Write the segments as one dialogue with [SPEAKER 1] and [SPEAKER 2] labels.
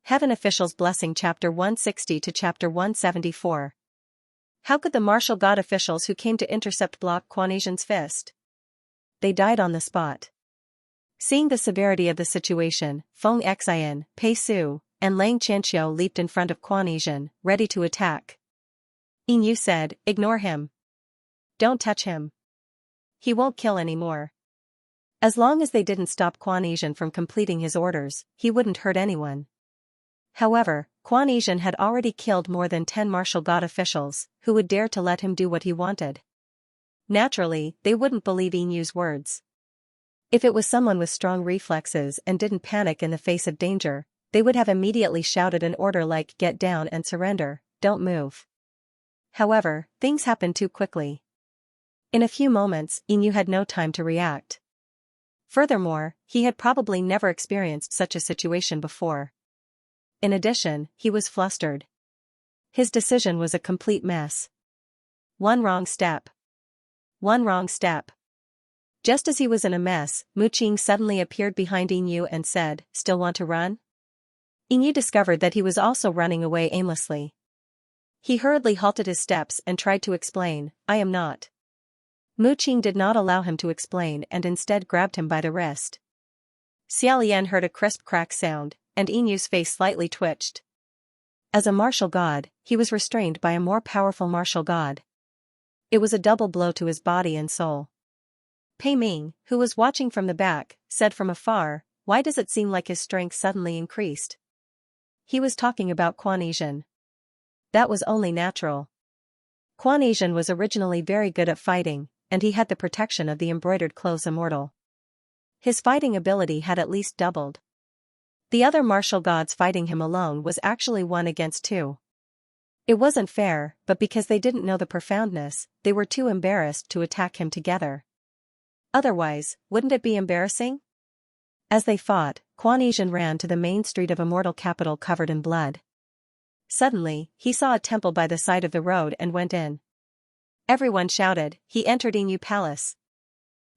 [SPEAKER 1] Heaven Officials Blessing Chapter 160 to Chapter 174. How could the martial god officials who came to intercept block Quanasian's fist? They died on the spot. Seeing the severity of the situation, Feng Xian, Pei Su, and Lang Qianxiu leaped in front of Quanasian, ready to attack. Yin said, "Ignore him. Don't touch him. He won't kill anymore." As long as they didn't stop Quanasian from completing his orders, he wouldn't hurt anyone. However, Quanasian had already killed more than 10 martial god officials, who would dare to let him do what he wanted. Naturally, they wouldn't believe Yinyu's words. If it was someone with strong reflexes and didn't panic in the face of danger, they would have immediately shouted an order like "Get down and surrender, don't move." However, things happened too quickly. In a few moments, Yinyu had no time to react. Furthermore, he had probably never experienced such a situation before. In addition, he was flustered. His decision was a complete mess. One wrong step. One wrong step. Just as he was in a mess, Mu Qing suddenly appeared behind Yinyu and said, "Still want to run?" Yinyu discovered that he was also running away aimlessly. He hurriedly halted his steps and tried to explain, "I am not." Mu Qing did not allow him to explain and instead grabbed him by the wrist. Xiaolian heard a crisp crack sound, and Yinyu's face slightly twitched. As a martial god, he was restrained by a more powerful martial god. It was a double blow to his body and soul. Pei Ming, who was watching from the back, said from afar, "Why does it seem like his strength suddenly increased?" He was talking about Quanasian. That was only natural. Quanasian was originally very good at fighting, and he had the protection of the embroidered clothes immortal. His fighting ability had at least doubled. The other martial gods fighting him alone was actually 1 against 2. It wasn't fair, but because they didn't know the profoundness, they were too embarrassed to attack him together. Otherwise, wouldn't it be embarrassing? As they fought, Quanasian ran to the main street of Immortal Capital covered in blood. Suddenly, he saw a temple by the side of the road and went in. Everyone shouted. He entered Yinyu Palace.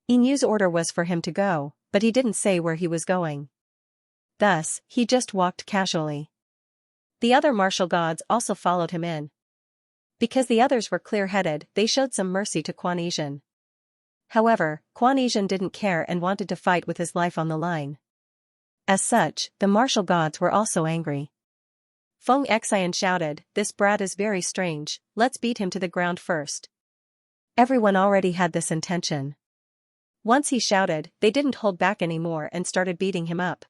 [SPEAKER 1] Yinyu's order was for him to go, but he didn't say where he was going. Thus, he just walked casually. The other martial gods also followed him in. Because the others were clear-headed, they showed some mercy to Quanasian. However, Quanasian didn't care and wanted to fight with his life on the line. As such, the martial gods were also angry. Feng Xian shouted, "This brat is very strange, let's beat him to the ground first." Everyone already had this intention. Once he shouted, they didn't hold back anymore and started beating him up.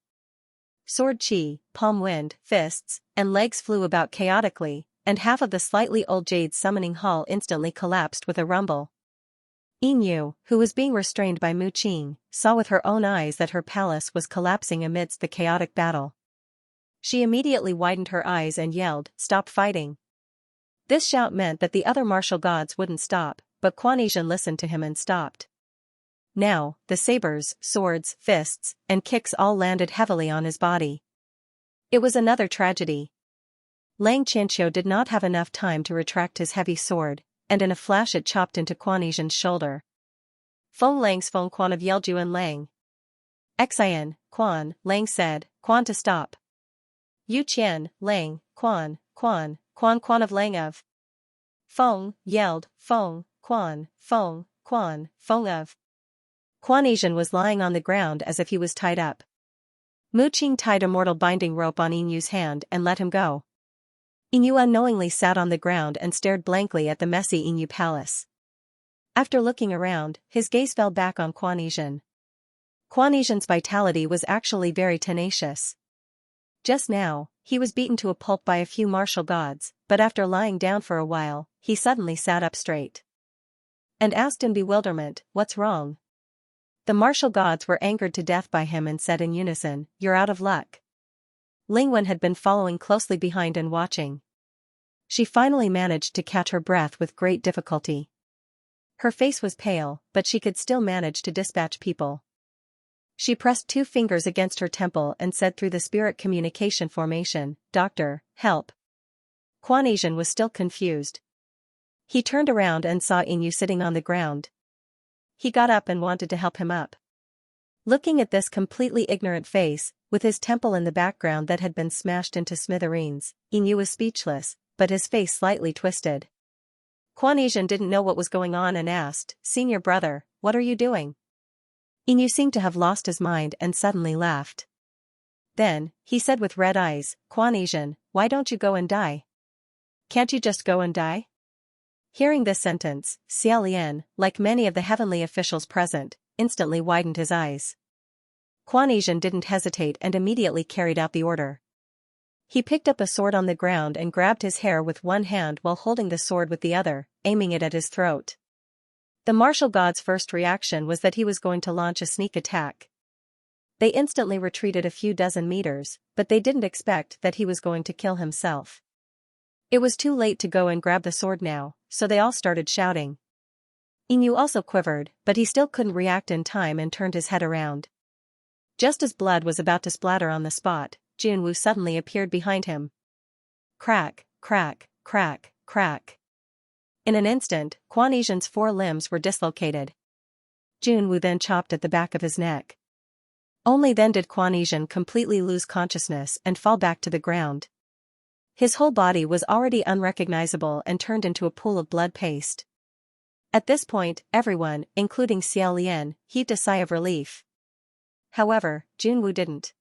[SPEAKER 1] Sword chi, palm wind, fists, and legs flew about chaotically, and half of the slightly old jade summoning hall instantly collapsed with a rumble. Yinyu, who was being restrained by Mu Qing, saw with her own eyes that her palace was collapsing amidst the chaotic battle. She immediately widened her eyes and yelled, "Stop fighting." This shout meant that the other martial gods wouldn't stop, but Quanasian listened to him and stopped. Now, the sabers, swords, fists, and kicks all landed heavily on his body. It was another tragedy. Lang Qianxiu did not have enough time to retract his heavy sword, and in a flash it chopped into Quanasian's shoulder. Feng Lang's Feng Quan of Yelju and Lang. Xian, Quan, Lang said, "Quan to stop." Yu Qian, Lang, Quan, Quan, Quan Quan of Lang of. Feng, yelled, Feng, Quan, Feng, Quan, Feng of. Quanasian was lying on the ground as if he was tied up. Mu Qing tied a mortal binding rope on Yinyu's hand and let him go. Yinyu unknowingly sat on the ground and stared blankly at the messy Yinyu palace. After looking around, his gaze fell back on Quanasian. Quanasian's vitality was actually very tenacious. Just now, he was beaten to a pulp by a few martial gods, but after lying down for a while, he suddenly sat up straight. And asked in bewilderment, "What's wrong?" The martial gods were angered to death by him and said in unison, "You're out of luck." Lingwen had been following closely behind and watching. She finally managed to catch her breath with great difficulty. Her face was pale, but she could still manage to dispatch people. She pressed 2 fingers against her temple and said through the spirit communication formation, "Doctor, help." Quanasian was still confused. He turned around and saw Yinyu sitting on the ground. He got up and wanted to help him up. Looking at this completely ignorant face, with his temple in the background that had been smashed into smithereens. Yin Yu was speechless, but his face slightly twisted. Quan Yizhen didn't know what was going on and asked, "Senior brother, what are you doing?" Yin Yu seemed to have lost his mind and suddenly laughed. Then, he said with red eyes, "Quan Yizhen, why don't you go and die? Can't you just go and die?" Hearing this sentence, Xia Lian, like many of the heavenly officials present, instantly widened his eyes. Quan Yizhen didn't hesitate and immediately carried out the order. He picked up a sword on the ground and grabbed his hair with one hand while holding the sword with the other, aiming it at his throat. The martial god's first reaction was that he was going to launch a sneak attack. They instantly retreated a few dozen meters, but they didn't expect that he was going to kill himself. It was too late to go and grab the sword now, so they all started shouting. Yin Yu also quivered, but he still couldn't react in time and turned his head around. Just as blood was about to splatter on the spot, Junwu suddenly appeared behind him. Crack, crack, crack, crack. In an instant, Quan Yizhen's 4 limbs were dislocated. Junwu then chopped at the back of his neck. Only then did Quan Yizhen completely lose consciousness and fall back to the ground. His whole body was already unrecognizable and turned into a pool of blood paste. At this point, everyone, including Xia Lian, heaved a sigh of relief. However, Junwu didn't.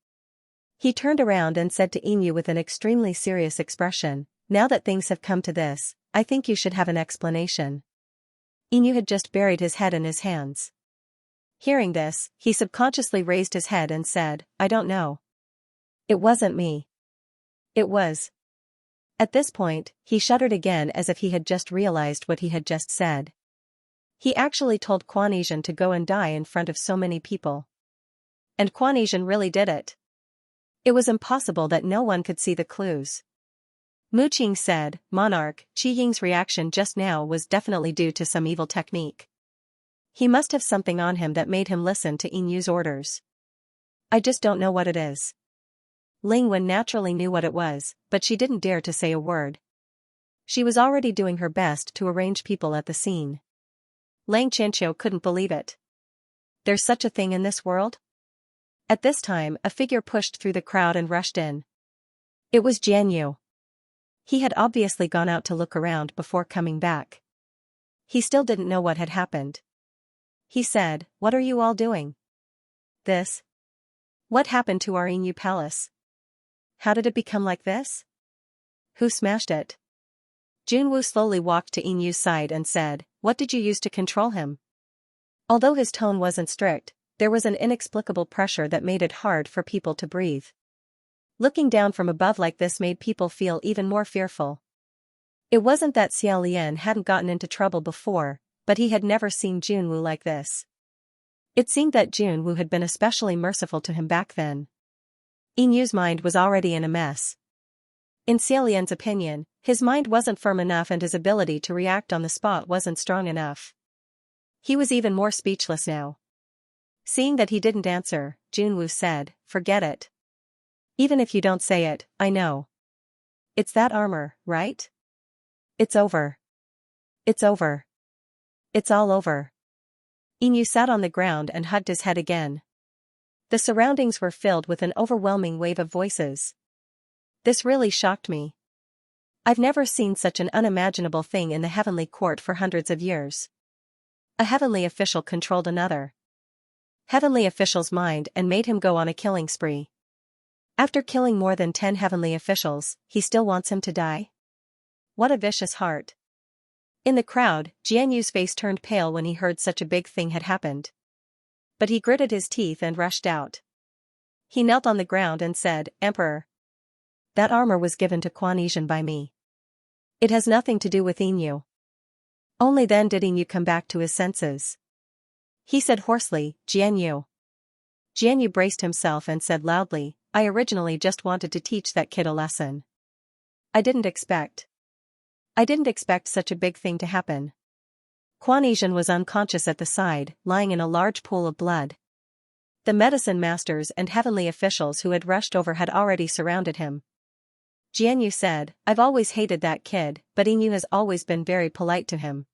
[SPEAKER 1] He turned around and said to Yin Yu with an extremely serious expression, "Now that things have come to this, I think you should have an explanation." Yin Yu had just buried his head in his hands. Hearing this, he subconsciously raised his head and said, "I don't know. It wasn't me. It was." At this point, he shuddered again as if he had just realized what he had just said. He actually told Quan Yizhen to go and die in front of so many people. And Quan Yizhen really did it. It was impossible that no one could see the clues. Mu Qing said, "Monarch, Qi Ying's reaction just now was definitely due to some evil technique. He must have something on him that made him listen to Yin Yu's orders. I just don't know what it is." Ling Wen naturally knew what it was, but she didn't dare to say a word. She was already doing her best to arrange people at the scene. Lang Qianqiu couldn't believe it. There's such a thing in this world? At this time, a figure pushed through the crowd and rushed in. It was Jian Yu. He had obviously gone out to look around before coming back. He still didn't know what had happened. He said, "What are you all doing? This? What happened to our Yin Yu palace? How did it become like this? Who smashed it?" Junwu slowly walked to Yin Yu's side and said, "What did you use to control him?" Although his tone wasn't strict, there was an inexplicable pressure that made it hard for people to breathe. Looking down from above like this made people feel even more fearful. It wasn't that Xia Lian hadn't gotten into trouble before, but he had never seen Junwu like this. It seemed that Junwu had been especially merciful to him back then. Yin Yu's mind was already in a mess. In Xia Lian's opinion, his mind wasn't firm enough and his ability to react on the spot wasn't strong enough. He was even more speechless now. Seeing that he didn't answer, Junwu said, "Forget it. Even if you don't say it, I know. It's that armor, right? It's over. It's over. It's all over." Yin Yu sat on the ground and hugged his head again. The surroundings were filled with an overwhelming wave of voices. This really shocked me. I've never seen such an unimaginable thing in the heavenly court for hundreds of years. A heavenly official controlled another heavenly official's mind and made him go on a killing spree. After killing more than 10 heavenly officials, he still wants him to die? What a vicious heart. In the crowd, Jian Yu's face turned pale when he heard such a big thing had happened. But he gritted his teeth and rushed out. He knelt on the ground and said, "Emperor, that armor was given to Quan Yizhen by me. It has nothing to do with Yin Yu." Only then did Yin Yu come back to his senses. He said hoarsely, "Jian Yu." Jian Yu braced himself and said loudly, "I originally just wanted to teach that kid a lesson. I didn't expect such a big thing to happen." Quan Yizhen was unconscious at the side, lying in a large pool of blood. The medicine masters and heavenly officials who had rushed over had already surrounded him. Jian Yu said, "I've always hated that kid, but Yin Yu has always been very polite to him.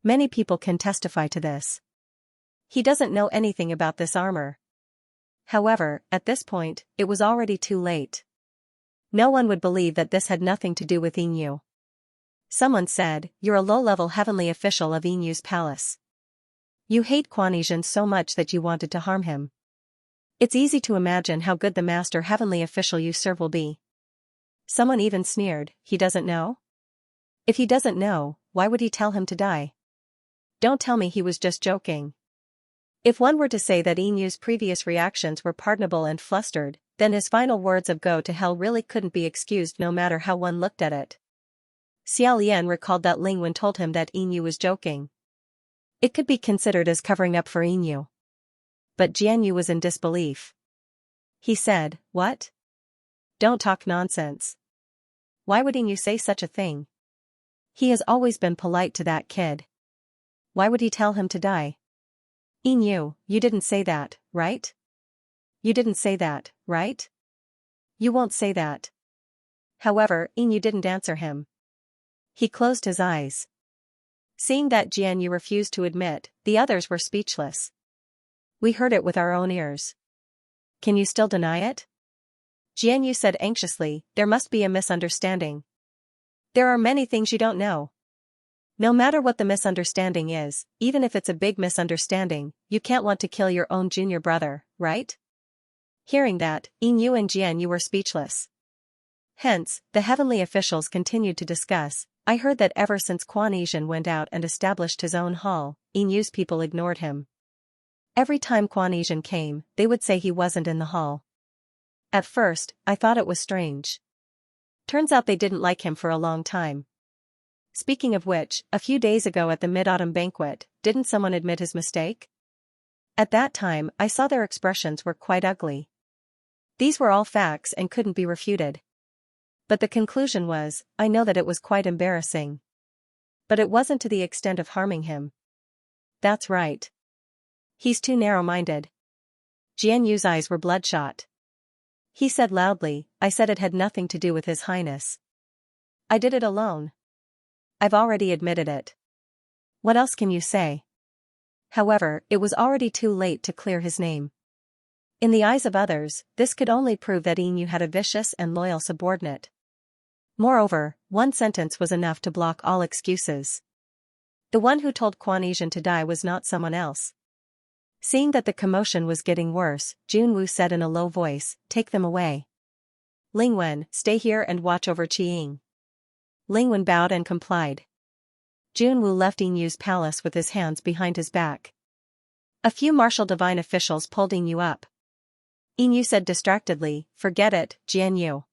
[SPEAKER 1] Many people can testify to this. He doesn't know anything about this armor. However, at this point, it was already too late. No one would believe that this had nothing to do with Inu. Someone said, "You're a low-level heavenly official of Inu's palace. You hate Quanesian so much that you wanted to harm him. It's easy to imagine how good the master heavenly official you serve will be." Someone even sneered, "He doesn't know?" If he doesn't know, why would he tell him to die? Don't tell me he was just joking. If one were to say that Inu's previous reactions were pardonable and flustered, then his final words of "go to hell" really couldn't be excused no matter how one looked at it. Xiao Lian recalled that Lingwen told him that Inu was joking. It could be considered as covering up for Inu. But Jianyu was in disbelief. He said, "What? Don't talk nonsense. Why would Inu say such a thing? He has always been polite to that kid. Why would he tell him to die?" "Inu, you didn't say that, right? You didn't say that, right? You won't say that." However, Inu didn't answer him. He closed his eyes. Seeing that Jianyu refused to admit, the others were speechless. "We heard it with our own ears. Can you still deny it?" Jianyu said anxiously, "There must be a misunderstanding. There are many things you don't know. No matter what the misunderstanding is, even if it's a big misunderstanding, you can't want to kill your own junior brother, right?" Hearing that, Inu and Jianyu were speechless. Hence, the heavenly officials continued to discuss, "I heard that ever since Quanesian went out and established his own hall, Inu's people ignored him. Every time Quanesian came, they would say he wasn't in the hall. At first, I thought it was strange. Turns out they didn't like him for a long time. Speaking of which, a few days ago at the Mid-Autumn banquet, didn't someone admit his mistake? At that time, I saw their expressions were quite ugly. These were all facts and couldn't be refuted. But the conclusion was, I know that it was quite embarrassing. But it wasn't to the extent of harming him." "That's right. He's too narrow-minded." Jianyu's eyes were bloodshot. He said loudly, "I said it had nothing to do with His Highness. I did it alone. I've already admitted it. What else can you say?" However, it was already too late to clear his name. In the eyes of others, this could only prove that Inu had a vicious and loyal subordinate. Moreover, one sentence was enough to block all excuses. The one who told Quanesian to die was not someone else. Seeing that the commotion was getting worse, Junwu said in a low voice, "Take them away. Lingwen, stay here and watch over Qiying." Lingwen bowed and complied. Junwu left Inu's palace with his hands behind his back. A few martial divine officials pulled Inu up. Inu said distractedly, "Forget it, Jianyu.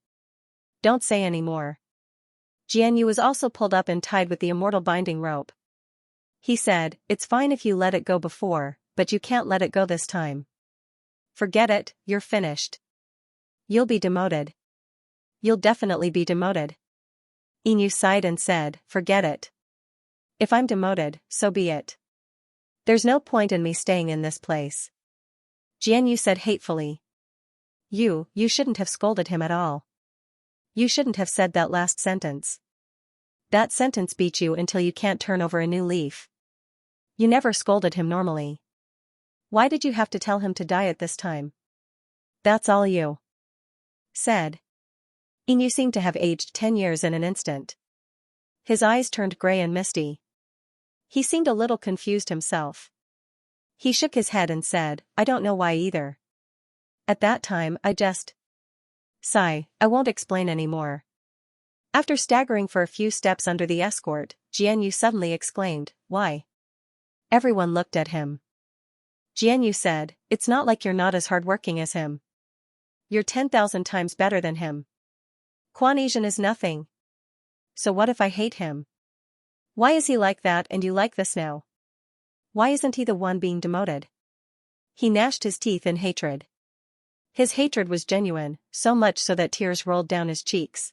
[SPEAKER 1] Don't say any more." Jianyu was also pulled up and tied with the immortal binding rope. He said, "It's fine if you let it go before, but you can't let it go this time. Forget it, you're finished. You'll be demoted. You'll definitely be demoted." Inu sighed and said, "Forget it. If I'm demoted, so be it. There's no point in me staying in this place." Jianyu said hatefully. You shouldn't have scolded him at all. You shouldn't have said that last sentence. That sentence beat you until you can't turn over a new leaf. You never scolded him normally. Why did you have to tell him to die at this time? That's all you said." Inu seemed to have aged 10 years in an instant. His eyes turned gray and misty. He seemed a little confused himself. He shook his head and said, "I don't know why either. At that time I just... Sigh, I won't explain anymore." After staggering for a few steps under the escort, Jianyu suddenly exclaimed, "Why?" Everyone looked at him. Jianyu said, "It's not like you're not as hardworking as him. You're 10,000 times better than him. Quanesian is nothing. So what if I hate him? Why is he like that and you like this now? Why isn't he the one being demoted?" He gnashed his teeth in hatred. His hatred was genuine, so much so that tears rolled down his cheeks.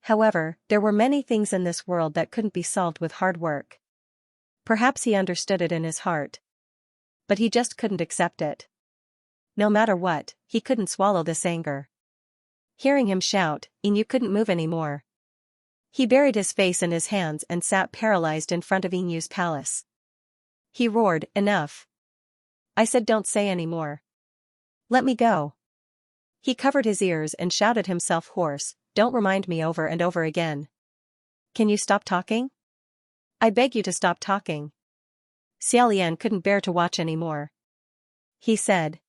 [SPEAKER 1] However, there were many things in this world that couldn't be solved with hard work. Perhaps he understood it in his heart. But he just couldn't accept it. No matter what, he couldn't swallow this anger. Hearing him shout, Inu couldn't move anymore. He buried his face in his hands and sat paralyzed in front of Inu's palace. He roared, "Enough. I said don't say any more. Let me go. He covered his ears and shouted himself hoarse, don't remind me over and over again. Can you stop talking? I beg you to stop talking. Xiaolian couldn't bear to watch anymore. He said.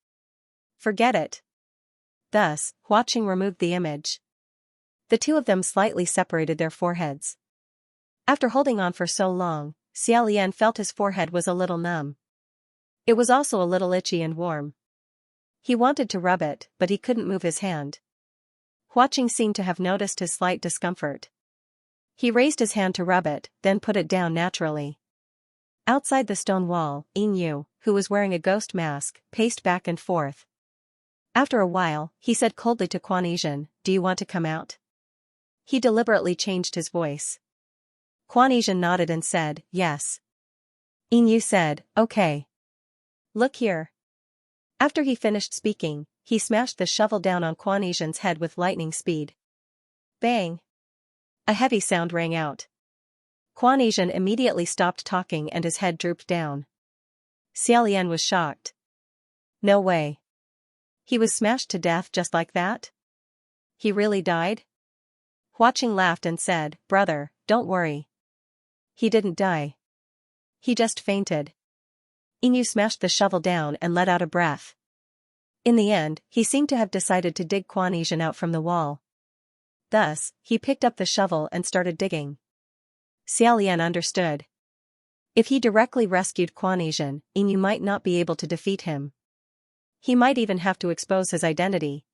[SPEAKER 1] Forget it. Thus, watching removed the image. The two of them slightly separated their foreheads. After holding on for so long, Xiaolian felt his forehead was a little numb. It was also a little itchy and warm. He wanted to rub it, but he couldn't move his hand. Watching seemed to have noticed his slight discomfort. He raised his hand to rub it, then put it down naturally. Outside the stone wall, Yu, who was wearing a ghost mask, paced back and forth. After a while, he said coldly to Quanesian, do you want to come out? He deliberately changed his voice. Quanesian nodded and said, yes. Yu said, okay. Look here. After he finished speaking, he smashed the shovel down on Quanesian's head with lightning speed. Bang! A heavy sound rang out. Quanesian immediately stopped talking and his head drooped down. Xiaolian was shocked. No way. He was smashed to death just like that? He really died? Watching laughed and said, brother, don't worry. He didn't die. He just fainted. Yu smashed the shovel down and let out a breath. In the end, he seemed to have decided to dig Quanesian out from the wall. Thus, he picked up the shovel and started digging. Xiaolian understood. If he directly rescued Quanesian, Yu might not be able to defeat him. He might even have to expose his identity.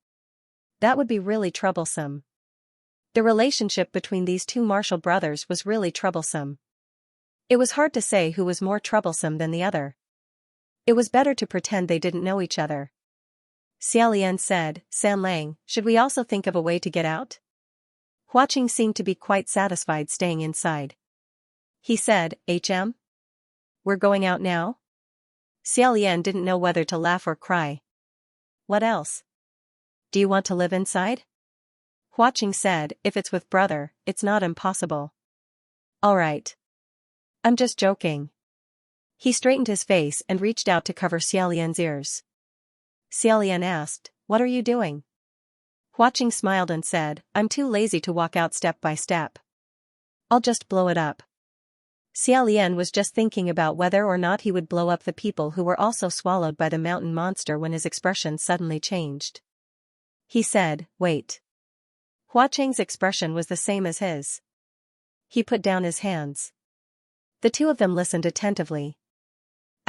[SPEAKER 1] That would be really troublesome. The relationship between these two martial brothers was really troublesome. It was hard to say who was more troublesome than the other. It was better to pretend they didn't know each other. Xiaolian said, San Lang, should we also think of a way to get out? Watching seemed to be quite satisfied staying inside. He said, We're going out now? Xiaolian didn't know whether to laugh or cry. What else? Do you want to live inside? Watching said, if it's with brother, it's not impossible. Alright. I'm just joking. He straightened his face and reached out to cover Xiaolian's ears. Xiaolian asked, what are you doing? Watching smiled and said, I'm too lazy to walk out step by step. I'll just blow it up. Xiaolian was just thinking about whether or not he would blow up the people who were also swallowed by the mountain monster when his expression suddenly changed. He said, wait. Hua Cheng's expression was the same as his. He put down his hands. The two of them listened attentively.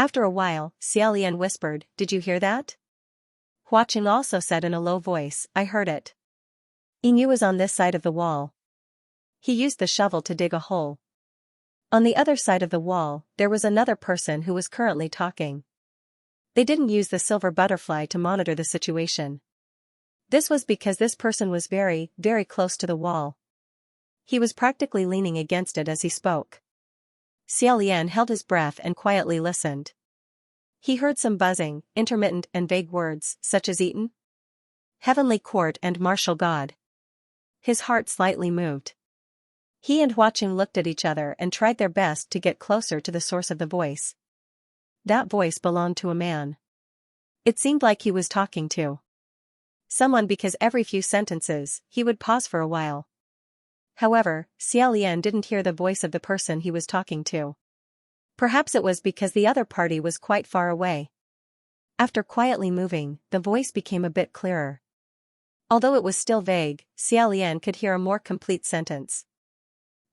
[SPEAKER 1] After a while, Xiaolian whispered, did you hear that? Hua Cheng also said in a low voice, I heard it. Yu was on this side of the wall. He used the shovel to dig a hole. On the other side of the wall, there was another person who was currently talking. They didn't use the silver butterfly to monitor the situation. This was because this person was very, very close to the wall. He was practically leaning against it as he spoke. Xiaolian held his breath and quietly listened. He heard some buzzing, intermittent and vague words, such as eaten, heavenly court and martial god. His heart slightly moved. He and Hua Cheng looked at each other and tried their best to get closer to the source of the voice. That voice belonged to a man. It seemed like he was talking to someone because every few sentences, he would pause for a while. However, Xiaolian didn't hear the voice of the person he was talking to. Perhaps it was because the other party was quite far away. After quietly moving, the voice became a bit clearer. Although it was still vague, Xiaolian could hear a more complete sentence.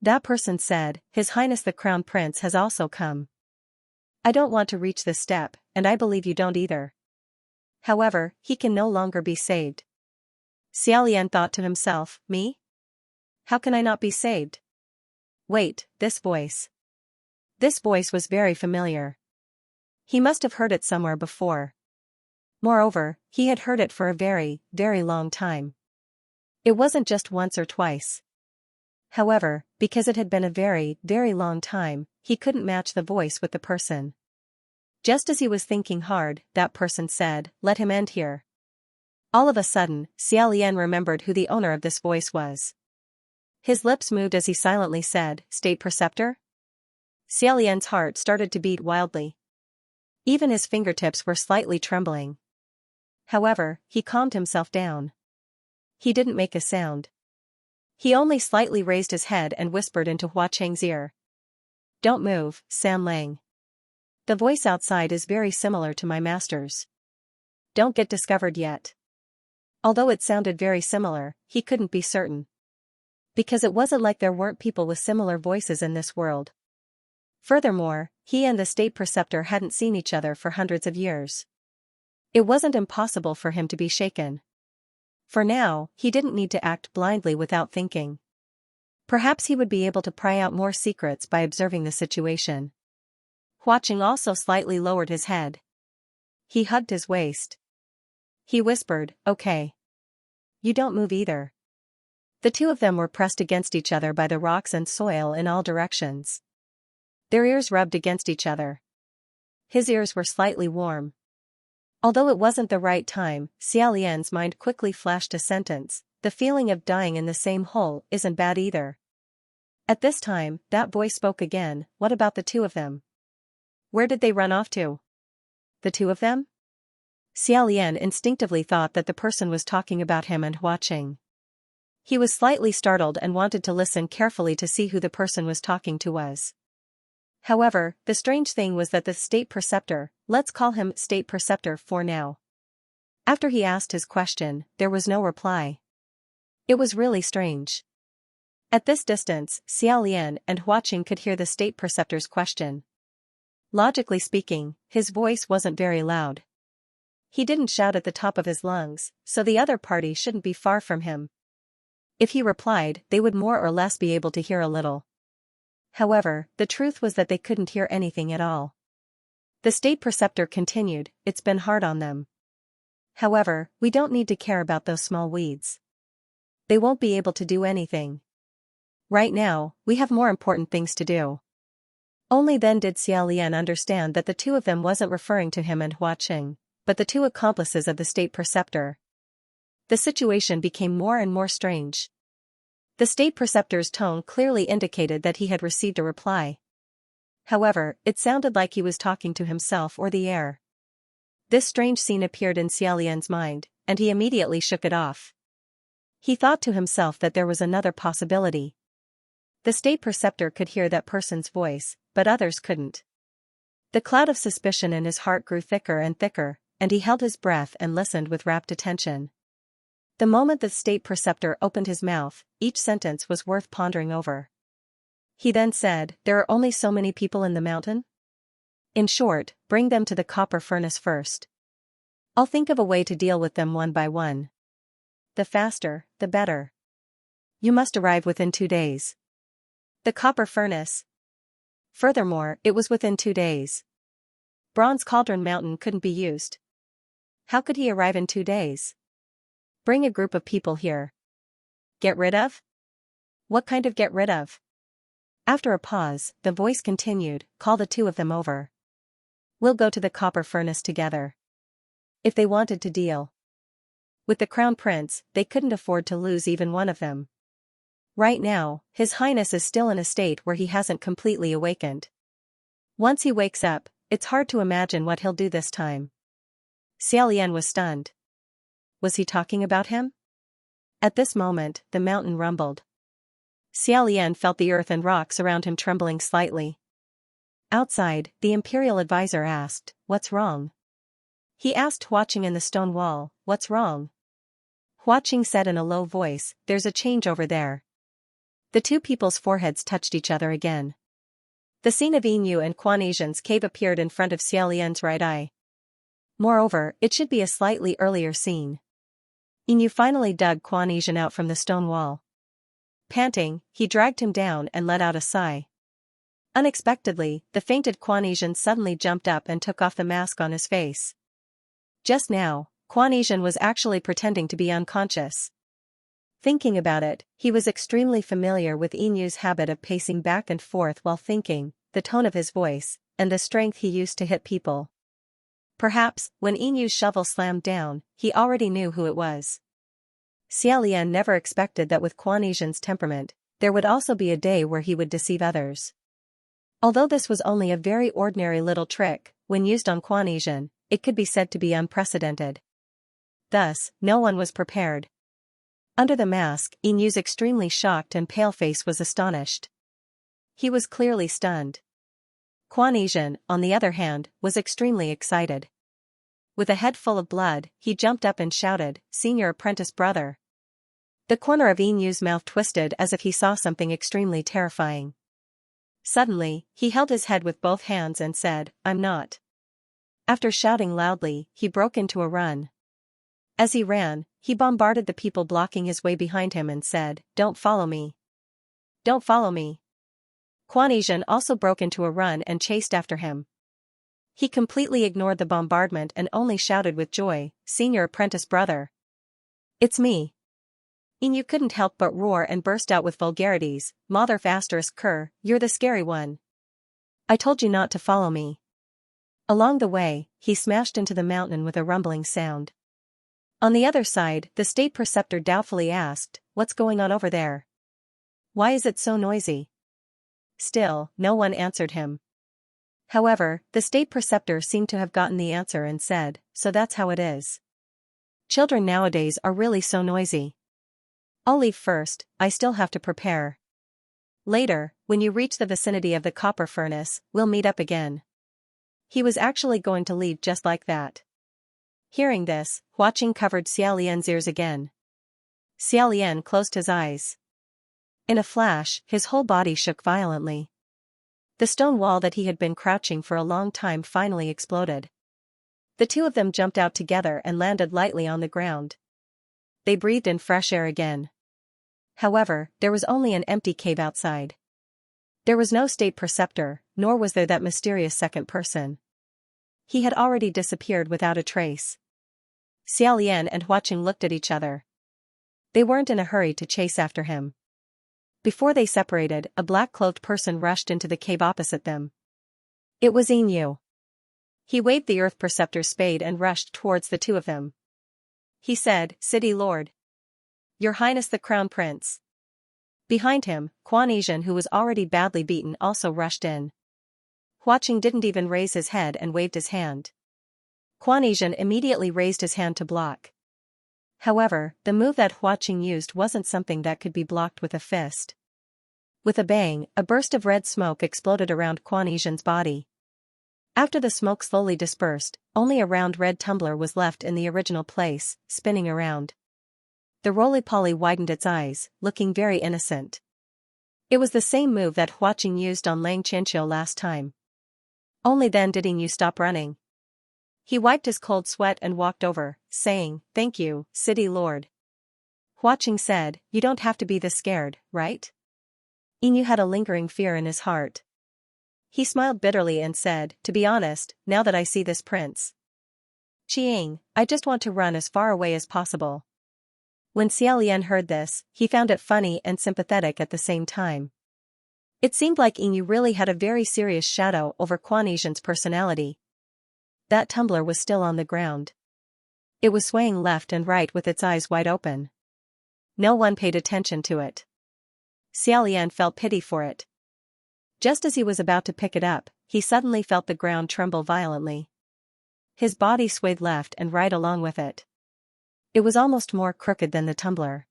[SPEAKER 1] That person said, His Highness the Crown Prince has also come. I don't want to reach this step, and I believe you don't either. However, he can no longer be saved. Xiaolian thought to himself, me? How can I not be saved? Wait, this voice. This voice was very familiar. He must have heard it somewhere before. Moreover, he had heard it for a very, very long time. It wasn't just once or twice. However, because it had been a very, very long time, he couldn't match the voice with the person. Just as he was thinking hard, that person said, let him end here. All of a sudden, Xiaolian remembered who the owner of this voice was. His lips moved as he silently said, State Preceptor? Xiaolian's heart started to beat wildly. Even his fingertips were slightly trembling. However, he calmed himself down. He didn't make a sound. He only slightly raised his head and whispered into Hua Cheng's ear. "Don't move, Sam Lang. The voice outside is very similar to my master's. Don't get discovered yet." Although it sounded very similar, he couldn't be certain. Because it wasn't like there weren't people with similar voices in this world. Furthermore, he and the state preceptor hadn't seen each other for hundreds of years. It wasn't impossible for him to be shaken. For now, he didn't need to act blindly without thinking. Perhaps he would be able to pry out more secrets by observing the situation. Hua Cheng also slightly lowered his head. He hugged his waist. He whispered, "Okay. You don't move either." The two of them were pressed against each other by the rocks and soil in all directions. Their ears rubbed against each other. His ears were slightly warm. Although it wasn't the right time, Xia Lian's mind quickly flashed a sentence: "The feeling of dying in the same hole isn't bad either." At this time, that voice spoke again. "What about the two of them? Where did they run off to?" The two of them? Xia Lian instinctively thought that the person was talking about him and Hua Cheng. He was slightly startled and wanted to listen carefully to see who the person was talking to was. However, the strange thing was that the state preceptor, let's call him state preceptor for now. After he asked his question, there was no reply. It was really strange. At this distance, Xia Lian and Hua Cheng could hear the state preceptor's question. Logically speaking, his voice wasn't very loud. He didn't shout at the top of his lungs, so the other party shouldn't be far from him. If he replied, they would more or less be able to hear a little. However, the truth was that they couldn't hear anything at all. The state preceptor continued, "It's been hard on them. However, we don't need to care about those small weeds. They won't be able to do anything. Right now, we have more important things to do." Only then did Xia Lian understand that the two of them wasn't referring to him and Hua Cheng, but the two accomplices of the state preceptor. The situation became more and more strange. The state preceptor's tone clearly indicated that he had received a reply. However, it sounded like he was talking to himself or the air. This strange scene appeared in Xia Lian's mind, and he immediately shook it off. He thought to himself that there was another possibility. The state preceptor could hear that person's voice, but others couldn't. The cloud of suspicion in his heart grew thicker and thicker, and he held his breath and listened with rapt attention. The moment the state preceptor opened his mouth, each sentence was worth pondering over. He then said, "There are only so many people in the mountain? In short, bring them to the copper furnace first. I'll think of a way to deal with them one by one. The faster, the better. You must arrive within 2 days." The copper furnace. Furthermore, it was within 2 days. Bronze Cauldron Mountain couldn't be used. How could he arrive in 2 days? Bring a group of people here. Get rid of? What kind of get rid of? After a pause, the voice continued, "Call the two of them over. We'll go to the copper furnace together." If they wanted to deal with the crown prince, they couldn't afford to lose even one of them. Right now, His Highness is still in a state where he hasn't completely awakened. Once he wakes up, it's hard to imagine what he'll do this time. Xia Lian was stunned. Was he talking about him? At this moment, the mountain rumbled. Xia Lian felt the earth and rocks around him trembling slightly. Outside, the imperial advisor asked, "What's wrong?" He asked Hua Cheng in the stone wall, "What's wrong?" Hua Cheng said in a low voice, "There's a change over there." The two people's foreheads touched each other again. The scene of Yinyu and Quan Asian's cave appeared in front of Xia Lian's right eye. Moreover, it should be a slightly earlier scene. Yinyu finally dug Quan Asian out from the stone wall. Panting, he dragged him down and let out a sigh. Unexpectedly, the fainted Quan Asian suddenly jumped up and took off the mask on his face. Just now, Quan Asian was actually pretending to be unconscious. Thinking about it, he was extremely familiar with Yinyu's habit of pacing back and forth while thinking, the tone of his voice, and the strength he used to hit people. Perhaps, when Yinyu's shovel slammed down, he already knew who it was. Xia Lian never expected that with Quan Asian's temperament, there would also be a day where he would deceive others. Although this was only a very ordinary little trick, when used on Quan Asian, it could be said to be unprecedented. Thus, no one was prepared. Under the mask, Inyu's extremely shocked and pale face was astonished. He was clearly stunned. Quan Yixian, on the other hand, was extremely excited. With a head full of blood, he jumped up and shouted, "Senior apprentice brother." The corner of Inyu's mouth twisted as if he saw something extremely terrifying. Suddenly, he held his head with both hands and said, "I'm not." After shouting loudly, he broke into a run. As he ran, he bombarded the people blocking his way behind him and said, "Don't follow me. Don't follow me." Quan Yixian also broke into a run and chased after him. He completely ignored the bombardment and only shouted with joy, "Senior apprentice brother. It's me." Inyu couldn't help but roar and burst out with vulgarities, "Mother **Ker, you're the scary one. I told you not to follow me." Along the way, he smashed into the mountain with a rumbling sound. On the other side, the state preceptor doubtfully asked, "What's going on over there? Why is it so noisy?" Still, no one answered him. However, the state preceptor seemed to have gotten the answer and said, "So that's how it is. Children nowadays are really so noisy. I'll leave first, I still have to prepare. Later, when you reach the vicinity of the copper furnace, we'll meet up again." He was actually going to leave just like that. Hearing this, Huaqing covered Xiaolian's ears again. Xiaolian closed his eyes. In a flash, his whole body shook violently. The stone wall that he had been crouching for a long time finally exploded. The two of them jumped out together and landed lightly on the ground. They breathed in fresh air again. However, there was only an empty cave outside. There was no state preceptor, nor was there that mysterious second person. He had already disappeared without a trace. Xiaolian and Huaqing looked at each other. They weren't in a hurry to chase after him. Before they separated, a black-cloaked person rushed into the cave opposite them. It was Inyu. He waved the earth preceptor's spade and rushed towards the two of them. He said, "City Lord. Your Highness the Crown Prince." Behind him, Quan Yixian, who was already badly beaten, also rushed in. Huaqing didn't even raise his head and waved his hand. Quan Yixian immediately raised his hand to block. However, the move that Huaqing used wasn't something that could be blocked with a fist. With a bang, a burst of red smoke exploded around Quan Yixian's body. After the smoke slowly dispersed, only a round red tumbler was left in the original place, spinning around. The roly-poly widened its eyes, looking very innocent. It was the same move that Huaqing used on Xianxia last time. Only then did Inyu stop running. He wiped his cold sweat and walked over, saying, "Thank you, City Lord." Huaqing said, "You don't have to be this scared, right?" Inyu had a lingering fear in his heart. He smiled bitterly and said, "To be honest, now that I see this prince Qing, I just want to run as far away as possible." When Xiaolian heard this, he found it funny and sympathetic at the same time. It seemed like Inyu really had a very serious shadow over Quan Yixian's personality. That tumbler was still on the ground. It was swaying left and right with its eyes wide open. No one paid attention to it. Xiaolian felt pity for it. Just as he was about to pick it up, he suddenly felt the ground tremble violently. His body swayed left and right along with it. It was almost more crooked than the tumbler.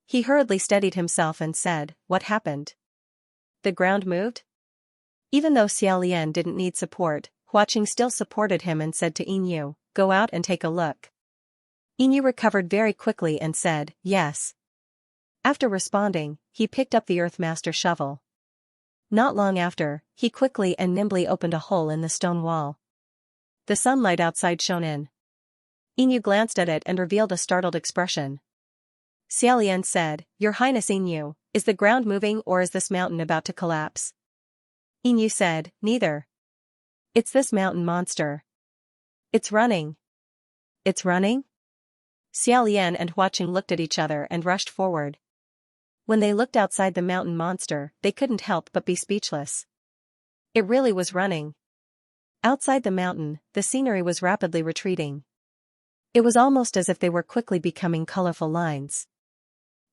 [SPEAKER 1] He hurriedly steadied himself and said, "What happened? The ground moved?" Even though Xiaolian didn't need support, Huaqing still supported him and said to Inyu, "Go out and take a look." Inyu recovered very quickly and said, "Yes." After responding, he picked up the Earthmaster shovel. Not long after, he quickly and nimbly opened a hole in the stone wall. The sunlight outside shone in. Inyu glanced at it and revealed a startled expression. Xiaolian said, "Your Highness Inyu, is the ground moving or is this mountain about to collapse?" Inyu said, "Neither. It's this mountain monster. It's running." "It's running?" Xiaolian and Huaqing looked at each other and rushed forward. When they looked outside the mountain monster, they couldn't help but be speechless. It really was running. Outside the mountain, the scenery was rapidly retreating. It was almost as if they were quickly becoming colorful lines.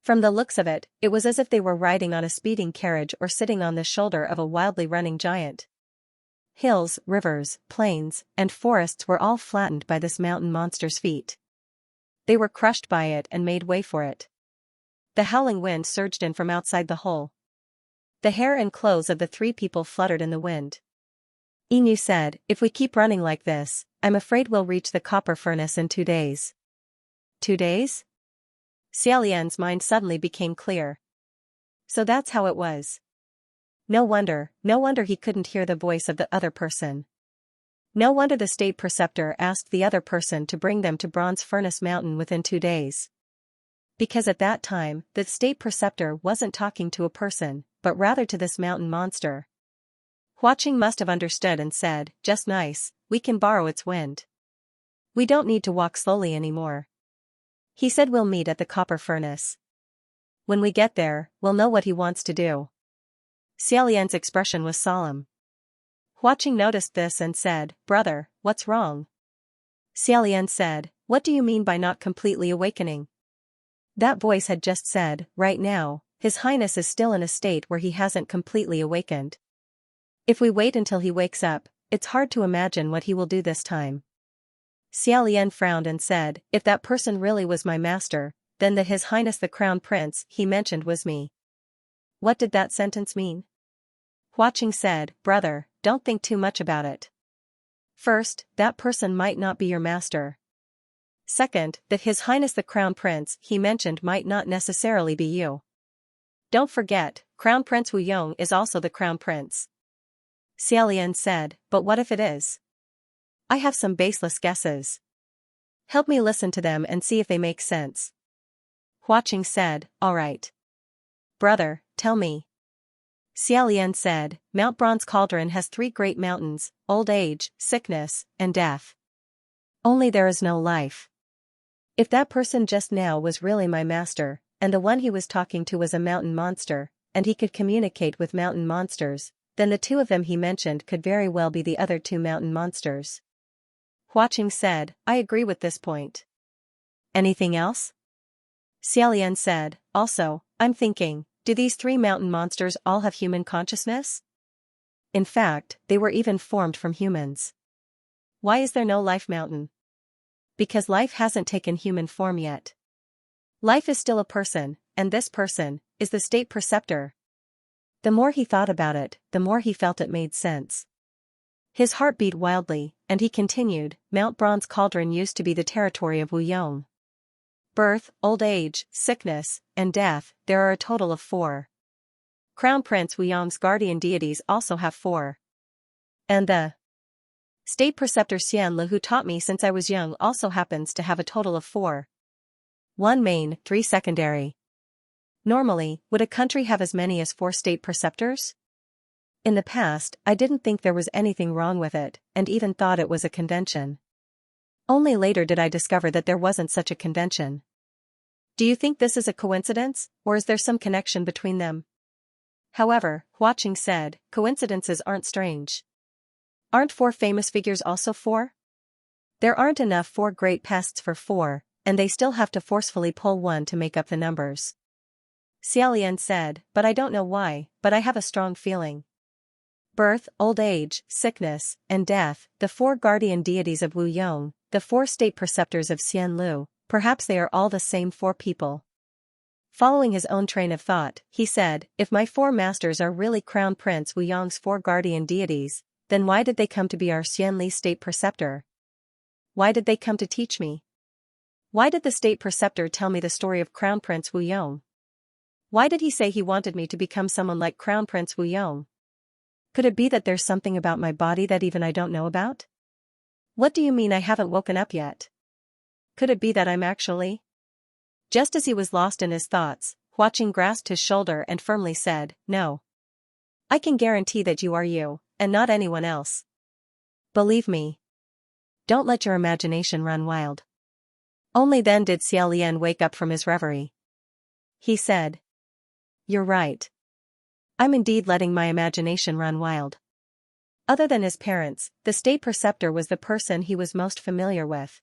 [SPEAKER 1] From the looks of it, it was as if they were riding on a speeding carriage or sitting on the shoulder of a wildly running giant. Hills, rivers, plains, and forests were all flattened by this mountain monster's feet. They were crushed by it and made way for it. The howling wind surged in from outside the hole. The hair and clothes of the three people fluttered in the wind. Inu said, "If we keep running like this, I'm afraid we'll reach the copper furnace in 2 days." 2 days? Xiaolian's mind suddenly became clear. So that's how it was. No wonder he couldn't hear the voice of the other person. No wonder the state preceptor asked the other person to bring them to Bronze Furnace Mountain within 2 days. Because at that time, the state preceptor wasn't talking to a person, but rather to this mountain monster. Huaqing must have understood and said, "Just nice, we can borrow its wind. We don't need to walk slowly anymore." He said, "We'll meet at the copper furnace. When we get there, we'll know what he wants to do." Xiaolian's expression was solemn. Huaqing noticed this and said, "Brother, what's wrong?" Xiaolian said, "What do you mean by not completely awakening?" That voice had just said, "Right now, His Highness is still in a state where he hasn't completely awakened. If we wait until he wakes up, it's hard to imagine what he will do this time." Xiaolian frowned and said, "If that person really was my master, then the His Highness the Crown Prince he mentioned was me." What did that sentence mean? Huaqing said, "Brother, don't think too much about it. First, that person might not be your master. Second, that His Highness the Crown Prince he mentioned might not necessarily be you. Don't forget, Crown Prince Wuyong is also the Crown Prince." Xiaolian said, "But what if it is? I have some baseless guesses. Help me listen to them and see if they make sense." Huaqing said, "All right. Brother, tell me." Xiaolian said, "Mount Bronze Cauldron has 3 great mountains: old age, sickness, and death. Only there is no life. If that person just now was really my master, and the one he was talking to was a mountain monster, and he could communicate with mountain monsters, then the 2 of them he mentioned could very well be the other 2 mountain monsters." Huaqing said, "I agree with this point. Anything else?" Xiaolian said, "Also, I'm thinking, do these 3 mountain monsters all have human consciousness? In fact, they were even formed from humans. Why is there no life mountain? Because life hasn't taken human form yet. Life is still a person, and this person is the state preceptor." The more he thought about it, the more he felt it made sense. His heart beat wildly, and he continued, "Mount Bronze Cauldron used to be the territory of Wuyong. Birth, old age, sickness, and death, there are a total of 4. Crown Prince Wuyong's guardian deities also have 4. And the state preceptor Xian Lu who taught me since I was young also happens to have a total of 4. 1 main, 3 secondary. Normally, would a country have as many as 4 state preceptors? In the past, I didn't think there was anything wrong with it, and even thought it was a convention. Only later did I discover that there wasn't such a convention. Do you think this is a coincidence, or is there some connection between them?" However, Huaqing said, "Coincidences aren't strange. Aren't 4 famous figures also 4? There aren't enough 4 great pests for 4, and they still have to forcefully pull 1 to make up the numbers." Xiaolian said, "But I don't know why, but I have a strong feeling. Birth, old age, sickness, and death, the 4 guardian deities of Wuyong, the 4 state preceptors of Xian Lu, perhaps they are all the same 4 people." Following his own train of thought, he said, "If my 4 masters are really Crown Prince Wuyong's 4 guardian deities, then why did they come to be our Xian Li state preceptor? Why did they come to teach me? Why did the state preceptor tell me the story of Crown Prince Wuyong? Why did he say he wanted me to become someone like Crown Prince Wuyong? Could it be that there's something about my body that even I don't know about? What do you mean I haven't woken up yet? Could it be that I'm actually?" Just as he was lost in his thoughts, Huaqing grasped his shoulder and firmly said, "No. I can guarantee that you are you, and not anyone else. Believe me. Don't let your imagination run wild." Only then did Xiaolian wake up from his reverie. He said, "You're right. I'm indeed letting my imagination run wild." Other than his parents, the state preceptor was the person he was most familiar with.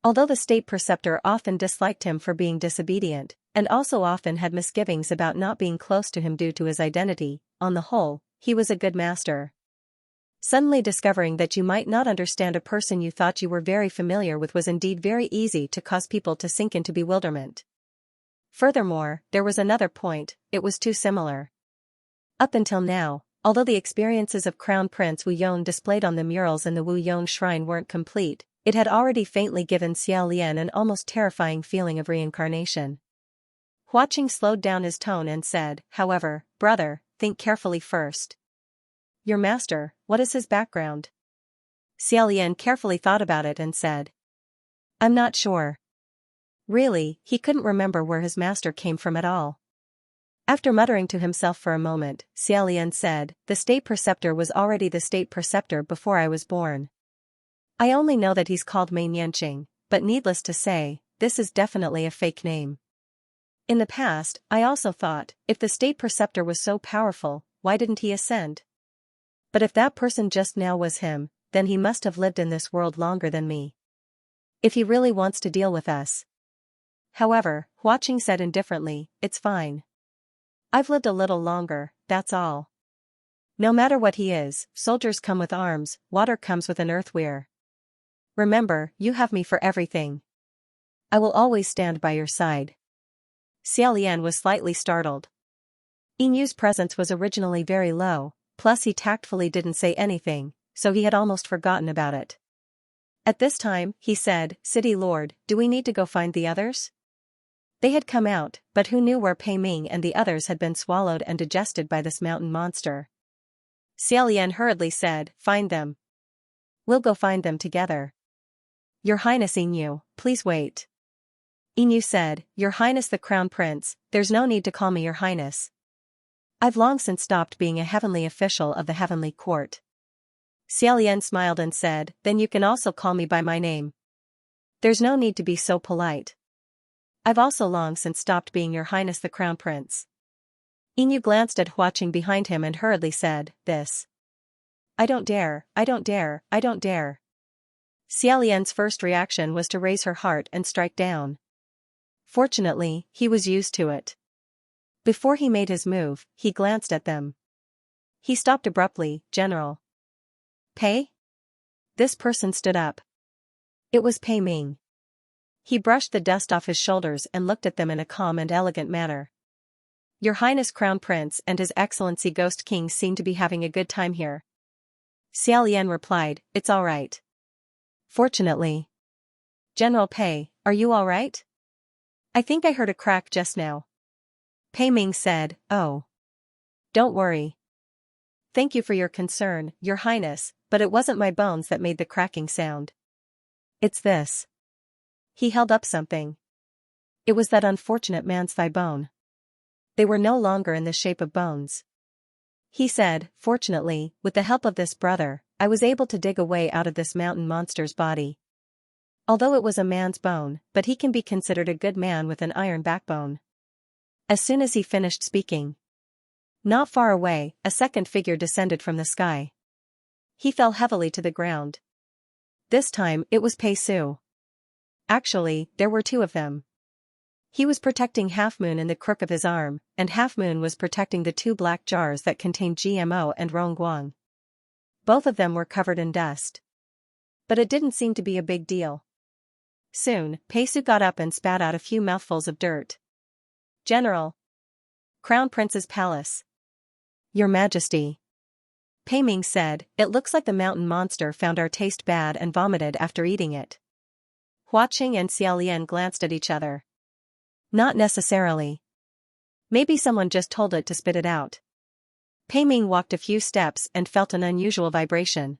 [SPEAKER 1] Although the state preceptor often disliked him for being disobedient, and also often had misgivings about not being close to him due to his identity, on the whole, he was a good master. Suddenly discovering that you might not understand a person you thought you were very familiar with was indeed very easy to cause people to sink into bewilderment. Furthermore, there was another point, it was too similar. Up until now, although the experiences of Crown Prince Wu Yong displayed on the murals in the Wu Yong shrine weren't complete, it had already faintly given Xiao Lian an almost terrifying feeling of reincarnation. Hua Qing slowed down his tone and said, however, brother, think carefully first. Your master, what is his background? Xiao Lian carefully thought about it and said. I'm not sure. Really, he couldn't remember where his master came from at all. After muttering to himself for a moment, Xiao Lian said, the state preceptor was already the state preceptor before I was born. I only know that he's called Mei Nianqing, but needless to say, this is definitely a fake name. In the past, I also thought, if the state preceptor was so powerful, why didn't he ascend? But if that person just now was him, then he must have lived in this world longer than me. If he really wants to deal with us. However, Hua Qing said indifferently, it's fine. I've lived a little longer, that's all. No matter what he is, soldiers come with arms, water comes with an earthweir. Remember, you have me for everything. I will always stand by your side. Xiao Lian was slightly startled. Yinyu's presence was originally very low, plus he tactfully didn't say anything, so he had almost forgotten about it. At this time, he said, City Lord, do we need to go find the others? They had come out, but who knew where Pei Ming and the others had been swallowed and digested by this mountain monster? Xiao Lian hurriedly said, find them. We'll go find them together. Your Highness Yinyu, please wait. Yinyu said, Your Highness the Crown Prince, there's no need to call me Your Highness. I've long since stopped being a heavenly official of the heavenly court. Xiao Lian smiled and said, then you can also call me by my name. There's no need to be so polite. I've also long since stopped being Your Highness the Crown Prince. Yinyu glanced at Hua Qing behind him and hurriedly said, this. I don't dare, I don't dare, I don't dare. Xiao Lian's first reaction was to raise her heart and strike down. Fortunately, he was used to it. Before he made his move, he glanced at them. He stopped abruptly, General. Pei? This person stood up. It was Pei Ming. He brushed the dust off his shoulders and looked at them in a calm and elegant manner. Your Highness Crown Prince and His Excellency Ghost King seem to be having a good time here. Xiao Lian replied, it's all right. Fortunately. General Pei, are you all right? I think I heard a crack just now. Pei Ming said, oh. Don't worry. Thank you for your concern, Your Highness, but it wasn't my bones that made the cracking sound. It's this. He held up something. It was that unfortunate man's thigh bone. They were no longer in the shape of bones. He said, fortunately, with the help of this brother, I was able to dig a way out of this mountain monster's body. Although it was a man's bone, but he can be considered a good man with an iron backbone. As soon as he finished speaking, not far away, a second figure descended from the sky. He fell heavily to the ground. This time, it was Pei Su. Actually, there were two of them. He was protecting Half Moon in the crook of his arm, and Half Moon was protecting the two black jars that contained GMO and Rongguang. Both of them were covered in dust. But it didn't seem to be a big deal. Soon, Pei Su got up and spat out a few mouthfuls of dirt. General. Crown Prince's Palace. Your Majesty. Pei Ming said, it looks like the mountain monster found our taste bad and vomited after eating it. Hua Qing and Xiao Lian glanced at each other. Not necessarily. Maybe someone just told it to spit it out. Pei Ming walked a few steps and felt an unusual vibration.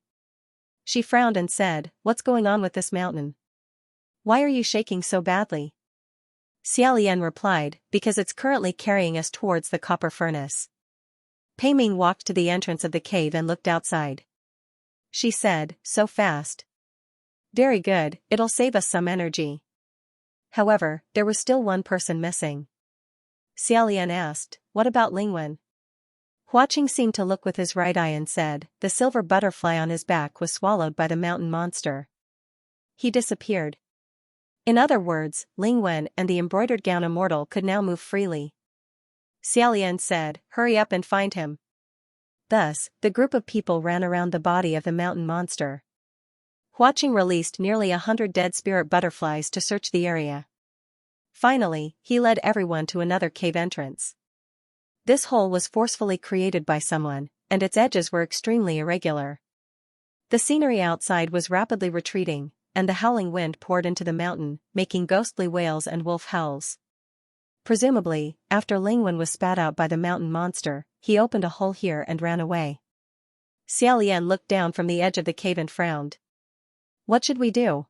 [SPEAKER 1] She frowned and said, what's going on with this mountain? Why are you shaking so badly? Xiao Lian replied, because it's currently carrying us towards the copper furnace. Pei Ming walked to the entrance of the cave and looked outside. She said, so fast. Very good, it'll save us some energy. However, there was still one person missing. Xiao Lian asked, what about Lingwen? Hua Qing seemed to look with his right eye and said, the silver butterfly on his back was swallowed by the mountain monster. He disappeared. In other words, Lingwen and the embroidered gown immortal could now move freely. Xiao Lian said, hurry up and find him. Thus, the group of people ran around the body of the mountain monster. Huaqing released nearly 100 dead spirit butterflies to search the area. Finally, he led everyone to another cave entrance. This hole was forcefully created by someone, and its edges were extremely irregular. The scenery outside was rapidly retreating, and the howling wind poured into the mountain, making ghostly wails and wolf howls. Presumably, after Lingwen was spat out by the mountain monster, he opened a hole here and ran away. Xiaolian looked down from the edge of the cave and frowned. What should we do?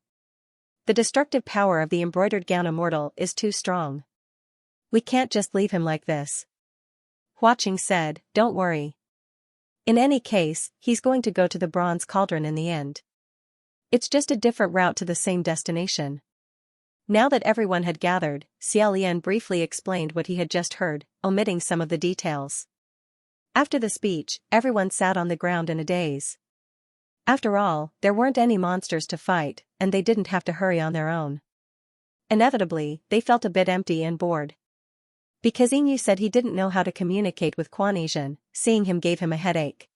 [SPEAKER 1] The destructive power of the embroidered gown immortal is too strong. We can't just leave him like this. Huaqing said, don't worry. In any case, he's going to go to the bronze cauldron in the end. It's just a different route to the same destination. Now that everyone had gathered, Xiaolian briefly explained what he had just heard, omitting some of the details. After the speech, everyone sat on the ground in a daze. After all, there weren't any monsters to fight, and they didn't have to hurry on their own. Inevitably, they felt a bit empty and bored. Because Yinyu said he didn't know how to communicate with Quanesian, seeing him gave him a headache.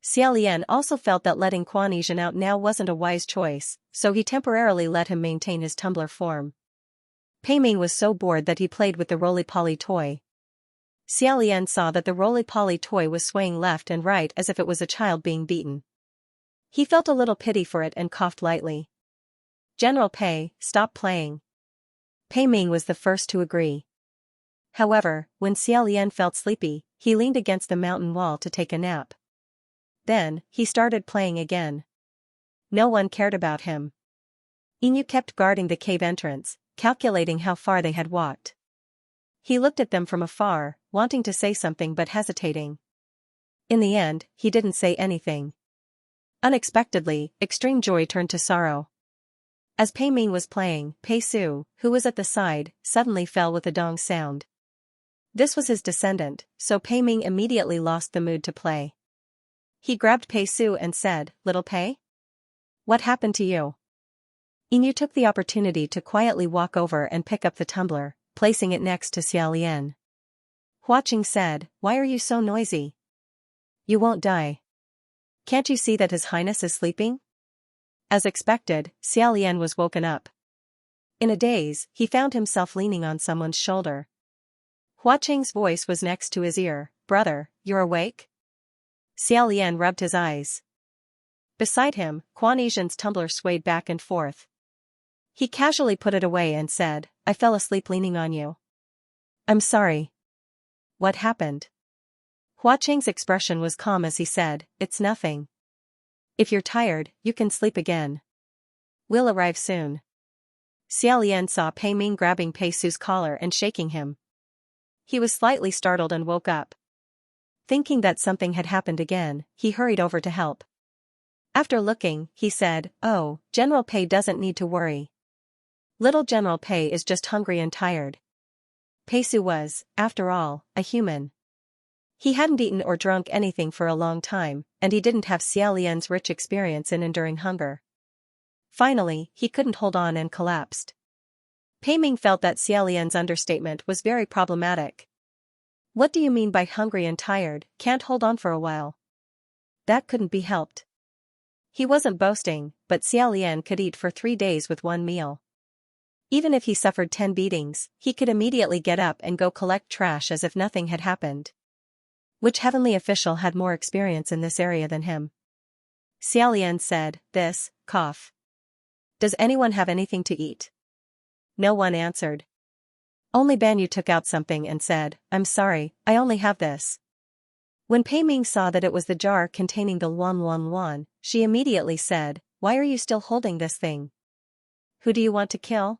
[SPEAKER 1] Xiaolian also felt that letting Quanesian out now wasn't a wise choice, so he temporarily let him maintain his tumbler form. Pei Ming was so bored that he played with the roly-poly toy. Xiaolian saw that the roly-poly toy was swaying left and right as if it was a child being beaten. He felt a little pity for it and coughed lightly. General Pei, stop playing. Pei Ming was the first to agree. However, when Xiaolian felt sleepy, he leaned against the mountain wall to take a nap. Then, he started playing again. No one cared about him. Yinyu kept guarding the cave entrance, calculating how far they had walked. He looked at them from afar, wanting to say something but hesitating. In the end, he didn't say anything. Unexpectedly, extreme joy turned to sorrow. As Pei Ming was playing, Pei Su, who was at the side, suddenly fell with a dong sound. This was his descendant, so Pei Ming immediately lost the mood to play. He grabbed Pei Su and said, Little Pei? What happened to you? Yinyu took the opportunity to quietly walk over and pick up the tumbler, placing it next to Xiaolian. Huaqing said, Why are you so noisy? You won't die. Can't you see that His Highness is sleeping? As expected, Xiaolian was woken up. In a daze, he found himself leaning on someone's shoulder. Huaqing's voice was next to his ear, Brother, you're awake? Xiaolian rubbed his eyes. Beside him, Quanesian's tumbler swayed back and forth. He casually put it away and said, I fell asleep leaning on you. I'm sorry. What happened? Huaqing's expression was calm as he said, It's nothing. If you're tired, you can sleep again. We'll arrive soon. Xiaolian saw Pei Ming grabbing Pei Su's collar and shaking him. He was slightly startled and woke up. Thinking that something had happened again, he hurried over to help. After looking, he said, Oh, General Pei doesn't need to worry. Little General Pei is just hungry and tired. Pei Su was, after all, a human. He hadn't eaten or drunk anything for a long time, and he didn't have Xiaolian's rich experience in enduring hunger. Finally, he couldn't hold on and collapsed. Pei Ming felt that Xiaolian's understatement was very problematic. What do you mean by hungry and tired, can't hold on for a while? That couldn't be helped. He wasn't boasting, but Xiaolian could eat for 3 days with one meal. Even if he suffered 10 beatings, he could immediately get up and go collect trash as if nothing had happened. Which heavenly official had more experience in this area than him? Xiaolian said, This, cough. Does anyone have anything to eat? No one answered. Only Banyu took out something and said, I'm sorry, I only have this. When Pei Ming saw that it was the jar containing the luan, she immediately said, Why are you still holding this thing? Who do you want to kill?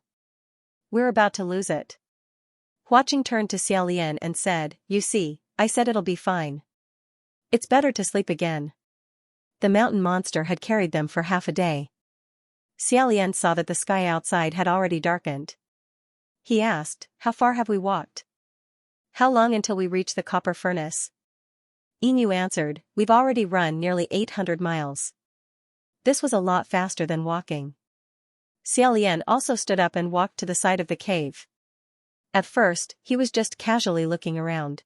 [SPEAKER 1] We're about to lose it. Huaqing turned to Xiaolian and said, You see, I said it'll be fine. It's better to sleep again. The mountain monster had carried them for half a day. Xiaolian saw that the sky outside had already darkened. He asked, How far have we walked? How long until we reach the copper furnace? Yinyu answered, We've already run nearly 800 miles. This was a lot faster than walking. Xiaolian also stood up and walked to the side of the cave. At first, he was just casually looking around.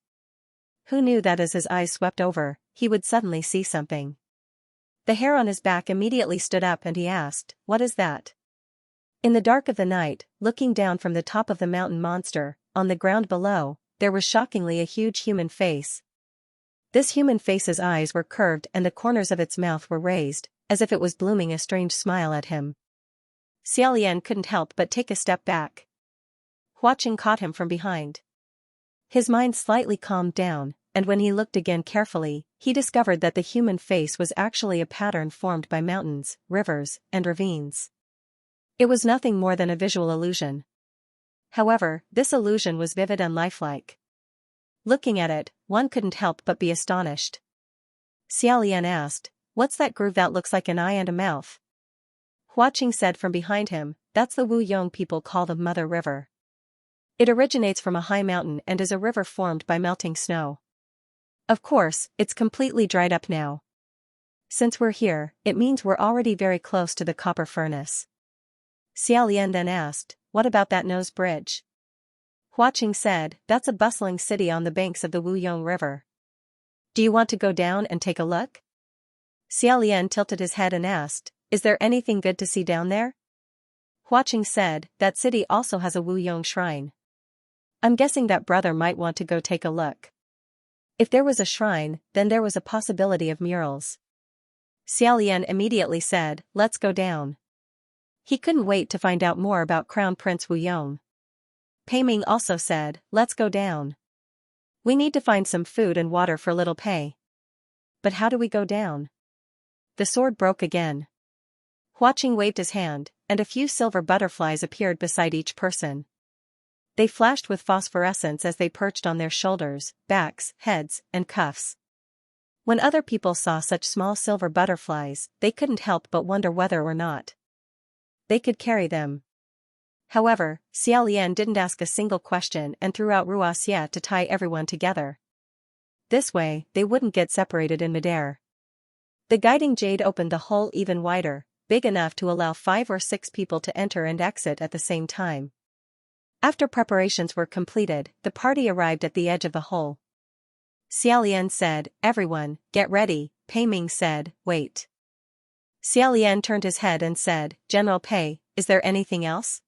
[SPEAKER 1] who knew that as his eyes swept over, he would suddenly see something. The hair on his back immediately stood up and he asked, "What is that?" In the dark of the night, looking down from the top of the mountain monster, on the ground below, there was shockingly a huge human face. This human face's eyes were curved and the corners of its mouth were raised, as if it was blooming a strange smile at him. Xiaolian couldn't help but take a step back. Huaqing caught him from behind. His mind slightly calmed down, and when he looked again carefully, he discovered that the human face was actually a pattern formed by mountains, rivers, and ravines. It was nothing more than a visual illusion. However, this illusion was vivid and lifelike. Looking at it, one couldn't help but be astonished. Xiaolian asked, "What's that groove that looks like an eye and a mouth?" Huaqing said from behind him, "That's the Wu Yong people call the Mother River. It originates from a high mountain and is a river formed by melting snow. Of course, it's completely dried up now. Since we're here, it means we're already very close to the copper furnace." Xiaolian then asked, "What about that nose bridge?" Huaqing said, "That's a bustling city on the banks of the Wuyong River. Do you want to go down and take a look?" Xiaolian tilted his head and asked, "Is there anything good to see down there?" Huaqing said, "That city also has a Wuyong shrine. I'm guessing that brother might want to go take a look. If there was a shrine, then there was a possibility of murals." Xiaolian immediately said, "Let's go down." He couldn't wait to find out more about Crown Prince Wuyong. Pei Ming also said, "Let's go down. We need to find some food and water for little Pei." "But how do we go down?" The sword broke again. Huaqing waved his hand, and a few silver butterflies appeared beside each person. They flashed with phosphorescence as they perched on their shoulders, backs, heads, and cuffs. When other people saw such small silver butterflies, they couldn't help but wonder whether or not they could carry them. However, Xiaolian didn't ask a single question and threw out Ruaxia to tie everyone together. This way, they wouldn't get separated in midair. The guiding jade opened the hole even wider, big enough to allow 5 or 6 people to enter and exit at the same time. After preparations were completed, the party arrived at the edge of the hole. Xiaolian said, "Everyone, get ready." Pei Ming said, "Wait." Xiaolian turned his head and said, "General Pei, is there anything else?"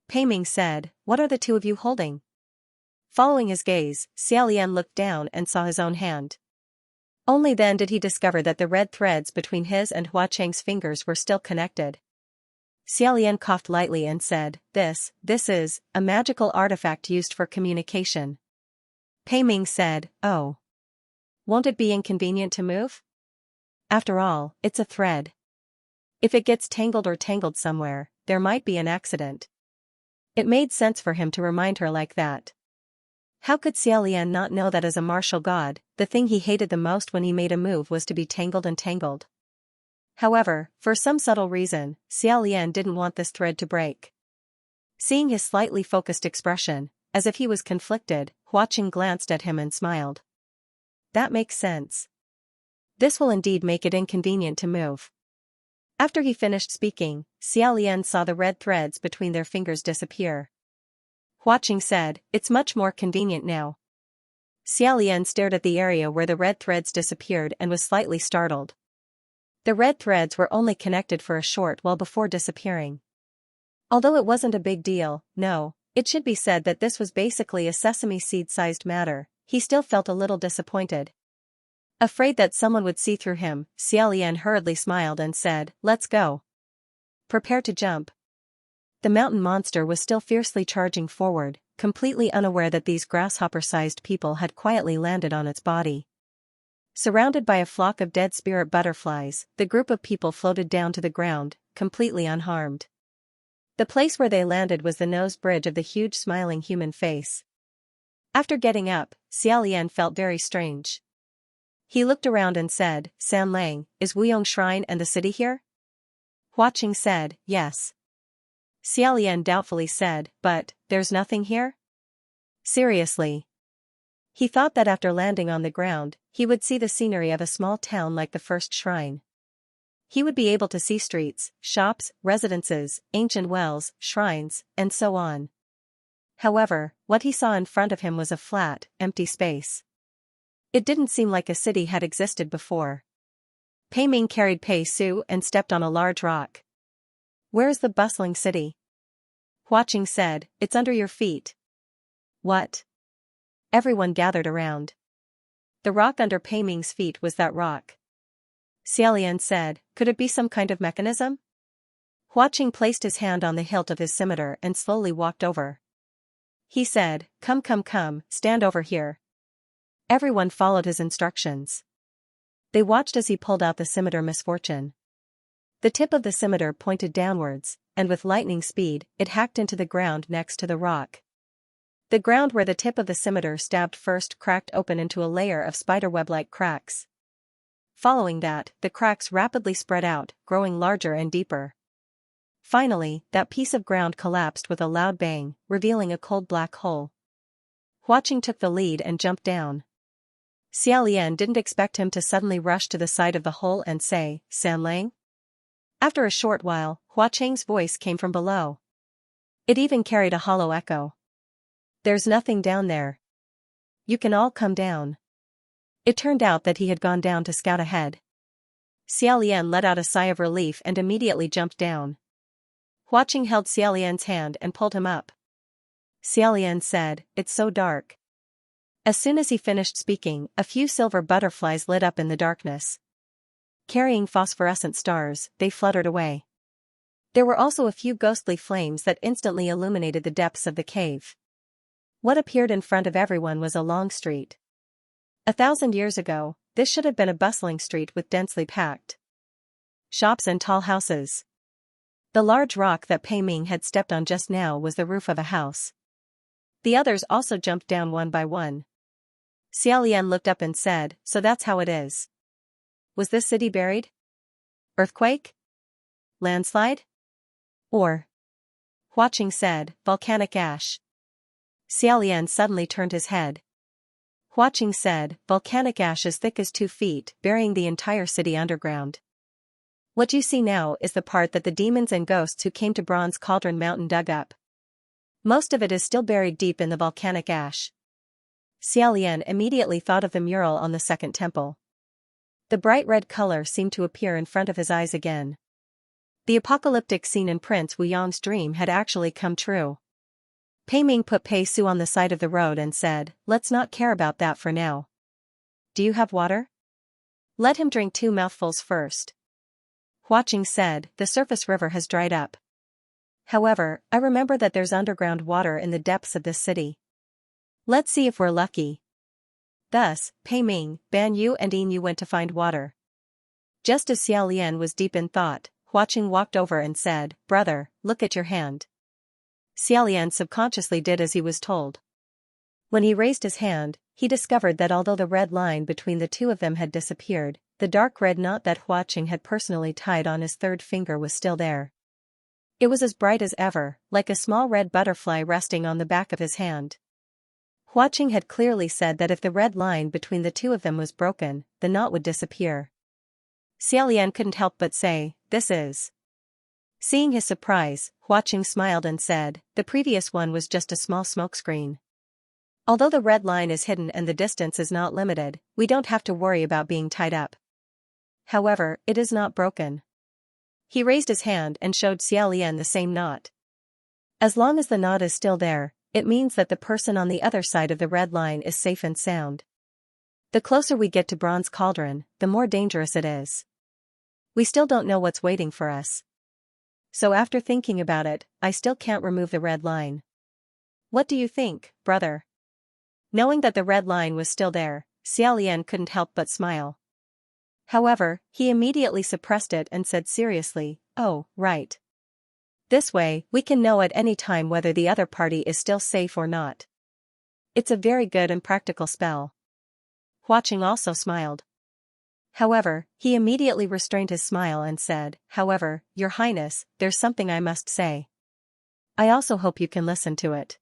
[SPEAKER 1] Pei Ming said, "What are the two of you holding?" Following his gaze, Xiaolian looked down and saw his own hand. Only then did he discover that the red threads between his and Huaqing's fingers were still connected. Xiaolian coughed lightly and said, This is a magical artifact used for communication." Pei Ming said, "Oh. Won't it be inconvenient to move? After all, it's a thread. If it gets tangled somewhere, there might be an accident." It made sense for him to remind her like that. How could Xiaolian not know that as a martial god, the thing he hated the most when he made a move was to be tangled? However, for some subtle reason, Xiaolian didn't want this thread to break. Seeing his slightly focused expression, as if he was conflicted, Huaqing glanced at him and smiled. "That makes sense. This will indeed make it inconvenient to move." After he finished speaking, Xiaolian saw the red threads between their fingers disappear. Huaqing said, "It's much more convenient now." Xiaolian stared at the area where the red threads disappeared and was slightly startled. The red threads were only connected for a short while before disappearing. Although it wasn't a big deal, no, it should be said that this was basically a sesame seed-sized matter, he still felt a little disappointed. Afraid that someone would see through him, Xiaolian hurriedly smiled and said, "Let's go. Prepare to jump." The mountain monster was still fiercely charging forward, completely unaware that these grasshopper-sized people had quietly landed on its body. Surrounded by a flock of dead spirit butterflies, the group of people floated down to the ground, completely unharmed. The place where they landed was the nose bridge of the huge smiling human face. After getting up, Xiaolian felt very strange. He looked around and said, "San Lang, is Wuyong Shrine and the city here?" Huaqing said, "Yes." Xiaolian doubtfully said, "But, there's nothing here?" Seriously. He thought that after landing on the ground, he would see the scenery of a small town like the first shrine. He would be able to see streets, shops, residences, ancient wells, shrines, and so on. However, what he saw in front of him was a flat, empty space. It didn't seem like a city had existed before. Pei Ming carried Pei Su and stepped on a large rock. Where is the bustling city? Hua Qing said, it's under your feet. What? Everyone gathered around. The rock under Pei Ming's feet was that rock. Xiaolian said, could it be some kind of mechanism? Hua Qing placed his hand on the hilt of his scimitar and slowly walked over. He said, come, stand over here. Everyone followed his instructions. They watched as he pulled out the scimitar Misfortune. The tip of the scimitar pointed downwards, and with lightning speed, it hacked into the ground next to the rock. The ground where the tip of the scimitar stabbed first cracked open into a layer of spiderweb-like cracks. Following that, the cracks rapidly spread out, growing larger and deeper. Finally, that piece of ground collapsed with a loud bang, revealing a cold black hole. Hua Qing took the lead and jumped down. Xiaolian didn't expect him to suddenly rush to the side of the hole and say, San Lang? After a short while, Hua Qing's voice came from below. It even carried a hollow echo. There's nothing down there. You can all come down. It turned out that he had gone down to scout ahead. Xiaolian let out a sigh of relief and immediately jumped down. Hua Qing held Xiaolian's hand and pulled him up. Xiaolian said, it's so dark. As soon as he finished speaking, a few silver butterflies lit up in the darkness. Carrying phosphorescent stars, they fluttered away. There were also a few ghostly flames that instantly illuminated the depths of the cave. What appeared in front of everyone was a long street. 1,000 years ago, this should have been a bustling street with densely packed shops and tall houses. The large rock that Pei Ming had stepped on just now was the roof of a house. The others also jumped down one by one. Xiaolian looked up and said, so that's how it is. Was this city buried? Earthquake? Landslide? Or? Hua Qing said, volcanic ash. Xiaolian suddenly turned his head. Hua Qing said, volcanic ash as thick as 2 feet, burying the entire city underground. What you see now is the part that the demons and ghosts who came to Bronze Cauldron Mountain dug up. Most of it is still buried deep in the volcanic ash. Xiaolian immediately thought of the mural on the second temple. The bright red color seemed to appear in front of his eyes again. The apocalyptic scene in Prince Wuyong's dream had actually come true. Pei Ming put Pei Su on the side of the road and said, let's not care about that for now. Do you have water? Let him drink 2 mouthfuls first. Hua Qing said, the surface river has dried up. However, I remember that there's underground water in the depths of this city. Let's see if we're lucky. Thus, Pei Ming, Ban Yu and Yin Yu went to find water. Just as Xiaolian was deep in thought, Hua Qing walked over and said, brother, look at your hand. Xiaolian subconsciously did as he was told. When he raised his hand, he discovered that although the red line between the two of them had disappeared, the dark red knot that Hua Qing had personally tied on his third finger was still there. It was as bright as ever, like a small red butterfly resting on the back of his hand. Hua Qing had clearly said that if the red line between the two of them was broken, the knot would disappear. Xiaolian couldn't help but say, this is. Seeing his surprise, Hua Qing smiled and said, the previous one was just a small smokescreen. Although the red line is hidden and the distance is not limited, we don't have to worry about being tied up. However, it is not broken. He raised his hand and showed Xiaolian the same knot. As long as the knot is still there, it means that the person on the other side of the red line is safe and sound. The closer we get to Bronze Cauldron, the more dangerous it is. We still don't know what's waiting for us. So after thinking about it, I still can't remove the red line. What do you think, brother? Knowing that the red line was still there, Xiaolian couldn't help but smile. However, he immediately suppressed it and said seriously, oh, right. This way, we can know at any time whether the other party is still safe or not. It's a very good and practical spell. Hua Qing also smiled. However, he immediately restrained his smile and said, however, Your Highness, there's something I must say. I also hope you can listen to it.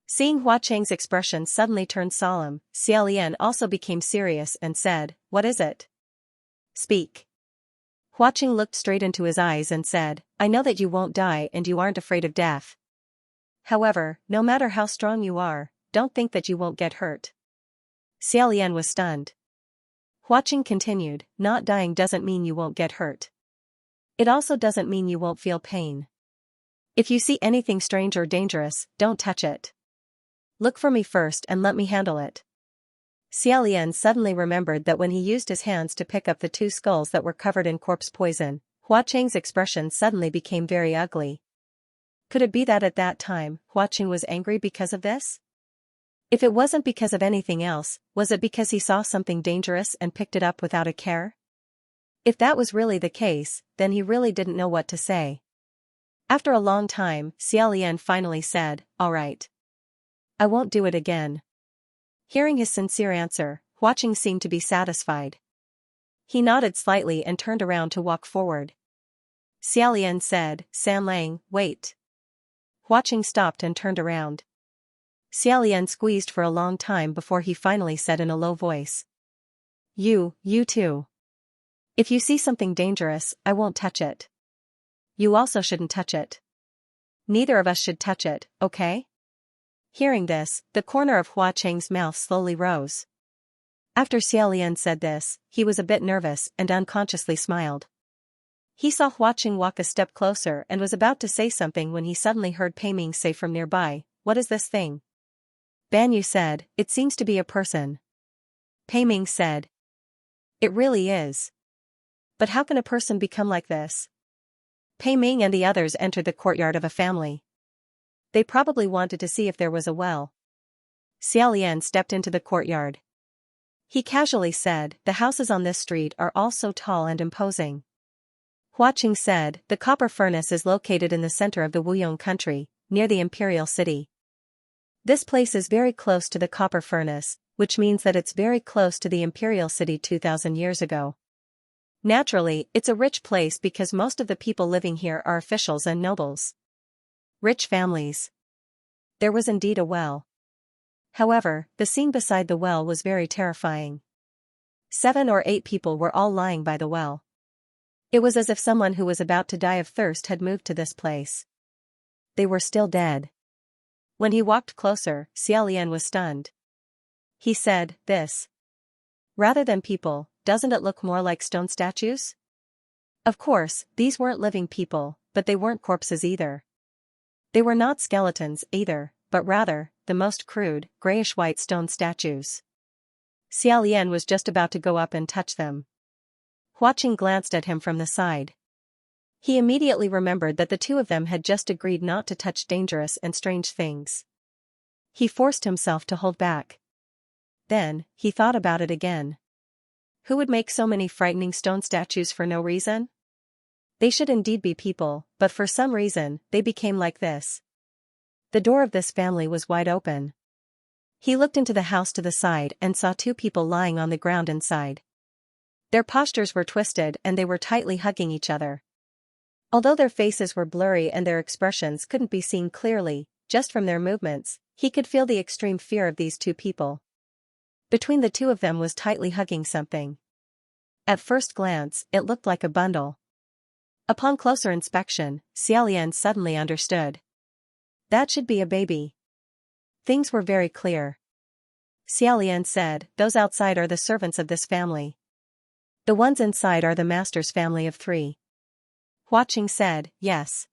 [SPEAKER 1] Seeing Hua Qing's expression suddenly turn solemn, Xiaolian also became serious and said, what is it? Speak. Hua Qing looked straight into his eyes and said, I know that you won't die and you aren't afraid of death. However, no matter how strong you are, don't think that you won't get hurt. Xiaolian was stunned. Huaqing continued, not dying doesn't mean you won't get hurt. It also doesn't mean you won't feel pain. If you see anything strange or dangerous, don't touch it. Look for me first and let me handle it. Xiaolian suddenly remembered that when he used his hands to pick up the two skulls that were covered in corpse poison, Huaqing's expression suddenly became very ugly. Could it be that at that time, Huaqing was angry because of this? If it wasn't because of anything else, was it because he saw something dangerous and picked it up without a care? If that was really the case, then he really didn't know what to say. After a long time, Xiaolian finally said, "All right. I won't do it again." Hearing his sincere answer, Huaqing seemed to be satisfied. He nodded slightly and turned around to walk forward. Xiaolian said, "Sanlang, wait." Huaqing stopped and turned around. Xiaolian squeezed for a long time before he finally said in a low voice. You too. If you see something dangerous, I won't touch it. You also shouldn't touch it. Neither of us should touch it, okay? Hearing this, the corner of Huaqing's mouth slowly rose. After Xiaolian said this, he was a bit nervous and unconsciously smiled. He saw Huaqing walk a step closer and was about to say something when he suddenly heard Peiming say from nearby, "What is this thing?" Banyu said, "It seems to be a person." Peiming said, "It really is. But how can a person become like this?" Peiming and the others entered the courtyard of a family. They probably wanted to see if there was a well. Xiaolian stepped into the courtyard. He casually said, "The houses on this street are all so tall and imposing." Huaqing said, "The copper furnace is located in the center of the Wuyong country, near the imperial city. This place is very close to the copper furnace, which means that it's very close to the imperial city 2,000 years ago. Naturally, it's a rich place because most of the people living here are officials and nobles. Rich families." There was indeed a well. However, the scene beside the well was very terrifying. 7 or 8 people were all lying by the well. It was as if someone who was about to die of thirst had moved to this place. They were still dead. When he walked closer, Xiaolian was stunned. He said, "This. Rather than people, doesn't it look more like stone statues?" Of course, these weren't living people, but they weren't corpses either. They were not skeletons either, but rather, the most crude, grayish-white stone statues. Xiaolian was just about to go up and touch them. Huaqing glanced at him from the side. He immediately remembered that the two of them had just agreed not to touch dangerous and strange things. He forced himself to hold back. Then, he thought about it again. Who would make so many frightening stone statues for no reason? They should indeed be people, but for some reason, they became like this. The door of this family was wide open. He looked into the house to the side and saw 2 people lying on the ground inside. Their postures were twisted and they were tightly hugging each other. Although their faces were blurry and their expressions couldn't be seen clearly, just from their movements, he could feel the extreme fear of these 2 people. Between the 2 of them was tightly hugging something. At first glance, it looked like a bundle. Upon closer inspection, Xiaolian suddenly understood. That should be a baby. Things were very clear. Xiaolian said, "Those outside are the servants of this family. The ones inside are the master's family of 3. Huaqing said, "Yes."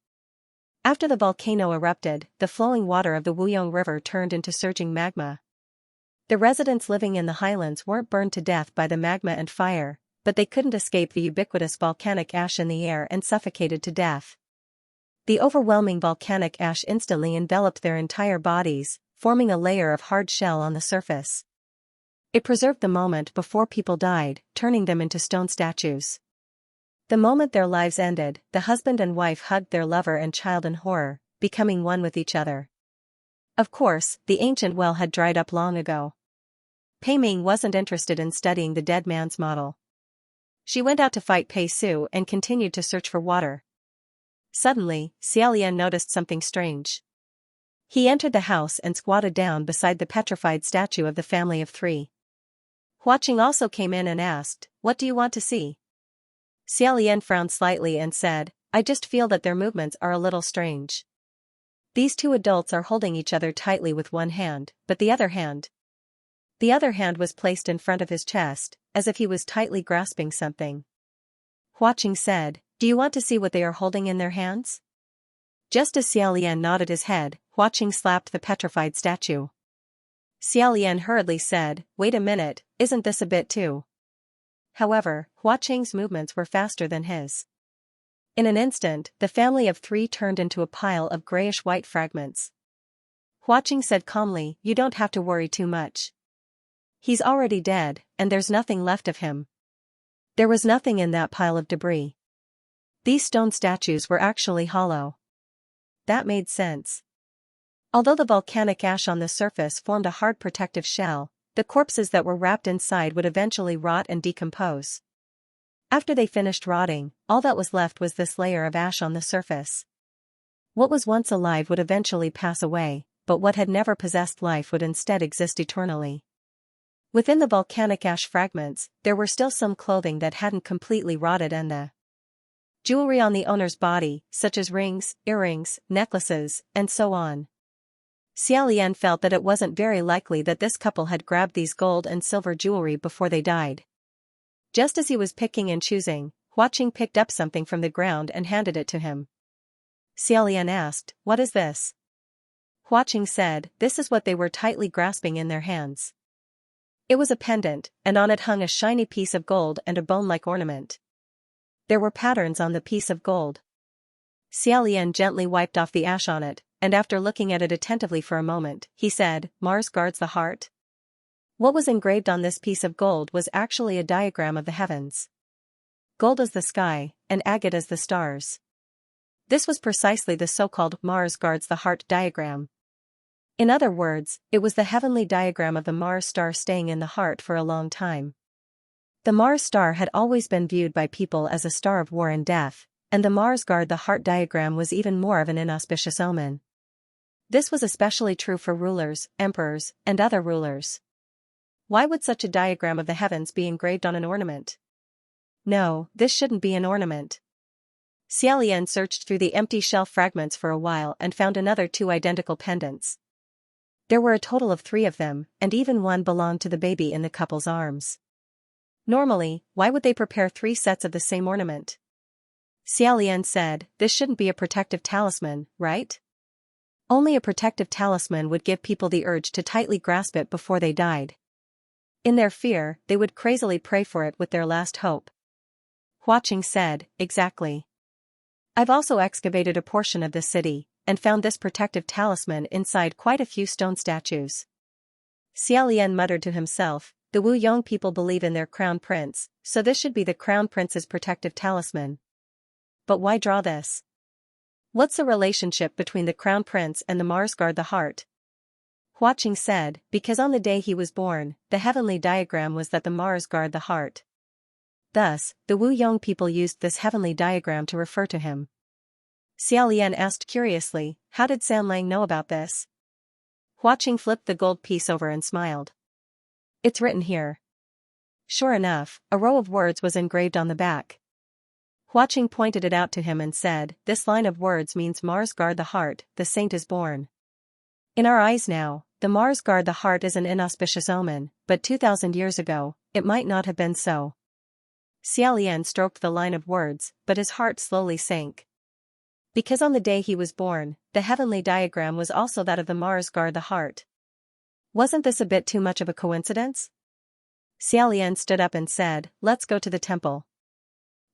[SPEAKER 1] After the volcano erupted, the flowing water of the Wuyong River turned into surging magma. The residents living in the highlands weren't burned to death by the magma and fire, but they couldn't escape the ubiquitous volcanic ash in the air and suffocated to death. The overwhelming volcanic ash instantly enveloped their entire bodies, forming a layer of hard shell on the surface. It preserved the moment before people died, turning them into stone statues. The moment their lives ended, the husband and wife hugged their lover and child in horror, becoming one with each other. Of course, the ancient well had dried up long ago. Peiming wasn't interested in studying the dead man's model. She went out to fight Pei Su and continued to search for water. Suddenly, Xiaolian noticed something strange. He entered the house and squatted down beside the petrified statue of the family of 3. Huaqing also came in and asked, "What do you want to see?" Xiaolian frowned slightly and said, "I just feel that their movements are a little strange. These 2 adults are holding each other tightly with one hand, but the other hand. The other hand was placed in front of his chest, as if he was tightly grasping something. Huaqing said, "Do you want to see what they are holding in their hands?" Just as Xiaolian nodded his head, Huaqing slapped the petrified statue. Xiaolian hurriedly said, "Wait a minute, isn't this a bit too?" However, Huaqing's movements were faster than his. In an instant, the family of three turned into a pile of grayish-white fragments. Huaqing said calmly, "You don't have to worry too much. He's already dead, and there's nothing left of him." There was nothing in that pile of debris. These stone statues were actually hollow. That made sense. Although the volcanic ash on the surface formed a hard protective shell, the corpses that were wrapped inside would eventually rot and decompose. After they finished rotting, all that was left was this layer of ash on the surface. What was once alive would eventually pass away, but what had never possessed life would instead exist eternally. Within the volcanic ash fragments, there were still some clothing that hadn't completely rotted and the jewelry on the owner's body, such as rings, earrings, necklaces, and so on. Xiaolian felt that it wasn't very likely that this couple had grabbed these gold and silver jewelry before they died. Just as he was picking and choosing, Huaqing picked up something from the ground and handed it to him. Xiaolian asked, "What is this?" Huaqing said, "This is what they were tightly grasping in their hands." It was a pendant, and on it hung a shiny piece of gold and a bone-like ornament. There were patterns on the piece of gold. Xiaolian gently wiped off the ash on it, and after looking at it attentively for a moment, he said, "Mars guards the heart?" What was engraved on this piece of gold was actually a diagram of the heavens. Gold as the sky, and agate as the stars. This was precisely the so-called Mars guards the heart diagram. In other words, it was the heavenly diagram of the Mars star staying in the heart for a long time. The Mars star had always been viewed by people as a star of war and death, and the Mars guard the heart diagram was even more of an inauspicious omen. This was especially true for rulers, emperors, and other rulers. Why would such a diagram of the heavens be engraved on an ornament? No, this shouldn't be an ornament. Xiaolian searched through the empty shell fragments for a while and found another 2 identical pendants. There were a total of 3 of them, and even one belonged to the baby in the couple's arms. Normally, why would they prepare 3 sets of the same ornament? Xiaolian said, "This shouldn't be a protective talisman, right? Only a protective talisman would give people the urge to tightly grasp it before they died. In their fear, they would crazily pray for it with their last hope." Huaqing said, "Exactly. I've also excavated a portion of this city, and found this protective talisman inside quite a few stone statues." Xiaolian muttered to himself, "The Wu Yong people believe in their crown prince, so this should be the crown prince's protective talisman. But why draw this? What's the relationship between the crown prince and the Mars guard the heart?" Huaqing said, "Because on the day he was born, the heavenly diagram was that the Mars guard the heart. Thus, the Wu Yong people used this heavenly diagram to refer to him." Xiaolian asked curiously, "How did Sanlang know about this?" Huaqing flipped the gold piece over and smiled. "It's written here." Sure enough, a row of words was engraved on the back. Huaqing pointed it out to him and said, "This line of words means Mars guard the heart, the saint is born." In our eyes now, the Mars guard the heart is an inauspicious omen, but 2,000 years ago, it might not have been so. Xiaolian stroked the line of words, but his heart slowly sank. Because on the day he was born, the heavenly diagram was also that of the Mars guard the heart. Wasn't this a bit too much of a coincidence? Xiaolian stood up and said, "Let's go to the temple."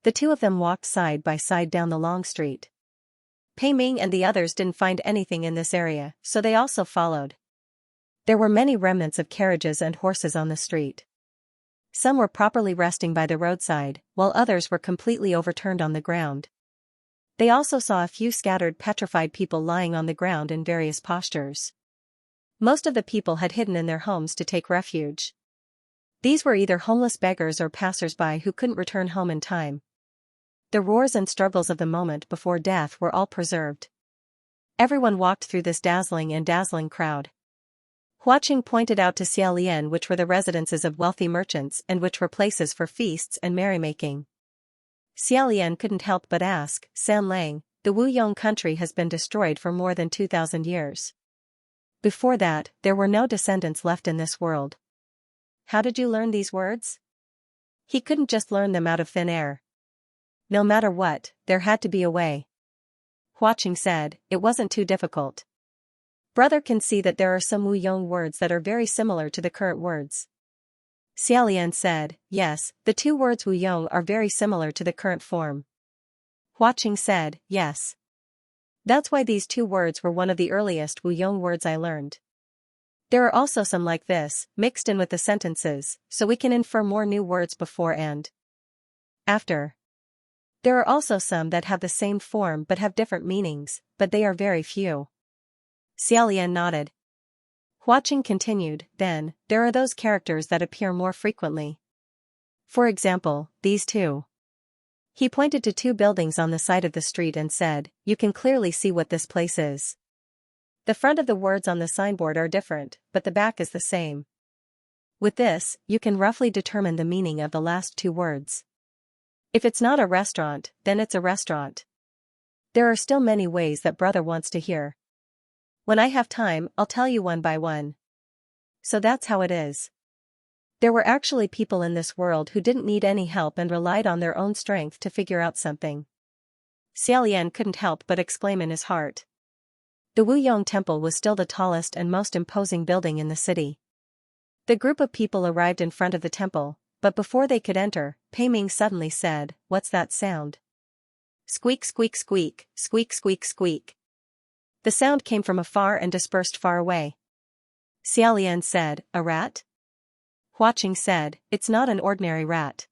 [SPEAKER 1] The 2 of them walked side by side down the long street. Pei Ming and the others didn't find anything in this area, so they also followed. There were many remnants of carriages and horses on the street. Some were properly resting by the roadside, while others were completely overturned on the ground. They also saw a few scattered petrified people lying on the ground in various postures. Most of the people had hidden in their homes to take refuge. These were either homeless beggars or passers-by who couldn't return home in time. The roars and struggles of the moment before death were all preserved. Everyone walked through this dazzling crowd. Huaqing pointed out to Xiaolian which were the residences of wealthy merchants and which were places for feasts and merrymaking. Xiaolian couldn't help but ask, "Sanlang, the Wu Yong country has been destroyed for more than 2,000 years. Before that, there were no descendants left in this world. How did you learn these words? He couldn't just learn them out of thin air. No matter what, there had to be a way. Huaqing said, it wasn't too difficult. Brother can see that there are some Wuyong words that are very similar to the current words. Xiaolian said, yes, the two words Wuyong are very similar to the current form. Huaqing said, yes. That's why these two words were one of the earliest Wuyong words I learned. There are also some like this, mixed in with the sentences, so we can infer more new words before and after. There are also some that have the same form but have different meanings, but they are very few. Xiaolian nodded. Huaqing continued, then, there are those characters that appear more frequently. For example, these two. He pointed to two buildings on the side of the street and said, you can clearly see what this place is. The front of the words on the signboard are different, but the back is the same. With this, you can roughly determine the meaning of the last two words. If it's not a restaurant, then it's a restaurant. There are still many ways that brother wants to hear. When I have time, I'll tell you one by one. So that's how it is. There were actually people in this world who didn't need any help and relied on their own strength to figure out something. Xiaolian couldn't help but exclaim in his heart. The Wuyong Temple was still the tallest and most imposing building in the city. The group of people arrived in front of the temple, but before they could enter, Pei Ming suddenly said, what's that sound? Squeak squeak squeak, squeak squeak squeak. The sound came from afar and dispersed far away. Xiaolian said, a rat? Huaqing said, it's not an ordinary rat.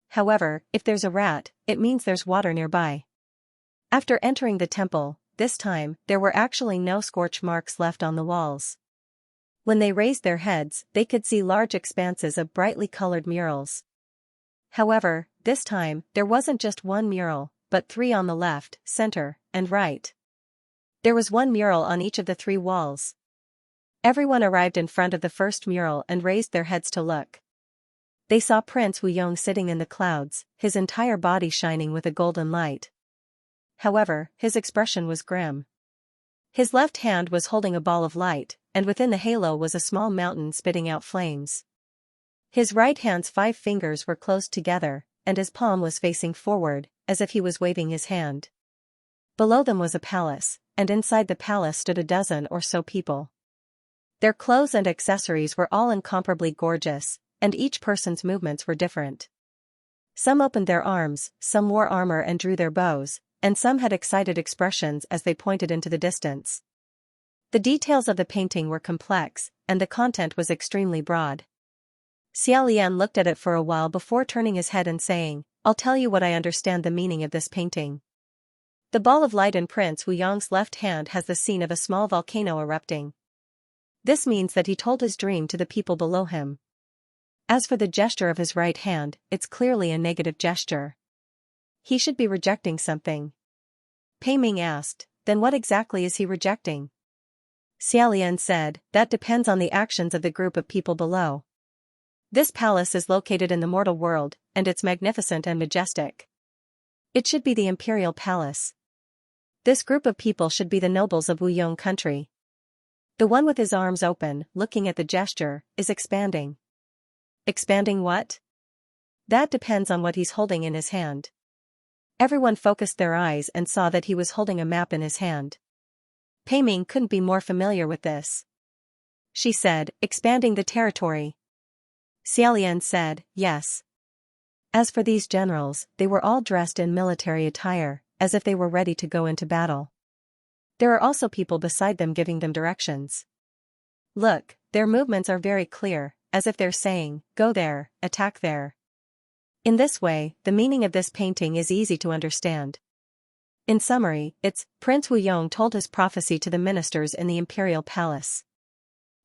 [SPEAKER 1] However, if there's a rat, it means there's water nearby. After entering the temple, this time, there were actually no scorch marks left on the walls. When they raised their heads, they could see large expanses of brightly colored murals. However, this time, there wasn't just one mural, but three on the left, center, and right. There was one mural on each of the three walls. Everyone arrived in front of the first mural and raised their heads to look. They saw Prince Wuyong sitting in the clouds, his entire body shining with a golden light. However, his expression was grim. His left hand was holding a ball of light, and within the halo was a small mountain spitting out flames. His right hand's 5 fingers were closed together, and his palm was facing forward, as if he was waving his hand. Below them was a palace, and inside the palace stood a dozen or so people. Their clothes and accessories were all incomparably gorgeous, and each person's movements were different. Some opened their arms, some wore armor and drew their bows, and some had excited expressions as they pointed into the distance. The details of the painting were complex, and the content was extremely broad. Xiaolian looked at it for a while before turning his head and saying, I'll tell you what I understand the meaning of this painting. The ball of light in Prince Wuyong's left hand has the scene of a small volcano erupting. This means that he told his dream to the people below him. As for the gesture of his right hand, it's clearly a negative gesture. He should be rejecting something. Pei Ming asked, then what exactly is he rejecting? Xiaolian said, that depends on the actions of the group of people below. This palace is located in the mortal world, and it's magnificent and majestic. It should be the imperial palace. This group of people should be the nobles of Wuyong country. The one with his arms open, looking at the gesture, is expanding. Expanding what? That depends on what he's holding in his hand. Everyone focused their eyes and saw that he was holding a map in his hand. Pei Ming couldn't be more familiar with this. She said, expanding the territory. Xiaolian said, yes. As for these generals, they were all dressed in military attire, as if they were ready to go into battle. There are also people beside them giving them directions. Look, their movements are very clear, as if they're saying, go there, attack there. In this way, the meaning of this painting is easy to understand. In summary, it's, Prince Wuyong told his prophecy to the ministers in the imperial palace.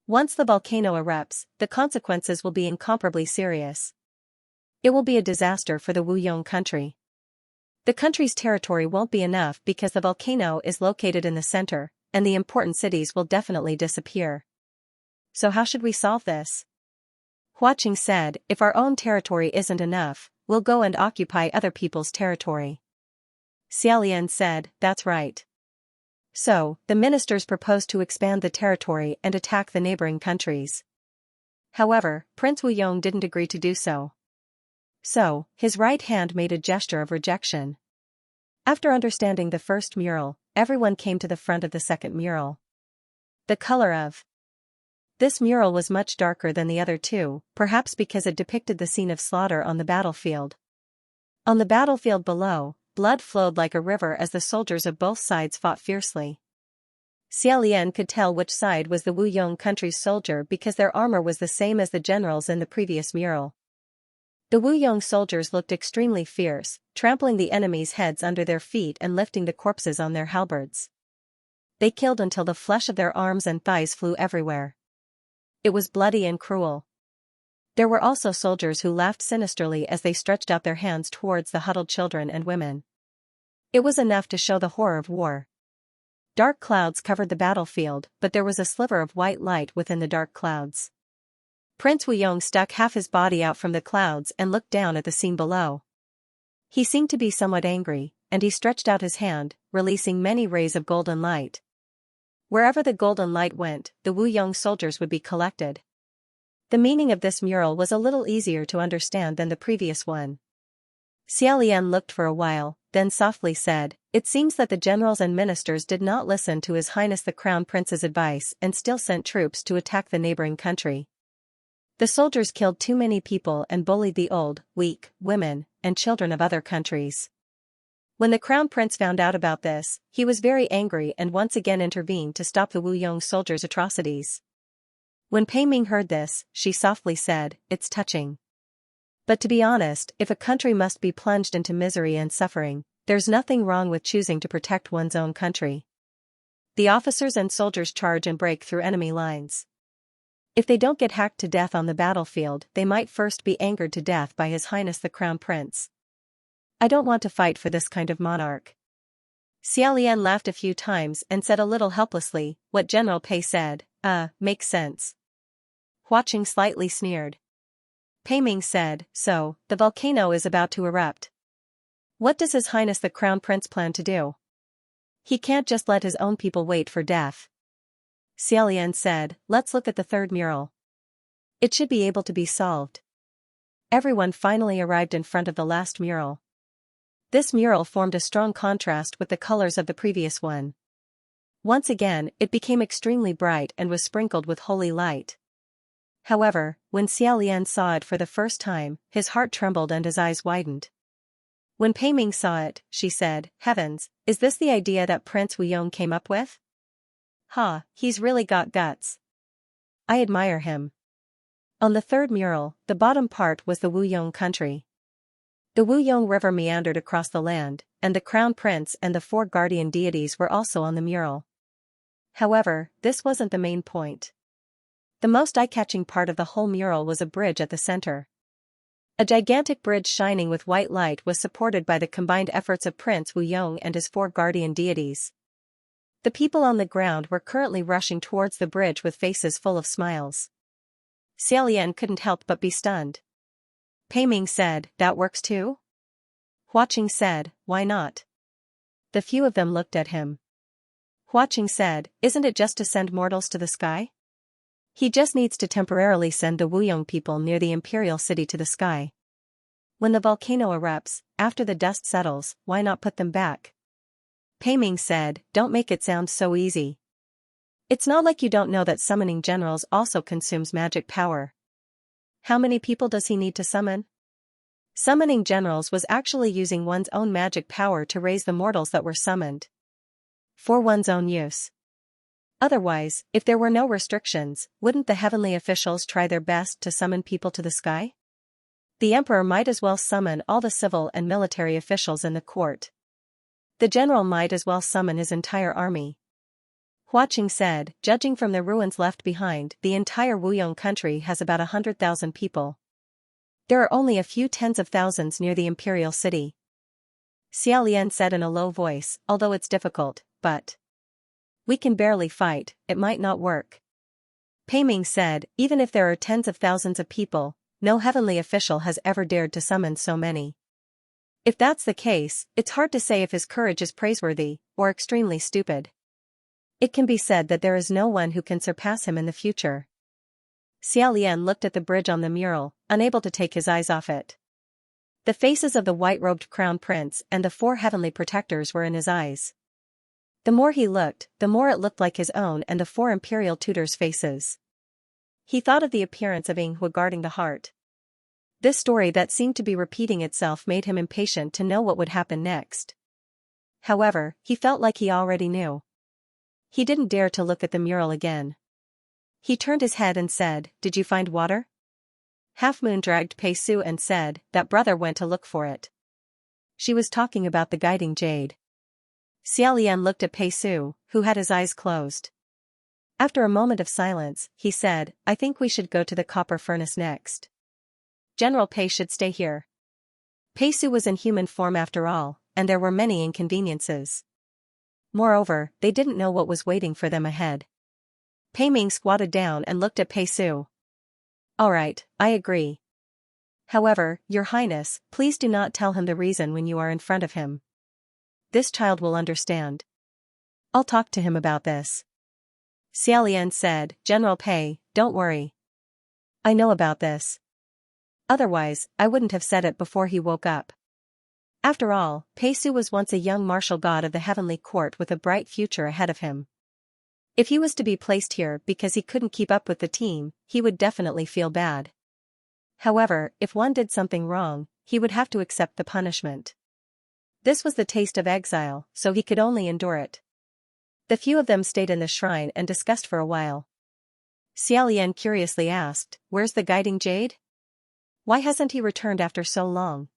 [SPEAKER 1] Once the volcano erupts, the consequences will be incomparably serious. It will be a disaster for the Wuyong country. The country's territory won't be enough because the volcano is located in the center, and the important cities will definitely disappear. So how should we solve this? Huaqing said, if our own territory isn't enough, we'll go and occupy other people's territory. Xiaolian said, that's right. So, the ministers proposed to expand the territory and attack the neighboring countries. However, Prince Wuyong didn't agree to do so. So, his right hand made a gesture of rejection. After understanding the first mural, everyone came to the front of the second mural. The color of this mural was much darker than the other two, perhaps because it depicted the scene of slaughter on the battlefield. On the battlefield below, blood flowed like a river as the soldiers of both sides fought fiercely. Xia Lian could tell which side was the Wuyong country's soldier because their armor was the same as the generals in the previous mural. The Wuyong soldiers looked extremely fierce, trampling the enemy's heads under their feet and lifting the corpses on their halberds. They killed until the flesh of their arms and thighs flew everywhere. It was bloody and cruel. There were also soldiers who laughed sinisterly as they stretched out their hands towards the huddled children and women. It was enough to show the horror of war. Dark clouds covered the battlefield, but there was a sliver of white light within the dark clouds. Prince Wuyong stuck half his body out from the clouds and looked down at the scene below. He seemed to be somewhat angry, and he stretched out his hand, releasing many rays of golden light. Wherever the golden light went, the Wuyong soldiers would be collected. The meaning of this mural was a little easier to understand than the previous one. Xia Lian looked for a while, then softly said, "It seems that the generals and ministers did not listen to His Highness the Crown Prince's advice and still sent troops to attack the neighboring country. The soldiers killed too many people and bullied the old, weak, women, and children of other countries." When the Crown Prince found out about this, he was very angry and once again intervened to stop the Wuyong soldiers' atrocities. When Pei Ming heard this, she softly said, "It's touching. But to be honest, if a country must be plunged into misery and suffering, there's nothing wrong with choosing to protect one's own country. The officers and soldiers charge and break through enemy lines. If they don't get hacked to death on the battlefield, they might first be angered to death by His Highness the Crown Prince. I don't want to fight for this kind of monarch." Xia Lian laughed a few times and said a little helplessly, "What General Pei said, makes sense." Hua Qing slightly sneered. Pei Ming said, "So, the volcano is about to erupt. What does His Highness the Crown Prince plan to do? He can't just let his own people wait for death." Xia Lian said, "Let's look at the third mural. It should be able to be solved." Everyone finally arrived in front of the last mural. This mural formed a strong contrast with the colors of the previous one. Once again, it became extremely bright and was sprinkled with holy light. However, when Xia Lian saw it for the first time, his heart trembled and his eyes widened. When Pei Ming saw it, she said, "Heavens, is this the idea that Prince Wuyong came up with? He's really got guts. I admire him." On the third mural, the bottom part was the Wuyong country. The Wuyong River meandered across the land, and the Crown Prince and the 4 guardian deities were also on the mural. However, this wasn't the main point. The most eye-catching part of the whole mural was a bridge at the center. A gigantic bridge shining with white light was supported by the combined efforts of Prince Wuyong and his 4 guardian deities. The people on the ground were currently rushing towards the bridge with faces full of smiles. Xia Lian couldn't help but be stunned. Pei Ming said, "That works too?" Hua Qing said, "Why not?" The few of them looked at him. Hua Qing said, "Isn't it just to send mortals to the sky? He just needs to temporarily send the Wuyong people near the imperial city to the sky. When the volcano erupts, after the dust settles, why not put them back?" Pei Ming said, "Don't make it sound so easy. It's not like you don't know that summoning generals also consumes magic power. How many people does he need to summon? Summoning generals was actually using one's own magic power to raise the mortals that were summoned. For one's own use. Otherwise, if there were no restrictions, wouldn't the heavenly officials try their best to summon people to the sky? The emperor might as well summon all the civil and military officials in the court. The general might as well summon his entire army." Hua Qing said, "Judging from the ruins left behind, the entire Wuyong country has about 100,000 people. There are only a few tens of thousands near the imperial city." Xia Lian said in a low voice, "Although it's difficult, but we can barely fight, it might not work." Pei Ming said, "Even if there are tens of thousands of people, no heavenly official has ever dared to summon so many. If that's the case, it's hard to say if his courage is praiseworthy, or extremely stupid. It can be said that there is no one who can surpass him in the future." Xiao Lian looked at the bridge on the mural, unable to take his eyes off it. The faces of the white-robed crown prince and the 4 heavenly protectors were in his eyes. The more he looked, the more it looked like his own and the 4 imperial tutors' faces. He thought of the appearance of Yinghua guarding the heart. This story that seemed to be repeating itself made him impatient to know what would happen next. However, he felt like he already knew. He didn't dare to look at the mural again. He turned his head and said, "Did you find water?" Half Moon dragged Pei Su and said that brother went to look for it. She was talking about the guiding jade. Xiao Lian looked at Pei Su, who had his eyes closed. After a moment of silence, he said, "I think we should go to the copper furnace next. General Pei should stay here." Pei Su was in human form after all, and there were many inconveniences. Moreover, they didn't know what was waiting for them ahead. Pei Ming squatted down and looked at Pei Su. "All right, I agree. However, Your Highness, please do not tell him the reason when you are in front of him. This child will understand. I'll talk to him about this." Xiao Lian said, "General Pei, don't worry. I know about this. Otherwise, I wouldn't have said it before he woke up." After all, Pei Su was once a young martial god of the heavenly court with a bright future ahead of him. If he was to be placed here because he couldn't keep up with the team, he would definitely feel bad. However, if one did something wrong, he would have to accept the punishment. This was the taste of exile, so he could only endure it. The few of them stayed in the shrine and discussed for a while. Xiao Lian curiously asked, "Where's the guiding jade? Why hasn't he returned after so long?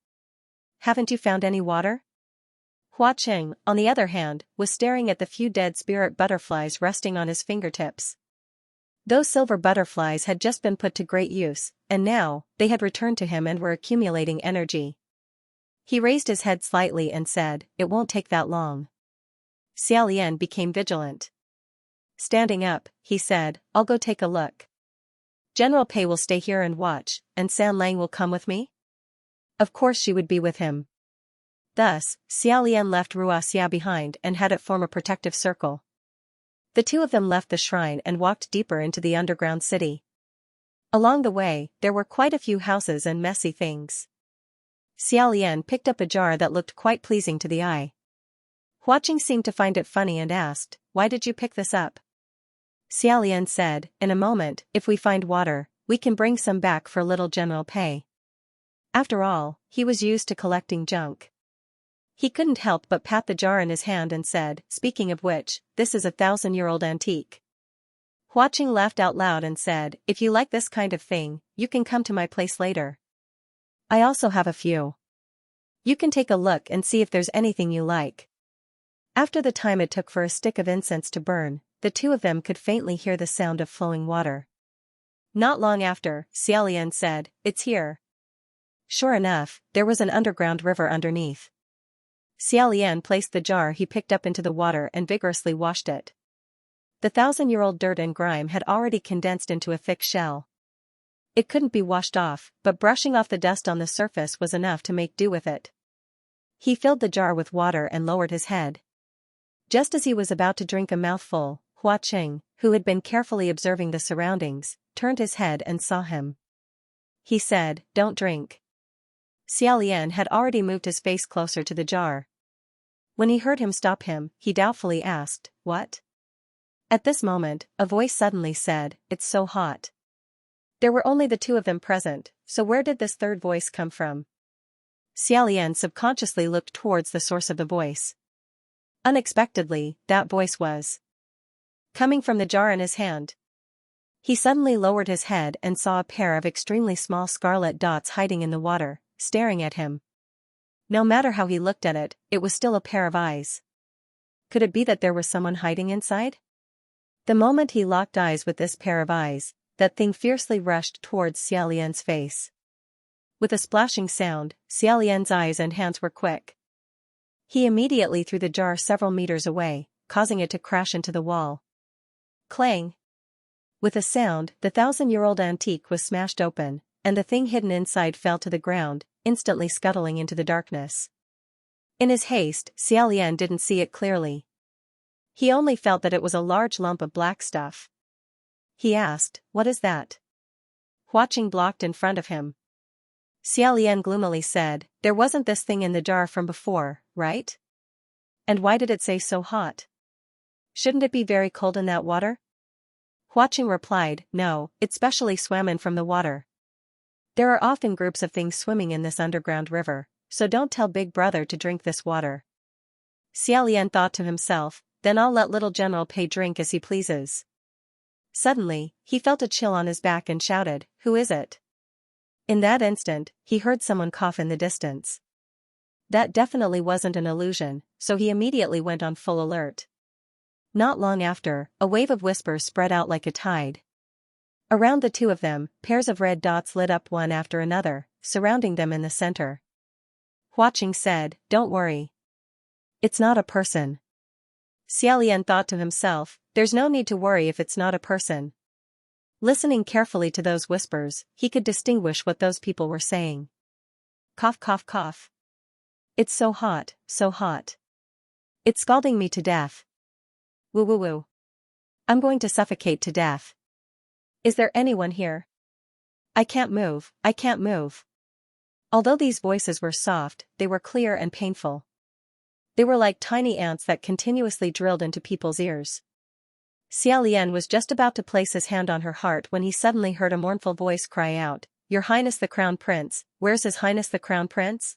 [SPEAKER 1] Haven't you found any water?" Hua Qing, on the other hand, was staring at the few dead spirit butterflies resting on his fingertips. Those silver butterflies had just been put to great use, and now, they had returned to him and were accumulating energy. He raised his head slightly and said, "It won't take that long." Xiao Lian became vigilant. Standing up, he said, "I'll go take a look. General Pei will stay here and watch, and San Lang will come with me?" Of course she would be with him. Thus, Xiao Lian left Ruaxia behind and had it form a protective circle. The 2 of them left the shrine and walked deeper into the underground city. Along the way, there were quite a few houses and messy things. Xiao Lian picked up a jar that looked quite pleasing to the eye. Hua Qing seemed to find it funny and asked, "Why did you pick this up?" Xiao Lian said, "In a moment, if we find water, we can bring some back for little General Pei." After all, he was used to collecting junk. He couldn't help but pat the jar in his hand and said, "Speaking of which, this is a 1,000-year-old antique." Hua Qing laughed out loud and said, "If you like this kind of thing, you can come to my place later. I also have a few. You can take a look and see if there's anything you like." After the time it took for a stick of incense to burn, the 2 of them could faintly hear the sound of flowing water. Not long after, Xiao Lian said, "It's here." Sure enough, there was an underground river underneath. Xiao Lian placed the jar he picked up into the water and vigorously washed it. The 1,000-year-old dirt and grime had already condensed into a thick shell. It couldn't be washed off, but brushing off the dust on the surface was enough to make do with it. He filled the jar with water and lowered his head. Just as he was about to drink a mouthful, Hua Qing, who had been carefully observing the surroundings, turned his head and saw him. He said, "Don't drink." Xiao Lian had already moved his face closer to the jar. When he heard him stop him, he doubtfully asked, "What?" At this moment, a voice suddenly said, "It's so hot." There were only the 2 of them present, so where did this third voice come from? Xiao Lian subconsciously looked towards the source of the voice. Unexpectedly, that voice was coming from the jar in his hand. He suddenly lowered his head and saw a pair of extremely small scarlet dots hiding in the water, staring at him. No matter how he looked at it, it was still a pair of eyes. Could it be that there was someone hiding inside? The moment he locked eyes with this pair of eyes, that thing fiercely rushed towards Xiao Lian's face. With a splashing sound, Xiao Lian's eyes and hands were quick. He immediately threw the jar several meters away, causing it to crash into the wall. Clang! With a sound, the 1,000-year-old antique was smashed open, and the thing hidden inside fell to the ground, instantly scuttling into the darkness. In his haste, Xiao Lian didn't see it clearly. He only felt that it was a large lump of black stuff. He asked, "What is that?" Huaqing blocked in front of him. Xiaolian gloomily said, there wasn't this thing in the jar from before, right? And why did it say so hot? Shouldn't it be very cold in that water? Huaqing replied, no, it specially swam in from the water. There are often groups of things swimming in this underground river, so don't tell Big Brother to drink this water. Xiaolian thought to himself, then I'll let Little General Pei drink as he pleases. Suddenly, he felt a chill on his back and shouted, who is it? In that instant, he heard someone cough in the distance. That definitely wasn't an illusion, so he immediately went on full alert. Not long after, a wave of whispers spread out like a tide. Around the two of them, pairs of red dots lit up one after another, surrounding them in the center. Huaqing said, don't worry. It's not a person. Xiaolian thought to himself, there's no need to worry if it's not a person. Listening carefully to those whispers, he could distinguish what those people were saying. Cough cough cough. It's so hot, so hot. It's scalding me to death. Woo woo woo. I'm going to suffocate to death. Is there anyone here? I can't move, I can't move. Although these voices were soft, they were clear and painful. They were like tiny ants that continuously drilled into people's ears. Xiaolian was just about to place his hand on her heart when he suddenly heard a mournful voice cry out, Your Highness the Crown Prince, where's His Highness the Crown Prince?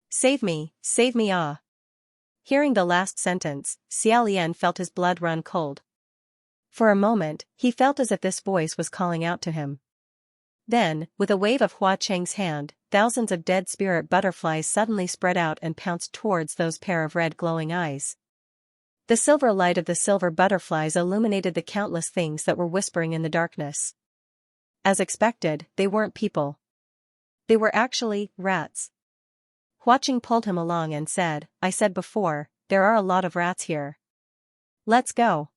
[SPEAKER 1] Save me, ah. Hearing the last sentence, Xiaolian felt his blood run cold. For a moment, he felt as if this voice was calling out to him. Then, with a wave of Huaqing's hand, thousands of dead spirit butterflies suddenly spread out and pounced towards those pair of red glowing eyes. The silver light of the silver butterflies illuminated the countless things that were whispering in the darkness. As expected, they weren't people. They were actually rats. Huaqing pulled him along and said, I said before, there are a lot of rats here. Let's go.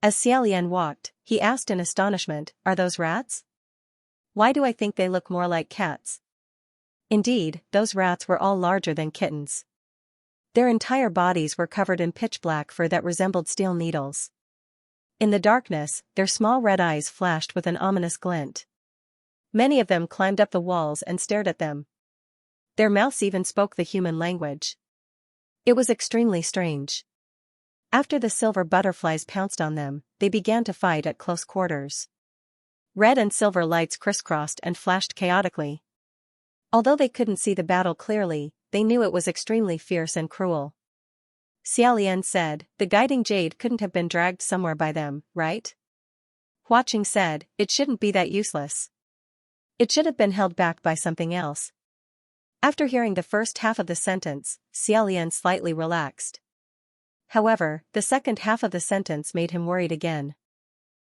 [SPEAKER 1] As Xiaolian walked, he asked in astonishment, are those rats? Why do I think they look more like cats? Indeed, those rats were all larger than kittens. Their entire bodies were covered in pitch-black fur that resembled steel needles. In the darkness, their small red eyes flashed with an ominous glint. Many of them climbed up the walls and stared at them. Their mouths even spoke the human language. It was extremely strange. After the silver butterflies pounced on them, they began to fight at close quarters. Red and silver lights crisscrossed and flashed chaotically. Although they couldn't see the battle clearly, they knew it was extremely fierce and cruel. Xiaolian said, the guiding jade couldn't have been dragged somewhere by them, right? Huaqing said, it shouldn't be that useless. It should have been held back by something else. After hearing the first half of the sentence, Xiaolian slightly relaxed. However, the second half of the sentence made him worried again.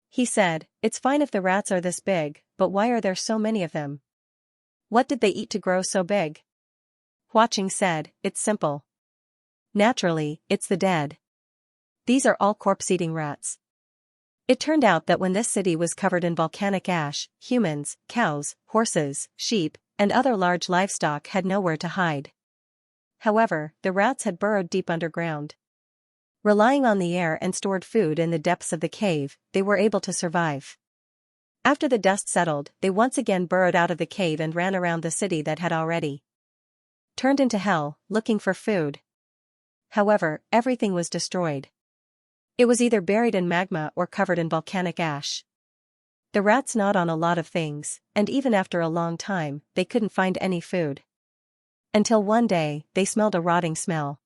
[SPEAKER 1] He said, it's fine if the rats are this big, but why are there so many of them? What did they eat to grow so big? Huaqing said, it's simple. Naturally, it's the dead. These are all corpse-eating rats. It turned out that when this city was covered in volcanic ash, humans, cows, horses, sheep, and other large livestock had nowhere to hide. However, the rats had burrowed deep underground. Relying on the air and stored food in the depths of the cave, they were able to survive. After the dust settled, they once again burrowed out of the cave and ran around the city that had already turned into hell, looking for food. However, everything was destroyed. It was either buried in magma or covered in volcanic ash. The rats gnawed on a lot of things, and even after a long time, they couldn't find any food. Until one day, they smelled a rotting smell.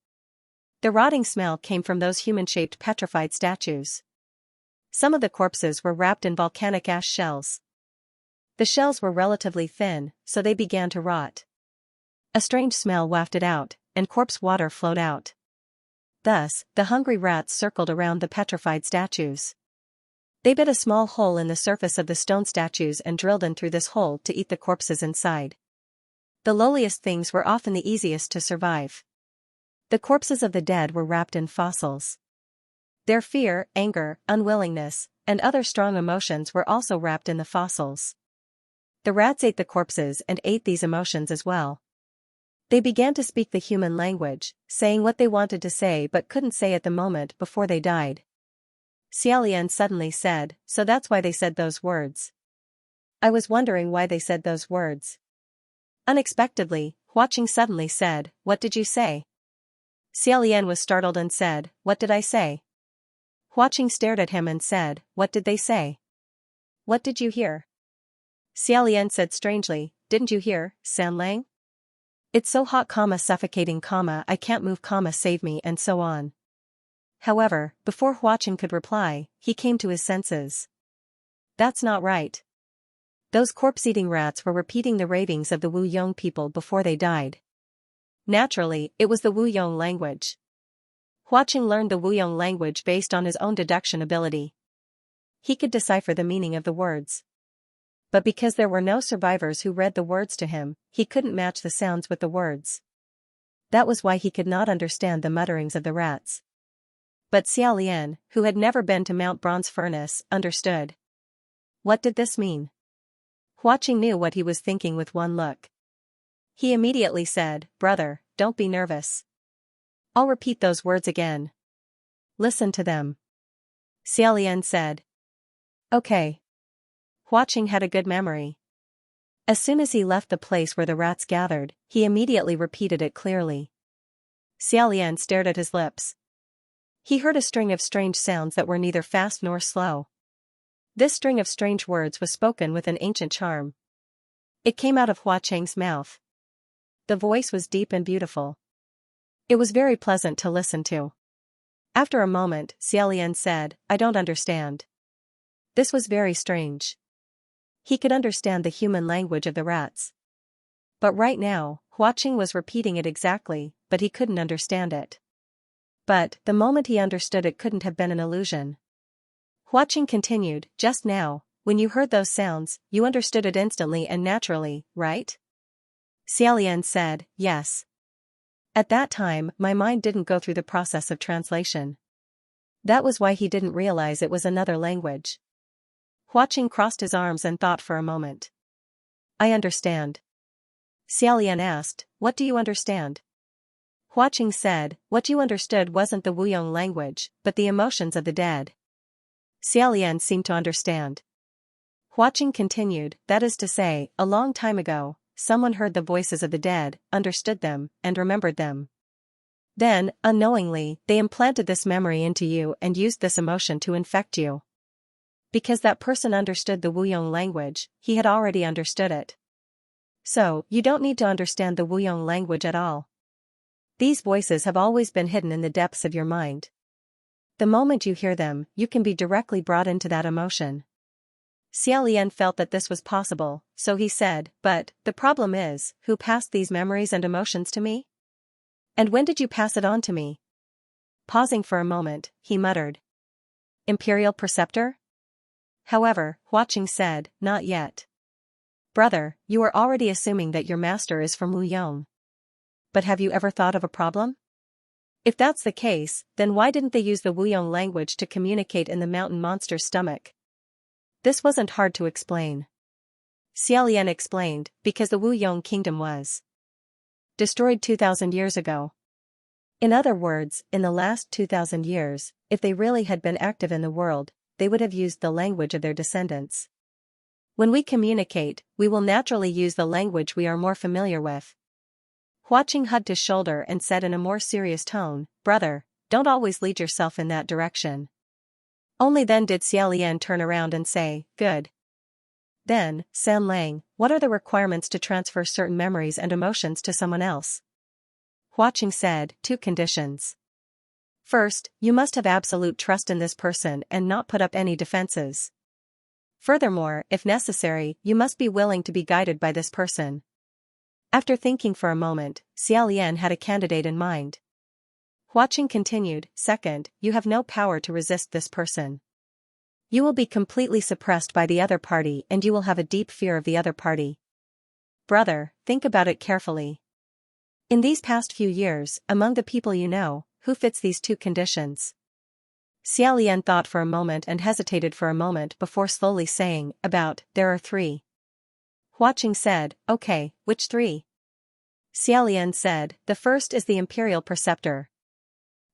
[SPEAKER 1] The rotting smell came from those human-shaped petrified statues. Some of the corpses were wrapped in volcanic ash shells. The shells were relatively thin, so they began to rot. A strange smell wafted out, and corpse water flowed out. Thus, the hungry rats circled around the petrified statues. They bit a small hole in the surface of the stone statues and drilled in through this hole to eat the corpses inside. The lowliest things were often the easiest to survive. The corpses of the dead were wrapped in fossils. Their fear, anger, unwillingness, and other strong emotions were also wrapped in the fossils. The rats ate the corpses and ate these emotions as well. They began to speak the human language, saying what they wanted to say but couldn't say at the moment before they died. Xiaolian suddenly said, so that's why they said those words. I was wondering why they said those words. Unexpectedly, Huaqing suddenly said, "What did you say?" Xiaolian was startled and said, "What did I say?" Huaqing stared at him and said, "What did they say? What did you hear?" Xiaolian said strangely, "Didn't you hear, San Lang? It's so hot, suffocating, I can't move, save me," and so on. However, before Huaqing could reply, he came to his senses. That's not right. Those corpse-eating rats were repeating the ravings of the Wu Yong people before they died. Naturally, it was the Wu Yong language. Huaqing learned the Wu Yong language based on his own deduction ability. He could decipher the meaning of the words. But because there were no survivors who read the words to him, he couldn't match the sounds with the words. That was why he could not understand the mutterings of the rats. But Xiaolian, who had never been to Mount Bronze Furnace, understood. What did this mean? Huaqing knew what he was thinking with one look. He immediately said, "Brother, don't be nervous. I'll repeat those words again. Listen to them." Xiaolian said. Okay. Huaqing had a good memory. As soon as he left the place where the rats gathered, he immediately repeated it clearly. Xiaolian stared at his lips. He heard a string of strange sounds that were neither fast nor slow. This string of strange words was spoken with an ancient charm. It came out of Huaqing's mouth. The voice was deep and beautiful. It was very pleasant to listen to. After a moment, Xiaolian said, "I don't understand." This was very strange. He could understand the human language of the rats. But right now, Huaqing was repeating it exactly, but he couldn't understand it. But, the moment he understood, it couldn't have been an illusion. Huaqing continued, "Just now, when you heard those sounds, you understood it instantly and naturally, right?" Xiaolian said, "Yes. At that time, my mind didn't go through the process of translation. That was why he didn't realize it was another language." Huaqing crossed his arms and thought for a moment. "I understand." Xiaolian asked, "What do you understand?" Huaqing said, "What you understood wasn't the Wuyong language, but the emotions of the dead." Xiaolian seemed to understand. Huaqing continued, "That is to say, a long time ago, someone heard the voices of the dead, understood them, and remembered them. Then, unknowingly, they implanted this memory into you and used this emotion to infect you. Because that person understood the Wuyong language, he had already understood it. So, you don't need to understand the Wuyong language at all. These voices have always been hidden in the depths of your mind. The moment you hear them, you can be directly brought into that emotion." Xiaolian felt that this was possible, so he said, "But, the problem is, who passed these memories and emotions to me? And when did you pass it on to me?" Pausing for a moment, he muttered. "Imperial Preceptor?" However, Huaqing said, "Not yet. Brother, you are already assuming that your master is from Wuyong. But have you ever thought of a problem? If that's the case, then why didn't they use the Wuyong language to communicate in the mountain monster's stomach?" This wasn't hard to explain. Xiaolian explained, because the Wuyong kingdom was destroyed 2,000 years ago. In other words, in the last 2,000 years, if they really had been active in the world, they would have used the language of their descendants. When we communicate, we will naturally use the language we are more familiar with. Huaqing hugged his shoulder and said in a more serious tone, "Brother, don't always lead yourself in that direction." Only then did Xiaolian turn around and say, "Good. Then, San Lang, what are the requirements to transfer certain memories and emotions to someone else?" Huaqing said, "2 conditions. First, you must have absolute trust in this person and not put up any defenses. Furthermore, if necessary, you must be willing to be guided by this person." After thinking for a moment, Xiaolian had a candidate in mind. Huaqing continued, "Second, you have no power to resist this person. You will be completely suppressed by the other party and you will have a deep fear of the other party. Brother, think about it carefully. In these past few years, among the people you know, who fits these 2 conditions?" Xiaolian thought for a moment and hesitated for a moment before slowly saying, "There are 3. Huaqing said, "Okay, which 3? Xiaolian said, "The first is the Imperial Preceptor.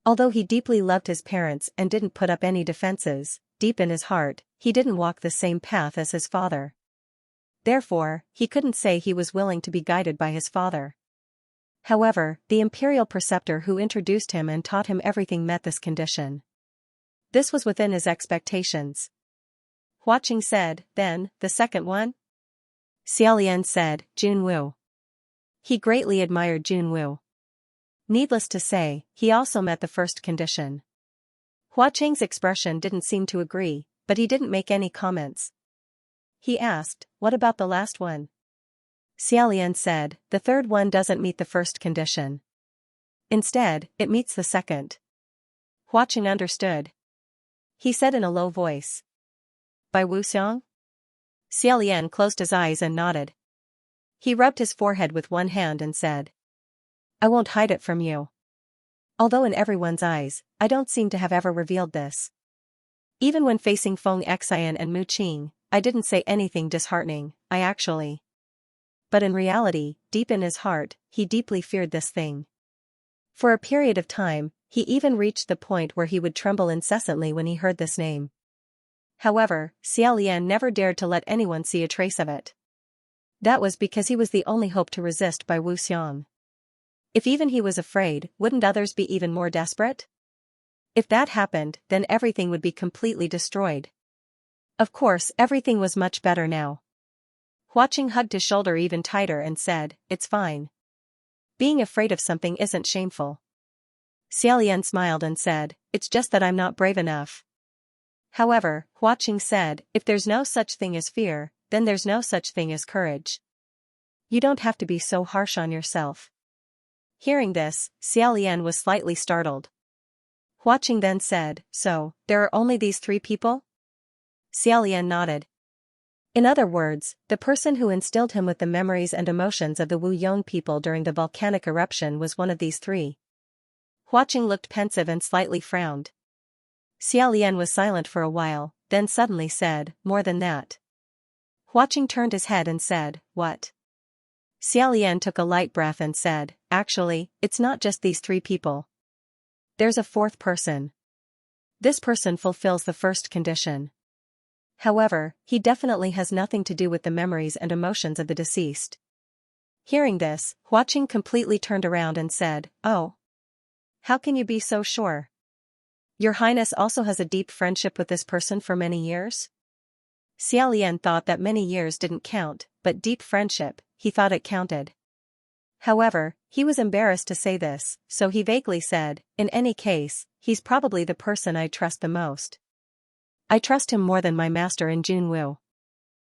[SPEAKER 1] Although he deeply loved his parents and didn't put up any defenses, deep in his heart, he didn't walk the same path as his father. Therefore, he couldn't say he was willing to be guided by his father. However, the imperial preceptor who introduced him and taught him everything met this condition. This was within his expectations. Hua Qing said, then, the second one? Xiaolian said, Junwu. He greatly admired Junwu. Needless to say, he also met the first condition. Hua Qing's expression didn't seem to agree, but he didn't make any comments. He asked, what about the last one? Xiaolian said, the third one doesn't meet the first condition. Instead, it meets the second. Hua Qing understood. He said in a low voice. By Wuxiang? Xiaolian closed his eyes and nodded. He rubbed his forehead with one hand and said. I won't hide it from you. Although in everyone's eyes, I don't seem to have ever revealed this. Even when facing Feng Xian and Mu Qing, I didn't say anything disheartening, I actually. But in reality, deep in his heart, he deeply feared this thing. For a period of time, he even reached the point where he would tremble incessantly when he heard this name. However, Xiaolian never dared to let anyone see a trace of it. That was because he was the only hope to resist by Wuxiang. If even he was afraid, wouldn't others be even more desperate? If that happened, then everything would be completely destroyed. Of course, everything was much better now. Hua Qing hugged his shoulder even tighter and said, it's fine. Being afraid of something isn't shameful. Xiaolian smiled and said, it's just that I'm not brave enough. However, Hua Qing said, if there's no such thing as fear, then there's no such thing as courage. You don't have to be so harsh on yourself. Hearing this, Xiaolian was slightly startled. Hua Qing then said, so, there are only these three people? Xiaolian nodded. In other words, the person who instilled him with the memories and emotions of the Wu Yong people during the volcanic eruption was one of these three. Hua Qing looked pensive and slightly frowned. Xiaolian was silent for a while, then suddenly said, more than that. Hua Qing turned his head and said, what? Xiaolian took a light breath and said, actually, it's not just these three people. There's a fourth person. This person fulfills the first condition. However, he definitely has nothing to do with the memories and emotions of the deceased. Hearing this, Hua Qing completely turned around and said, oh. How can you be so sure? Your Highness also has a deep friendship with this person for many years? Xiaolian thought that many years didn't count, but deep friendship, he thought it counted. However, he was embarrassed to say this, so he vaguely said, in any case, he's probably the person I trust the most. I trust him more than my master in Junwu.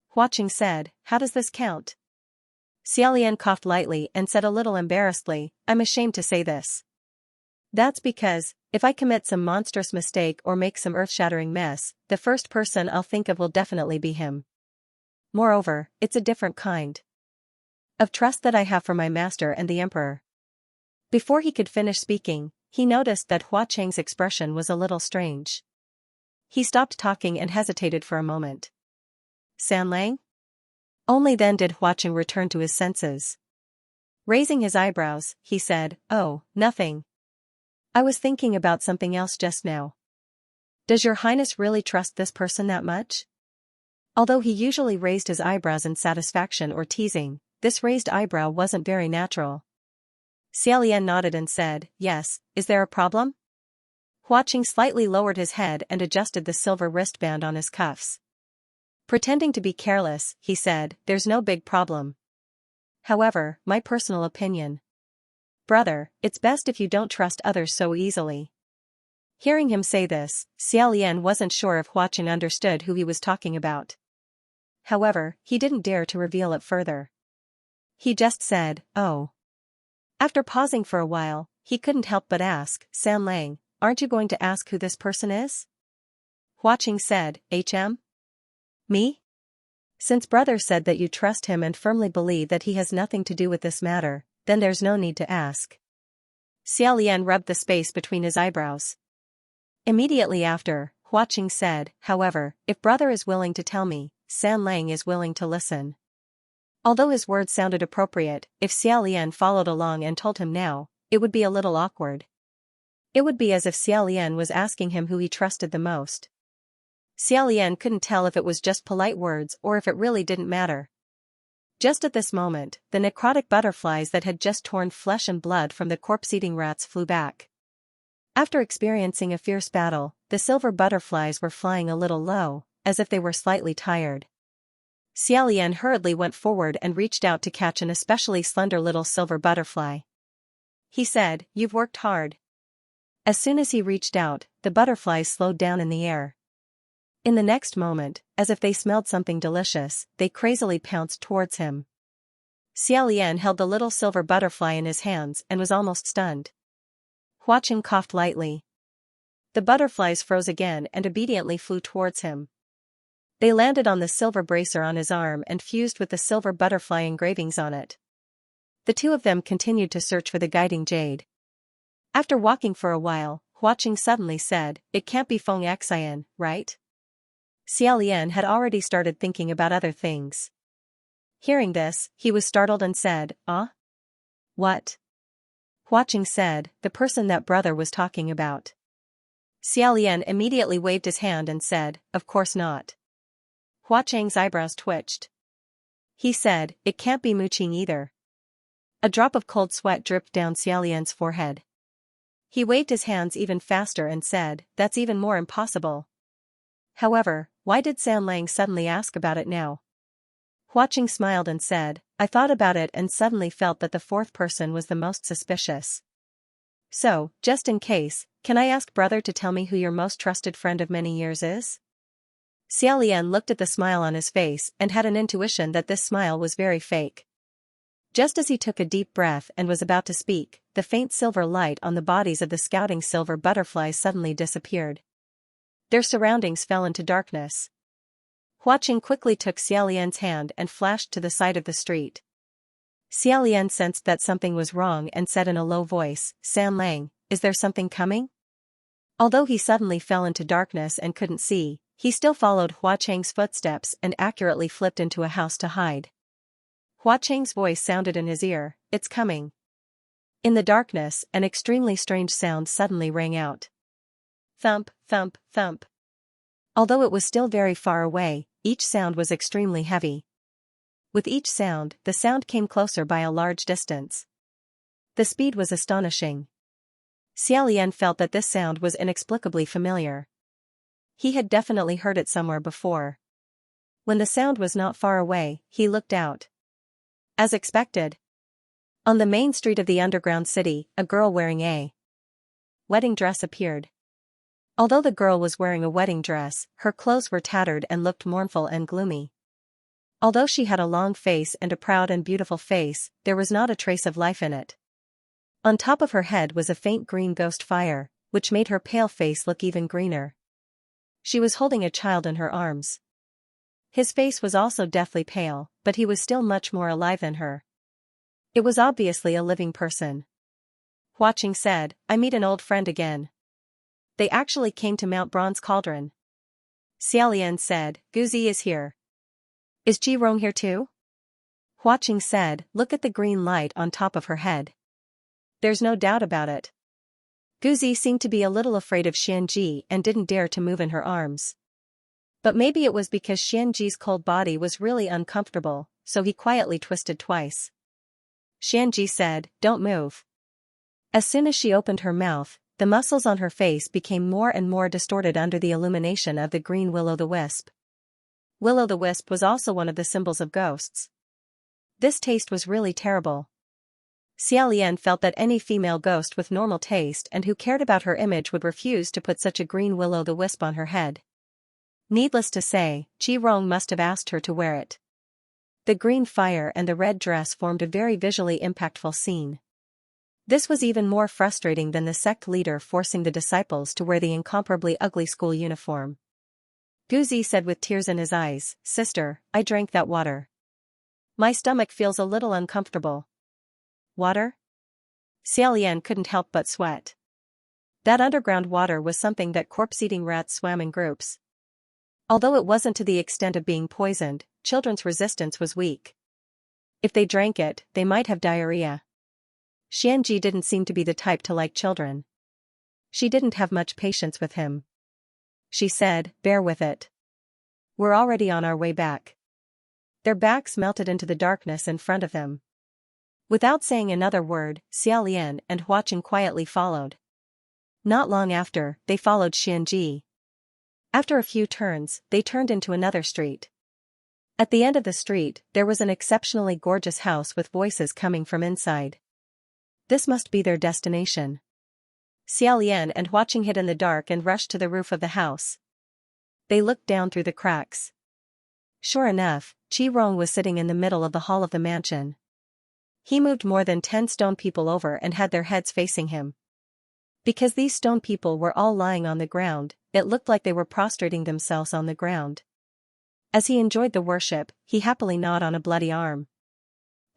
[SPEAKER 1] Hua Qing said, how does this count? Xiaolian coughed lightly and said a little embarrassedly, I'm ashamed to say this. That's because, if I commit some monstrous mistake or make some earth-shattering mess, the first person I'll think of will definitely be him. Moreover, it's a different kind of trust that I have for my master and the emperor. Before he could finish speaking, he noticed that Hua Qing's expression was a little strange. He stopped talking and hesitated for a moment. Sanlang? Only then did Hua Qing return to his senses. Raising his eyebrows, he said, oh, nothing. I was thinking about something else just now. Does your Highness really trust this person that much? Although he usually raised his eyebrows in satisfaction or teasing, this raised eyebrow wasn't very natural. Xiaolian nodded and said, yes, is there a problem? Hua Qing slightly lowered his head and adjusted the silver wristband on his cuffs. Pretending to be careless, he said, there's no big problem. However, my personal opinion. Brother, it's best if you don't trust others so easily. Hearing him say this, Xiaolian wasn't sure if Hua Qing understood who he was talking about. However, he didn't dare to reveal it further. He just said, oh. After pausing for a while, he couldn't help but ask, Sanlang, aren't you going to ask who this person is? Hua Qing said, HM? Me? Since brother said that you trust him and firmly believe that he has nothing to do with this matter, then there's no need to ask. Xiaolian rubbed the space between his eyebrows. Immediately after, Hua Qing said, however, if brother is willing to tell me, Sanlang is willing to listen. Although his words sounded appropriate, if Xiaolian followed along and told him now, it would be a little awkward. It would be as if Xiaolian was asking him who he trusted the most. Xiaolian couldn't tell if it was just polite words or if it really didn't matter. Just at this moment, the necrotic butterflies that had just torn flesh and blood from the corpse-eating rats flew back. After experiencing a fierce battle, the silver butterflies were flying a little low, as if they were slightly tired. Xiaolian hurriedly went forward and reached out to catch an especially slender little silver butterfly. He said, "You've worked hard." As soon as he reached out, the butterflies slowed down in the air. In the next moment, as if they smelled something delicious, they crazily pounced towards him. Xiaolian held the little silver butterfly in his hands and was almost stunned. Hua Qing coughed lightly. The butterflies froze again and obediently flew towards him. They landed on the silver bracer on his arm and fused with the silver butterfly engravings on it. The two of them continued to search for the guiding jade. After walking for a while, Hua Qing suddenly said, "It can't be Xianxia, right?" Xiaolian had already started thinking about other things. Hearing this, he was startled and said, "Ah? What?" Hua Qing said, "The person that brother was talking about." Xiaolian immediately waved his hand and said, "Of course not." Hua Qing's eyebrows twitched. He said, "It can't be Mu Qing either." A drop of cold sweat dripped down Xiaolian's forehead. He waved his hands even faster and said, "That's even more impossible." However, why did San Lang suddenly ask about it now? Hua Qing smiled and said, "I thought about it and suddenly felt that the fourth person was the most suspicious. So, just in case, can I ask brother to tell me who your most trusted friend of many years is?" Xiaolian looked at the smile on his face and had an intuition that this smile was very fake. Just as he took a deep breath and was about to speak, the faint silver light on the bodies of the scouting silver butterflies suddenly disappeared. Their surroundings fell into darkness. Hua Qing quickly took Xiaolian's hand and flashed to the side of the street. Xiaolian sensed that something was wrong and said in a low voice, "San Lang, is there something coming?" Although he suddenly fell into darkness and couldn't see, he still followed Hua Qing's footsteps and accurately flipped into a house to hide. Hua Qing's voice sounded in his ear, "It's coming." In the darkness, an extremely strange sound suddenly rang out. Thump, thump, thump. Although it was still very far away, each sound was extremely heavy. With each sound, the sound came closer by a large distance. The speed was astonishing. Xiaolian felt that this sound was inexplicably familiar. He had definitely heard it somewhere before. When the sound was not far away, he looked out. As expected. On the main street of the underground city, a girl wearing a wedding dress appeared. Although the girl was wearing a wedding dress, her clothes were tattered and looked mournful and gloomy. Although she had a long face and a proud and beautiful face, there was not a trace of life in it. On top of her head was a faint green ghost fire, which made her pale face look even greener. She was holding a child in her arms. His face was also deathly pale, but he was still much more alive than her. It was obviously a living person. Hua Qing said, "I meet an old friend again." They actually came to Mount Bronze Cauldron. Xiaolian said, "Guzi is here." "Is Ji Rong here too?" Hua Qing said, "Look at the green light on top of her head. There's no doubt about it." Guzi seemed to be a little afraid of Xianji and didn't dare to move in her arms. But maybe it was because Xianji's cold body was really uncomfortable, so he quietly twisted twice. Xianji said, "Don't move." As soon as she opened her mouth, the muscles on her face became more and more distorted under the illumination of the green will-o'-the-wisp. Will-o'-the-wisp was also one of the symbols of ghosts. This taste was really terrible. Xiaolian felt that any female ghost with normal taste and who cared about her image would refuse to put such a green will-o'-the-wisp on her head. Needless to say, Ji Rong must have asked her to wear it. The green fire and the red dress formed a very visually impactful scene. This was even more frustrating than the sect leader forcing the disciples to wear the incomparably ugly school uniform. Guzi said with tears in his eyes, "Sister, I drank that water. My stomach feels a little uncomfortable." Water? Xiaolian couldn't help but sweat. That underground water was something that corpse-eating rats swam in groups. Although it wasn't to the extent of being poisoned, children's resistance was weak. If they drank it, they might have diarrhea. Xianji didn't seem to be the type to like children. She didn't have much patience with him. She said, "Bear with it. We're already on our way back." Their backs melted into the darkness in front of them. Without saying another word, Xiaolian and Huaqing quietly followed. Not long after, they followed Xianji. After a few turns, they turned into another street. At the end of the street, there was an exceptionally gorgeous house with voices coming from inside. This must be their destination. Xiaolian and Huaqing hid in the dark and rushed to the roof of the house. They looked down through the cracks. Sure enough, Qi Rong was sitting in the middle of the hall of the mansion. He moved more than 10 stone people over and had their heads facing him. Because these stone people were all lying on the ground, it looked like they were prostrating themselves on the ground. As he enjoyed the worship, he happily gnawed on a bloody arm.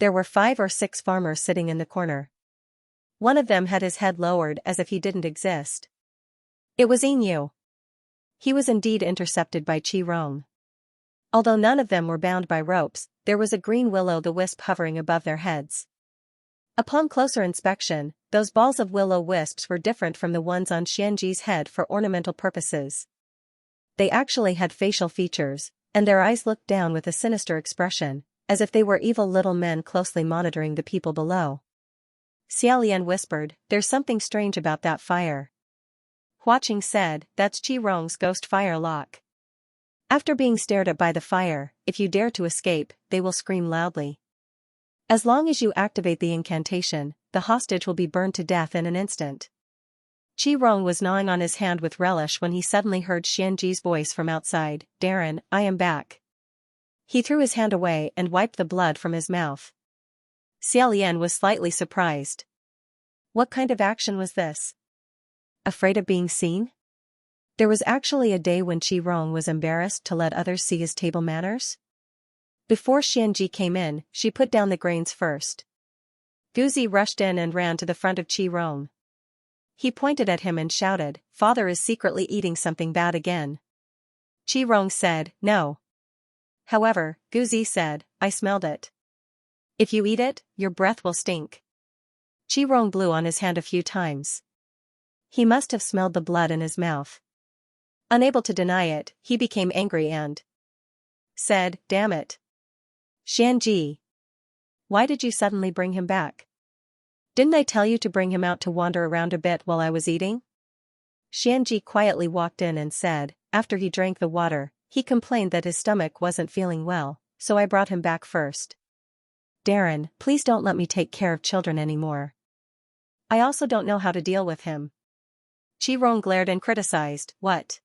[SPEAKER 1] There were 5 or 6 farmers sitting in the corner. One of them had his head lowered as if he didn't exist. It was Yin. He was indeed intercepted by Qi Rong. Although none of them were bound by ropes, there was a green will-o'-the-wisp hovering above their heads. Upon closer inspection, those balls of will-o'-wisps were different from the ones on Xianji's head for ornamental purposes. They actually had facial features, and their eyes looked down with a sinister expression, as if they were evil little men closely monitoring the people below. Xiaolian whispered, "There's something strange about that fire." Huaqing said, "That's Qi Rong's ghost fire lock. After being stared at by the fire, if you dare to escape, they will scream loudly. As long as you activate the incantation, the hostage will be burned to death in an instant." Qi Rong was gnawing on his hand with relish when he suddenly heard Xianji's voice from outside, "Darren, I am back." He threw his hand away and wiped the blood from his mouth. Xiaolian was slightly surprised. What kind of action was this? Afraid of being seen? There was actually a day when Qi Rong was embarrassed to let others see his table manners? Before Xianji came in, she put down the grains first. Guzi rushed in and ran to the front of Qi Rong. He pointed at him and shouted, "Father is secretly eating something bad again." Qi Rong said, "No." However, Guzi said, "I smelled it. If you eat it, your breath will stink." Qi Rong blew on his hand a few times. He must have smelled the blood in his mouth. Unable to deny it, he became angry and said, "Damn it. Xianji. Why did you suddenly bring him back? Didn't I tell you to bring him out to wander around a bit while I was eating?" Xianji quietly walked in and said, after he drank the water, he complained that his stomach wasn't feeling well, so I brought him back first. "Darren, please don't let me take care of children anymore. I also don't know how to deal with him." Qi Rong glared and criticized, "What?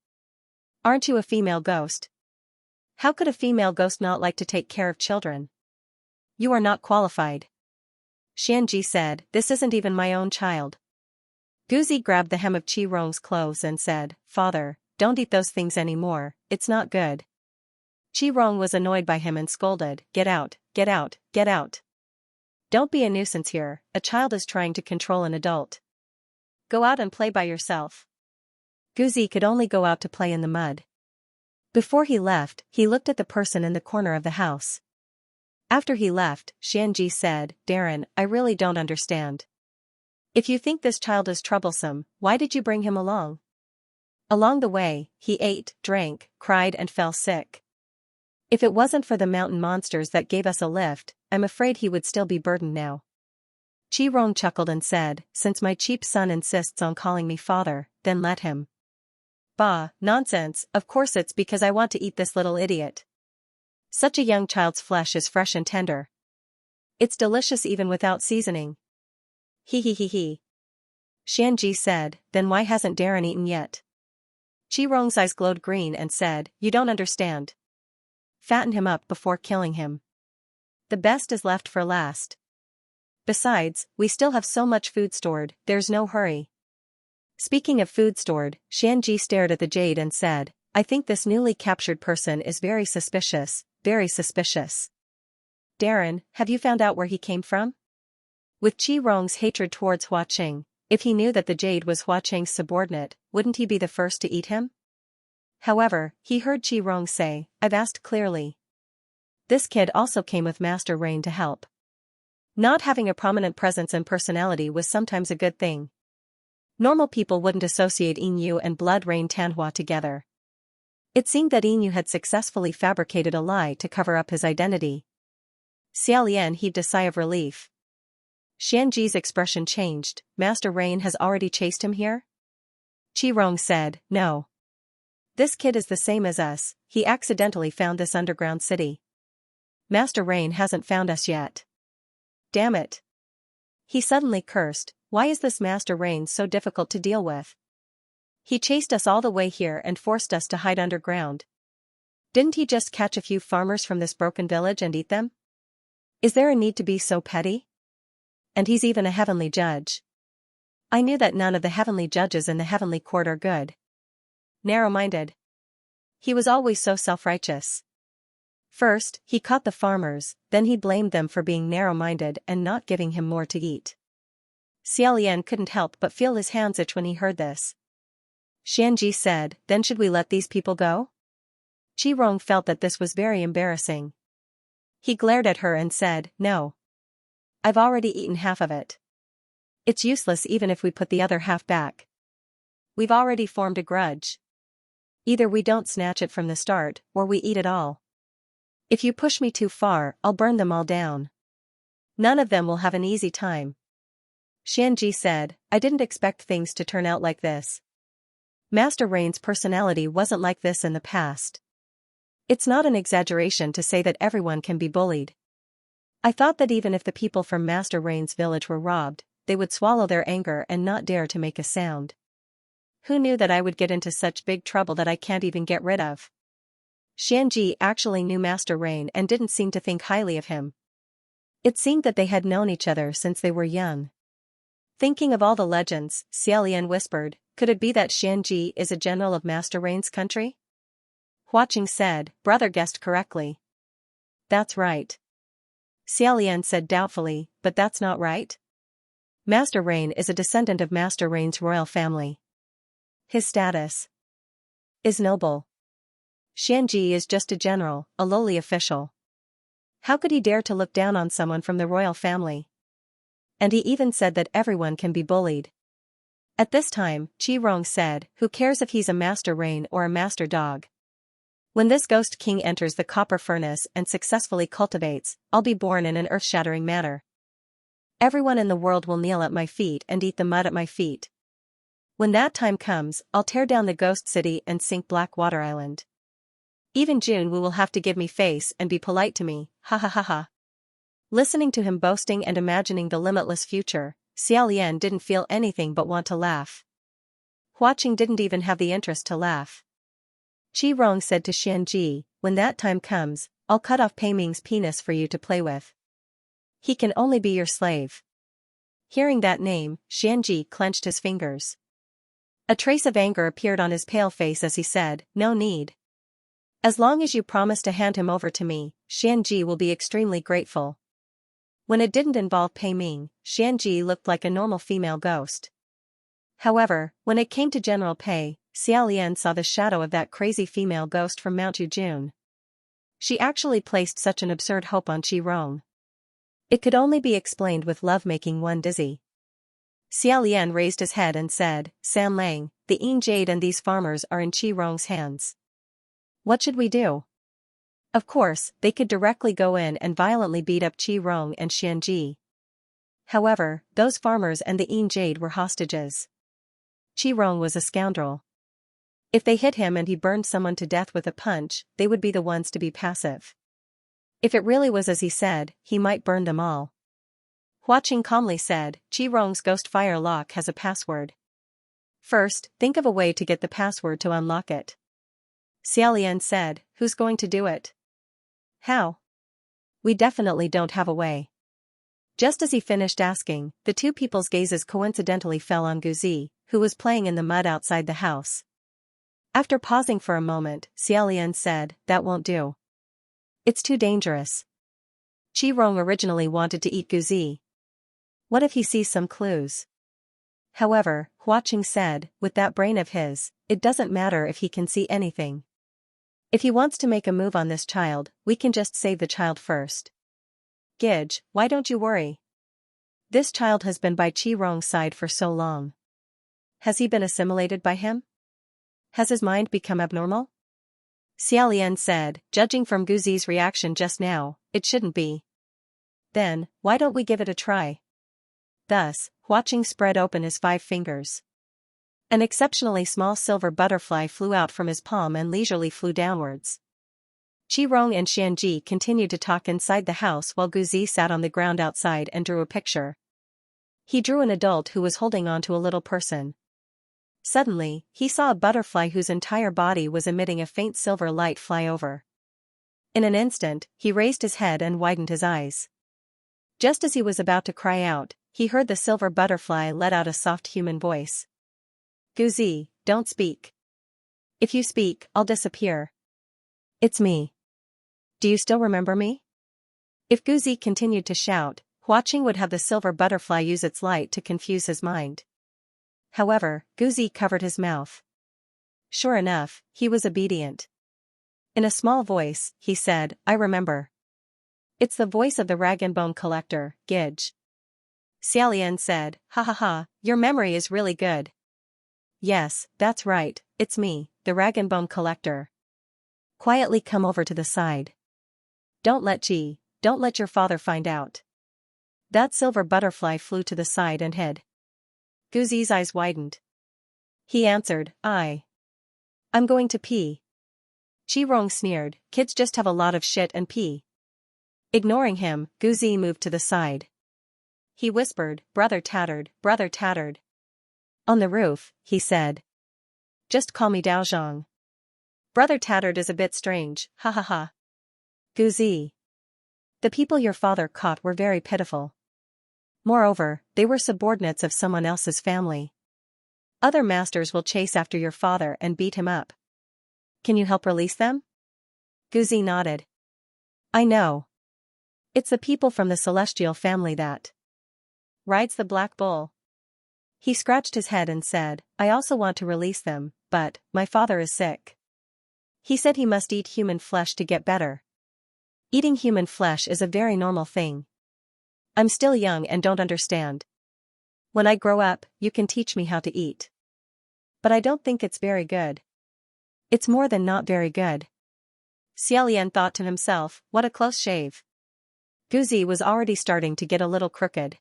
[SPEAKER 1] Aren't you a female ghost? How could a female ghost not like to take care of children? You are not qualified." Xianji said, "This isn't even my own child." Guzi grabbed the hem of Qi Rong's clothes and said, "Father, don't eat those things anymore, it's not good." Qi Rong was annoyed by him and scolded, "Get out, get out, get out. Don't be a nuisance here, a child is trying to control an adult. Go out and play by yourself." Guzi could only go out to play in the mud. Before he left, he looked at the person in the corner of the house. After he left, Xianji said, "Darren, I really don't understand. If you think this child is troublesome, why did you bring him along?" Along the way, he ate, drank, cried and fell sick. If it wasn't for the mountain monsters that gave us a lift, I'm afraid he would still be burdened now. Qi Rong chuckled and said, "Since my cheap son insists on calling me father, then let him." "Bah, nonsense, of course it's because I want to eat this little idiot. Such a young child's flesh is fresh and tender. It's delicious even without seasoning." He. Xianji said, "Then why hasn't Darren eaten yet?" Qi Rong's eyes glowed green and said, "You don't understand. Fatten him up before killing him. The best is left for last. Besides, we still have so much food stored, there's no hurry." Speaking of food stored, Xianji stared at the jade and said, "I think this newly captured person is very suspicious, very suspicious. Darren, have you found out where he came from?" With Qi Rong's hatred towards Huaqing, if he knew that the jade was Huaqing's subordinate, wouldn't he be the first to eat him? However, he heard Qi Rong say, "I've asked clearly. This kid also came with Master Rain to help." Not having a prominent presence and personality was sometimes a good thing. Normal people wouldn't associate Yin Yu and Blood Rain Tanhua together. It seemed that Inu had successfully fabricated a lie to cover up his identity. Xiaolian heaved a sigh of relief. Xianji's expression changed. Master Rain has already chased him here? Qirong said, no. This kid is the same as us, he accidentally found this underground city. Master Rain hasn't found us yet. Damn it. He suddenly cursed, why is this Master Rain so difficult to deal with? He chased us all the way here and forced us to hide underground. Didn't he just catch a few farmers from this broken village and eat them? Is there a need to be so petty? And he's even a heavenly judge. I knew that none of the heavenly judges in the heavenly court are good. Narrow-minded. He was always so self-righteous. First, he caught the farmers, then he blamed them for being narrow-minded and not giving him more to eat. Xiaolian couldn't help but feel his hands itch when he heard this. Xianji said, then should we let these people go? Qirong felt that this was very embarrassing. He glared at her and said, no. I've already eaten half of it. It's useless even if we put the other half back. We've already formed a grudge. Either we don't snatch it from the start, or we eat it all. If you push me too far, I'll burn them all down. None of them will have an easy time. Xianji said, I didn't expect things to turn out like this. Master Rain's personality wasn't like this in the past. It's not an exaggeration to say that everyone can be bullied. I thought that even if the people from Master Rain's village were robbed, they would swallow their anger and not dare to make a sound. Who knew that I would get into such big trouble that I can't even get rid of? Xianji actually knew Master Rain and didn't seem to think highly of him. It seemed that they had known each other since they were young. Thinking of all the legends, Xiaolian whispered, could it be that Xianji is a general of Master Rain's country? Huaqing said, brother guessed correctly. That's right. Xiaolian said doubtfully, but that's not right. Master Rain is a descendant of Master Rain's royal family. His status is noble. Xianji is just a general, a lowly official. How could he dare to look down on someone from the royal family? And he even said that everyone can be bullied. At this time, Qirong said, who cares if he's a Master Rain or a Master Dog? When this Ghost King enters the copper furnace and successfully cultivates, I'll be born in an earth-shattering manner. Everyone in the world will kneel at my feet and eat the mud at my feet. When that time comes, I'll tear down the Ghost City and sink Blackwater Island. Even June will have to give me face and be polite to me, ha ha ha ha. Listening to him boasting and imagining the limitless future, Xiaolian didn't feel anything but want to laugh. Huaqing didn't even have the interest to laugh. Qirong said to Xianji, when that time comes, I'll cut off Pei Ming's penis for you to play with. He can only be your slave. Hearing that name, Xianji clenched his fingers. A trace of anger appeared on his pale face as he said, no need. As long as you promise to hand him over to me, Xianji will be extremely grateful. When it didn't involve Pei Ming, Xianji looked like a normal female ghost. However, when it came to General Pei, Xiaolian saw the shadow of that crazy female ghost from Mount Yujun. She actually placed such an absurd hope on Qirong. It could only be explained with love making one dizzy. Xiaolian raised his head and said, San Lang, the Yin Jade and these farmers are in Qirong's hands. What should we do? Of course, they could directly go in and violently beat up Qirong and Xianji. However, those farmers and the Yin Jade were hostages. Qirong was a scoundrel. If they hit him and he burned someone to death with a punch, they would be the ones to be passive. If it really was as he said, he might burn them all. Huaqing calmly said, Qirong's ghost fire lock has a password. First, think of a way to get the password to unlock it. Xiaolian said, who's going to do it? How? We definitely don't have a way. Just as he finished asking, the two people's gazes coincidentally fell on Guzi, who was playing in the mud outside the house. After pausing for a moment, Xiaolian said, that won't do. It's too dangerous. Qirong originally wanted to eat Guzi. What if he sees some clues? However, Huaqing said, with that brain of his, it doesn't matter if he can see anything. If he wants to make a move on this child, we can just save the child first. Gidge, why don't you worry? This child has been by Qirong's side for so long. Has he been assimilated by him? Has his mind become abnormal? Xiaolian said, judging from Guzi's reaction just now, it shouldn't be. Then, why don't we give it a try? Thus, Huaqing spread open his 5 fingers. An exceptionally small silver butterfly flew out from his palm and leisurely flew downwards. Qi Rong and Xianji continued to talk inside the house while Guzi sat on the ground outside and drew a picture. He drew an adult who was holding on to a little person. Suddenly, he saw a butterfly whose entire body was emitting a faint silver light fly over. In an instant, he raised his head and widened his eyes. Just as he was about to cry out, he heard the silver butterfly let out a soft human voice. Guzi, don't speak. If you speak, I'll disappear. It's me. Do you still remember me? If Guzi continued to shout, Huaqing would have the silver butterfly use its light to confuse his mind. However, Guzi covered his mouth. Sure enough, he was obedient. In a small voice, he said, I remember. It's the voice of the rag and bone collector, Gidge. Xiaolian said, ha ha ha, your memory is really good. Yes, that's right, it's me, the rag and bone collector. Quietly come over to the side. Don't let your father find out. That silver butterfly flew to the side and hid. Guzi's eyes widened. He answered, I'm going to pee. Qi Rong sneered, kids just have a lot of shit and pee. Ignoring him, Guzi moved to the side. He whispered, brother tattered, brother tattered. On the roof, he said. Just call me Daozhong. Brother tattered is a bit strange, ha ha ha. Guzi. The people your father caught were very pitiful. Moreover, they were subordinates of someone else's family. Other masters will chase after your father and beat him up. Can you help release them? Guzi nodded. I know. It's the people from the celestial family that rides the black bull. He scratched his head and said, I also want to release them, but my father is sick. He said he must eat human flesh to get better. Eating human flesh is a very normal thing. I'm still young and don't understand. When I grow up, you can teach me how to eat. But I don't think it's very good. It's more than not very good. Xiaolian thought to himself, what a close shave. Guzi was already starting to get a little crooked.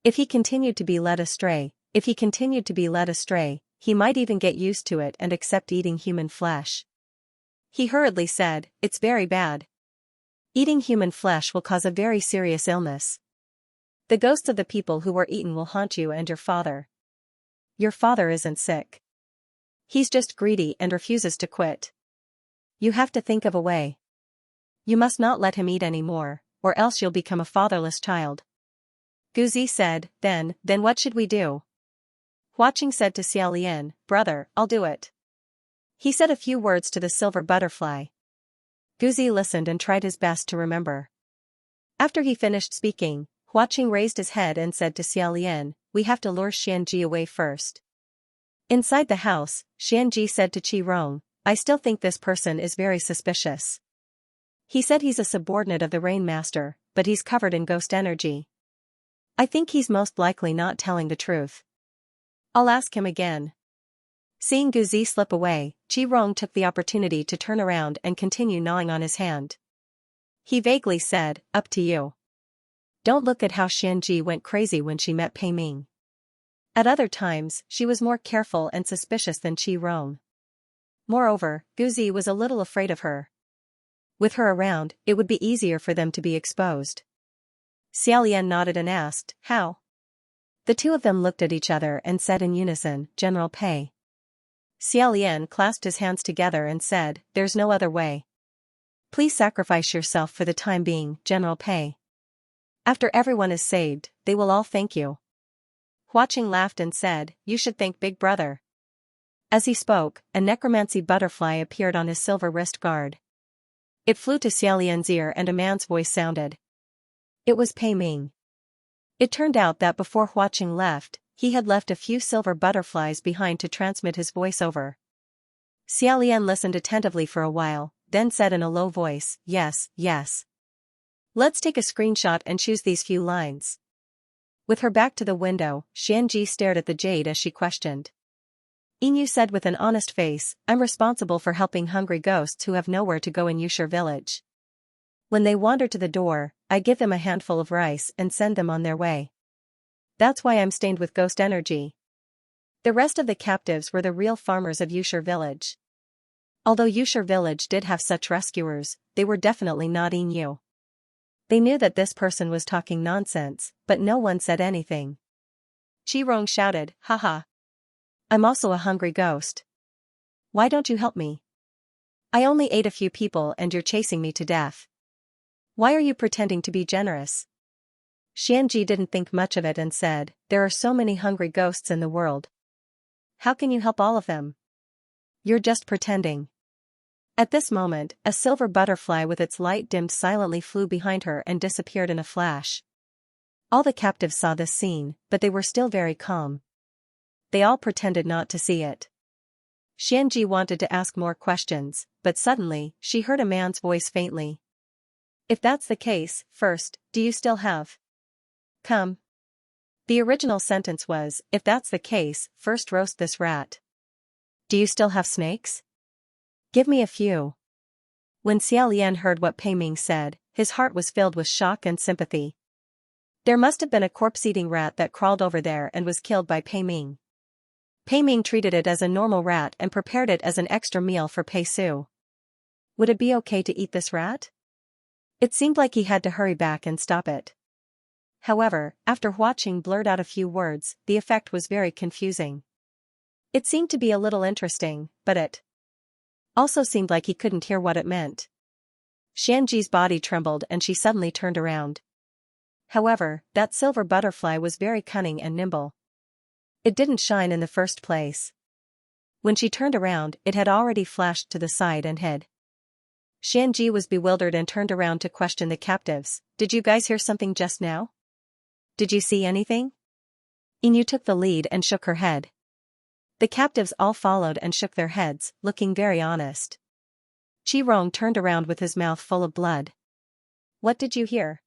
[SPEAKER 1] If he continued to be led astray, he might even get used to it and accept eating human flesh. He hurriedly said, it's very bad. Eating human flesh will cause a very serious illness. The ghosts of the people who were eaten will haunt you and your father. Your father isn't sick. He's just greedy and refuses to quit. You have to think of a way. You must not let him eat any more, or else you'll become a fatherless child. Guzi said, then what should we do? Huaqing said to Xiaolian, brother, I'll do it. He said a few words to the silver butterfly. Guzi listened and tried his best to remember. After he finished speaking, Huaqing raised his head and said to Xiaolian, we have to lure Xianji away first. Inside the house, Xianji said to Qi Rong, I still think this person is very suspicious. He said he's a subordinate of the Rain Master, but he's covered in ghost energy. I think he's most likely not telling the truth. I'll ask him again. Seeing Guzi slip away, Qi Rong took the opportunity to turn around and continue gnawing on his hand. He vaguely said, up to you. Don't look at how Xianji went crazy when she met Pei Ming. At other times, she was more careful and suspicious than Qi Rong. Moreover, Guzi was a little afraid of her. With her around, it would be easier for them to be exposed. Xiaolian nodded and asked, how? The two of them looked at each other and said in unison, General Pei. Xiaolian clasped his hands together and said, there's no other way. Please sacrifice yourself for the time being, General Pei. After everyone is saved, they will all thank you. Huaqing laughed and said, you should thank Big Brother. As he spoke, a necromancy butterfly appeared on his silver wrist guard. It flew to Xiaolian's ear and a man's voice sounded. It was Pei Ming. It turned out that before Huaqing left, he had left a few silver butterflies behind to transmit his voice over. Xiaolian listened attentively for a while, then said in a low voice, yes. Let's take a screenshot and choose these few lines. With her back to the window, Xianji stared at the jade as she questioned. Inyu said with an honest face, I'm responsible for helping hungry ghosts who have nowhere to go in Yushur village. When they wander to the door, I give them a handful of rice and send them on their way. That's why I'm stained with ghost energy. The rest of the captives were the real farmers of Yushur village. Although Yushur village did have such rescuers, they were definitely not Inyu. They knew that this person was talking nonsense, but no one said anything. Qirong shouted, haha. I'm also a hungry ghost. Why don't you help me? I only ate a few people and you're chasing me to death. Why are you pretending to be generous? Xianxia didn't think much of it and said, there are so many hungry ghosts in the world. How can you help all of them? You're just pretending. At this moment, a silver butterfly with its light dimmed silently flew behind her and disappeared in a flash. All the captives saw this scene, but they were still very calm. They all pretended not to see it. Xianxia wanted to ask more questions, but suddenly, she heard a man's voice faintly. If that's the case, first, do you still have? Come. The original sentence was, if that's the case, first roast this rat. Do you still have snakes? Give me a few. When Xiaolian heard what Pei Ming said, his heart was filled with shock and sympathy. There must have been a corpse-eating rat that crawled over there and was killed by Pei Ming. Pei Ming treated it as a normal rat and prepared it as an extra meal for Pei Su. Would it be okay to eat this rat? It seemed like he had to hurry back and stop it. However, after watching blurt out a few words, the effect was very confusing. It seemed to be a little interesting, but it also seemed like he couldn't hear what it meant. Xianxi's body trembled and she suddenly turned around. However, that silver butterfly was very cunning and nimble. It didn't shine in the first place. When she turned around, it had already flashed to the side and hid. Xianxia was bewildered and turned around to question the captives. Did you guys hear something just now? Did you see anything? Inyu took the lead and shook her head. The captives all followed and shook their heads, looking very honest. Qirong turned around with his mouth full of blood. What did you hear?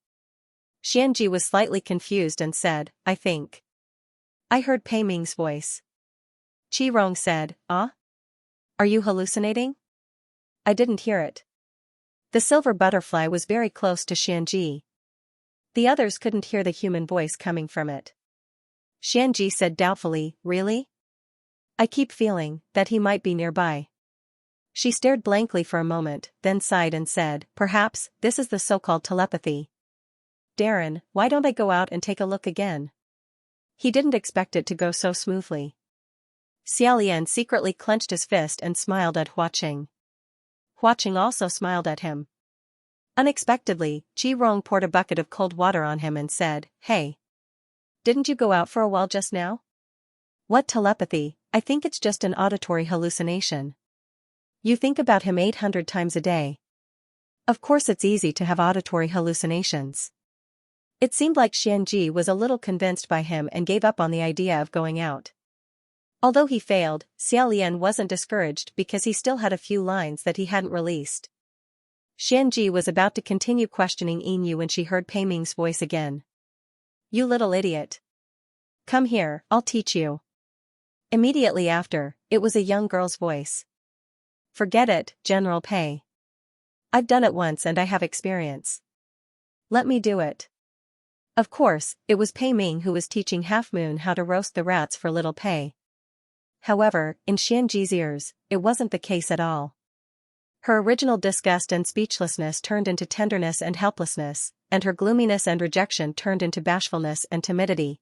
[SPEAKER 1] Xianxia was slightly confused and said, I think I heard Pei Ming's voice. Qirong said, Ah? Are you hallucinating? I didn't hear it. The silver butterfly was very close to Xianxia. The others couldn't hear the human voice coming from it. Xianxia said doubtfully, Really? I keep feeling that he might be nearby. She stared blankly for a moment, then sighed and said, Perhaps this is the so-called telepathy. Darren, why don't I go out and take a look again? He didn't expect it to go so smoothly. Xiaolian secretly clenched his fist and smiled at Huaqing. Huaqing also smiled at him. Unexpectedly, Qirong poured a bucket of cold water on him and said, Hey. Didn't you go out for a while just now? What telepathy? I think it's just an auditory hallucination. You think about him 800 times a day. Of course it's easy to have auditory hallucinations. It seemed like Xianxia was a little convinced by him and gave up on the idea of going out. Although he failed, Xiaolian wasn't discouraged because he still had a few lines that he hadn't released. Xianxia was about to continue questioning Inyu when she heard Pei Ming's voice again. You little idiot. Come here, I'll teach you. Immediately after, it was a young girl's voice. Forget it, General Pei. I've done it once and I have experience. Let me do it. Of course, it was Pei Ming who was teaching Half Moon how to roast the rats for little Pei. However, in Xianxi's ears, it wasn't the case at all. Her original disgust and speechlessness turned into tenderness and helplessness, and her gloominess and rejection turned into bashfulness and timidity.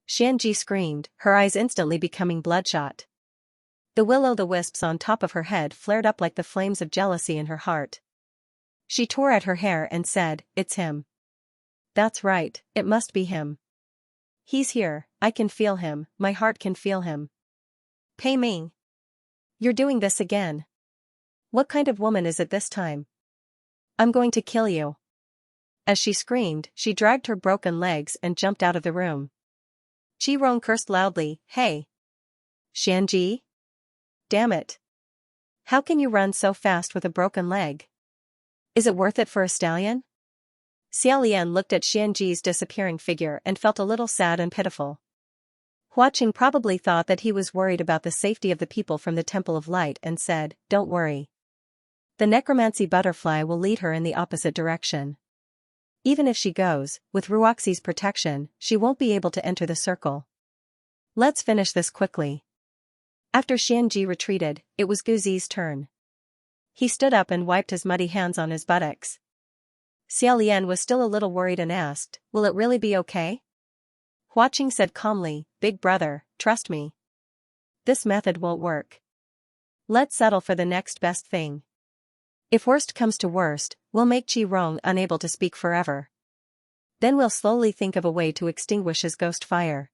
[SPEAKER 1] Xianxia screamed, her eyes instantly becoming bloodshot. The will-o'-the-wisps on top of her head flared up like the flames of jealousy in her heart. She tore at her hair and said, It's him. That's right, it must be him. He's here, I can feel him, my heart can feel him. Pei Ming. You're doing this again. What kind of woman is it this time? I'm going to kill you. As she screamed, she dragged her broken legs and jumped out of the room. Qirong cursed loudly, Hey! Xianxia? Damn it. How can you run so fast with a broken leg? Is it worth it for a stallion? Xiaolian looked at Xianxi's disappearing figure and felt a little sad and pitiful. Hua Qing probably thought that he was worried about the safety of the people from the Temple of Light and said, "Don't worry. The necromancy butterfly will lead her in the opposite direction. Even if she goes, with Ruoxi's protection, she won't be able to enter the circle. Let's finish this quickly." After Xianxia retreated, it was Guzi's turn. He stood up and wiped his muddy hands on his buttocks. Xiaolian was still a little worried and asked, "Will it really be okay?" Hua Qing said calmly, "Big brother, trust me. This method won't work. Let's settle for the next best thing. If worst comes to worst, we'll make Qi Rong unable to speak forever. Then we'll slowly think of a way to extinguish his ghost fire."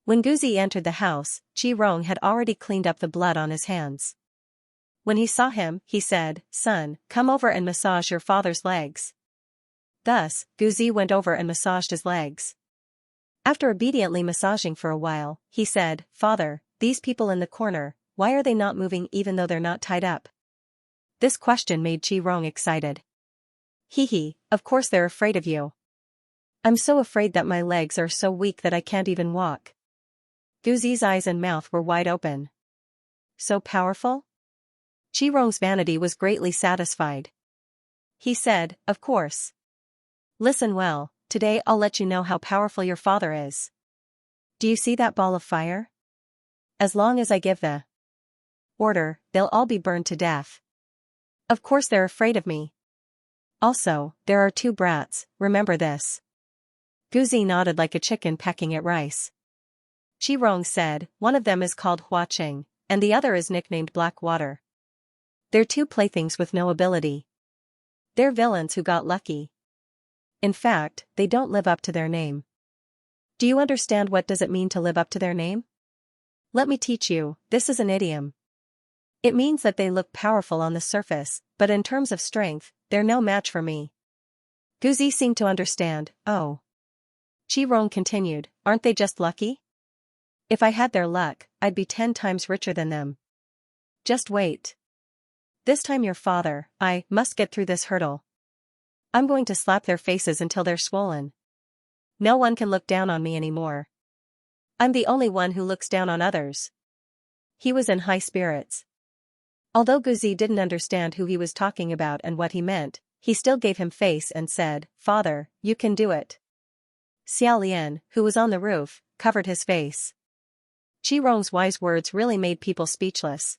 [SPEAKER 1] When Guzi entered the house, Qi Rong had already cleaned up the blood on his hands. When he saw him, he said, "Son, come over and massage your father's legs." Thus, Guzi went over and massaged his legs. After obediently massaging for a while, he said, "Father, these people in the corner, why are they not moving even though they're not tied up?" This question made Qi Rong excited. "Hee, of course they're afraid of you. I'm so afraid that my legs are so weak that I can't even walk." Guzi's eyes and mouth were wide open. So powerful? Qi Rong's vanity was greatly satisfied. He said, "Of course. Listen well, today I'll let you know how powerful your father is. Do you see that ball of fire? As long as I give the order, they'll all be burned to death. Of course they're afraid of me. Also, there are 2 brats, remember this." Guzi nodded like a chicken pecking at rice. Qi Rong said, "One of them is called Hua Qing, and the other is nicknamed Black Water. They're 2 playthings with no ability. They're villains who got lucky. In fact, they don't live up to their name. Do you understand what does it mean to live up to their name? Let me teach you, this is an idiom. It means that they look powerful on the surface, but in terms of strength, they're no match for me." Guzi seemed to understand. "Oh." Qi Rong continued, "Aren't they just lucky? If I had their luck, I'd be 10 times richer than them. Just wait. This time your father, I, must get through this hurdle. I'm going to slap their faces until they're swollen. No one can look down on me anymore. I'm the only one who looks down on others." He was in high spirits. Although Guzi didn't understand who he was talking about and what he meant, he still gave him face and said, "Father, you can do it." Xiaolian, who was on the roof, covered his face. Qi Rong's wise words really made people speechless.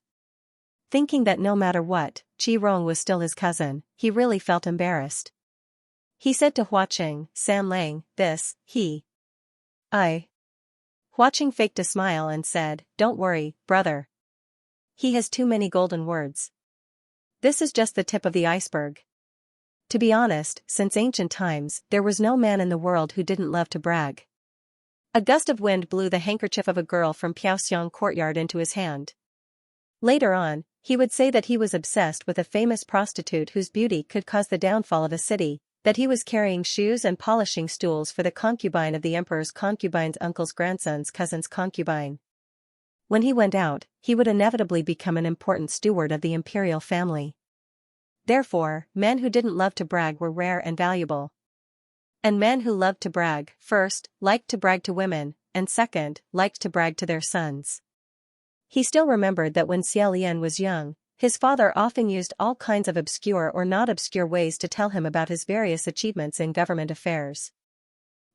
[SPEAKER 1] Thinking that no matter what, Qi Rong was still his cousin, he really felt embarrassed. He said to Hua Qing, "Sam Lang, I." Hua Qing faked a smile and said, "Don't worry, brother. He has too many golden words. This is just the tip of the iceberg." To be honest, since ancient times, there was no man in the world who didn't love to brag. A gust of wind blew the handkerchief of a girl from Piaoxiang courtyard into his hand. Later on, he would say that he was obsessed with a famous prostitute whose beauty could cause the downfall of a city, that he was carrying shoes and polishing stools for the concubine of the emperor's concubine's uncle's grandson's cousin's concubine. When he went out, he would inevitably become an important steward of the imperial family. Therefore, men who didn't love to brag were rare and valuable. And men who loved to brag, first, liked to brag to women, and second, liked to brag to their sons. He still remembered that when Xiaolian was young, his father often used all kinds of obscure or not obscure ways to tell him about his various achievements in government affairs.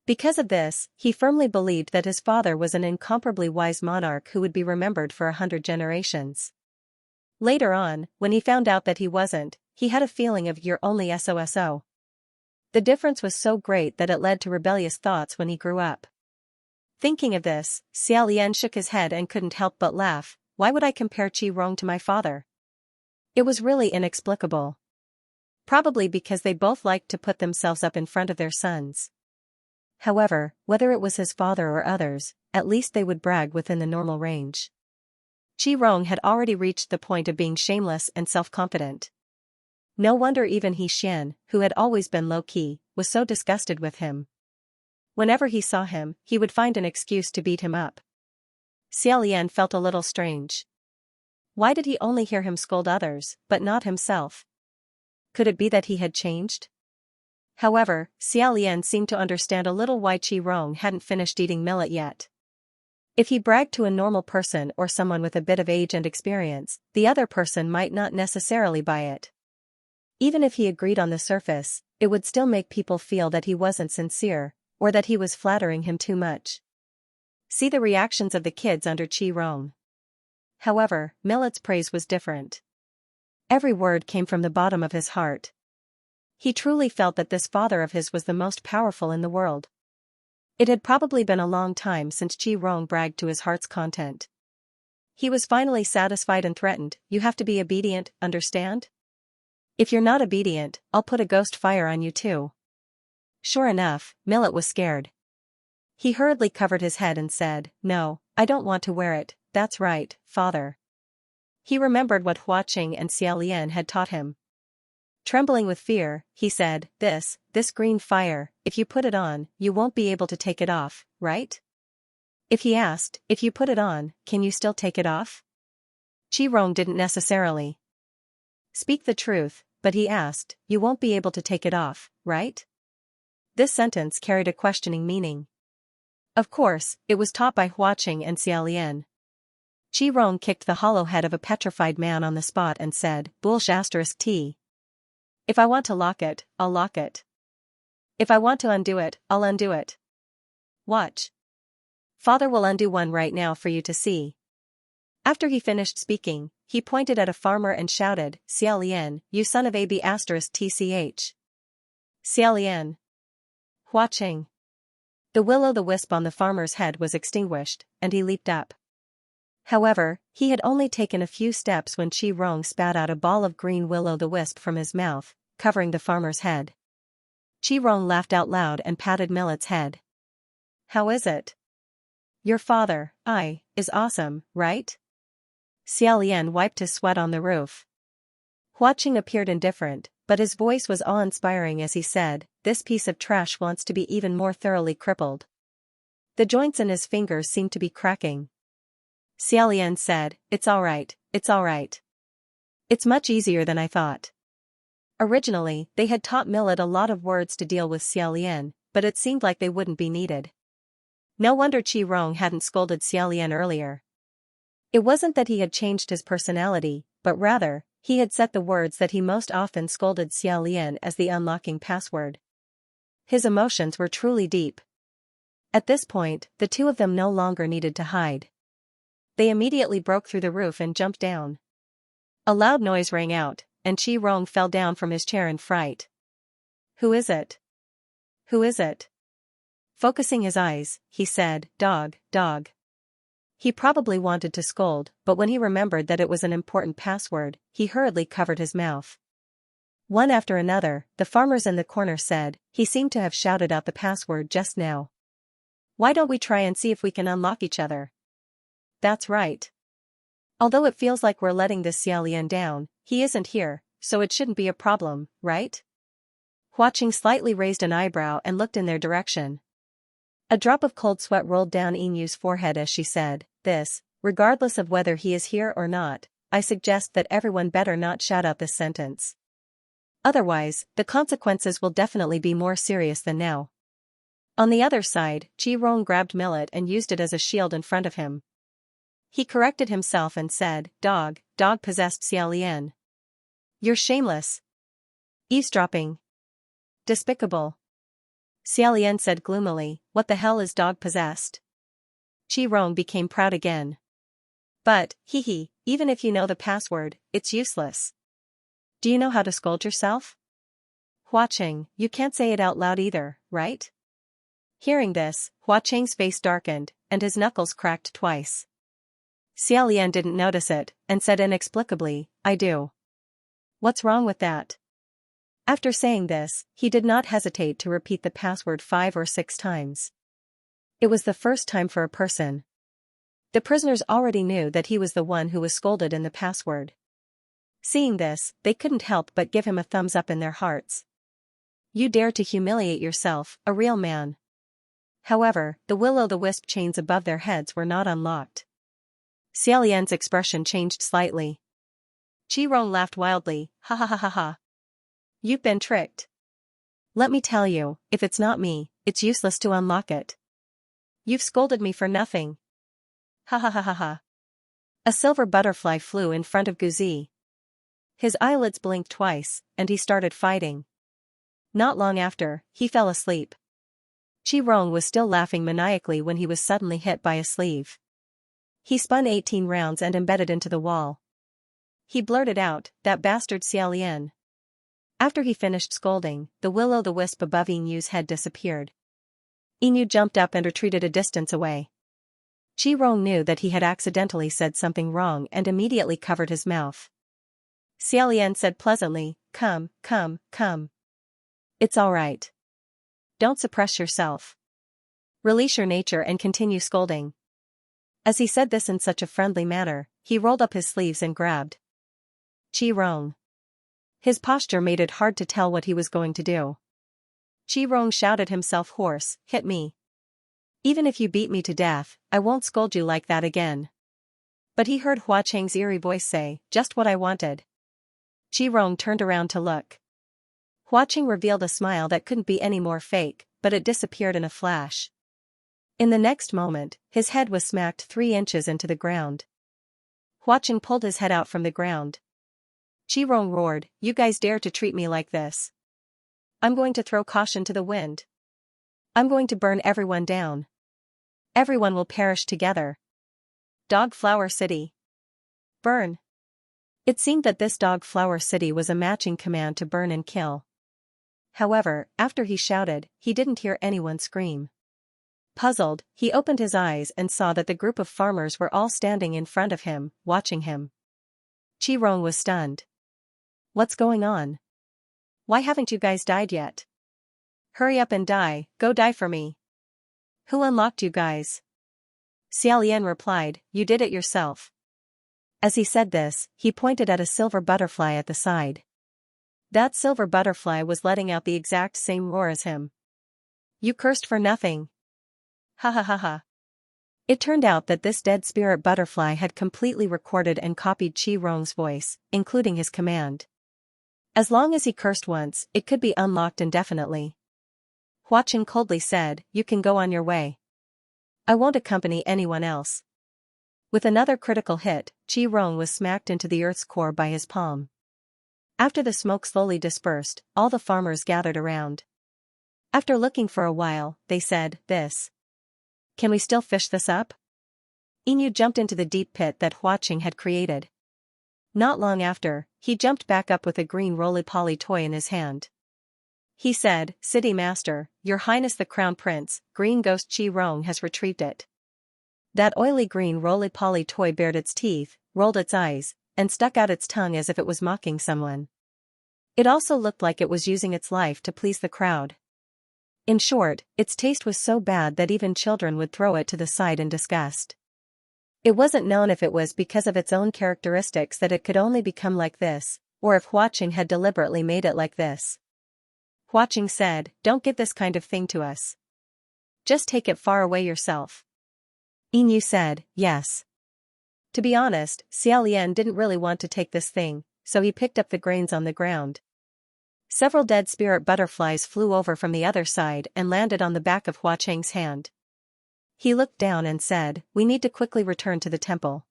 [SPEAKER 1] Because of this, he firmly believed that his father was an incomparably wise monarch who would be remembered for 100 generations. Later on, when he found out that he wasn't, he had a feeling of "you're only SOSO." The difference was so great that it led to rebellious thoughts when he grew up. Thinking of this, Xiaolian shook his head and couldn't help but laugh. Why would I compare Qi Rong to my father? It was really inexplicable. Probably because they both liked to put themselves up in front of their sons. However, whether it was his father or others, at least they would brag within the normal range. Qi Rong had already reached the point of being shameless and self-confident. No wonder even He Xian, who had always been low-key, was so disgusted with him. Whenever he saw him, he would find an excuse to beat him up. Xiaolian felt a little strange. Why did he only hear him scold others, but not himself? Could it be that he had changed? However, Xiaolian seemed to understand a little why Qi Rong hadn't finished eating millet yet. If he bragged to a normal person or someone with a bit of age and experience, the other person might not necessarily buy it. Even if he agreed on the surface, it would still make people feel that he wasn't sincere, or that he was flattering him too much. See the reactions of the kids under Qi Rong. However, Millet's praise was different. Every word came from the bottom of his heart. He truly felt that this father of his was the most powerful in the world. It had probably been a long time since Qi Rong bragged to his heart's content. He was finally satisfied and threatened, "You have to be obedient, understand? If you're not obedient, I'll put a ghost fire on you too." Sure enough, Millet was scared. He hurriedly covered his head and said, "No, I don't want to wear it, that's right, father." He remembered what Huaqing and Xiaolian had taught him. Trembling with fear, he said, This green fire, if you put it on, you won't be able to take it off, right?" If he asked, "If you put it on, can you still take it off?" Qi Rong didn't necessarily speak the truth, but he asked, "You won't be able to take it off, right?" This sentence carried a questioning meaning. Of course, it was taught by Huaqing and Xiaolian. Qi Rong kicked the hollow head of a petrified man on the spot and said, "Bullsh*t. If I want to lock it, I'll lock it. If I want to undo it, I'll undo it. Watch. Father will undo one right now for you to see." After he finished speaking, he pointed at a farmer and shouted, "Xiaolian, you son of AB*tch. Xiaolian. Huaqing." The will-o'-the-wisp on the farmer's head was extinguished, and he leaped up. However, he had only taken a few steps when Qi Rong spat out a ball of green will-o'-the-wisp from his mouth, covering the farmer's head. Qi Rong laughed out loud and patted Millet's head. "How is it? Your father, is awesome, right?" Xiaolian wiped his sweat on the roof. Huaqing appeared indifferent, but his voice was awe-inspiring as he said, "This piece of trash wants to be even more thoroughly crippled." The joints in his fingers seemed to be cracking. Xiaolian said, "It's alright, it's alright. It's much easier than I thought." Originally, they had taught Millet a lot of words to deal with Xiaolian, but it seemed like they wouldn't be needed. No wonder Qi Rong hadn't scolded Xiaolian earlier. It wasn't that he had changed his personality, but rather, he had set the words that he most often scolded Xiaolian as the unlocking password. His emotions were truly deep. At this point, the two of them no longer needed to hide. They immediately broke through the roof and jumped down. A loud noise rang out, and Qi Rong fell down from his chair in fright. "Who is it? Who is it?" Focusing his eyes, he said, "Dog, dog." He probably wanted to scold, but when he remembered that it was an important password, he hurriedly covered his mouth. One after another, the farmers in the corner said, "He seemed to have shouted out the password just now. Why don't we try and see if we can unlock each other?" That's right. Although it feels like we're letting this Xiaolian down, he isn't here, so it shouldn't be a problem, right? Huaqing slightly raised an eyebrow and looked in their direction. A drop of cold sweat rolled down Inu's forehead as she said, regardless of whether he is here or not, I suggest that everyone better not shout out this sentence. Otherwise, the consequences will definitely be more serious than now." On the other side, Qi Rong grabbed Millet and used it as a shield in front of him. He corrected himself and said, dog possessed Xiaolian. "You're shameless. Eavesdropping. Despicable." Xiaolian said gloomily, "What the hell is dog possessed?" Qi Rong became proud again. "But, even if you know the password, it's useless. Do you know how to scold yourself?" "Huaqing, you can't say it out loud either, right?" Hearing this, Huaqing's face darkened, and his knuckles cracked twice. Xiaolian didn't notice it, and said inexplicably, "I do." "What's wrong with that?" After saying this, he did not hesitate to repeat the password 5 or 6 times. It was the first time for a person. The prisoners already knew that he was the one who was scolded in the password. Seeing this, they couldn't help but give him a thumbs up in their hearts. "You dare to humiliate yourself, a real man." However, the will-o'-the-wisp chains above their heads were not unlocked. Xiaolian's expression changed slightly. Qi Rong laughed wildly, "Ha ha ha ha ha. You've been tricked. Let me tell you, if it's not me, it's useless to unlock it. You've scolded me for nothing." Ha ha ha ha ha. A silver butterfly flew in front of Guzi. His eyelids blinked twice, and he started fighting. Not long after, he fell asleep. Qi Rong was still laughing maniacally when he was suddenly hit by a sleeve. He spun 18 rounds and embedded into the wall. He blurted out, "That bastard Xiaolian." After he finished scolding, the will-o'-the-wisp above Yinyu's head disappeared. Yinyu jumped up and retreated a distance away. Qi Rong knew that he had accidentally said something wrong and immediately covered his mouth. Xiaolian said pleasantly, "Come, come, come. It's all right. Don't suppress yourself. Release your nature and continue scolding." As he said this in such a friendly manner, he rolled up his sleeves and grabbed Qi Rong. His posture made it hard to tell what he was going to do. Qi Rong shouted himself hoarse, "Hit me. Even if you beat me to death, I won't scold you like that again." But he heard Hua Cheng's eerie voice say, "Just what I wanted." Qi Rong turned around to look. Hua Cheng revealed a smile that couldn't be any more fake, but it disappeared in a flash. In the next moment, his head was smacked 3 inches into the ground. Hua Cheng pulled his head out from the ground. Qi Rong roared, "You guys dare to treat me like this? I'm going to throw caution to the wind. I'm going to burn everyone down. Everyone will perish together. Dog Flower City. Burn." It seemed that this Dog Flower City was a matching command to burn and kill. However, after he shouted, he didn't hear anyone scream. Puzzled, he opened his eyes and saw that the group of farmers were all standing in front of him, watching him. Qi Rong was stunned. "What's going on? Why haven't you guys died yet? Hurry up and die, go die for me." "Who unlocked you guys?" Xiaolian replied, "You did it yourself." As he said this, he pointed at a silver butterfly at the side. That silver butterfly was letting out the exact same roar as him. "You cursed for nothing. Ha ha ha ha." It turned out that this dead spirit butterfly had completely recorded and copied Qi Rong's voice, including his command. As long as he cursed once, it could be unlocked indefinitely. Hua Cheng coldly said, "You can go on your way. I won't accompany anyone else." With another critical hit, Qi Rong was smacked into the earth's core by his palm. After the smoke slowly dispersed, all the farmers gathered around. After looking for a while, they said, Can we still fish this up?" Yinyu jumped into the deep pit that Hua Cheng had created. Not long after, he jumped back up with a green roly-poly toy in his hand. He said, "City Master, Your Highness the Crown Prince, Green Ghost Qi Rong has retrieved it." That oily green roly-poly toy bared its teeth, rolled its eyes, and stuck out its tongue as if it was mocking someone. It also looked like it was using its life to please the crowd. In short, its taste was so bad that even children would throw it to the side in disgust. It wasn't known if it was because of its own characteristics that it could only become like this, or if Hua Cheng had deliberately made it like this. Hua Cheng said, "Don't give this kind of thing to us. Just take it far away yourself." Yinyu said, "Yes." To be honest, Xiaolian didn't really want to take this thing, so he picked up the grains on the ground. Several dead spirit butterflies flew over from the other side and landed on the back of Hua Cheng's hand. He looked down and said, "We need to quickly return to the temple."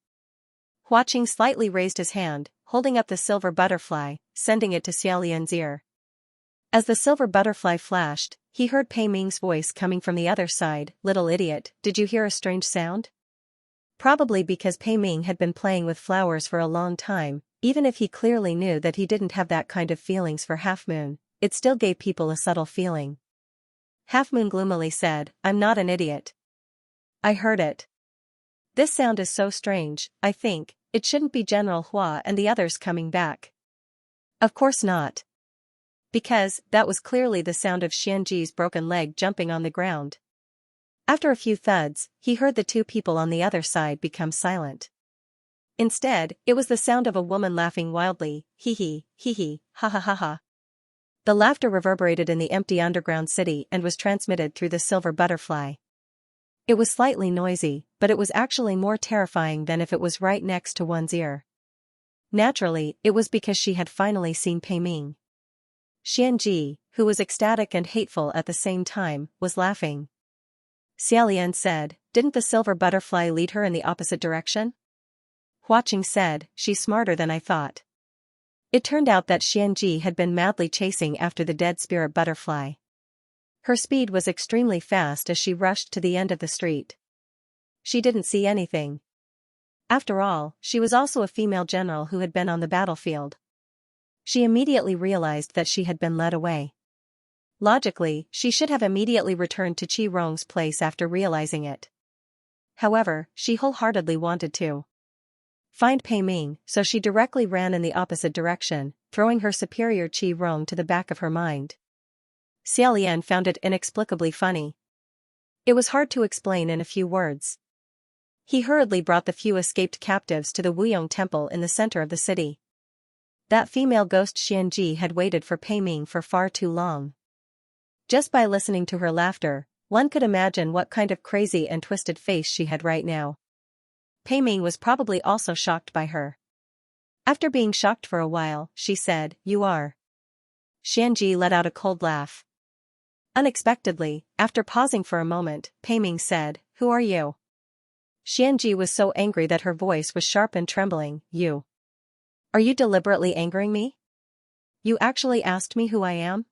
[SPEAKER 1] Hua Cheng slightly raised his hand, holding up the silver butterfly, sending it to Xiaolian's ear. As the silver butterfly flashed, he heard Pei Ming's voice coming from the other side, "Little idiot, did you hear a strange sound?" Probably because Pei Ming had been playing with flowers for a long time, even if he clearly knew that he didn't have that kind of feelings for Half Moon, it still gave people a subtle feeling. Half Moon gloomily said, "I'm not an idiot. I heard it. This sound is so strange, I think, it shouldn't be General Hua and the others coming back." Of course not. Because, that was clearly the sound of Xianji's broken leg jumping on the ground. After a few thuds, he heard the 2 people on the other side become silent. Instead, it was the sound of a woman laughing wildly, hee, ha ha ha ha. The laughter reverberated in the empty underground city and was transmitted through the silver butterfly. It was slightly noisy, but it was actually more terrifying than if it was right next to one's ear. Naturally, it was because she had finally seen Pei Ming. Xianji, who was ecstatic and hateful at the same time, was laughing. Xiaolian said, Didn't the silver butterfly lead her in the opposite direction? Huaqing said, she's smarter than I thought. It turned out that Xianxia had been madly chasing after the dead spirit butterfly. Her speed was extremely fast as she rushed to the end of the street. She didn't see anything. After all, she was also a female general who had been on the battlefield. She immediately realized that she had been led away. Logically, she should have immediately returned to Qi Rong's place after realizing it. However, she wholeheartedly wanted to find Pei Ming, so she directly ran in the opposite direction, throwing her superior Qi Rong to the back of her mind. Xiaolian found it inexplicably funny. It was hard to explain in a few words. He hurriedly brought the few escaped captives to the Wuyong temple in the center of the city. That female ghost Xianxia had waited for Pei Ming for far too long. Just by listening to her laughter, one could imagine what kind of crazy and twisted face she had right now. Pei Ming was probably also shocked by her. After being shocked for a while, she said, "You are." Xianxia let out a cold laugh. Unexpectedly, after pausing for a moment, Pei Ming said, "Who are you?" Xianxia was so angry that her voice was sharp and trembling. "You. Are you deliberately angering me? You actually asked me who I am?"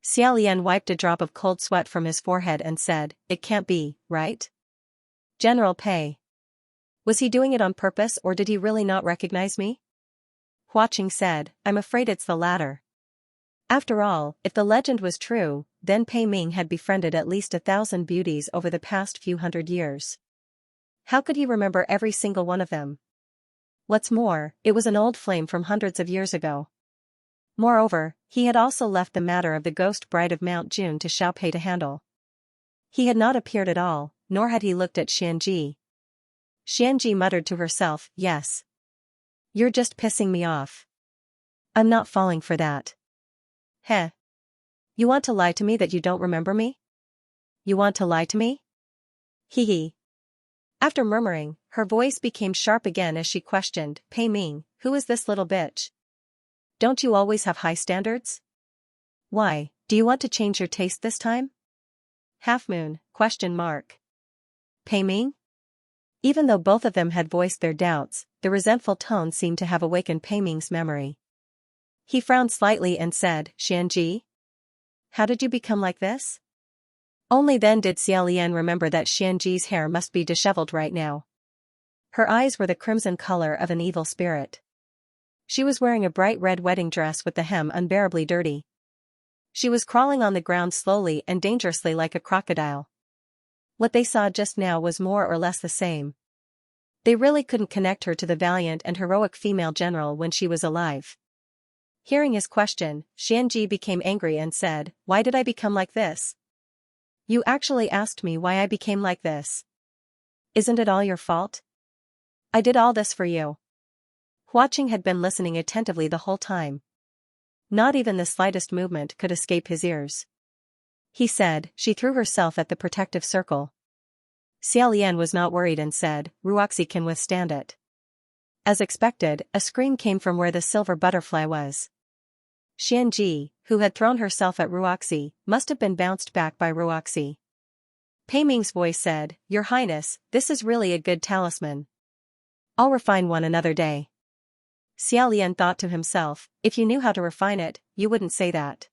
[SPEAKER 1] Xiaolian wiped a drop of cold sweat from his forehead and said, "It can't be, right? General Pei. Was he doing it on purpose or did he really not recognize me?" Huaqing said, "I'm afraid it's the latter." After all, if the legend was true, then Pei Ming had befriended at least 1,000 beauties over the past few hundred years. How could he remember every single one of them? What's more, it was an old flame from hundreds of years ago. Moreover, he had also left the matter of the ghost bride of Mount June to Xiao Pei to handle. He had not appeared at all, nor had he looked at Xianxia. Xianxia muttered to herself, "Yes. You're just pissing me off. I'm not falling for that. Heh. You want to lie to me that you don't remember me? You want to lie to me? Hee hee." After murmuring, her voice became sharp again as she questioned, "Pei Ming, who is this little bitch? Don't you always have high standards? Why, do you want to change your taste this time? Half moon, question mark. Pei Ming?" Even though both of them had voiced their doubts, the resentful tone seemed to have awakened Pei Ming's memory. He frowned slightly and said, "Xianxia? How did you become like this?" Only then did Xiaolian remember that Xianxi's hair must be disheveled right now. Her eyes were the crimson color of an evil spirit. She was wearing a bright red wedding dress with the hem unbearably dirty. She was crawling on the ground slowly and dangerously like a crocodile. What they saw just now was more or less the same. They really couldn't connect her to the valiant and heroic female general when she was alive. Hearing his question, Xianxia became angry and said, "Why did I become like this? You actually asked me why I became like this. Isn't it all your fault? I did all this for you." Huaqing had been listening attentively the whole time. Not even the slightest movement could escape his ears. He said, "She threw herself at the protective circle." Xiaolian was not worried and said, "Ruoxi can withstand it." As expected, a scream came from where the silver butterfly was. Xianxia, who had thrown herself at Ruoxi, must have been bounced back by Ruoxi. Pei Ming's voice said, "Your Highness, this is really a good talisman. I'll refine one another day." Xiaolian thought to himself, "If you knew how to refine it, you wouldn't say that."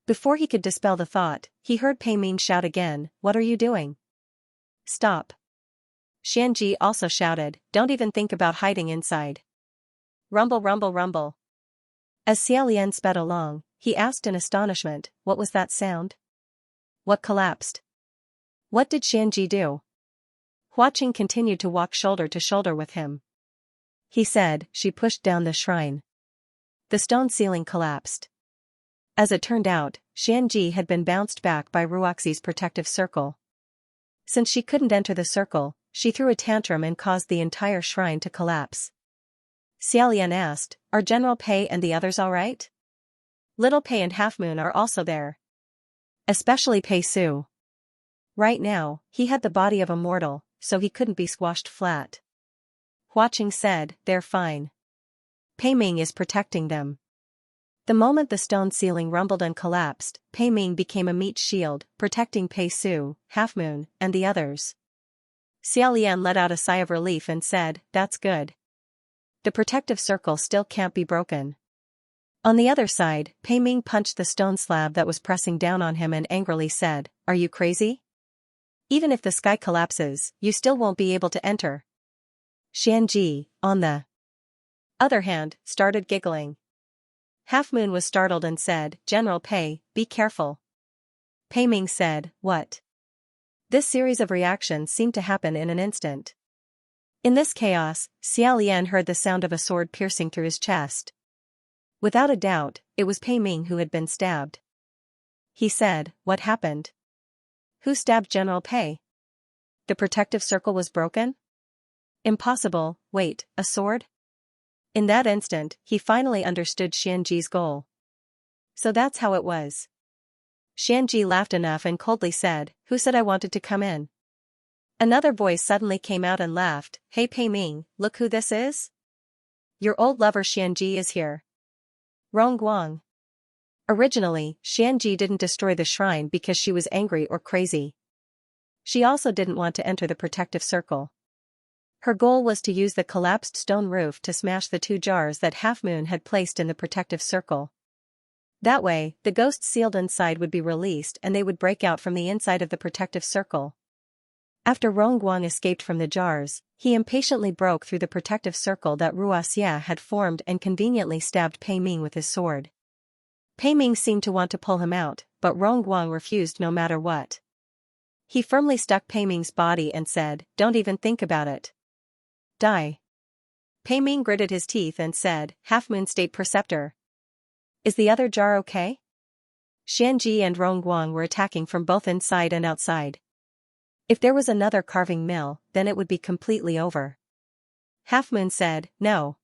[SPEAKER 1] Before he could dispel the thought, he heard Pei Ming shout again, "What are you doing? Stop." Xianxia also shouted, "Don't even think about hiding inside." Rumble rumble rumble. As Xiaolian sped along, he asked in astonishment, "What was that sound? What collapsed? What did Xianxia do?" Huaqing continued to walk shoulder to shoulder with him. He said, "She pushed down the shrine. The stone ceiling collapsed." As it turned out, Xianxia had been bounced back by Ruoxi's protective circle. Since she couldn't enter the circle, she threw a tantrum and caused the entire shrine to collapse. Xiaolian asked, "Are General Pei and the others all right?" Little Pei and Half Moon are also there. Especially Pei Su. Right now, he had the body of a mortal, so he couldn't be squashed flat. Huaqing said, "They're fine. Pei Ming is protecting them." The moment the stone ceiling rumbled and collapsed, Pei Ming became a meat shield, protecting Pei Su, Half Moon, and the others. Xiaolian let out a sigh of relief and said, that's good. The protective circle still can't be broken. On the other side, Pei Ming punched the stone slab that was pressing down on him and angrily said, are you crazy? Even if the sky collapses, you still won't be able to enter. Xianxia, on the other hand, started giggling. Half Moon was startled and said, General Pei, be careful. Pei Ming said, what? This series of reactions seemed to happen in an instant. In this chaos, Xiaolian heard the sound of a sword piercing through his chest. Without a doubt, it was Pei Ming who had been stabbed. He said, what happened? Who stabbed General Pei? The protective circle was broken? Impossible, wait, a sword? In that instant, he finally understood Xianji's goal. So that's how it was. Xianji laughed enough and coldly said, who said I wanted to come in? Another voice suddenly came out and laughed, hey Pei Ming, look who this is? Your old lover Xianji is here. Rongguang. Originally, Xianji didn't destroy the shrine because she was angry or crazy. She also didn't want to enter the protective circle. Her goal was to use the collapsed stone roof to smash the 2 jars that Half Moon had placed in the protective circle. That way, the ghosts sealed inside would be released and they would break out from the inside of the protective circle. After Rongguang escaped from the jars, he impatiently broke through the protective circle that Ruaxia had formed and conveniently stabbed Pei Ming with his sword. Pei Ming seemed to want to pull him out, but Rongguang refused no matter what. He firmly stuck Pei Ming's body and said, don't even think about it. Die. Pei Ming gritted his teeth and said, Half Moon State Preceptor. Is the other jar okay? Xianji and Rongguang were attacking from both inside and outside. If there was another carving mill, then it would be completely over. Half Moon said, no.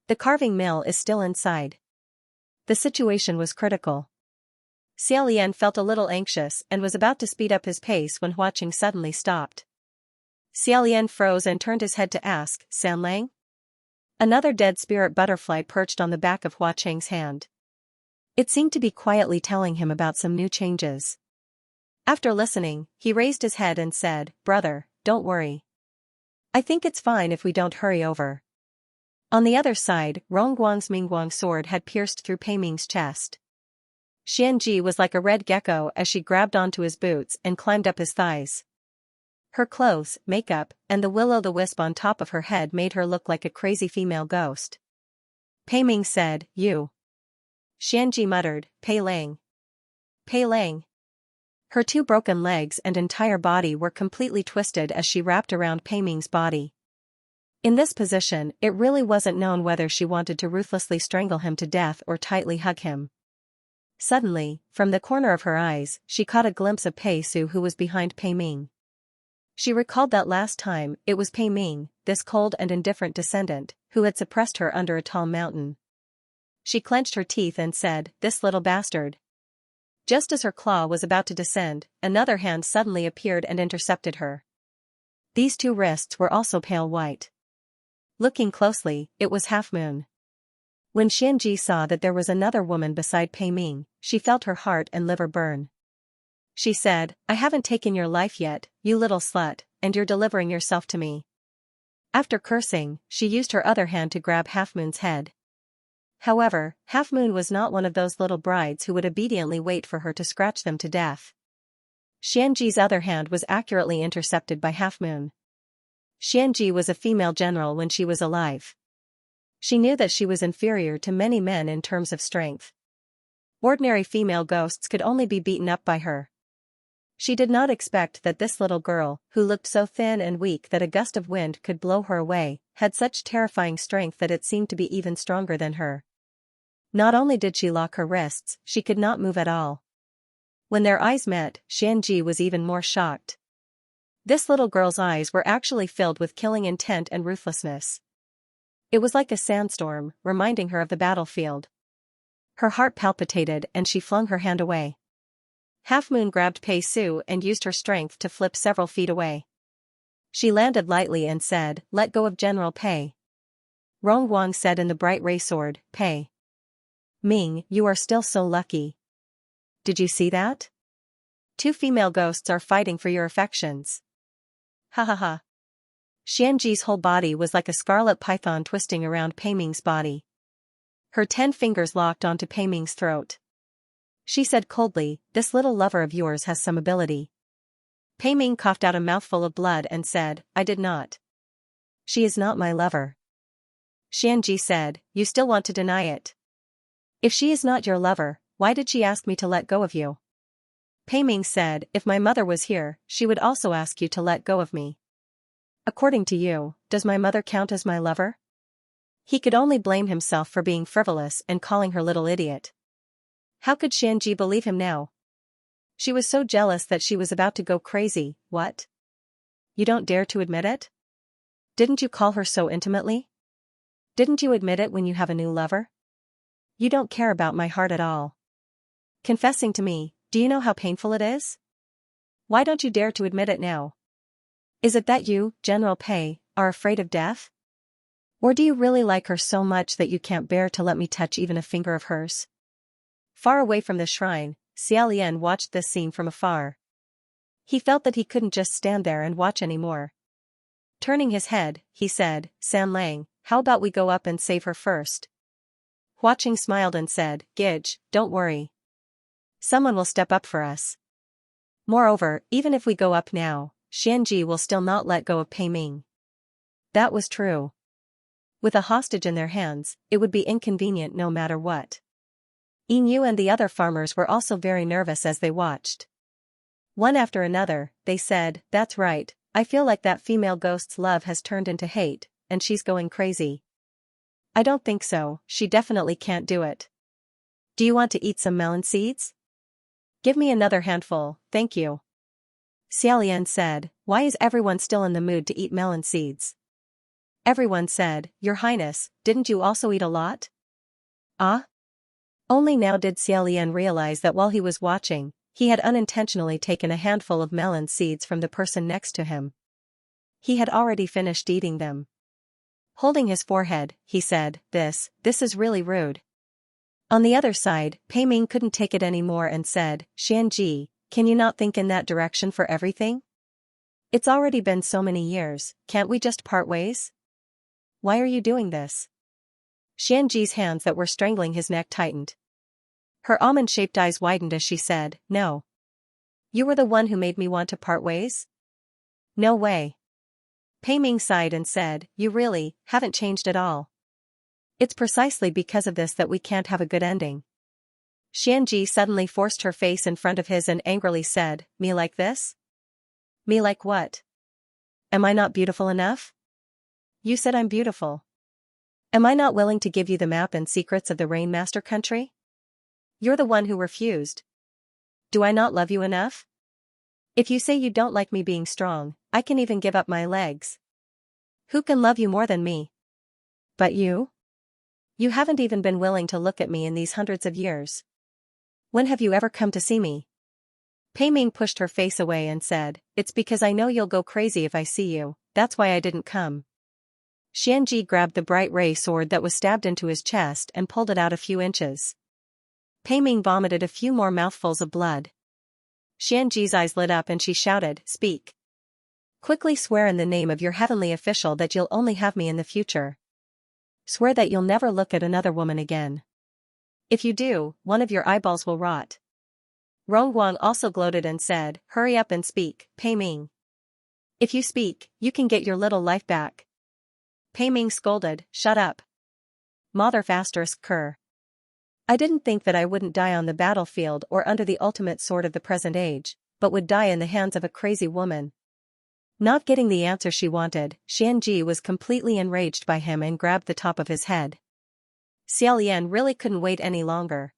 [SPEAKER 1] The carving mill is still inside. The situation was critical. Xiaolian felt a little anxious and was about to speed up his pace when Hua Qing suddenly stopped. Xiaolian froze and turned his head to ask, Sanlang? Another dead spirit butterfly perched on the back of Hua Qing's hand. It seemed to be quietly telling him about some new changes. After listening, he raised his head and said, brother, don't worry. I think it's fine if we don't hurry over. On the other side, Rongguang's Mingguang sword had pierced through Pei Ming's chest. Xianji was like a red gecko as she grabbed onto his boots and climbed up his thighs. Her clothes, makeup, and the will-o'-the-wisp on top of her head made her look like a crazy female ghost. Pei Ming said, you. Xianji muttered, Pei Lang. Pei Lang. Her 2 broken legs and entire body were completely twisted as she wrapped around Pei Ming's body. In this position, it really wasn't known whether she wanted to ruthlessly strangle him to death or tightly hug him. Suddenly, from the corner of her eyes, she caught a glimpse of Pei Su who was behind Pei Ming. She recalled that last time, it was Pei Ming, this cold and indifferent descendant, who had suppressed her under a tall mountain. She clenched her teeth and said, this little bastard. Just as her claw was about to descend, another hand suddenly appeared and intercepted her. These 2 wrists were also pale white. Looking closely, it was Half Moon. When Xianji saw that there was another woman beside Pei Ming, she felt her heart and liver burn. She said, I haven't taken your life yet, you little slut, and you're delivering yourself to me. After cursing, she used her other hand to grab Half Moon's head. However, Half Moon was not one of those little brides who would obediently wait for her to scratch them to death. Xianji's other hand was accurately intercepted by Half Moon. Xianji was a female general when she was alive. She knew that she was inferior to many men in terms of strength. Ordinary female ghosts could only be beaten up by her. She did not expect that this little girl, who looked so thin and weak that a gust of wind could blow her away, had such terrifying strength that it seemed to be even stronger than her. Not only did she lock her wrists, she could not move at all. When their eyes met, Xianji was even more shocked. This little girl's eyes were actually filled with killing intent and ruthlessness. It was like a sandstorm, reminding her of the battlefield. Her heart palpitated and she flung her hand away. Half Moon grabbed Pei Su and used her strength to flip several feet away. She landed lightly and said, let go of General Pei. Rongguang said in the bright ray sword, Pei Ming, you are still so lucky. Did you see that? 2 female ghosts are fighting for your affections. Ha ha ha. Xianji's whole body was like a scarlet python twisting around Pei Ming's body. Her 10 fingers locked onto Pei Ming's throat. She said coldly, "This little lover of yours has some ability." Pei Ming coughed out a mouthful of blood and said, "I did not. She is not my lover." Xianji said, "You still want to deny it? If she is not your lover, why did she ask me to let go of you?" Pei Ming said, "If my mother was here, she would also ask you to let go of me. According to you, does my mother count as my lover?" He could only blame himself for being frivolous and calling her little idiot. How could Xianji believe him now? She was so jealous that she was about to go crazy. What? You don't dare to admit it? Didn't you call her so intimately? Didn't you admit it when you have a new lover? You don't care about my heart at all. Confessing to me, do you know how painful it is? Why don't you dare to admit it now? Is it that you, General Pei, are afraid of death? Or do you really like her so much that you can't bear to let me touch even a finger of hers? Far away from the shrine, Xiaolian watched this scene from afar. He felt that he couldn't just stand there and watch anymore. Turning his head, he said, "San Lang, how about we go up and save her first?" Huaqing smiled and said, "Gidge, don't worry. Someone will step up for us. Moreover, even if we go up now, Xianji will still not let go of Pei Ming." That was true. With a hostage in their hands, it would be inconvenient no matter what. Inu and the other farmers were also very nervous as they watched. One after another, they said, "That's right, I feel like that female ghost's love has turned into hate, and she's going crazy." "I don't think so, she definitely can't do it. Do you want to eat some melon seeds?" "Give me another handful, thank you." Xiaolian said, "Why is everyone still in the mood to eat melon seeds?" Everyone said, "Your Highness, didn't you also eat a lot?" Ah? Only now did Xiaolian realize that while he was watching, he had unintentionally taken a handful of melon seeds from the person next to him. He had already finished eating them. Holding his forehead, he said, This is really rude." On the other side, Pei Ming couldn't take it anymore and said, "Xianji, can you not think in that direction for everything? It's already been so many years, can't we just part ways? Why are you doing this?" Xianji's hands that were strangling his neck tightened. Her almond-shaped eyes widened as she said, "No. You were the one who made me want to part ways? No way." Pei Ming sighed and said, "You really haven't changed at all. It's precisely because of this that we can't have a good ending." Xianji suddenly forced her face in front of his and angrily said, "Me like this? Me like what? Am I not beautiful enough? You said I'm beautiful. Am I not willing to give you the map and secrets of the Rainmaster country? You're the one who refused. Do I not love you enough? If you say you don't like me being strong, I can even give up my legs. Who can love you more than me? But you? You haven't even been willing to look at me in these hundreds of years. When have you ever come to see me?" Pei Ming pushed her face away and said, "It's because I know you'll go crazy if I see you, that's why I didn't come." Xianji grabbed the bright ray sword that was stabbed into his chest and pulled it out a few inches. Pei Ming vomited a few more mouthfuls of blood. Xianji's eyes lit up and she shouted, "Speak. Quickly swear in the name of your heavenly official that you'll only have me in the future. Swear that you'll never look at another woman again. If you do, one of your eyeballs will rot." Rongguang also gloated and said, "Hurry up and speak, Pei Ming. If you speak, you can get your little life back." Pei Ming scolded, "Shut up. Mother ******. I didn't think that I wouldn't die on the battlefield or under the ultimate sword of the present age, but would die in the hands of a crazy woman." Not getting the answer she wanted, Xianji was completely enraged by him and grabbed the top of his head. Xiaolian really couldn't wait any longer.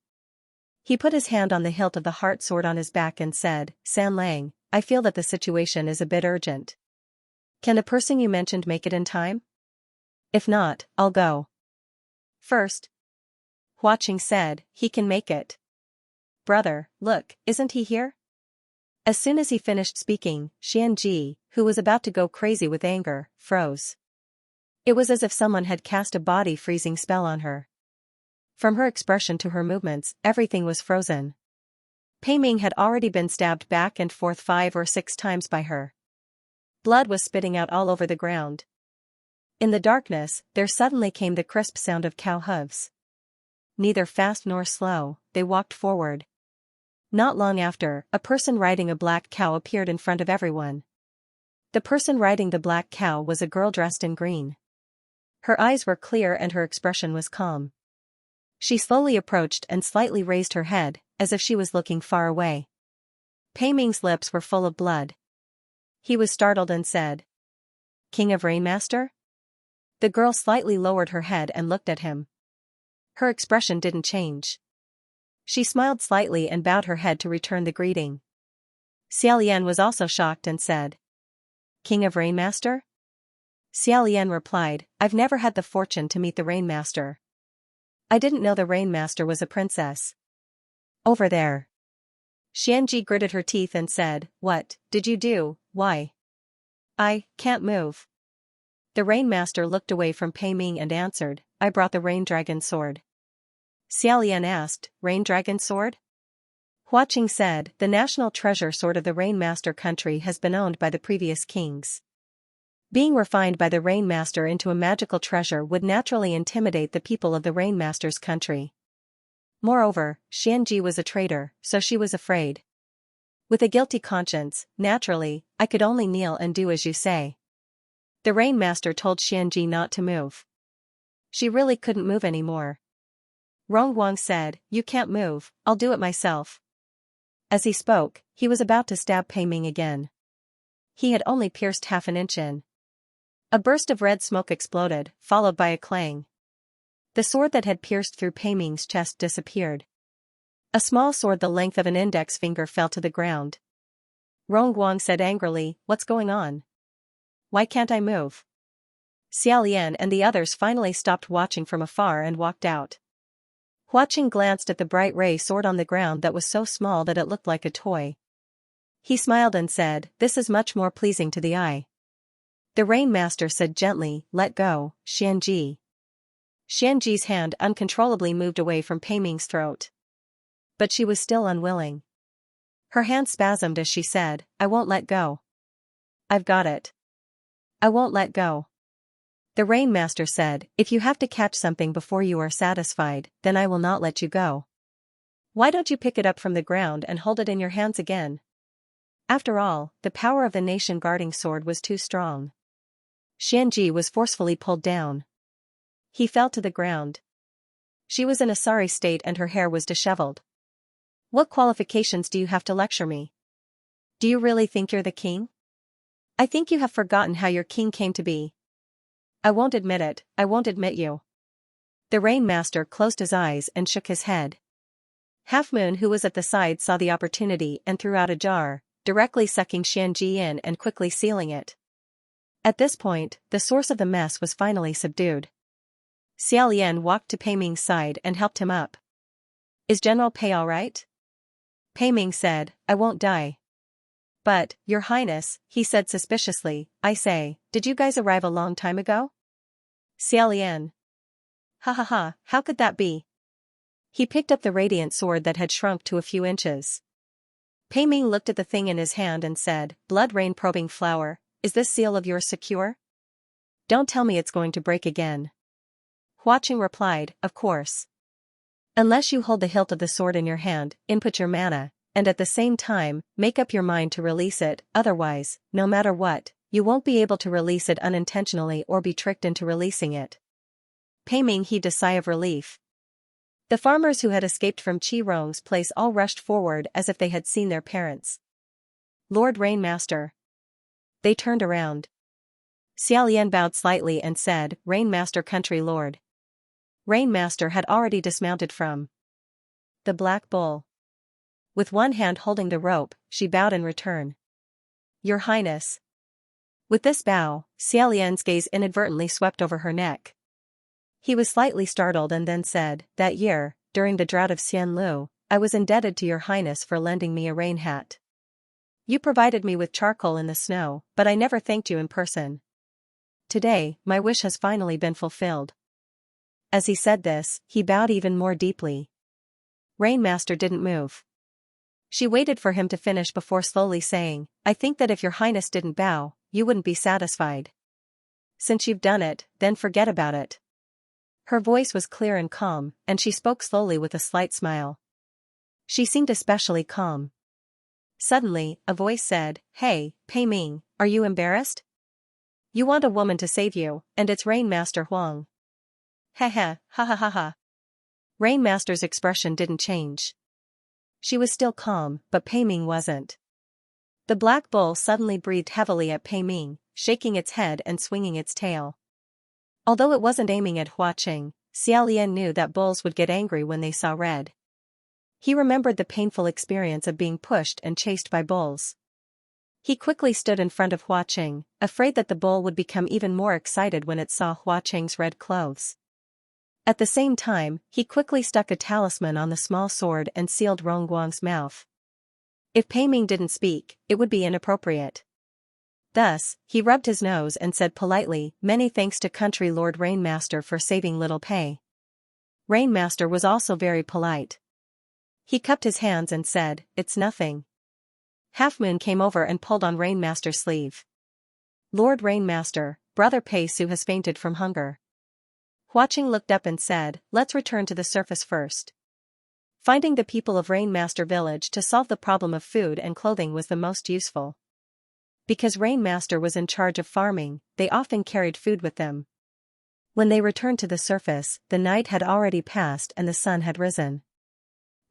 [SPEAKER 1] He put his hand on the hilt of the heart sword on his back and said, "San Lang, I feel that the situation is a bit urgent. Can the person you mentioned make it in time? If not, I'll go first." Huaqing said, "He can make it. Brother, look, isn't he here?" As soon as he finished speaking, Xianji, who was about to go crazy with anger, froze. It was as if someone had cast a body-freezing spell on her. From her expression to her movements, everything was frozen. Pei Ming had already been stabbed back and forth 5 or 6 times by her. Blood was spitting out all over the ground. In the darkness, there suddenly came the crisp sound of cow hooves. Neither fast nor slow, they walked forward. Not long after, a person riding a black cow appeared in front of everyone. The person riding the black cow was a girl dressed in green. Her eyes were clear and her expression was calm. She slowly approached and slightly raised her head, as if she was looking far away. Pei Ming's lips were full of blood. He was startled and said, "King of Rainmaster?" The girl slightly lowered her head and looked at him. Her expression didn't change. She smiled slightly and bowed her head to return the greeting. Xiaolian was also shocked and said, "King of Rainmaster?" Xiaolian replied, "I've never had the fortune to meet the Rainmaster. I didn't know the Rainmaster was a princess." "Over there." Xianxia gritted her teeth and said, "What did you do? Why?" "I can't move." The Rainmaster looked away from Pei Ming and answered, "I brought the Rain Dragon sword." Xiaolian asked, "Rain Dragon sword?" Hua Qing said, "The national treasure sword of the Rainmaster country has been owned by the previous kings. Being refined by the Rainmaster into a magical treasure would naturally intimidate the people of the Rainmaster's country. Moreover, Xianxia was a traitor, so she was afraid. With a guilty conscience, naturally, I could only kneel and do as you say." The Rainmaster told Xianxia not to move. She really couldn't move anymore. Rongguang said, "You can't move, I'll do it myself." As he spoke, he was about to stab Pei Ming again. He had only pierced half an inch in. A burst of red smoke exploded, followed by a clang. The sword that had pierced through Pei Ming's chest disappeared. A small sword the length of an index finger fell to the ground. Rongguang said angrily, "What's going on? Why can't I move?" Xiaolian and the others finally stopped watching from afar and walked out. Hua Qing glanced at the bright ray sword on the ground that was so small that it looked like a toy. He smiled and said, "This is much more pleasing to the eye." The Rainmaster said gently, "Let go, Xianxia." Xianxi's hand uncontrollably moved away from Pei Ming's throat. But she was still unwilling. Her hand spasmed as she said, "I won't let go. I've got it. I won't let go." The Rainmaster said, "If you have to catch something before you are satisfied, then I will not let you go. Why don't you pick it up from the ground and hold it in your hands again?" After all, the power of the nation-guarding sword was too strong. Xianxia was forcefully pulled down. He fell to the ground. She was in a sorry state and her hair was disheveled. "What qualifications do you have to lecture me? Do you really think you're the king? I think you have forgotten how your king came to be." "I won't admit it, I won't admit you." The Rainmaster closed his eyes and shook his head. Half Moon, who was at the side, saw the opportunity and threw out a jar, directly sucking Xianxia in and quickly sealing it. At this point, the source of the mess was finally subdued. Xiaolian walked to Pei Ming's side and helped him up. "Is General Pei all right?" Pei Ming said, "I won't die." "But, Your Highness," he said suspiciously, "I say, did you guys arrive a long time ago?" Xiaolian. "Ha ha ha, how could that be?" He picked up the radiant sword that had shrunk to a few inches. Pei Ming looked at the thing in his hand and said, "Blood rain probing flower, is this seal of yours secure? Don't tell me it's going to break again." Hua Qing replied, "Of course. Unless you hold the hilt of the sword in your hand, input your mana, and at the same time, make up your mind to release it, otherwise, no matter what, you won't be able to release it unintentionally or be tricked into releasing it." Pei Ming heaved a sigh of relief. The farmers who had escaped from Qi Rong's place all rushed forward as if they had seen their parents. "Lord Rainmaster." They turned around. Xiaolian bowed slightly and said, "Rainmaster country lord." Rainmaster had already dismounted from the black bull. With one hand holding the rope, she bowed in return. "Your Highness." With this bow, Xiaolian's gaze inadvertently swept over her neck. He was slightly startled and then said, "That year, during the drought of Xianlu, I was indebted to Your Highness for lending me a rain hat. You provided me with charcoal in the snow, but I never thanked you in person. Today, my wish has finally been fulfilled." As he said this, he bowed even more deeply. Rainmaster didn't move. She waited for him to finish before slowly saying, "I think that if Your Highness didn't bow, you wouldn't be satisfied. Since you've done it, then forget about it. Her voice was clear and calm, and she spoke slowly with a slight smile. She seemed especially calm. Suddenly, a voice said, "Hey, Pei Ming, are you embarrassed? You want a woman to save you, and it's Rainmaster Huang." Heh, ha ha ha ha. Rainmaster's expression didn't change. She was still calm, but Pei Ming wasn't. The black bull suddenly breathed heavily at Pei Ming, shaking its head and swinging its tail. Although it wasn't aiming at Hua Qing, Xiaolian knew that bulls would get angry when they saw red. He remembered the painful experience of being pushed and chased by bulls. He quickly stood in front of Hua Qing, afraid that the bull would become even more excited when it saw Hua Qing's red clothes. At the same time, he quickly stuck a talisman on the small sword and sealed Rongguang's mouth. If Pei Ming didn't speak, it would be inappropriate. Thus, he rubbed his nose and said politely, "Many thanks to Country Lord Rainmaster for saving little Pei." Rainmaster was also very polite. He cupped his hands and said, "It's nothing." Half Moon came over and pulled on Rainmaster's sleeve. "Lord Rainmaster, Brother Pei Su has fainted from hunger." Hua Qing looked up and said, "Let's return to the surface first." Finding the people of Rainmaster Village to solve the problem of food and clothing was the most useful. Because Rainmaster was in charge of farming, they often carried food with them. When they returned to the surface, the night had already passed and the sun had risen.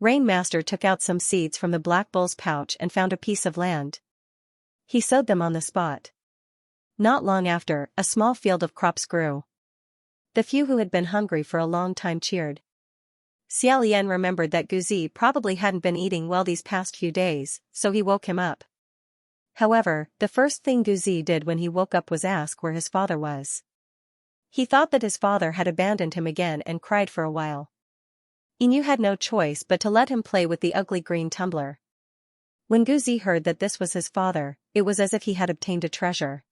[SPEAKER 1] Rainmaster took out some seeds from the black bull's pouch and found a piece of land. He sowed them on the spot. Not long after, a small field of crops grew. The few who had been hungry for a long time cheered. Xiaolian remembered that Guzi probably hadn't been eating well these past few days, so he woke him up. However, the first thing Guzi did when he woke up was ask where his father was. He thought that his father had abandoned him again and cried for a while. Inu had no choice but to let him play with the ugly green tumbler. When Guzi heard that this was his father, it was as if he had obtained a treasure.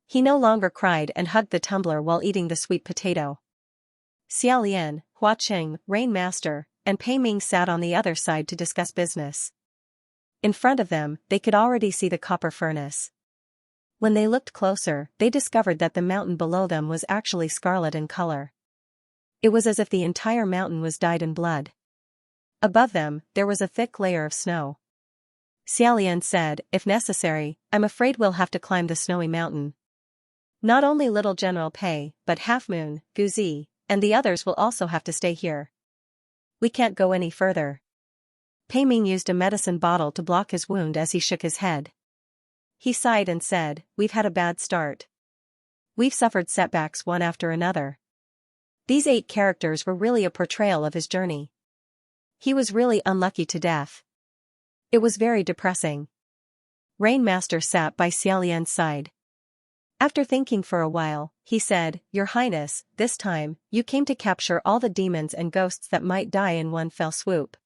[SPEAKER 1] He no longer cried and hugged the tumbler while eating the sweet potato. Xiaolian, Hua Qing, Rainmaster, and Pei Ming sat on the other side to discuss business. In front of them, they could already see the copper furnace. When they looked closer, they discovered that the mountain below them was actually scarlet in color. It was as if the entire mountain was dyed in blood. Above them, there was a thick layer of snow. Xiaolian said, "If necessary, I'm afraid we'll have to climb the snowy mountain. Not only little General Pei, but Half Moon, Guzi, and the others will also have to stay here. We can't go any further." Pei Ming used a medicine bottle to block his wound as he shook his head. He sighed and said, "We've had a bad start. We've suffered setbacks one after another." These 8 characters were really a portrayal of his journey. He was really unlucky to death. It was very depressing. Rainmaster sat by Xiaolian's side. After thinking for a while, he said, "Your Highness, this time, you came to capture all the demons and ghosts that might die in one fell swoop.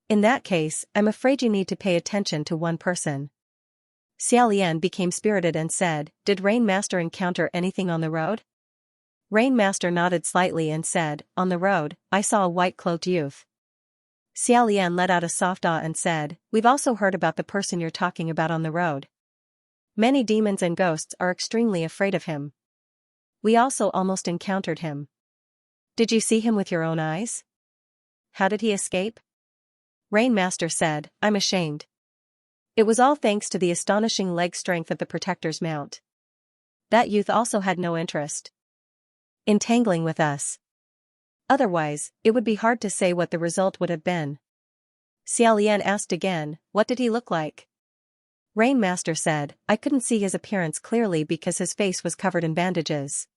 [SPEAKER 1] In that case, I'm afraid you need to pay attention to one person." Xiaolian became spirited and said, "Did Rainmaster encounter anything on the road?" Rainmaster nodded slightly and said, "On the road, I saw a white-cloaked youth." Xiaolian let out a soft ah and said, "We've also heard about the person you're talking about on the road. Many demons and ghosts are extremely afraid of him. We also almost encountered him. Did you see him with your own eyes? How did he escape?" Rainmaster said, "I'm ashamed. It was all thanks to the astonishing leg strength of the Protector's mount. That youth also had no interest in tangling with us. Otherwise, it would be hard to say what the result would have been." Xiaolian asked again, "What did he look like?" Rainmaster said, "I couldn't see his appearance clearly because his face was covered in bandages."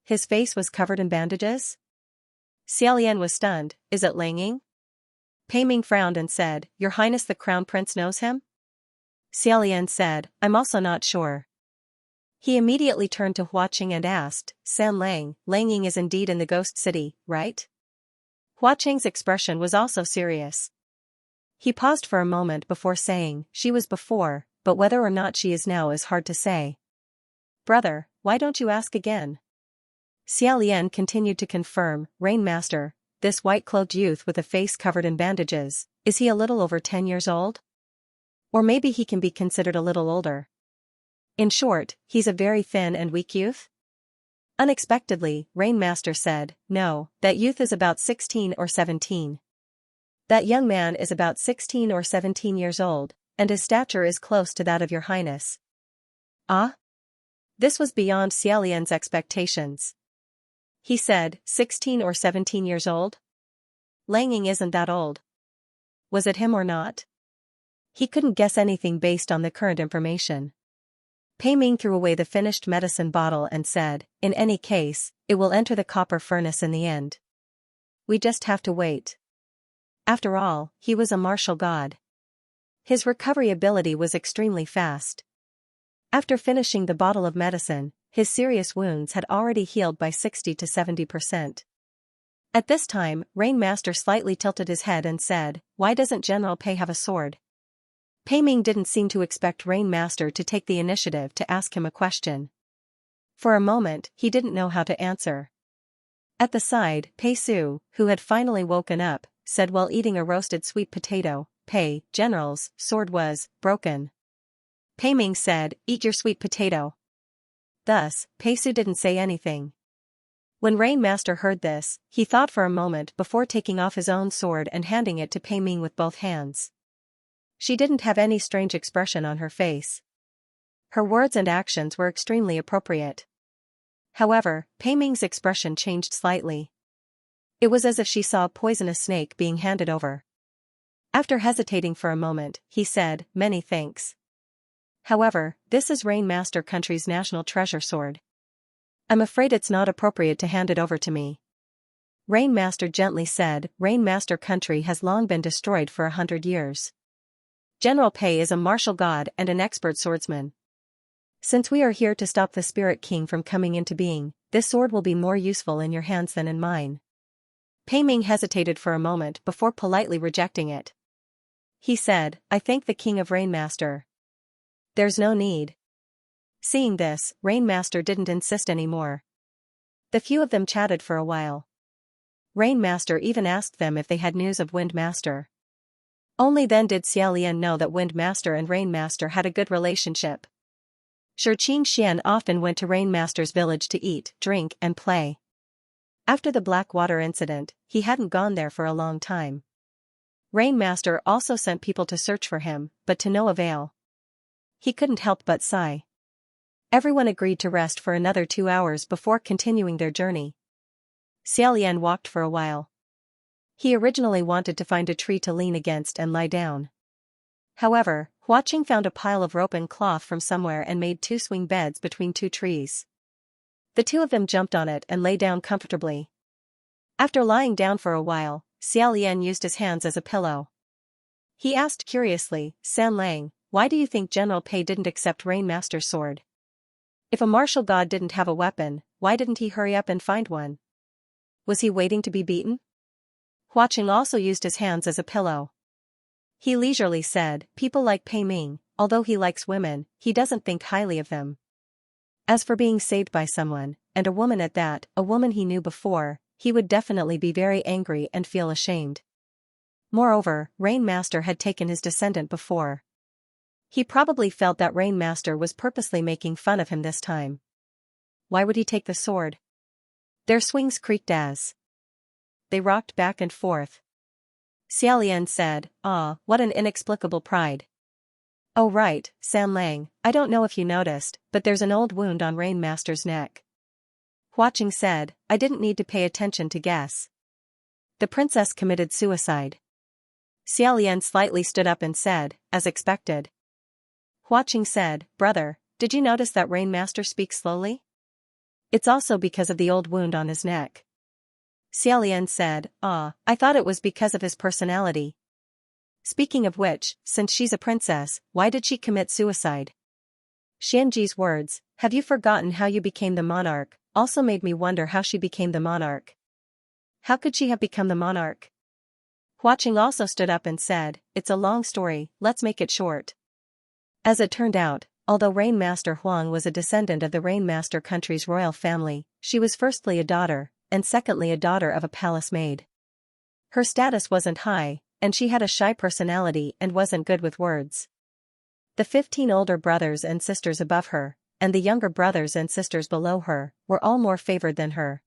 [SPEAKER 1] His face was covered in bandages? Xiaolian was stunned. "Is it Langing?" Pei Ming frowned and said, "Your Highness the Crown Prince knows him?" Xiaolian said, "I'm also not sure." He immediately turned to Hua Qing and asked, "San Langing is indeed in the Ghost City, right?" Hua Qing's expression was also serious. He paused for a moment before saying, "She was before, but whether or not she is now is hard to say." "Brother, why don't you ask again?" Xiaolian continued to confirm, "Rainmaster, this white-clothed youth with a face covered in bandages, is he a little over 10 years old? Or maybe he can be considered a little older." In short, he's a very thin and weak youth? Unexpectedly, Rainmaster said, no, that youth is about 16 or 17. That young man is about 16 or 17 years old, and his stature is close to that of your highness. Ah? This was beyond Xiaolian's expectations. He said, 16 or 17 years old? Langing isn't that old. Was it him or not? He couldn't guess anything based on the current information. Pei Ming threw away the finished medicine bottle and said, in any case, it will enter the copper furnace in the end. We just have to wait. After all, he was a martial god. His recovery ability was extremely fast. After finishing the bottle of medicine, his serious wounds had already healed by 60 to 70%. At this time, Rainmaster slightly tilted his head and said, why doesn't General Pei have a sword? Pei Ming didn't seem to expect Rainmaster to take the initiative to ask him a question. For a moment, he didn't know how to answer. At the side, Pei Su, who had finally woken up, said while eating a roasted sweet potato, Pei, General's sword was broken. Pei Ming said, eat your sweet potato. Thus, Pei Su didn't say anything. When Rainmaster heard this, he thought for a moment before taking off his own sword and handing it to Pei Ming with both hands. She didn't have any strange expression on her face. Her words and actions were extremely appropriate. However, Pei Ming's expression changed slightly. It was as if she saw a poisonous snake being handed over. After hesitating for a moment, he said, many thanks. However, this is Rainmaster Country's national treasure sword. I'm afraid it's not appropriate to hand it over to me. Rainmaster gently said, Rainmaster Country has long been destroyed for 100 years. General Pei is a martial god and an expert swordsman. Since we are here to stop the Spirit King from coming into being, this sword will be more useful in your hands than in mine. Pei Ming hesitated for a moment before politely rejecting it. He said, I thank the King of Rainmaster. There's no need. Seeing this, Rainmaster didn't insist anymore. The few of them chatted for a while. Rainmaster even asked them if they had news of Windmaster. Only then did Xiaolian know that Windmaster and Rainmaster had a good relationship. Xianxia often went to Rainmaster's village to eat, drink and play. After the Blackwater incident, he hadn't gone there for a long time. Rainmaster also sent people to search for him, but to no avail. He couldn't help but sigh. Everyone agreed to rest for another 2 hours before continuing their journey. Xiaolian walked for a while. He originally wanted to find a tree to lean against and lie down. However, Huaqing found a pile of rope and cloth from somewhere and made 2 swing beds between 2 trees. The 2 of them jumped on it and lay down comfortably. After lying down for a while, Xiaolian used his hands as a pillow. He asked curiously, San Lang, why do you think General Pei didn't accept Rainmaster's sword? If a martial god didn't have a weapon, why didn't he hurry up and find one? Was he waiting to be beaten? Huaqing also used his hands as a pillow. He leisurely said, people like Pei Ming, although he likes women, he doesn't think highly of them. As for being saved by someone, and a woman at that, a woman he knew before, he would definitely be very angry and feel ashamed. Moreover, Rainmaster had taken his descendant before. He probably felt that Rainmaster was purposely making fun of him this time. Why would he take the sword? Their swings creaked as they rocked back and forth. Xiaolian said, ah, what an inexplicable pride. Oh right, San Lang, I don't know if you noticed, but there's an old wound on Rainmaster's neck. Huaqing said, I didn't need to pay attention to guess. The princess committed suicide. Xiaolian slightly stood up and said, as expected. Huaqing said, brother, did you notice that Rainmaster speaks slowly? It's also because of the old wound on his neck. Xiaolian said, ah, I thought it was because of his personality. Speaking of which, since she's a princess, why did she commit suicide? Xianji's words, have you forgotten how you became the monarch, also made me wonder how she became the monarch. How could she have become the monarch? Huaqing also stood up and said, it's a long story, let's make it short. As it turned out, although Rainmaster Huang was a descendant of the Rainmaster country's royal family, she was firstly a daughter, and secondly a daughter of a palace maid. Her status wasn't high, and she had a shy personality and wasn't good with words. The 15 older brothers and sisters above her, and the younger brothers and sisters below her, were all more favored than her.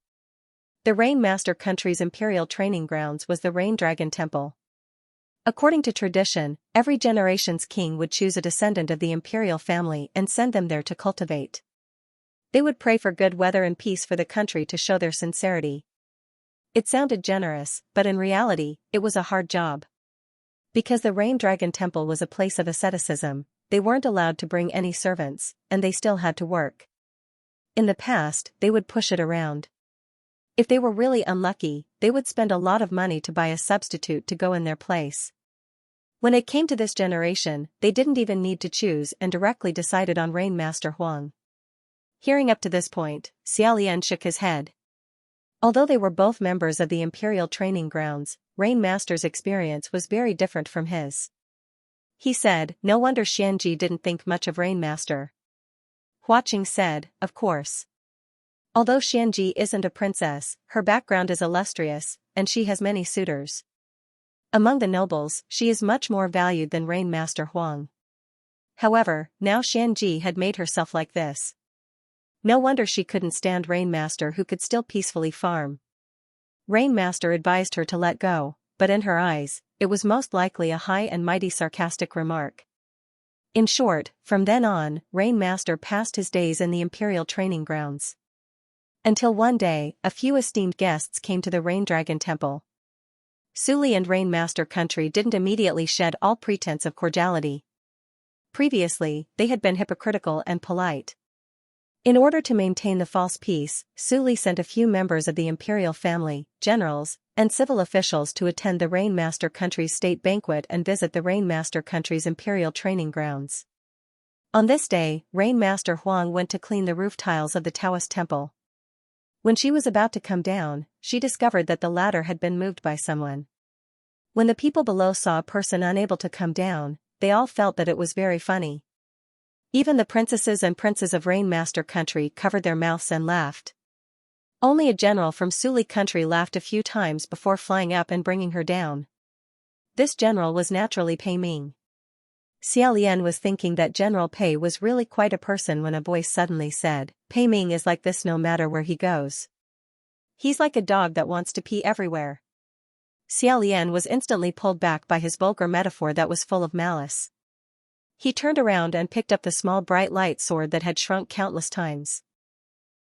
[SPEAKER 1] The Rain Master country's imperial training grounds was the Rain Dragon Temple. According to tradition, every generation's king would choose a descendant of the imperial family and send them there to cultivate. They would pray for good weather and peace for the country to show their sincerity. It sounded generous, but in reality, it was a hard job. Because the Rain Dragon Temple was a place of asceticism, they weren't allowed to bring any servants, and they still had to work. In the past, they would push it around. If they were really unlucky, they would spend a lot of money to buy a substitute to go in their place. When it came to this generation, they didn't even need to choose and directly decided on Rain Master Huang. Hearing up to this point, Xiaolian shook his head. Although they were both members of the imperial training grounds, Rain Master's experience was very different from his. He said, "No wonder Xianxia didn't think much of Rain Master." Huaqing said, "Of course. Although Xianxia isn't a princess, her background is illustrious, and she has many suitors. Among the nobles, she is much more valued than Rain Master Huang. However, now Xianxia had made herself like this. No wonder she couldn't stand Rain Master who could still peacefully farm." Rain Master advised her to let go, but in her eyes, it was most likely a high and mighty sarcastic remark. In short, from then on, Rain Master passed his days in the imperial training grounds. Until one day, a few esteemed guests came to the Rain Dragon Temple. Suli and Rain Master country didn't immediately shed all pretense of cordiality. Previously, they had been hypocritical and polite. In order to maintain the false peace, Suli sent a few members of the imperial family, generals, and civil officials to attend the Rain Master country's state banquet and visit the Rain Master country's imperial training grounds. On this day, Rain Master Huang went to clean the roof tiles of the Taoist temple. When she was about to come down, she discovered that the ladder had been moved by someone. When the people below saw a person unable to come down, they all felt that it was very funny. Even the princesses and princes of Rain Master country covered their mouths and laughed. Only a general from Suli country laughed a few times before flying up and bringing her down. This general was naturally Pei Ming. Xiaolian was thinking that General Pei was really quite a person when a voice suddenly said, "Pei Ming is like this no matter where he goes. He's like a dog that wants to pee everywhere." Xiaolian was instantly pulled back by his vulgar metaphor that was full of malice. He turned around and picked up the small bright light sword that had shrunk countless times.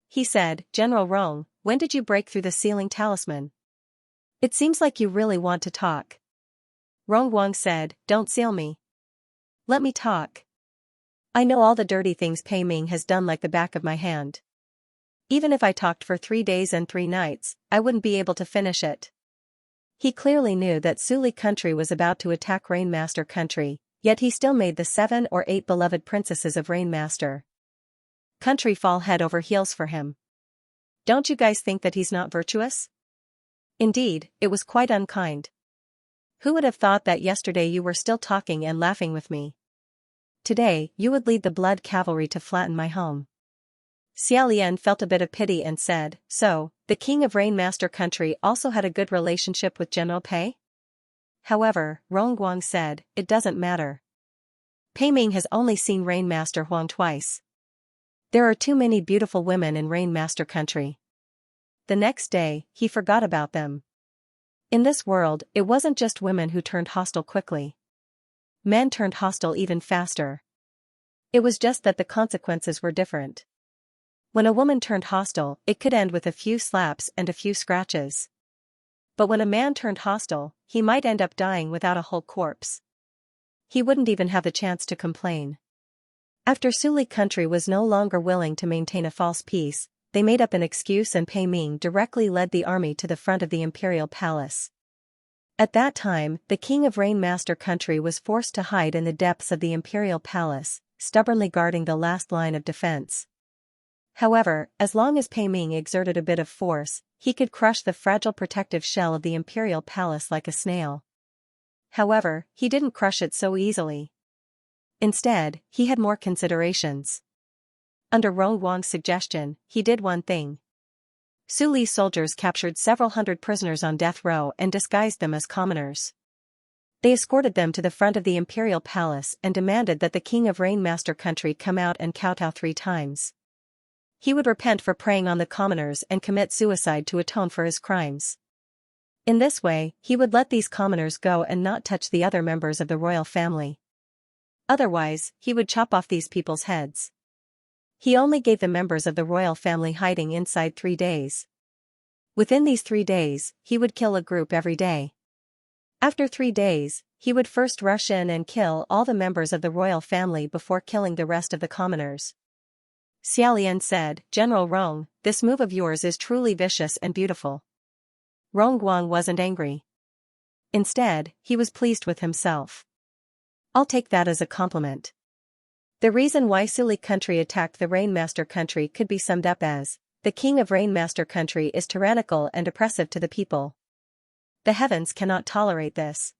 [SPEAKER 1] He said, "General Rong, when did you break through the ceiling talisman? It seems like you really want to talk." Rong Guang said, "Don't seal me. Let me talk. I know all the dirty things Pei Ming has done like the back of my hand. Even if I talked for 3 days and 3 nights, I wouldn't be able to finish it." He clearly knew that Suli country was about to attack Rain Master country, yet he still made the 7 or 8 beloved princesses of Rain Master country fall head over heels for him. Don't you guys think that he's not virtuous? Indeed, it was quite unkind. Who would have thought that yesterday you were still talking and laughing with me? Today, you would lead the blood cavalry to flatten my home. Xiaolian felt a bit of pity and said, "So, the king of Rain Master country also had a good relationship with General Pei?" However, Rong Guang said, "It doesn't matter. Pei Ming has only seen Rain Master Huang twice. There are too many beautiful women in Rain Master country." The next day, he forgot about them. In this world, it wasn't just women who turned hostile quickly. Men turned hostile even faster. It was just that the consequences were different. When a woman turned hostile, it could end with a few slaps and a few scratches. But when a man turned hostile, he might end up dying without a whole corpse. He wouldn't even have the chance to complain. After Suli country was no longer willing to maintain a false peace, they made up an excuse and Pei Ming directly led the army to the front of the imperial palace. At that time, the king of Rain Master country was forced to hide in the depths of the imperial palace, stubbornly guarding the last line of defense. However, as long as Pei Ming exerted a bit of force, he could crush the fragile protective shell of the imperial palace like a snail. However, he didn't crush it so easily. Instead, he had more considerations. Under Rong Guang's suggestion, he did one thing. Suli's soldiers captured several hundred prisoners on death row and disguised them as commoners. They escorted them to the front of the imperial palace and demanded that the king of Rainmaster country come out and kowtow 3 times. He would repent for preying on the commoners and commit suicide to atone for his crimes. In this way, he would let these commoners go and not touch the other members of the royal family. Otherwise, he would chop off these people's heads. He only gave the members of the royal family hiding inside 3 days. Within these 3 days, he would kill a group every day. After 3 days, he would first rush in and kill all the members of the royal family before killing the rest of the commoners. Xiaolian said, "General Rong, this move of yours is truly vicious and beautiful." Rongguang wasn't angry. Instead, he was pleased with himself. "I'll take that as a compliment." The reason why Suli country attacked the Rainmaster country could be summed up as, the king of Rainmaster country is tyrannical and oppressive to the people. The heavens cannot tolerate this.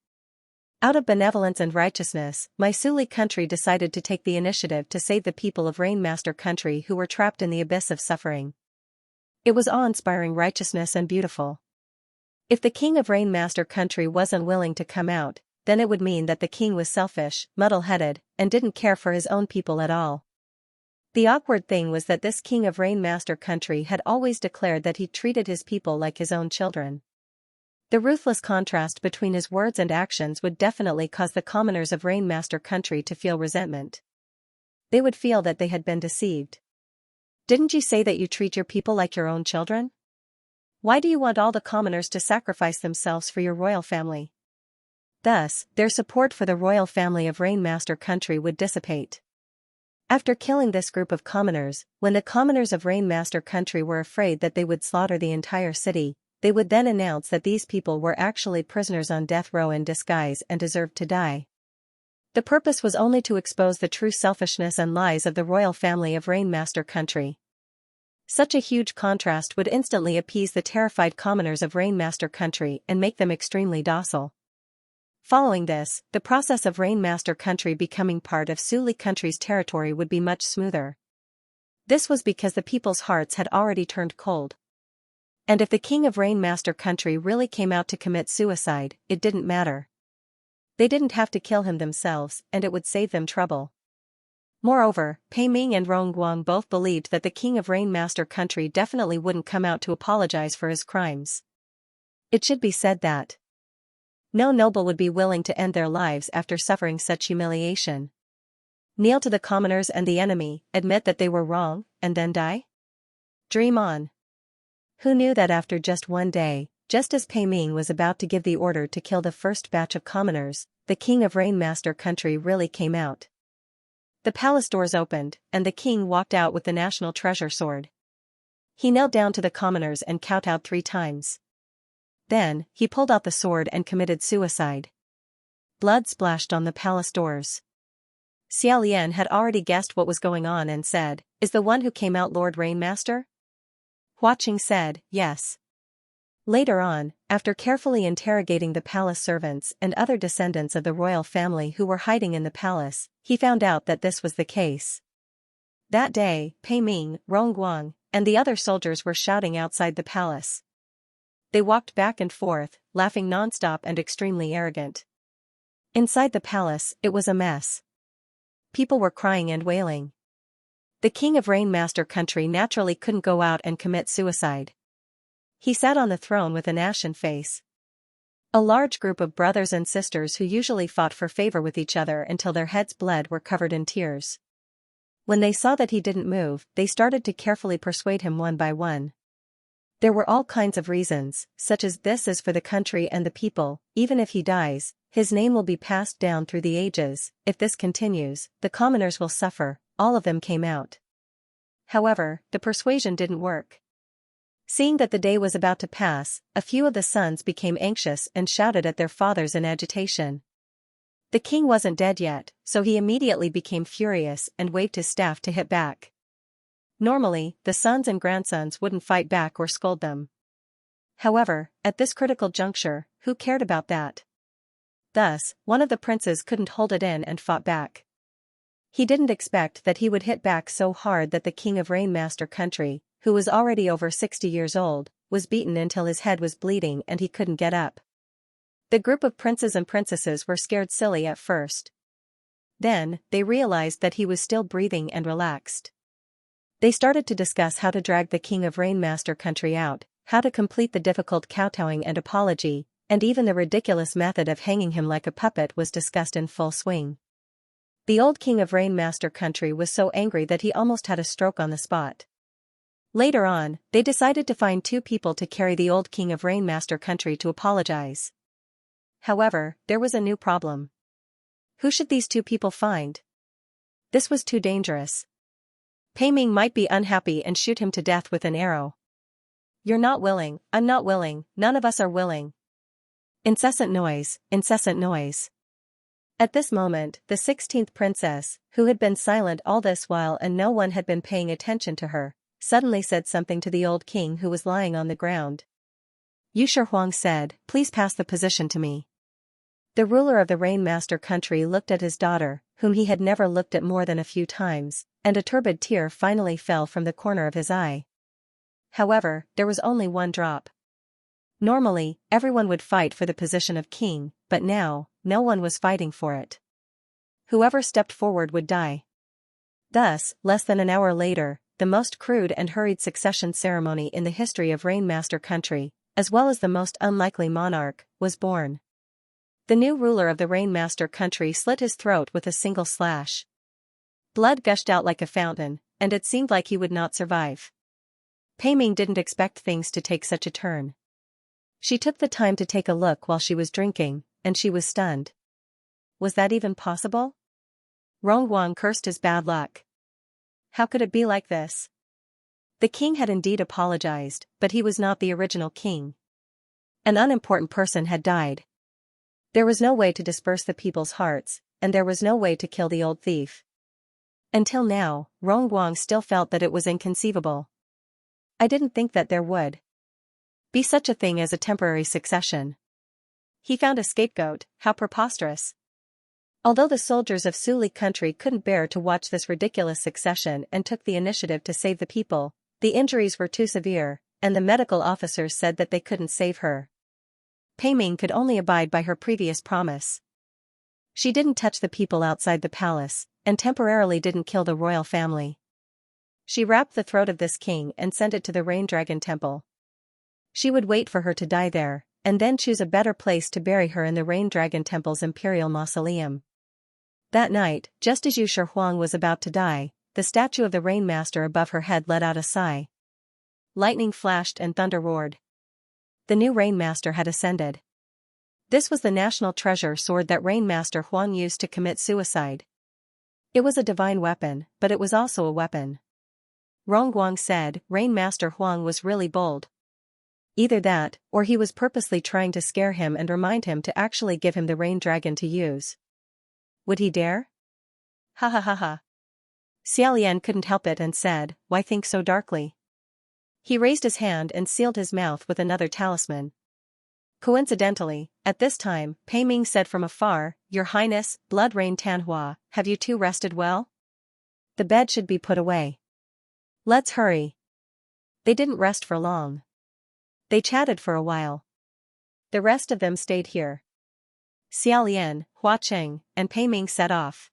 [SPEAKER 1] Out of benevolence and righteousness, my Suli country decided to take the initiative to save the people of Rainmaster country who were trapped in the abyss of suffering. It was awe-inspiring righteousness and beautiful. If the king of Rainmaster country wasn't willing to come out, then it would mean that the king was selfish, muddle-headed, and didn't care for his own people at all. The awkward thing was that this king of Rainmaster country had always declared that he treated his people like his own children. The ruthless contrast between his words and actions would definitely cause the commoners of Rainmaster country to feel resentment. They would feel that they had been deceived. "Didn't you say that you treat your people like your own children? Why do you want all the commoners to sacrifice themselves for your royal family?" Thus, their support for the royal family of Rainmaster country would dissipate. After killing this group of commoners, when the commoners of Rainmaster country were afraid that they would slaughter the entire city, they would then announce that these people were actually prisoners on death row in disguise and deserved to die. The purpose was only to expose the true selfishness and lies of the royal family of Rainmaster country. Such a huge contrast would instantly appease the terrified commoners of Rainmaster country and make them extremely docile. Following this, the process of Rainmaster country becoming part of Suli country's territory would be much smoother. This was because the people's hearts had already turned cold. And if the king of Rainmaster country really came out to commit suicide, it didn't matter. They didn't have to kill him themselves, and it would save them trouble. Moreover, Pei Ming and Rongguang both believed that the king of Rainmaster country definitely wouldn't come out to apologize for his crimes. It should be said that no noble would be willing to end their lives after suffering such humiliation. Kneel to the commoners and the enemy, admit that they were wrong, and then die? Dream on. Who knew that after just 1 day, just as Pei Ming was about to give the order to kill the first batch of commoners, the king of Rainmaster country really came out. The palace doors opened, and the king walked out with the national treasure sword. He knelt down to the commoners and kowtowed 3 times. Then, he pulled out the sword and committed suicide. Blood splashed on the palace doors. Xiaolian had already guessed what was going on and said, "Is the one who came out Lord Rainmaster?" Hua Qing said, "Yes." Later on, after carefully interrogating the palace servants and other descendants of the royal family who were hiding in the palace, he found out that this was the case. That day, Pei Ming, Rongguang, and the other soldiers were shouting outside the palace. They walked back and forth, laughing nonstop and extremely arrogant. Inside the palace, it was a mess. People were crying and wailing. The king of Rainmaster country naturally couldn't go out and commit suicide. He sat on the throne with an ashen face. A large group of brothers and sisters who usually fought for favor with each other until their heads bled were covered in tears. When they saw that he didn't move, they started to carefully persuade him one by one. There were all kinds of reasons, such as this is for the country and the people, even if he dies, his name will be passed down through the ages, if this continues, the commoners will suffer. All of them came out. However, the persuasion didn't work. Seeing that the day was about to pass, a few of the sons became anxious and shouted at their fathers in agitation. The king wasn't dead yet, so he immediately became furious and waved his staff to hit back. Normally, the sons and grandsons wouldn't fight back or scold them. However, at this critical juncture, who cared about that? Thus, one of the princes couldn't hold it in and fought back. He didn't expect that he would hit back so hard that the king of Rainmaster country, who was already over 60 years old, was beaten until his head was bleeding and he couldn't get up. The group of princes and princesses were scared silly at first. Then, they realized that he was still breathing and relaxed. They started to discuss how to drag the king of Rainmaster country out, how to complete the difficult kowtowing and apology, and even the ridiculous method of hanging him like a puppet was discussed in full swing. The old king of Rainmaster country was so angry that he almost had a stroke on the spot. Later on, they decided to find 2 people to carry the old king of Rainmaster country to apologize. However, there was a new problem. Who should these 2 people find? This was too dangerous. Pei Ming might be unhappy and shoot him to death with an arrow. You're not willing, I'm not willing, none of us are willing. Incessant noise, incessant noise. At this moment, the 16th princess, who had been silent all this while and no one had been paying attention to her, suddenly said something to the old king who was lying on the ground. Yusher Huang said, "Please pass the position to me." The ruler of the Rainmaster country looked at his daughter, whom he had never looked at more than a few times, and a turbid tear finally fell from the corner of his eye. However, there was only one drop. Normally, everyone would fight for the position of king, but now, no one was fighting for it. Whoever stepped forward would die. Thus, less than an hour later, the most crude and hurried succession ceremony in the history of Rainmaster country, as well as the most unlikely monarch, was born. The new ruler of the Rainmaster country slit his throat with a single slash. Blood gushed out like a fountain, and it seemed like he would not survive. Pei Ming didn't expect things to take such a turn. She took the time to take a look while she was drinking, and she was stunned. Was that even possible? Rongguang cursed his bad luck. How could it be like this? The king had indeed apologized, but he was not the original king. An unimportant person had died. There was no way to disperse the people's hearts, and there was no way to kill the old thief. Until now, Rongguang still felt that it was inconceivable. I didn't think that there would be such a thing as a temporary succession. He found a scapegoat, how preposterous. Although the soldiers of Suli country couldn't bear to watch this ridiculous succession and took the initiative to save the people, the injuries were too severe, and the medical officers said that they couldn't save her. Pei Ming could only abide by her previous promise. She didn't touch the people outside the palace, and temporarily didn't kill the royal family. She wrapped the throat of this king and sent it to the Rain Dragon Temple. She would wait for her to die there, and then choose a better place to bury her in the Rain Dragon Temple's imperial mausoleum. That night, just as Yusher Huang was about to die, the statue of the Rainmaster above her head let out a sigh. Lightning flashed and thunder roared. The new Rainmaster had ascended. This was the national treasure sword that Rainmaster Huang used to commit suicide. It was a divine weapon, but it was also a weapon. Rongguang said, Rainmaster Huang was really bold. Either that, or he was purposely trying to scare him and remind him to actually give him the Rain Dragon to use. Would he dare? Ha ha ha ha. Xiaolian couldn't help it and said, "Why think so darkly?" He raised his hand and sealed his mouth with another talisman. Coincidentally, at this time, Pei Ming said from afar, "Your Highness, Blood Rain Tanhua, have you two rested well? The bed should be put away. Let's hurry." They didn't rest for long. They chatted for a while. The rest of them stayed here. Xiaolian, Hua Cheng, and Pei Ming set off.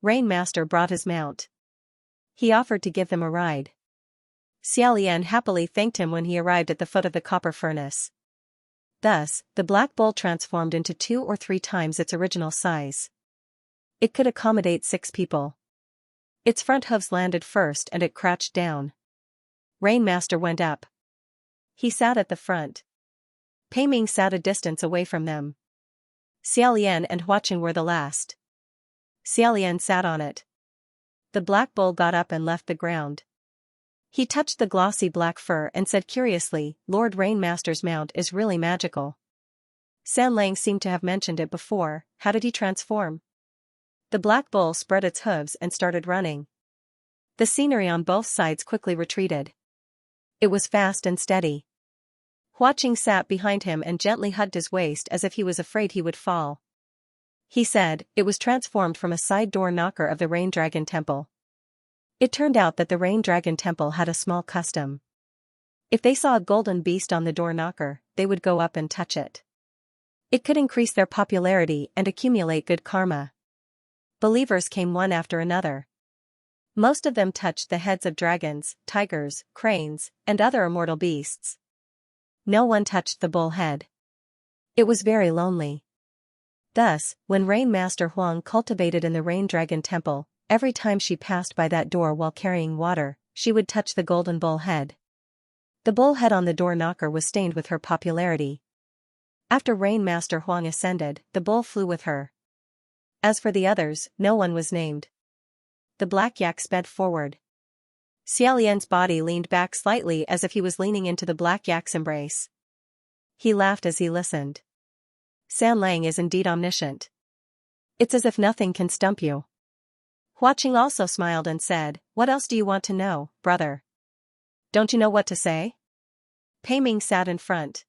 [SPEAKER 1] Rainmaster brought his mount. He offered to give them a ride. Xiaolian happily thanked him when he arrived at the foot of the copper furnace. Thus, the black bull transformed into 2 or 3 times its original size. It could accommodate 6 people. Its front hooves landed first and it crouched down. Rainmaster went up. He sat at the front. Pei Ming sat a distance away from them. Xiaolian and Huaqing were the last. Xiaolian sat on it. The black bull got up and left the ground. He touched the glossy black fur and said curiously, "Lord Rainmaster's mount is really magical." San Lang seemed to have mentioned it before. How did he transform? The black bull spread its hooves and started running. The scenery on both sides quickly retreated. It was fast and steady. Huaqing sat behind him and gently hugged his waist as if he was afraid he would fall. He said, "It was transformed from a side door knocker of the Rain Dragon Temple." It turned out that the Rain Dragon Temple had a small custom. If they saw a golden beast on the door knocker, they would go up and touch it. It could increase their popularity and accumulate good karma. Believers came one after another. Most of them touched the heads of dragons, tigers, cranes, and other immortal beasts. No one touched the bull head. It was very lonely. Thus, when Rain Master Huang cultivated in the Rain Dragon Temple, every time she passed by that door while carrying water, she would touch the golden bull head. The bull head on the door knocker was stained with her popularity. After Rain Master Huang ascended, the bull flew with her. As for the others, no one was named. The black yak sped forward. Xiaolian's body leaned back slightly as if he was leaning into the black yak's embrace. He laughed as he listened. San Lang is indeed omniscient. It's as if nothing can stump you. Hua Qing also smiled and said, "What else do you want to know, brother? Don't you know what to say?" Pei Ming sat in front.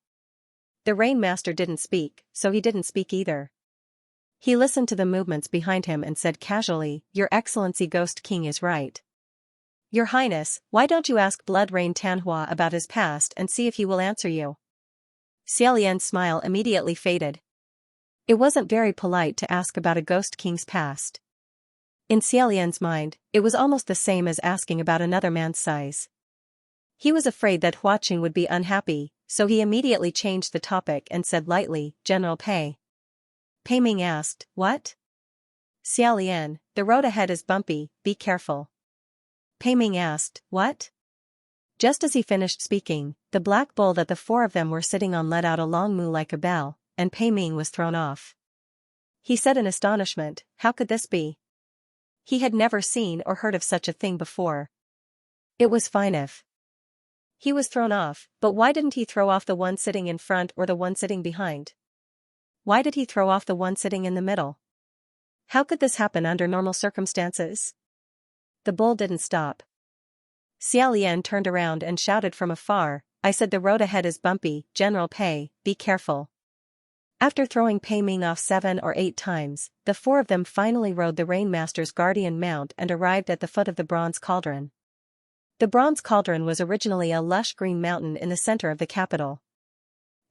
[SPEAKER 1] The Rain Master didn't speak, so he didn't speak either. He listened to the movements behind him and said casually, "Your Excellency Ghost King is right. Your Highness, why don't you ask Blood Rain Tanhua about his past and see if he will answer you?" Xiaolian's smile immediately faded. It wasn't very polite to ask about a Ghost King's past. In Xiaolian's mind, it was almost the same as asking about another man's size. He was afraid that Hua Qing would be unhappy, so he immediately changed the topic and said lightly, "General Pei." Pei Ming asked, "What?" Xiaolian, "The road ahead is bumpy, be careful." Pei Ming asked, "What?" Just as he finished speaking, the black bull that the four of them were sitting on let out a long moo like a bell, and Pei Ming was thrown off. He said in astonishment, "How could this be?" He had never seen or heard of such a thing before. It was fine if he was thrown off, but why didn't he throw off the one sitting in front or the one sitting behind? Why did he throw off the one sitting in the middle? How could this happen under normal circumstances? The bull didn't stop. Xiaolian turned around and shouted from afar, "I said the road ahead is bumpy, General Pei, be careful." After throwing Pei Ming off 7 or 8 times, the four of them finally rode the Rain Master's guardian mount and arrived at the foot of the Bronze Cauldron. The Bronze Cauldron was originally a lush green mountain in the center of the capital.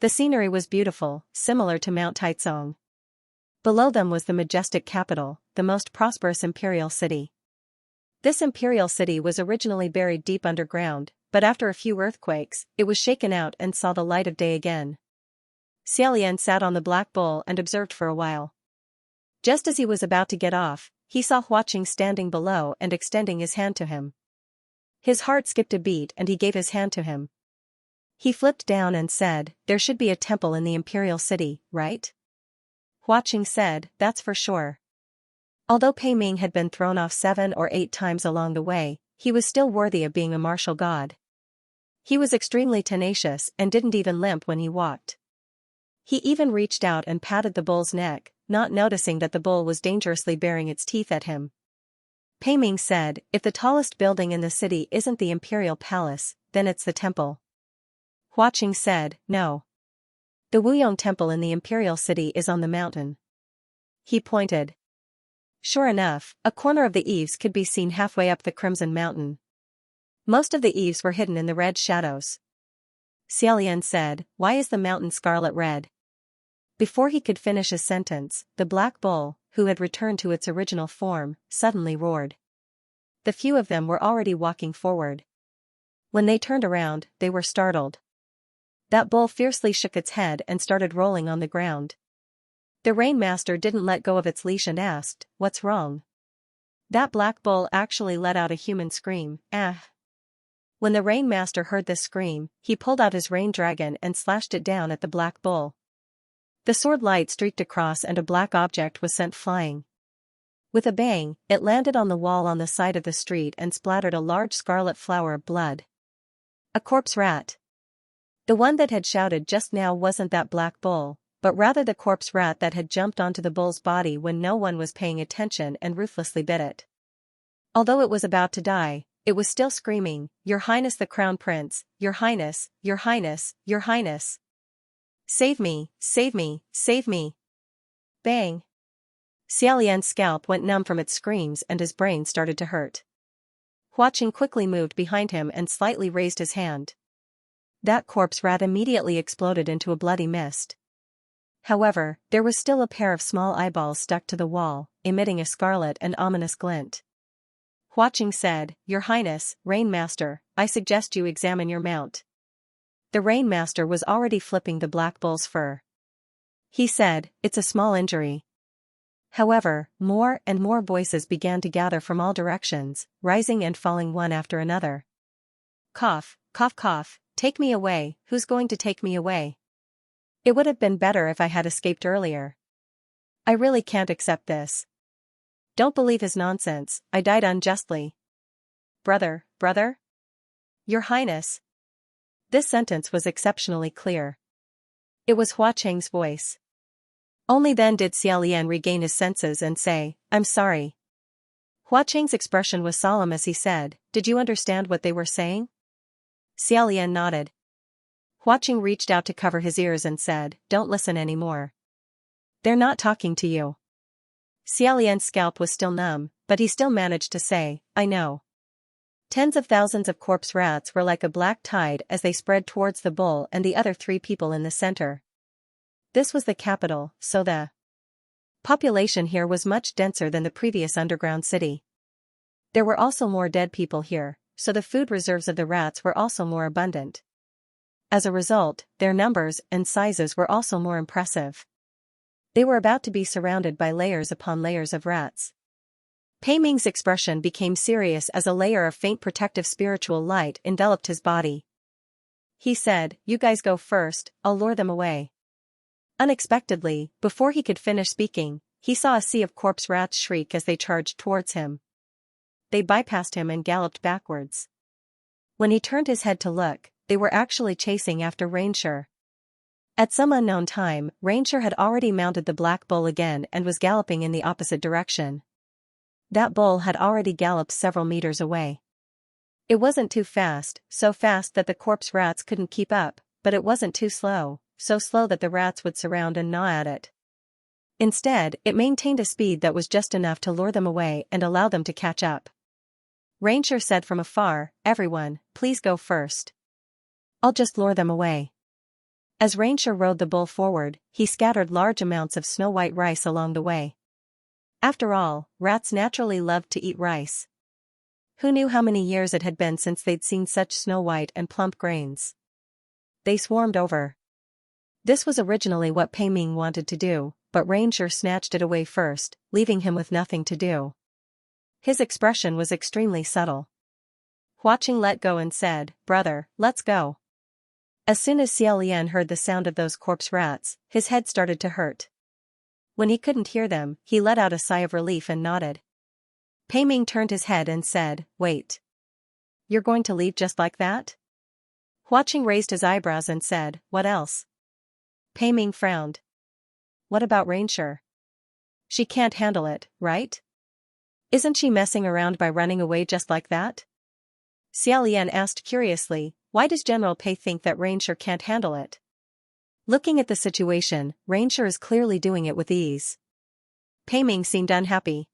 [SPEAKER 1] The scenery was beautiful, similar to Mount Taizong. Below them was the majestic capital, the most prosperous imperial city. This imperial city was originally buried deep underground, but after a few earthquakes, it was shaken out and saw the light of day again. Xiaolian sat on the black bull and observed for a while. Just as he was about to get off, he saw Hua Qing standing below and extending his hand to him. His heart skipped a beat and he gave his hand to him. He flipped down and said, "There should be a temple in the imperial city, right?" Hua Qing said, "That's for sure." Although Pei Ming had been thrown off 7 or 8 times along the way, he was still worthy of being a martial god. He was extremely tenacious and didn't even limp when he walked. He even reached out and patted the bull's neck, not noticing that the bull was dangerously baring its teeth at him. Pei Ming said, "If the tallest building in the city isn't the imperial palace, then it's the temple." Hua Qing said, "No. The Wuyong Temple in the imperial city is on the mountain." He pointed. Sure enough, a corner of the eaves could be seen halfway up the Crimson Mountain. Most of the eaves were hidden in the red shadows. Xiaolian said, "Why is the mountain scarlet red?" Before he could finish his sentence, the black bull, who had returned to its original form, suddenly roared. The few of them were already walking forward. When they turned around, they were startled. That bull fiercely shook its head and started rolling on the ground. The Rain Master didn't let go of its leash and asked, "What's wrong?" That black bull actually let out a human scream, "Ah!" When the Rain Master heard this scream, he pulled out his rain dragon and slashed it down at the black bull. The sword light streaked across and a black object was sent flying. With a bang, it landed on the wall on the side of the street and splattered a large scarlet flower of blood. A corpse rat. The one that had shouted just now wasn't that black bull, but rather the corpse rat that had jumped onto the bull's body when no one was paying attention and ruthlessly bit it. Although it was about to die, it was still screaming, "Your Highness the Crown Prince, Your Highness, Your Highness, Your Highness. Save me, save me, save me." Bang! Xiaolian's scalp went numb from its screams and his brain started to hurt. Hua Qing quickly moved behind him and slightly raised his hand. That corpse rat immediately exploded into a bloody mist. However, there was still a pair of small eyeballs stuck to the wall, emitting a scarlet and ominous glint. Huaqing said, "Your Highness, Rainmaster, I suggest you examine your mount." The Rainmaster was already flipping the black bull's fur. He said, "It's a small injury." However, more and more voices began to gather from all directions, rising and falling one after another. Cough, cough, cough, take me away, who's going to take me away? It would have been better if I had escaped earlier. I really can't accept this. Don't believe his nonsense, I died unjustly. Brother, brother? Your Highness. This sentence was exceptionally clear. It was Huaqing's voice. Only then did Xiaolian regain his senses and say, "I'm sorry." Huaqing's expression was solemn as he said, "Did you understand what they were saying?" Xiaolian nodded. Huaqing reached out to cover his ears and said, "Don't listen anymore. They're not talking to you." Xiaolian's scalp was still numb, but he still managed to say, "I know." Tens of thousands of corpse rats were like a black tide as they spread towards the bull and the other three people in the center. This was the capital, so the population here was much denser than the previous underground city. There were also more dead people here, so the food reserves of the rats were also more abundant. As a result, their numbers and sizes were also more impressive. They were about to be surrounded by layers upon layers of rats. Pei Ming's expression became serious as a layer of faint protective spiritual light enveloped his body. He said, "You guys go first, I'll lure them away." Unexpectedly, before he could finish speaking, he saw a sea of corpse rats shriek as they charged towards him. They bypassed him and galloped backwards. When he turned his head to look, they were actually chasing after Xianxia. At some unknown time, Xianxia had already mounted the black bull again and was galloping in the opposite direction. That bull had already galloped several meters away. It wasn't too fast, so fast that the corpse rats couldn't keep up, but it wasn't too slow, so slow that the rats would surround and gnaw at it. Instead, it maintained a speed that was just enough to lure them away and allow them to catch up. Xianxia said from afar, "Everyone, please go first. I'll just lure them away." As Xianxia rode the bull forward, he scattered large amounts of snow-white rice along the way. After all, rats naturally loved to eat rice. Who knew how many years it had been since they'd seen such snow-white and plump grains? They swarmed over. This was originally what Pei Ming wanted to do, but Xianxia snatched it away first, leaving him with nothing to do. His expression was extremely subtle. Huaqing let go and said, "Brother, let's go." As soon as Xiaolian heard the sound of those corpse rats, his head started to hurt. When he couldn't hear them, he let out a sigh of relief and nodded. Pei Ming turned his head and said, "Wait. You're going to leave just like that?" Huaqing raised his eyebrows and said, "What else?" Pei Ming frowned. "What about Xianxia? She can't handle it, right? Isn't she messing around by running away just like that?" Xiaolian asked curiously, "Why does General Pei think that Xianxia can't handle it?" Looking at the situation, Xianxia is clearly doing it with ease. Pei Ming seemed unhappy.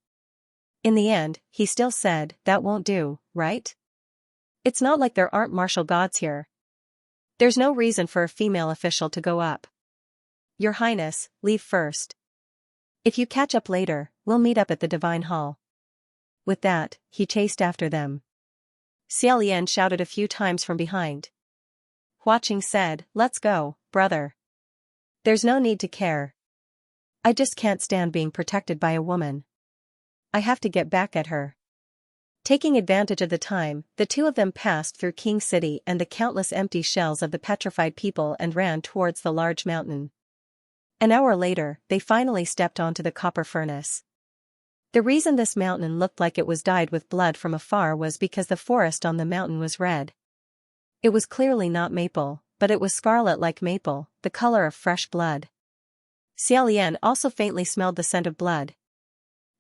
[SPEAKER 1] In the end, he still said, "That won't do, right? It's not like there aren't martial gods here. There's no reason for a female official to go up. Your Highness, leave first. If you catch up later, we'll meet up at the Divine Hall." With that, he chased after them. Xiaolian shouted a few times from behind. Huaqing said, "Let's go, brother. There's no need to care. I just can't stand being protected by a woman. I have to get back at her." Taking advantage of the time, the two of them passed through King City and the countless empty shells of the petrified people and ran towards the large mountain. An hour later, they finally stepped onto the copper furnace. The reason this mountain looked like it was dyed with blood from afar was because the forest on the mountain was red. It was clearly not maple, but it was scarlet like maple, the color of fresh blood. Xiaolian also faintly smelled the scent of blood.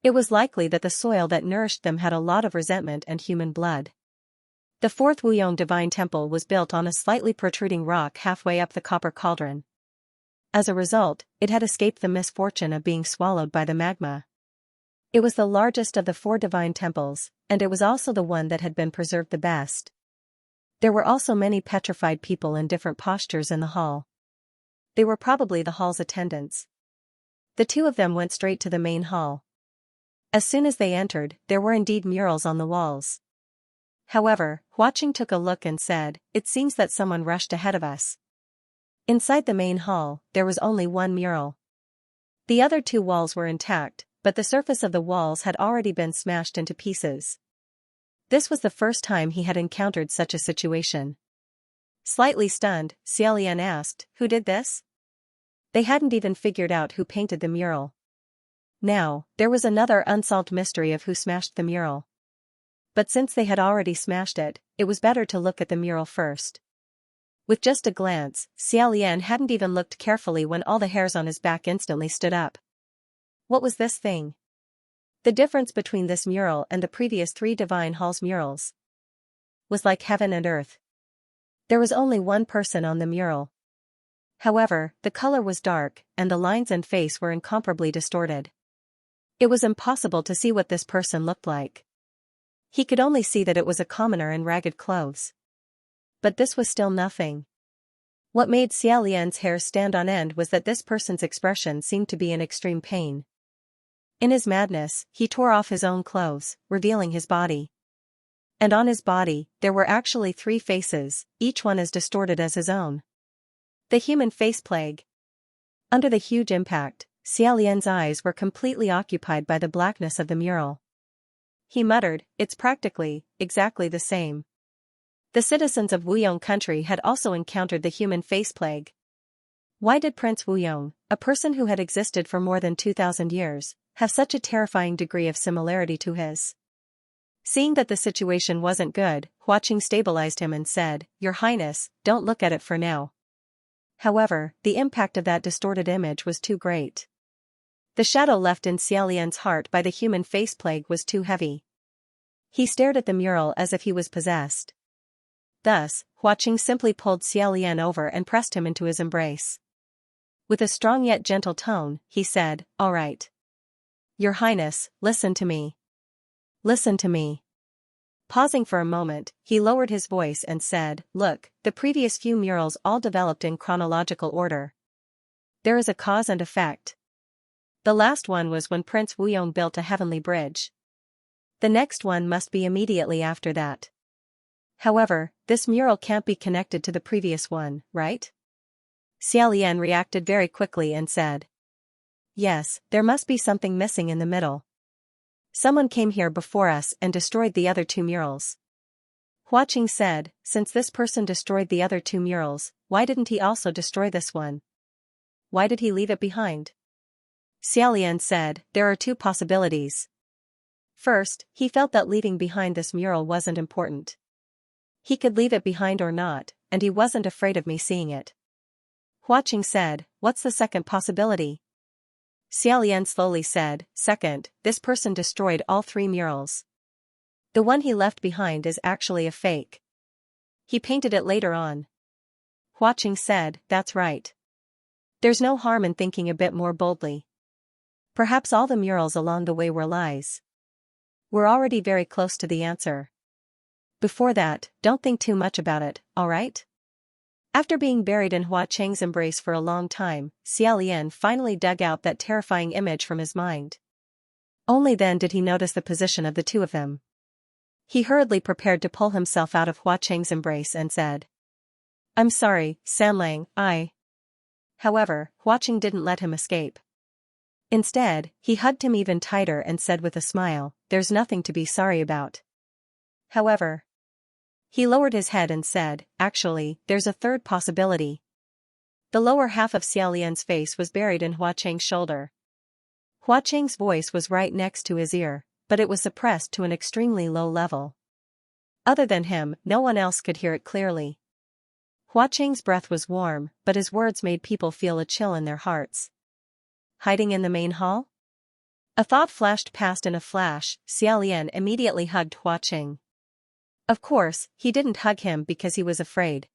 [SPEAKER 1] It was likely that the soil that nourished them had a lot of resentment and human blood. The fourth Wuyong Divine Temple was built on a slightly protruding rock halfway up the copper cauldron. As a result, it had escaped the misfortune of being swallowed by the magma. It was the largest of the four divine temples, and it was also the one that had been preserved the best. There were also many petrified people in different postures in the hall. They were probably the hall's attendants. The two of them went straight to the main hall. As soon as they entered, there were indeed murals on the walls. However, Huaqing took a look and said, "It seems that someone rushed ahead of us." Inside the main hall, there was only one mural. The other two walls were intact, but the surface of the walls had already been smashed into pieces. This was the first time he had encountered such a situation. Slightly stunned, Xiaolian asked, "Who did this?" They hadn't even figured out who painted the mural. Now, there was another unsolved mystery of who smashed the mural. But since they had already smashed it, it was better to look at the mural first. With just a glance, Xiaolian hadn't even looked carefully when all the hairs on his back instantly stood up. What was this thing? The difference between this mural and the previous 3 Divine Halls murals was like heaven and earth. There was only one person on the mural. However, the color was dark, and the lines and face were incomparably distorted. It was impossible to see what this person looked like. He could only see that it was a commoner in ragged clothes. But this was still nothing. What made Xiaolian's hair stand on end was that this person's expression seemed to be in extreme pain. In his madness, he tore off his own clothes, revealing his body. And on his body, there were actually 3 faces, each one as distorted as his own. The human face plague. Under the huge impact, Xiaolian's eyes were completely occupied by the blackness of the mural. He muttered, "It's practically, exactly the same." The citizens of Wuyong country had also encountered the human face plague. Why did Prince Wuyong, a person who had existed for more than 2,000 years, have such a terrifying degree of similarity to his? Seeing that the situation wasn't good, Huaqing stabilized him and said, "Your Highness, don't look at it for now." However, the impact of that distorted image was too great. The shadow left in Xiaolian's heart by the human face plague was too heavy. He stared at the mural as if he was possessed. Thus, Huaqing simply pulled Xiaolian over and pressed him into his embrace. With a strong yet gentle tone, he said, "All right. Your Highness, listen to me. Listen to me." Pausing for a moment, he lowered his voice and said, "Look, the previous few murals all developed in chronological order. There is a cause and effect. The last one was when Prince Wuyong built a heavenly bridge. The next one must be immediately after that. However, this mural can't be connected to the previous one, right?" Xiaolian reacted very quickly and said, "Yes, there must be something missing in the middle. Someone came here before us and destroyed the other 2 murals." Huaqing said, "Since this person destroyed the other 2 murals, why didn't he also destroy this one? Why did he leave it behind?" Xiaolian said, "There are 2 possibilities. First, he felt that leaving behind this mural wasn't important. He could leave it behind or not, and he wasn't afraid of me seeing it." Huaqing said, "What's the second possibility?" Xiaolian slowly said, "Second, this person destroyed all 3 murals. The one he left behind is actually a fake. He painted it later on." Huaqing said, "That's right. There's no harm in thinking a bit more boldly. Perhaps all the murals along the way were lies. We're already very close to the answer. Before that, don't think too much about it, alright?" After being buried in Huaqing's embrace for a long time, Xiaolian finally dug out that terrifying image from his mind. Only then did he notice the position of the 2 of them. He hurriedly prepared to pull himself out of Huaqing's embrace and said, "I'm sorry, Sanlang, I..." However, Huaqing didn't let him escape. Instead, he hugged him even tighter and said with a smile, "There's nothing to be sorry about." However, he lowered his head and said, "Actually, there's a third possibility." The lower half of Xiaolian's face was buried in Huaqing's shoulder. Huaqing's voice was right next to his ear, but it was suppressed to an extremely low level. Other than him, no one else could hear it clearly. Huaqing's breath was warm, but his words made people feel a chill in their hearts. Hiding in the main hall? A thought flashed past in a flash. Xiaolian immediately hugged Huaqing. Of course, he didn't hug him because he was afraid.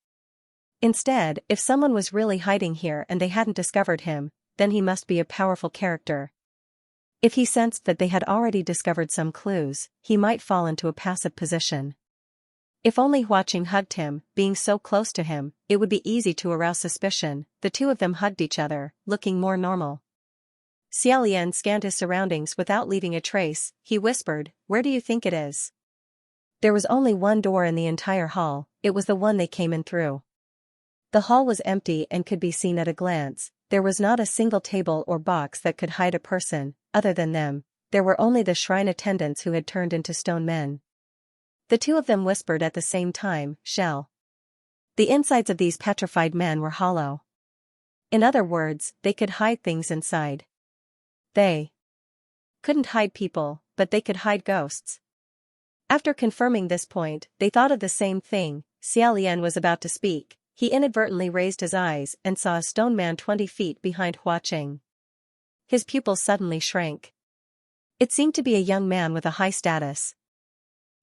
[SPEAKER 1] Instead, if someone was really hiding here and they hadn't discovered him, then he must be a powerful character. If he sensed that they had already discovered some clues, he might fall into a passive position. If only Huaqing hugged him, being so close to him, it would be easy to arouse suspicion. The two of them hugged each other, looking more normal. Xiaolian scanned his surroundings without leaving a trace. He whispered, "Where do you think it is?" There was only one door in the entire hall. It was the one they came in through. The hall was empty and could be seen at a glance. There was not a single table or box that could hide a person. Other than them, there were only the shrine attendants who had turned into stone men. The two of them whispered at the same time, "Shell." The insides of these petrified men were hollow. In other words, they could hide things inside. They couldn't hide people, but they could hide ghosts. After confirming this point, they thought of the same thing. Xiaolian was about to speak. He inadvertently raised his eyes and saw a stone man 20 feet behind Huaqing. His pupils suddenly shrank. It seemed to be a young man with a high status.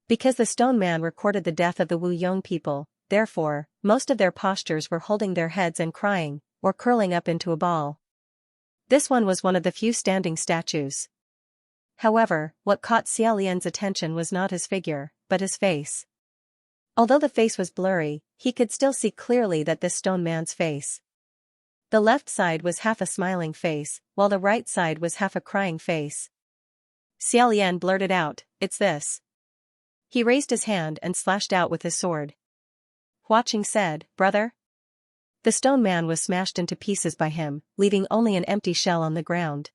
[SPEAKER 1] Because the stone man recorded the death of the Wu Yong people, therefore, most of their postures were holding their heads and crying, or curling up into a ball. This one was one of the few standing statues. However, what caught Xiaolian's attention was not his figure, but his face. Although the face was blurry, he could still see clearly that this stone man's face. The left side was half a smiling face, while the right side was half a crying face. Xiaolian blurted out, "It's this." He raised his hand and slashed out with his sword. Huaqing said, "Brother?" The stone man was smashed into pieces by him, leaving only an empty shell on the ground.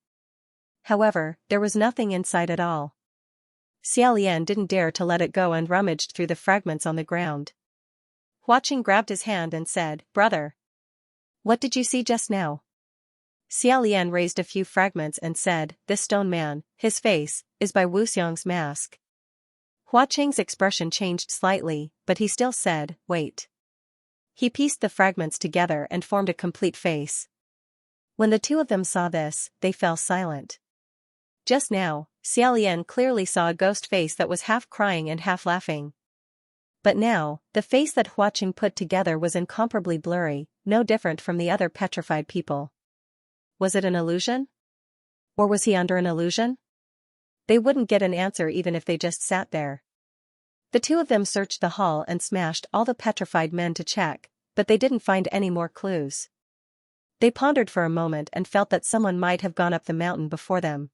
[SPEAKER 1] However, there was nothing inside at all. Xiaolian didn't dare to let it go and rummaged through the fragments on the ground. Huaqing grabbed his hand and said, "Brother, what did you see just now?" Xiaolian raised a few fragments and said, "This stone man, his face, is by Wu Xiang's mask." Huaqing's expression changed slightly, but he still said, "Wait." He pieced the fragments together and formed a complete face. When the two of them saw this, they fell silent. Just now, Xiaolian clearly saw a ghost face that was half crying and half laughing. But now, the face that Huaqing put together was incomparably blurry, no different from the other petrified people. Was it an illusion? Or was he under an illusion? They wouldn't get an answer even if they just sat there. The two of them searched the hall and smashed all the petrified men to check, but they didn't find any more clues. They pondered for a moment and felt that someone might have gone up the mountain before them.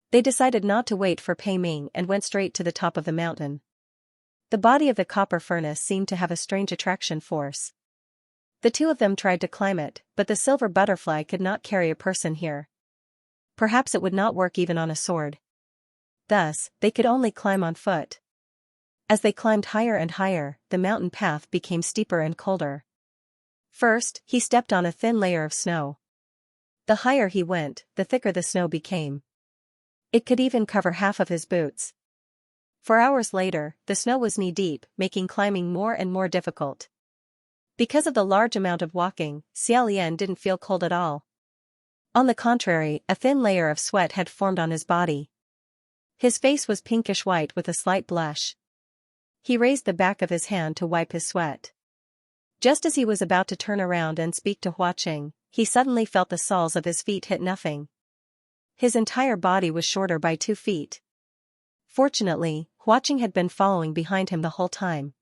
[SPEAKER 1] They decided not to wait for Pei Ming and went straight to the top of the mountain. The body of the copper furnace seemed to have a strange attraction force. The two of them tried to climb it, but the silver butterfly could not carry a person here. Perhaps it would not work even on a sword. Thus, they could only climb on foot. As they climbed higher and higher, the mountain path became steeper and colder. First, he stepped on a thin layer of snow. The higher he went, the thicker the snow became. It could even cover half of his boots. For hours later, the snow was knee-deep, making climbing more and more difficult. Because of the large amount of walking, Xiaolian didn't feel cold at all. On the contrary, a thin layer of sweat had formed on his body. His face was pinkish white with a slight blush. He raised the back of his hand to wipe his sweat. Just as he was about to turn around and speak to Huaqing, he suddenly felt the soles of his feet hit nothing. His entire body was shorter by 2 feet. Fortunately, Huaqing had been following behind him the whole time.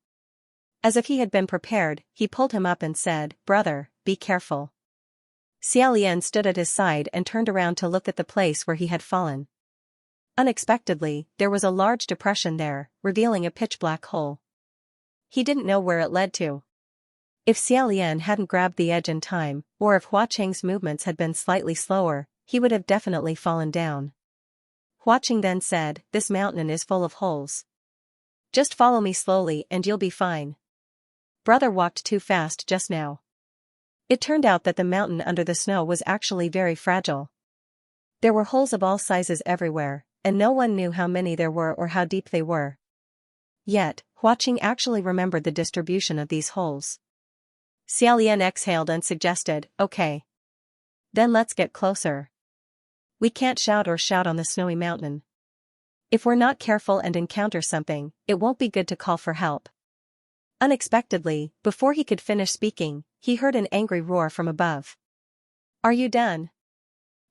[SPEAKER 1] As if he had been prepared, he pulled him up and said, "Brother, be careful." Xiaolian stood at his side and turned around to look at the place where he had fallen. Unexpectedly, there was a large depression there, revealing a pitch-black hole. He didn't know where it led to. If Xiaolian hadn't grabbed the edge in time, or if Huaqing's movements had been slightly slower, he would have definitely fallen down. Huaqing then said, "This mountain is full of holes. Just follow me slowly and you'll be fine." Brother walked too fast just now. It turned out that the mountain under the snow was actually very fragile. There were holes of all sizes everywhere, and no one knew how many there were or how deep they were. Yet, Huaqing actually remembered the distribution of these holes. Xiaolian exhaled and suggested, "Okay. Then let's get closer. We can't shout on the snowy mountain. If we're not careful and encounter something, it won't be good to call for help." Unexpectedly, before he could finish speaking, he heard an angry roar from above. "Are you done?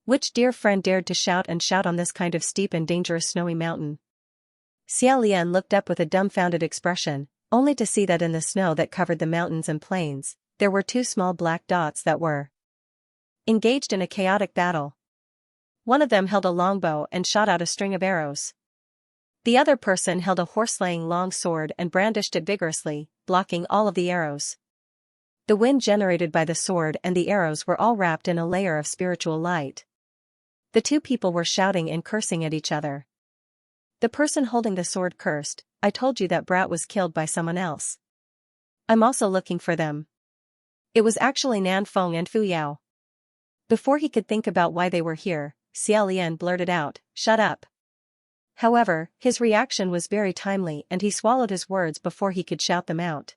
[SPEAKER 1] Which dear friend dared to shout on this kind of steep and dangerous snowy mountain?" Xiaolian looked up with a dumbfounded expression. only to see that in the snow that covered the mountains and plains, there were two small black dots that were engaged in a chaotic battle. One of them held a longbow and shot out a string of arrows. The other person held a horse-slaying long sword and brandished it vigorously, blocking all of the arrows. The wind generated by the sword and the arrows were all wrapped in a layer of spiritual light. The two people were shouting and cursing at each other. The person holding the sword cursed, "I told you that brat was killed by someone else. I'm also looking for them." It was actually Nan Feng and Fu Yao. Before he could think about why they were here, Xiaolian blurted out, "Shut up." However, his reaction was very timely and he swallowed his words before he could shout them out.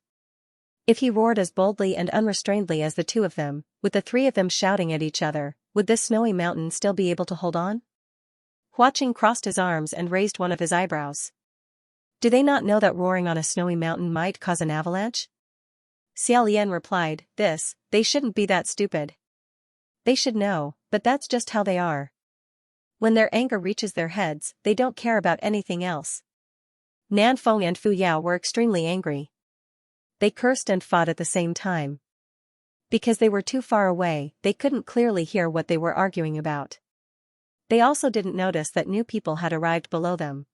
[SPEAKER 1] If he roared as boldly and unrestrainedly as the two of them, with the three of them shouting at each other, would this snowy mountain still be able to hold on? Hua Qing crossed his arms and raised one of his eyebrows. Do they not know that roaring on a snowy mountain might cause an avalanche? Xiaolian replied, They shouldn't be that stupid. They should know, but that's just how they are. When their anger reaches their heads, they don't care about anything else. Nan Feng and Fu Yao were extremely angry. They cursed and fought at the same time. Because they were too far away, they couldn't clearly hear what they were arguing about. They also didn't notice that new people had arrived below them.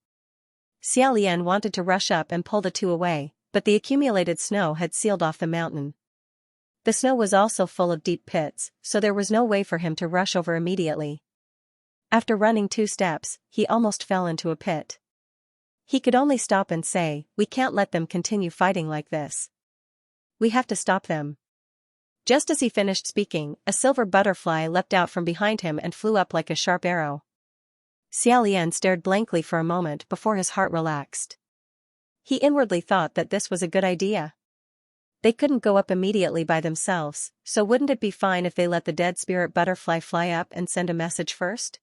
[SPEAKER 1] Xiaolian wanted to rush up and pull the two away, but the accumulated snow had sealed off the mountain. The snow was also full of deep pits, so there was no way for him to rush over immediately. After running 2 steps, he almost fell into a pit. He could only stop and say, "We can't let them continue fighting like this. We have to stop them." Just as he finished speaking, a silver butterfly leapt out from behind him and flew up like a sharp arrow. Xiaolian stared blankly for a moment before his heart relaxed. He inwardly thought that this was a good idea. They couldn't go up immediately by themselves, so wouldn't it be fine if they let the dead spirit butterfly fly up and send a message first?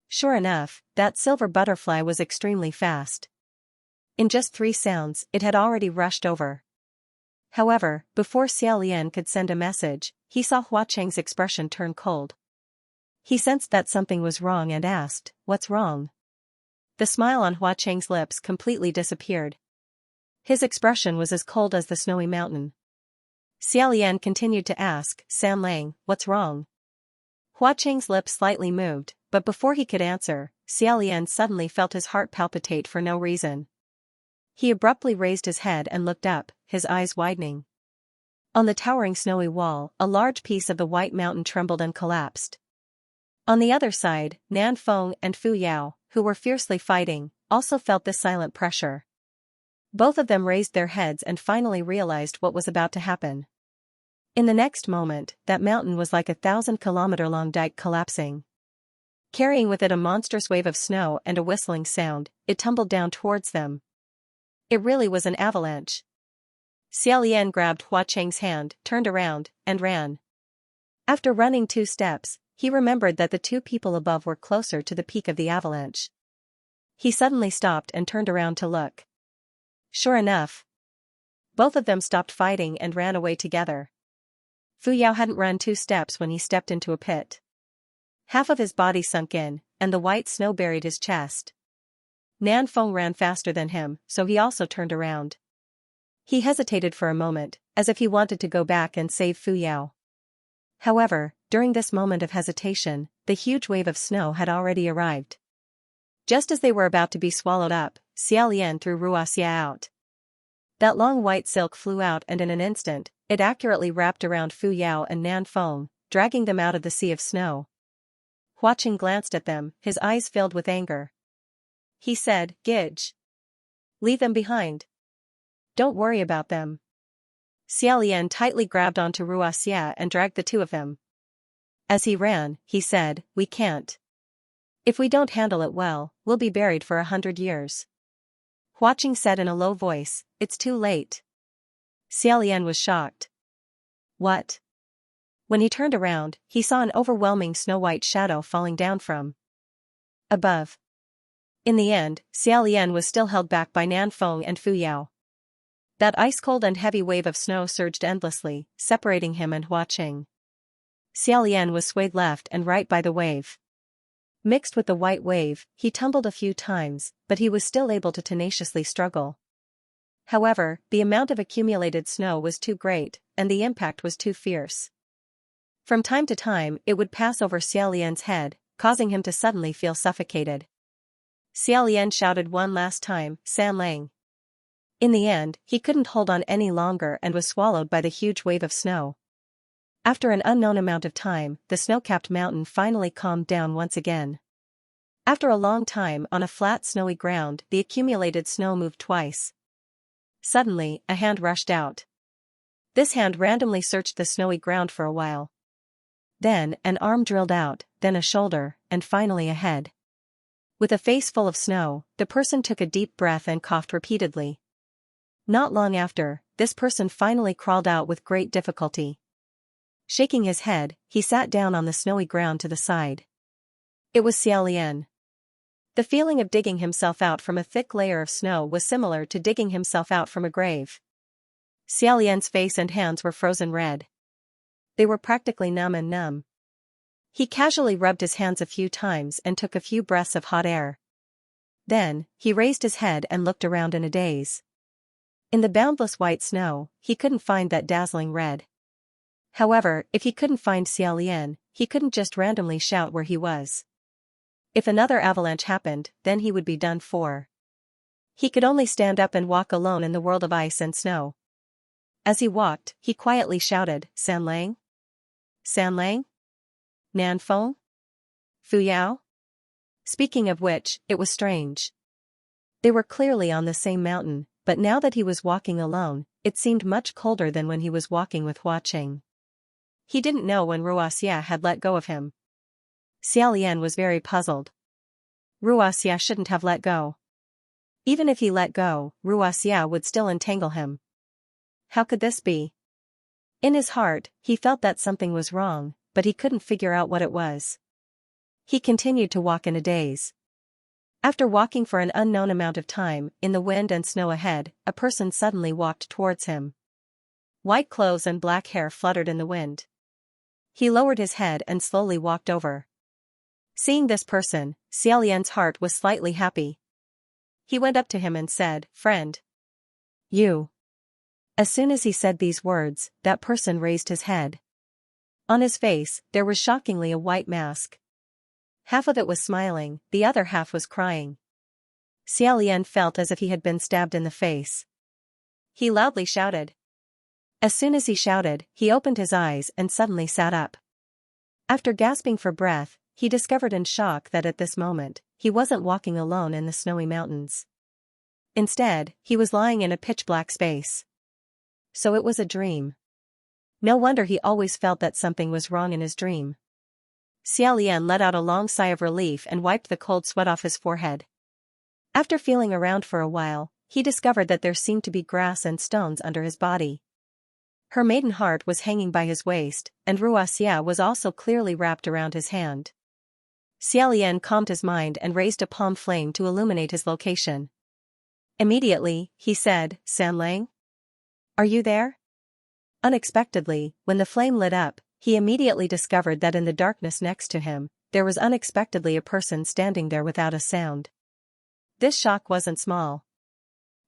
[SPEAKER 1] Sure enough, that silver butterfly was extremely fast. In just 3 sounds, it had already rushed over. However, before Xiaolian could send a message, he saw Hua Cheng's expression turn cold. He sensed that something was wrong and asked, "What's wrong?" The smile on Hua Cheng's lips completely disappeared. His expression was as cold as the snowy mountain. Xiaolian continued to ask, "Sam Lang, what's wrong?" Hua Cheng's lips slightly moved, but before he could answer, Xiaolian suddenly felt his heart palpitate for no reason. He abruptly raised his head and looked up, his eyes widening. On the towering snowy wall, a large piece of the white mountain trembled and collapsed. On the other side, Nan Feng and Fu Yao, who were fiercely fighting, also felt this silent pressure. Both of them raised their heads and finally realized what was about to happen. In the next moment, that mountain was like a 1,000-kilometer-long dike collapsing. Carrying with it a monstrous wave of snow and a whistling sound, it tumbled down towards them. It really was an avalanche. Xiaolian grabbed Hua Cheng's hand, turned around, and ran. After running 2 steps, he remembered that the 2 people above were closer to the peak of the avalanche. He suddenly stopped and turned around to look. Sure enough, both of them stopped fighting and ran away together. Fu Yao hadn't run 2 steps when he stepped into a pit. Half of his body sunk in, and the white snow buried his chest. Nan Feng ran faster than him, so he also turned around. He hesitated for a moment, as if he wanted to go back and save Fu Yao. However, during this moment of hesitation, the huge wave of snow had already arrived. Just as they were about to be swallowed up, Xiaolian threw Xianxia out. That long white silk flew out and in an instant, it accurately wrapped around Fu Yao and Nan Feng, dragging them out of the sea of snow. Hua Qing glanced at them, his eyes filled with anger. He said, "Gidge. Leave them behind. Don't worry about them." Xiaolian tightly grabbed onto Xianxia and dragged the 2 of them. As he ran, he said, "We can't. If we don't handle it well, we'll be buried for 100 years. Hua Qing said in a low voice, "It's too late." Xiaolian was shocked. What? When he turned around, he saw an overwhelming snow-white shadow falling down from above. In the end, Xiaolian was still held back by Nan Feng and Fu Yao. That ice-cold and heavy wave of snow surged endlessly, separating him and Hua Qing. Xiaolian was swayed left and right by the wave. Mixed with the white wave, he tumbled a few times, but he was still able to tenaciously struggle. However, the amount of accumulated snow was too great, and the impact was too fierce. From time to time, it would pass over Xiaolian's head, causing him to suddenly feel suffocated. Xiaolian shouted one last time, "San Lang." In the end, he couldn't hold on any longer and was swallowed by the huge wave of snow. After an unknown amount of time, the snow-capped mountain finally calmed down once again. After a long time on a flat snowy ground, the accumulated snow moved twice. Suddenly, a hand rushed out. This hand randomly searched the snowy ground for a while. Then, an arm drilled out, then a shoulder, and finally a head. With a face full of snow, the person took a deep breath and coughed repeatedly. Not long after, this person finally crawled out with great difficulty. Shaking his head, he sat down on the snowy ground to the side. It was Xiaolian. The feeling of digging himself out from a thick layer of snow was similar to digging himself out from a grave. Xiaolian's face and hands were frozen red. They were practically numb. He casually rubbed his hands a few times and took a few breaths of hot air. Then, he raised his head and looked around in a daze. In the boundless white snow, he couldn't find that dazzling red. However, if he couldn't find Xiaolian, he couldn't just randomly shout where he was. If another avalanche happened, then he would be done for. He could only stand up and walk alone in the world of ice and snow. As he walked, he quietly shouted, "San Lang? San Lang? Nan Feng? Fu Yao?" Speaking of which, it was strange. They were clearly on the same mountain, but now that he was walking alone, it seemed much colder than when he was walking with Hua Qing. He didn't know when Xianxia had let go of him. Xiaolian was very puzzled. Xianxia shouldn't have let go. Even if he let go, Xianxia would still entangle him. How could this be? In his heart, he felt that something was wrong, but he couldn't figure out what it was. He continued to walk in a daze. After walking for an unknown amount of time, in the wind and snow ahead, a person suddenly walked towards him. White clothes and black hair fluttered in the wind. He lowered his head and slowly walked over. Seeing this person, Xiaolian's heart was slightly happy. He went up to him and said, "Friend. You." As soon as he said these words, that person raised his head. On his face, there was shockingly a white mask. Half of it was smiling, the other half was crying. Xiaolian felt as if he had been stabbed in the face. He loudly shouted. As soon as he shouted, he opened his eyes and suddenly sat up. After gasping for breath, he discovered in shock that at this moment, he wasn't walking alone in the snowy mountains. Instead, he was lying in a pitch-black space. So it was a dream. No wonder he always felt that something was wrong in his dream. Xiaolian let out a long sigh of relief and wiped the cold sweat off his forehead. After feeling around for a while, he discovered that there seemed to be grass and stones under his body. Her maiden heart was hanging by his waist, and Xianxia was also clearly wrapped around his hand. Xiaolian calmed his mind and raised a palm flame to illuminate his location. Immediately, he said, "San Lang? Are you there?" Unexpectedly, when the flame lit up, he immediately discovered that in the darkness next to him, there was unexpectedly a person standing there without a sound. This shock wasn't small.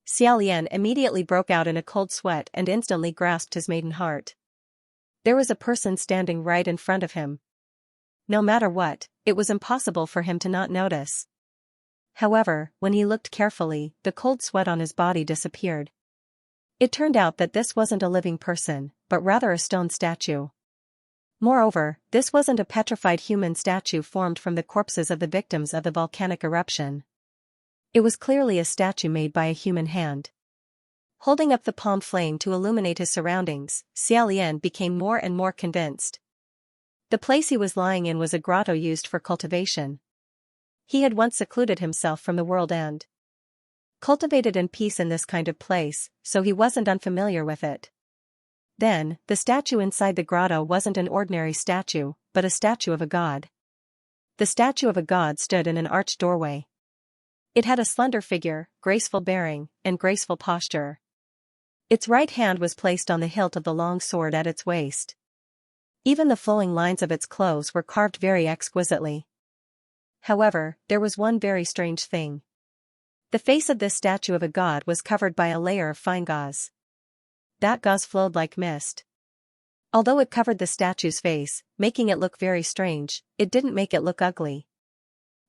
[SPEAKER 1] Xiaolian immediately broke out in a cold sweat and instantly grasped his maiden heart. There was a person standing right in front of him. No matter what, it was impossible for him to not notice. However, when he looked carefully, the cold sweat on his body disappeared. It turned out that this wasn't a living person, but rather a stone statue. Moreover, this wasn't a petrified human statue formed from the corpses of the victims of the volcanic eruption. It was clearly a statue made by a human hand. Holding up the palm flame to illuminate his surroundings, Xiaolian became more and more convinced. The place he was lying in was a grotto used for cultivation. He had once secluded himself from the world and cultivated in peace in this kind of place, so he wasn't unfamiliar with it. Then, the statue inside the grotto wasn't an ordinary statue, but a statue of a god. The statue of a god stood in an arched doorway. It had a slender figure, graceful bearing, and graceful posture. Its right hand was placed on the hilt of the long sword at its waist. Even the flowing lines of its clothes were carved very exquisitely. However, there was one very strange thing. The face of this statue of a god was covered by a layer of fine gauze. That gauze flowed like mist. Although it covered the statue's face, making it look very strange, it didn't make it look ugly.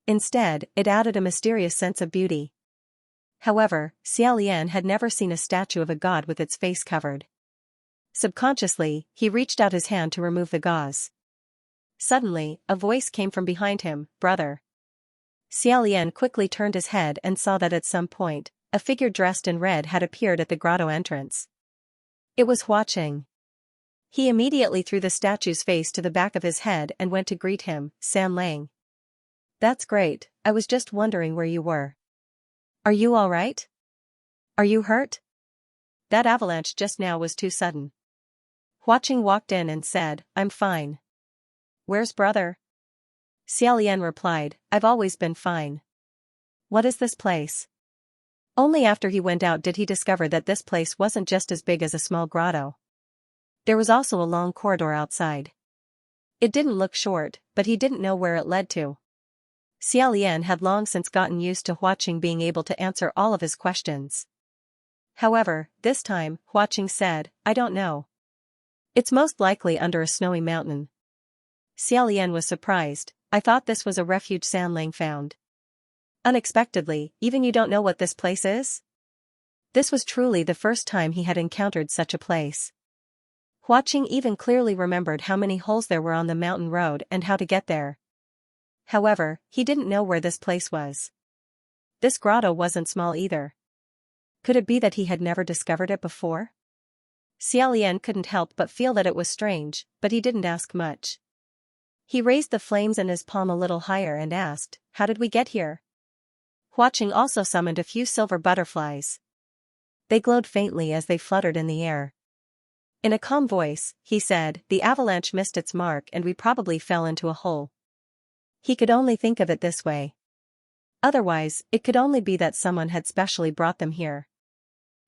[SPEAKER 1] Instead, it added a mysterious sense of beauty. However, Xiaolian had never seen a statue of a god with its face covered. Subconsciously, he reached out his hand to remove the gauze. Suddenly, a voice came from behind him, "Brother." Xiaolian quickly turned his head and saw that at some point, a figure dressed in red had appeared at the grotto entrance. It was Hua Qing. He immediately threw the statue's face to the back of his head and went to greet him, "San Lang." "That's great, I was just wondering where you were. Are you all right? Are you hurt? That avalanche just now was too sudden." Hua Qing walked in and said, "I'm fine." "Where's brother?" Xiaolian replied, "I've always been fine." "What is this place?" Only after he went out did he discover that this place wasn't just as big as a small grotto. There was also a long corridor outside. It didn't look short, but he didn't know where it led to. Xiaolian had long since gotten used to Hua Qing being able to answer all of his questions. However, this time, Hua Qing said, "I don't know. It's most likely under a snowy mountain." Xiaolian was surprised. "I thought this was a refuge San Lang found." "Unexpectedly, even you don't know what this place is?" This was truly the first time he had encountered such a place. Hua Qing even clearly remembered how many holes there were on the mountain road and how to get there. However, he didn't know where this place was. This grotto wasn't small either. Could it be that he had never discovered it before? Xiaolian couldn't help but feel that it was strange, but he didn't ask much. He raised the flames in his palm a little higher and asked, "How did we get here?" Hua Qing also summoned a few silver butterflies. They glowed faintly as they fluttered in the air. In a calm voice, he said, "The avalanche missed its mark and we probably fell into a hole." He could only think of it this way. Otherwise, it could only be that someone had specially brought them here.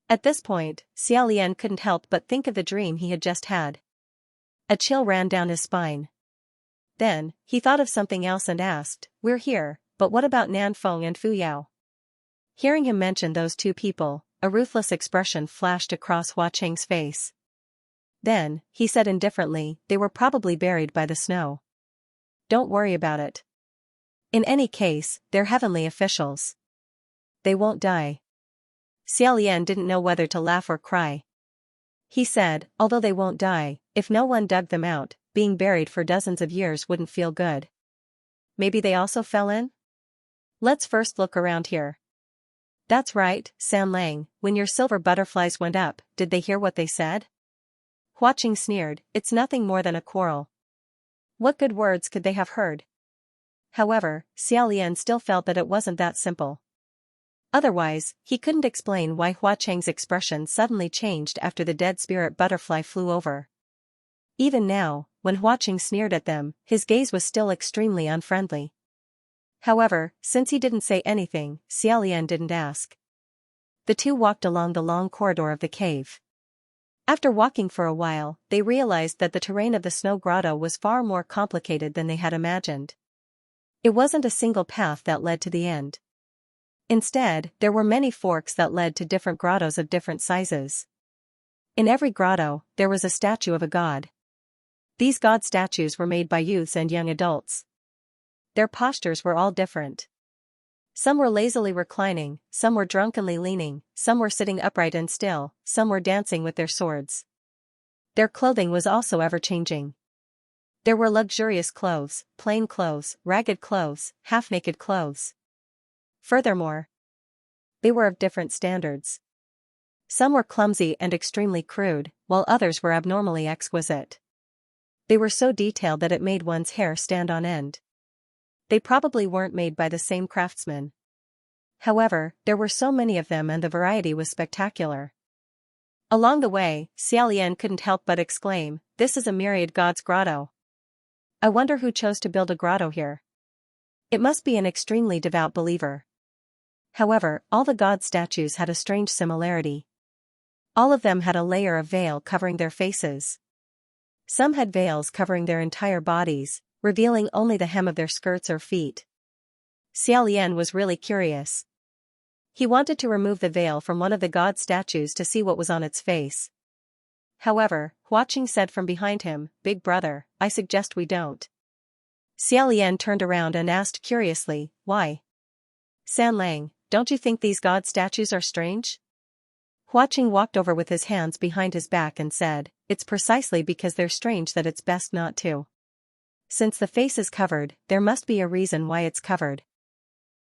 [SPEAKER 1] At this point, Xiaolian couldn't help but think of the dream he had just had. A chill ran down his spine. Then, he thought of something else and asked, "We're here, but what about Nan Feng and Fu Yao?" Hearing him mention those two people, a ruthless expression flashed across Hua Qing's face. Then, he said indifferently, "They were probably buried by the snow. Don't worry about it. In any case, they're heavenly officials. They won't die." Xiaolian didn't know whether to laugh or cry. He said, "Although they won't die, if no one dug them out, being buried for dozens of years wouldn't feel good. Maybe they also fell in? Let's first look around here." "That's right, San Lang, when your silver butterflies went up, did they hear what they said?" Hua Qing sneered, "It's nothing more than a quarrel. What good words could they have heard?" However, Xiaolian still felt that it wasn't that simple. Otherwise, he couldn't explain why Hua Qing's expression suddenly changed after the dead spirit butterfly flew over. Even now, when Hua Qing sneered at them, his gaze was still extremely unfriendly. However, since he didn't say anything, Xiaolian didn't ask. The two walked along the long corridor of the cave. After walking for a while, they realized that the terrain of the snow grotto was far more complicated than they had imagined. It wasn't a single path that led to the end. Instead, there were many forks that led to different grottos of different sizes. In every grotto, there was a statue of a god. These god statues were made by youths and young adults. Their postures were all different. Some were lazily reclining, some were drunkenly leaning, some were sitting upright and still, some were dancing with their swords. Their clothing was also ever-changing. There were luxurious clothes, plain clothes, ragged clothes, half-naked clothes. Furthermore, they were of different standards. Some were clumsy and extremely crude, while others were abnormally exquisite. They were so detailed that it made one's hair stand on end. They probably weren't made by the same craftsman. However, there were so many of them and the variety was spectacular. Along the way, Xiaolian couldn't help but exclaim, "This is a myriad god's grotto. I wonder who chose to build a grotto here. It must be an extremely devout believer." However, all the god statues had a strange similarity. All of them had a layer of veil covering their faces. Some had veils covering their entire bodies, revealing only the hem of their skirts or feet. Xiaolian was really curious. He wanted to remove the veil from one of the god statues to see what was on its face. However, Huaqing said from behind him, "Big brother, I suggest we don't." Xiaolian turned around and asked curiously, "Why?" "Sanlang, don't you think these god statues are strange?" Huaqing walked over with his hands behind his back and said, "It's precisely because they're strange that it's best not to. Since the face is covered, there must be a reason why it's covered.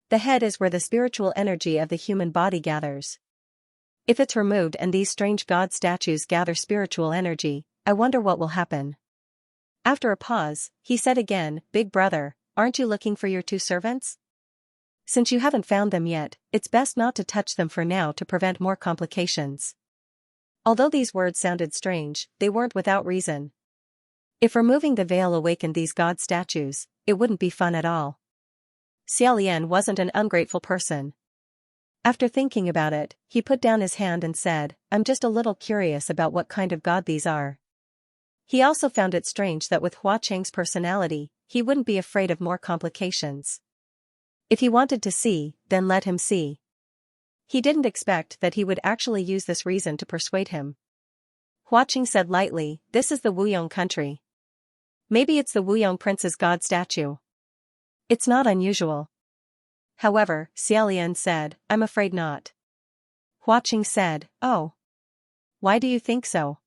[SPEAKER 1] The head is where the spiritual energy of the human body gathers. If it's removed and these strange god statues gather spiritual energy, I wonder what will happen." After a pause, he said again, "Big brother, aren't you looking for your two servants? Since you haven't found them yet, it's best not to touch them for now to prevent more complications." Although these words sounded strange, they weren't without reason. If removing the veil awakened these god statues, it wouldn't be fun at all. Xiaolian wasn't an ungrateful person. After thinking about it, he put down his hand and said, "I'm just a little curious about what kind of god these are." He also found it strange that with Huaqing's personality, he wouldn't be afraid of more complications. If he wanted to see, then let him see. He didn't expect that he would actually use this reason to persuade him. Huaqing said lightly, "This is the Wuyong country. Maybe it's the Wuyong prince's god statue. It's not unusual." However, Xiaolian said, "I'm afraid not." Huaqing said, "Oh. Why do you think so?"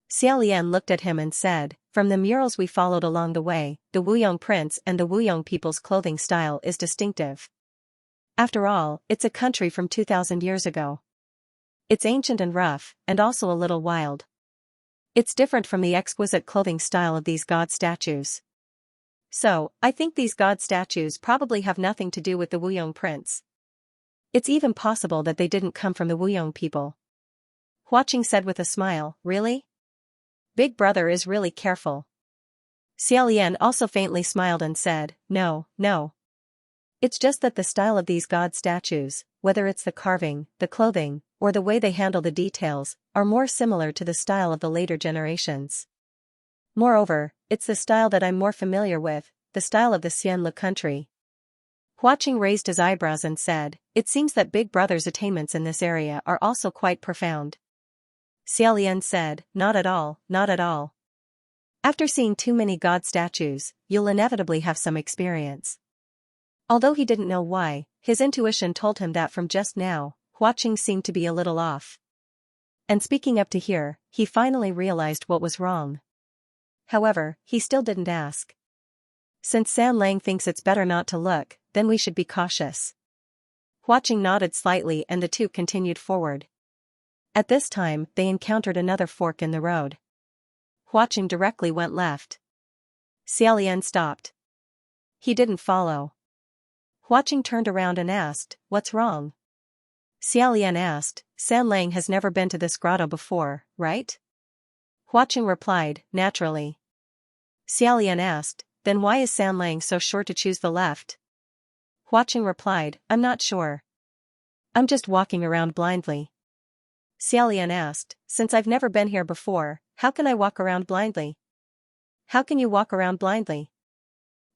[SPEAKER 1] Xiaolian looked at him and said, "From the murals we followed along the way, the Wuyong prince and the Wuyong people's clothing style is distinctive. After all, it's a country from 2,000 years ago. It's ancient and rough, and also a little wild. It's different from the exquisite clothing style of these god statues. So, I think these god statues probably have nothing to do with the Wuyong prince. It's even possible that they didn't come from the Wuyong people." Huaqing said with a smile, "Really? Big brother is really careful." Xiaolian also faintly smiled and said, "No, no. It's just that the style of these god statues, whether it's the carving, the clothing, or the way they handle the details, are more similar to the style of the later generations. Moreover, it's the style that I'm more familiar with, the style of the Xianlu country." Huaqing raised his eyebrows and said, "It seems that Big Brother's attainments in this area are also quite profound." Xiaolian said, "Not at all, not at all. After seeing too many god statues, you'll inevitably have some experience." Although he didn't know why, his intuition told him that from just now, Huaqing seemed to be a little off. And speaking up to here, he finally realized what was wrong. However, he still didn't ask. "Since Sanlang thinks it's better not to look, then we should be cautious." Huaqing nodded slightly and the two continued forward. At this time, they encountered another fork in the road. Huaqing directly went left. Xiaolian stopped. He didn't follow. Huaqing turned around and asked, "What's wrong?" Xiaolian asked, "Sanlang has never been to this grotto before, right?" Huaqing replied, "Naturally." Xiaolian asked, "Then why is Sanlang so sure to choose the left?" Huaqing replied, "I'm not sure. I'm just walking around blindly." Xiaolian asked, "Since I've never been here before, how can I walk around blindly?" "How can you walk around blindly?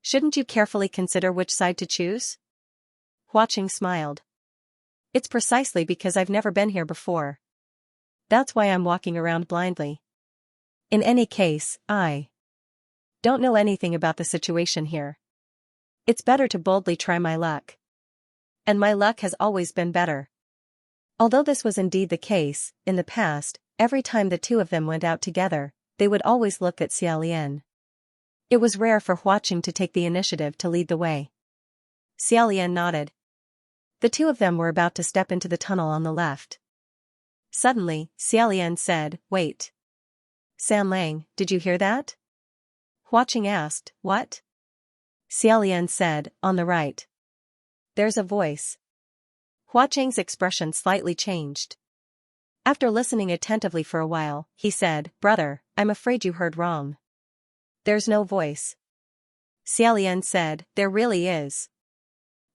[SPEAKER 1] Shouldn't you carefully consider which side to choose?" Huaqing smiled. "It's precisely because I've never been here before. That's why I'm walking around blindly. In any case, I don't know anything about the situation here. It's better to boldly try my luck. And my luck has always been better." Although this was indeed the case, in the past, every time the two of them went out together, they would always look at Xiaolian. It was rare for Huaqing to take the initiative to lead the way. Xiaolian nodded. The two of them were about to step into the tunnel on the left. Suddenly, Xiaolian said, "Wait. Sanlang, did you hear that?" Huaqing asked, "What?" Xiaolian said, "On the right. There's a voice." Huaqing's expression slightly changed. After listening attentively for a while, he said, "Brother, I'm afraid you heard wrong. There's no voice." Xiaolian said, "There really is.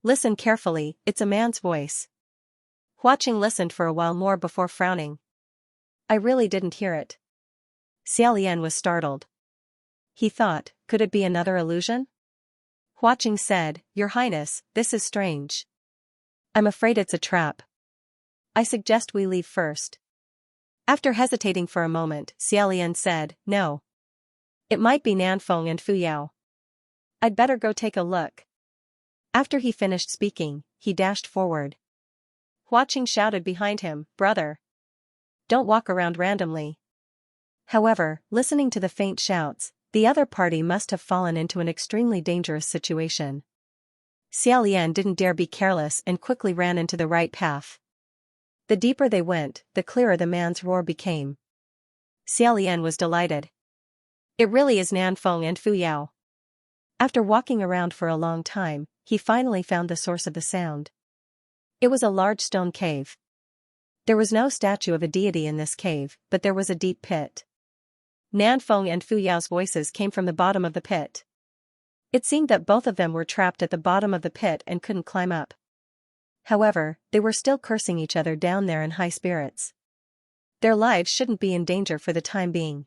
[SPEAKER 1] Listen carefully, it's a man's voice." Huaqing listened for a while more before frowning. "I really didn't hear it." Xiaolian was startled. He thought, could it be another illusion? Huaqing said, "Your Highness, this is strange. I'm afraid it's a trap. I suggest we leave first. After hesitating for a moment, Xiaolian said, no. It might be Nanfeng and Fu Yao. I'd better go take a look. After he finished speaking, he dashed forward. Hua Qing shouted behind him, brother. Don't walk around randomly. However, listening to the faint shouts, the other party must have fallen into an extremely dangerous situation. Xiaolian didn't dare be careless and quickly ran into the right path. The deeper they went, the clearer the man's roar became. Xiaolian was delighted. It really is Nanfeng and Fu Yao. After walking around for a long time, he finally found the source of the sound. It was a large stone cave. There was no statue of a deity in this cave, but there was a deep pit. Nanfeng and Fu Yao's voices came from the bottom of the pit. It seemed that both of them were trapped at the bottom of the pit and couldn't climb up. However, they were still cursing each other down there in high spirits. Their lives shouldn't be in danger for the time being.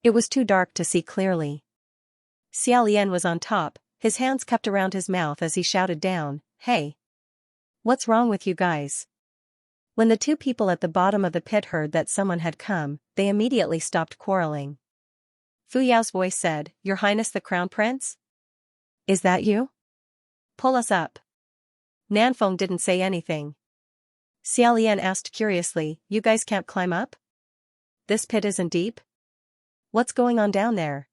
[SPEAKER 1] It was too dark to see clearly. Xiaolian was on top, his hands cupped around his mouth as he shouted down, hey! What's wrong with you guys? When the two people at the bottom of the pit heard that someone had come, they immediately stopped quarreling. Fu Yao's voice said, Your Highness the Crown Prince? Is that you? Pull us up. Nanfeng didn't say anything. Xiaolian asked curiously, You guys can't climb up? This pit isn't deep? What's going on down there?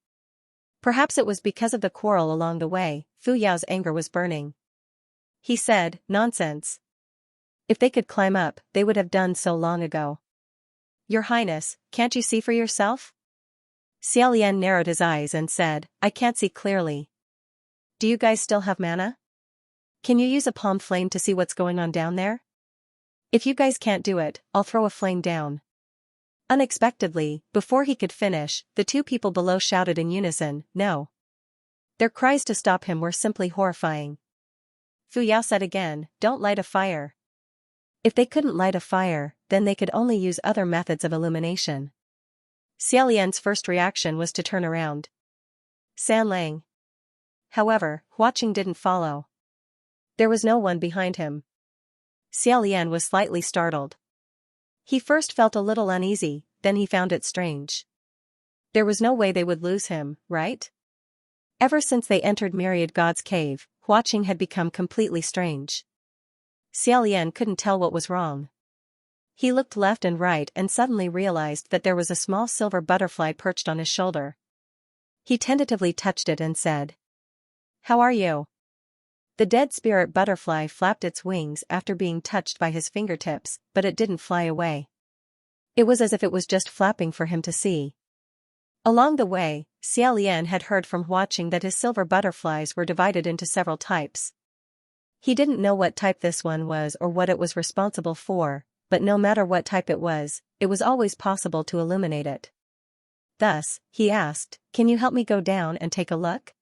[SPEAKER 1] Perhaps it was because of the quarrel along the way. Fu Yao's anger was burning. He said, Nonsense. If they could climb up, they would have done so long ago. Your Highness, can't you see for yourself? Xiaolian narrowed his eyes and said, I can't see clearly. Do you guys still have mana? Can you use a palm flame to see what's going on down there? If you guys can't do it, I'll throw a flame down. Unexpectedly, before he could finish, the two people below shouted in unison, No. Their cries to stop him were simply horrifying. Fu Yao said again, Don't light a fire. If they couldn't light a fire, then they could only use other methods of illumination. Xiaolian's first reaction was to turn around. San Lang. However, Hua Qing didn't follow. There was no one behind him. Xiaolian was slightly startled. He first felt a little uneasy, then he found it strange. There was no way they would lose him, right? Ever since they entered Myriad God's cave, Hua Qing had become completely strange. Xiaolian couldn't tell what was wrong. He looked left and right and suddenly realized that there was a small silver butterfly perched on his shoulder. He tentatively touched it and said, How are you? The dead spirit butterfly flapped its wings after being touched by his fingertips, but it didn't fly away. It was as if it was just flapping for him to see. Along the way, Xiaolian had heard from Hua Qing that his silver butterflies were divided into several types. He didn't know what type this one was or what it was responsible for, but no matter what type it was always possible to illuminate it. Thus, he asked, Can you help me go down and take a look?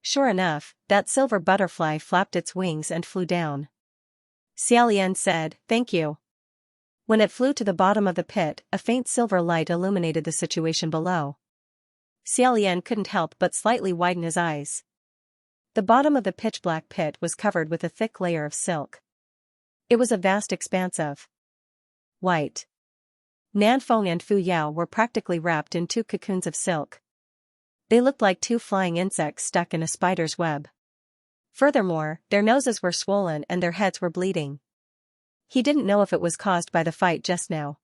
[SPEAKER 1] Sure enough, that silver butterfly flapped its wings and flew down. Xiaolian said, Thank you. When it flew to the bottom of the pit, a faint silver light illuminated the situation below. Xiaolian couldn't help but slightly widen his eyes. The bottom of the pitch-black pit was covered with a thick layer of silk. It was a vast expanse of white. Nanfeng and Fu Yao were practically wrapped in two cocoons of silk. They looked like two flying insects stuck in a spider's web. Furthermore, their noses were swollen and their heads were bleeding. He didn't know if it was caused by the fight just now.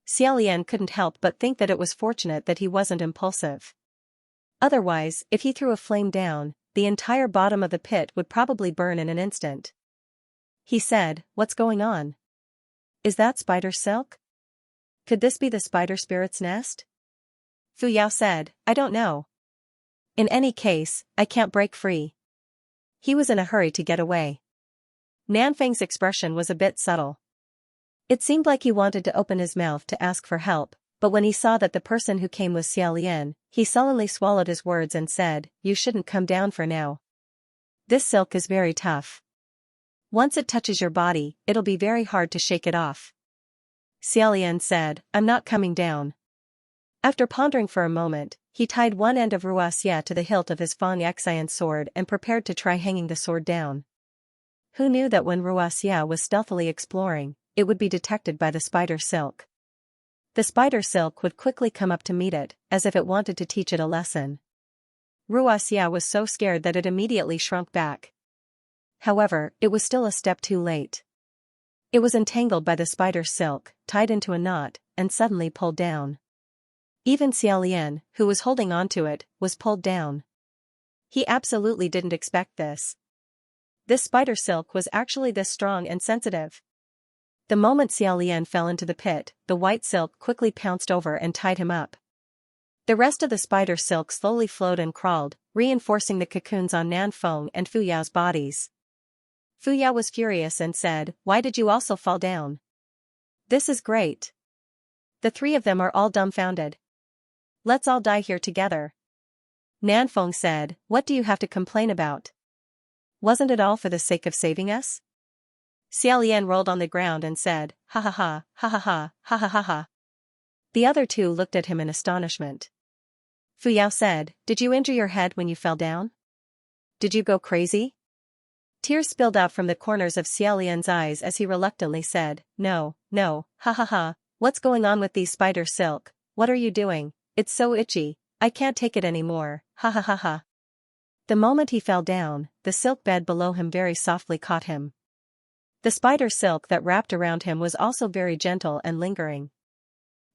[SPEAKER 1] Xiaolian couldn't help but think that it was fortunate that he wasn't impulsive. Otherwise, if he threw a flame down, the entire bottom of the pit would probably burn in an instant. He said, What's going on? Is that spider silk? Could this be the spider spirit's nest? Fu Yao said, I don't know. In any case, I can't break free. He was in a hurry to get away. Nanfeng's expression was a bit subtle. It seemed like he wanted to open his mouth to ask for help, but when he saw that the person who came was Xiaolian, he sullenly swallowed his words and said, You shouldn't come down for now. This silk is very tough. Once it touches your body, it'll be very hard to shake it off. Xiaolian said, I'm not coming down. After pondering for a moment, he tied one end of Xianxia to the hilt of his Xianxian sword and prepared to try hanging the sword down. Who knew that when Xianxia was stealthily exploring, it would be detected by the spider silk? The spider silk would quickly come up to meet it, as if it wanted to teach it a lesson. Xianxia was so scared that it immediately shrunk back. However, it was still a step too late. It was entangled by the spider silk, tied into a knot, and suddenly pulled down. Even Xiaolian, who was holding onto it, was pulled down. He absolutely didn't expect this. This spider silk was actually this strong and sensitive. The moment Xiaolian fell into the pit, the white silk quickly pounced over and tied him up. The rest of the spider silk slowly flowed and crawled, reinforcing the cocoons on Nanfeng and Fuyao's bodies. Fuyao was furious and said, "Why did you also fall down? This is great." The three of them are all dumbfounded. "Let's all die here together." Nanfeng said, "What do you have to complain about? Wasn't it all for the sake of saving us?" Xiaolian rolled on the ground and said, "Ha ha ha, ha ha ha, ha ha ha ha." The other two looked at him in astonishment. Fuyao said, "Did you injure your head when you fell down? Did you go crazy?" Tears spilled out from the corners of Xiaolian's eyes as he reluctantly said, "No, no, ha ha ha, what's going on with these spider silk, what are you doing, it's so itchy, I can't take it anymore, ha ha ha ha." The moment he fell down, the silk bed below him very softly caught him. The spider silk that wrapped around him was also very gentle and lingering.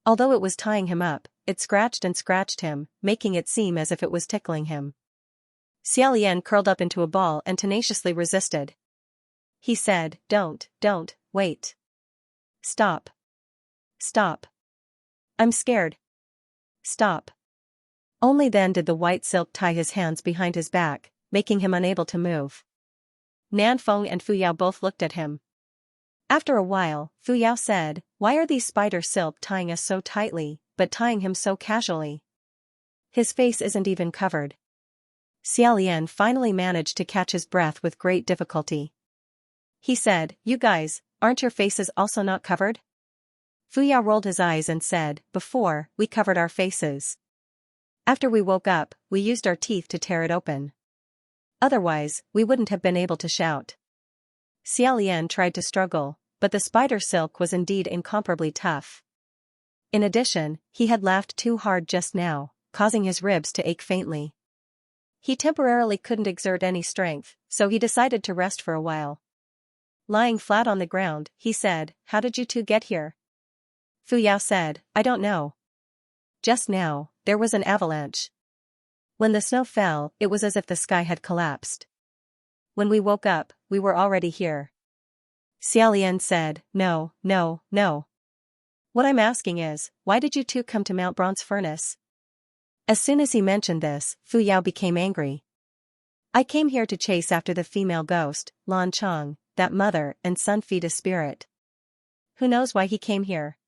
[SPEAKER 1] Although it was tying him up, it scratched and scratched him, making it seem as if it was tickling him. Xiaolian curled up into a ball and tenaciously resisted. He said, don't, wait. Stop. Stop. I'm scared. Stop." Only then did the white silk tie his hands behind his back, making him unable to move. Nanfeng and Fuyao both looked at him. After a while, Fuyao said, "Why are these spider silk tying us so tightly, but tying him so casually? His face isn't even covered." Xiaolian finally managed to catch his breath with great difficulty. He said, "You guys, aren't your faces also not covered?" Fuyao rolled his eyes and said, "Before, we covered our faces. After we woke up, we used our teeth to tear it open. Otherwise, we wouldn't have been able to shout." Xiaolian tried to struggle, but the spider silk was indeed incomparably tough. In addition, he had laughed too hard just now, causing his ribs to ache faintly. He temporarily couldn't exert any strength, so he decided to rest for a while. Lying flat on the ground, he said, "How did you two get here?" Fuyao said, "I don't know. Just now, there was an avalanche. When the snow fell, it was as if the sky had collapsed. When we woke up, we were already here." Xiaolian said, No. What I'm asking is, why did you two come to Mount Bronze Furnace?" As soon as he mentioned this, Fuyao became angry. "I came here to chase after the female ghost, Lan Chang, that mother and son fetus spirit." "Who knows why he came here?"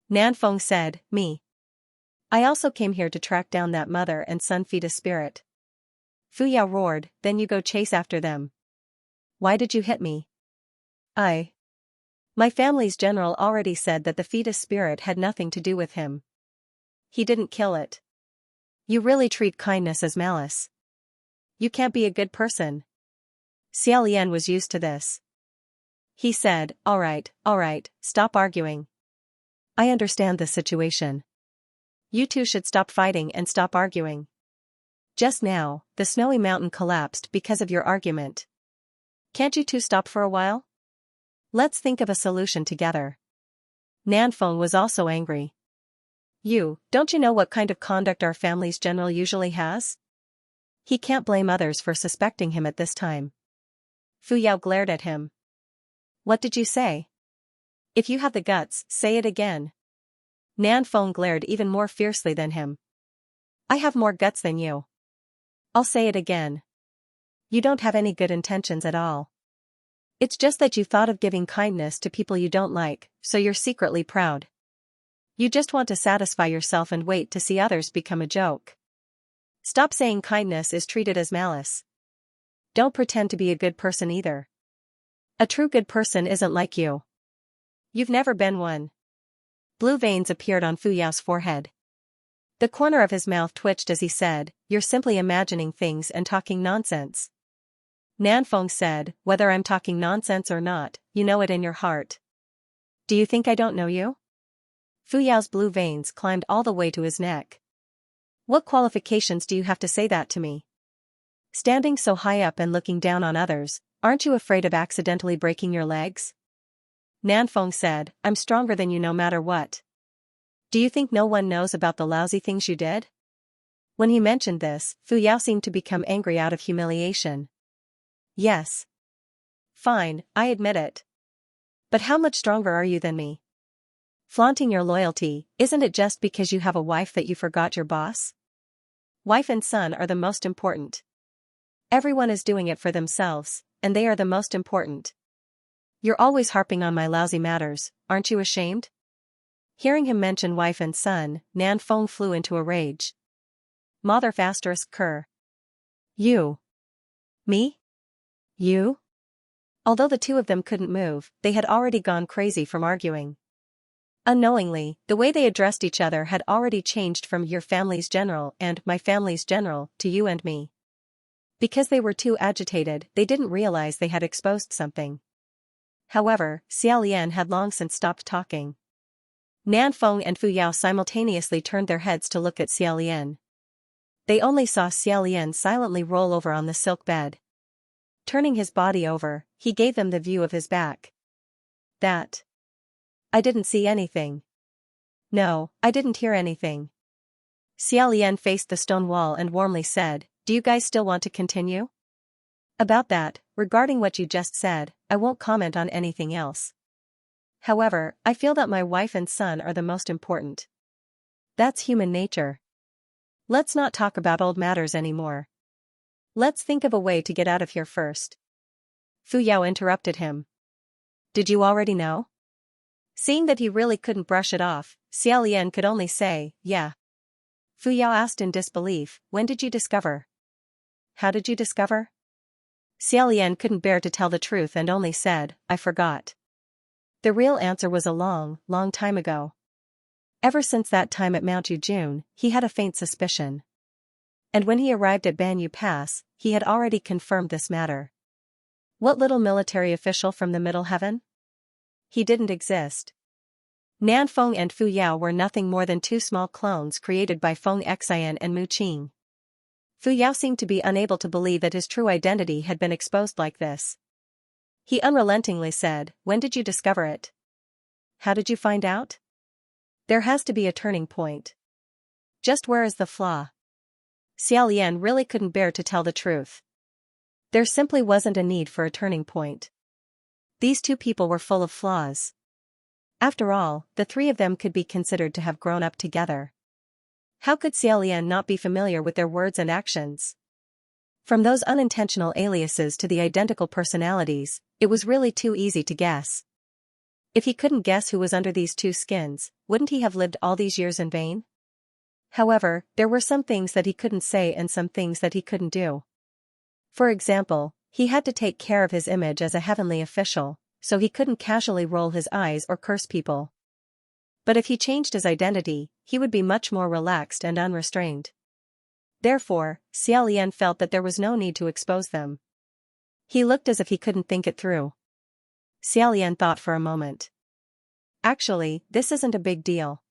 [SPEAKER 1] Nanfeng said, "Me. I also came here to track down that mother and son fetus spirit." Fuyao roared, "Then you go chase after them. Why did you hit me?" My family's general already said that the fetus spirit had nothing to do with him. He didn't kill it. You really treat kindness as malice. You can't be a good person." Xiaolian was used to this. He said, all right, stop arguing. I understand the situation. You two should stop fighting and stop arguing. Just now, the snowy mountain collapsed because of your argument. Can't you two stop for a while? Let's think of a solution together." Nanfeng was also angry. Don't you know what kind of conduct our family's general usually has? He can't blame others for suspecting him at this time." Fuyao glared at him. "What did you say? If you have the guts, say it again." Nanfeng glared even more fiercely than him. "I have more guts than you. I'll say it again. You don't have any good intentions at all. It's just that you thought of giving kindness to people you don't like, so you're secretly proud. You just want to satisfy yourself and wait to see others become a joke. Stop saying kindness is treated as malice. Don't pretend to be a good person either. A true good person isn't like you. You've never been one." Blue veins appeared on Fuyao's forehead. The corner of his mouth twitched as he said, "You're simply imagining things and talking nonsense. Nanfeng said, whether I'm talking nonsense or not, you know it in your heart. Do you think I don't know you? Fu Yao's blue veins climbed all the way to his neck. What qualifications do you have to say that to me? Standing so high up and looking down on others, aren't you afraid of accidentally breaking your legs? Nanfeng said, I'm stronger than you no matter what. Do you think no one knows about the lousy things you did? When he mentioned this, Fu Yao seemed to become angry out of humiliation. Yes. Fine, I admit it. But how much stronger are you than me? Flaunting your loyalty, isn't it just because you have a wife that you forgot your boss? Wife and son are the most important. Everyone is doing it for themselves, and they are the most important. You're always harping on my lousy matters, aren't you ashamed? Hearing him mention wife and son, Nanfeng flew into a rage. Mother ****. You. Me? You? Although the two of them couldn't move, they had already gone crazy from arguing. Unknowingly, the way they addressed each other had already changed from your family's general and my family's general to you and me. Because they were too agitated, they didn't realize they had exposed something. However, Xiaolian had long since stopped talking. Nanfeng and Fu Yao simultaneously turned their heads to look at Xiaolian. They only saw Xiaolian silently roll over on the silk bed. Turning his body over, he gave them the view of his back. That. I didn't see anything. No, I didn't hear anything. Xiaolian faced the stone wall and warmly said, do you guys still want to continue? About that, regarding what you just said, I won't comment on anything else. However, I feel that my wife and son are the most important. That's human nature. Let's not talk about old matters anymore. Let's think of a way to get out of here first. Fu Yao interrupted him. Did you already know? Seeing that he really couldn't brush it off, Xiaolian could only say, yeah. Fu Yao asked in disbelief, when did you discover? How did you discover? Xiaolian couldn't bear to tell the truth and only said, I forgot. The real answer was a long, long time ago. Ever since that time at Mount Yujun, he had a faint suspicion. And when he arrived at Banyu Pass, he had already confirmed this matter. What little military official from the Middle Heaven? He didn't exist. Nanfeng and Fu Yao were nothing more than two small clones created by Feng Xian and Mu Qing. Fu Yao seemed to be unable to believe that his true identity had been exposed like this. He unrelentingly said, when did you discover it? How did you find out? There has to be a turning point. Just where is the flaw? Xiaolian really couldn't bear to tell the truth. There simply wasn't a need for a turning point. These two people were full of flaws. After all, the three of them could be considered to have grown up together. How could Xiaolian not be familiar with their words and actions? From those unintentional aliases to the identical personalities, it was really too easy to guess. If he couldn't guess who was under these two skins, wouldn't he have lived all these years in vain? However, there were some things that he couldn't say and some things that he couldn't do. For example, he had to take care of his image as a heavenly official, so he couldn't casually roll his eyes or curse people. But if he changed his identity, he would be much more relaxed and unrestrained. Therefore, Xiaolian felt that there was no need to expose them. He looked as if he couldn't think it through. Xiaolian thought for a moment. Actually, this isn't a big deal.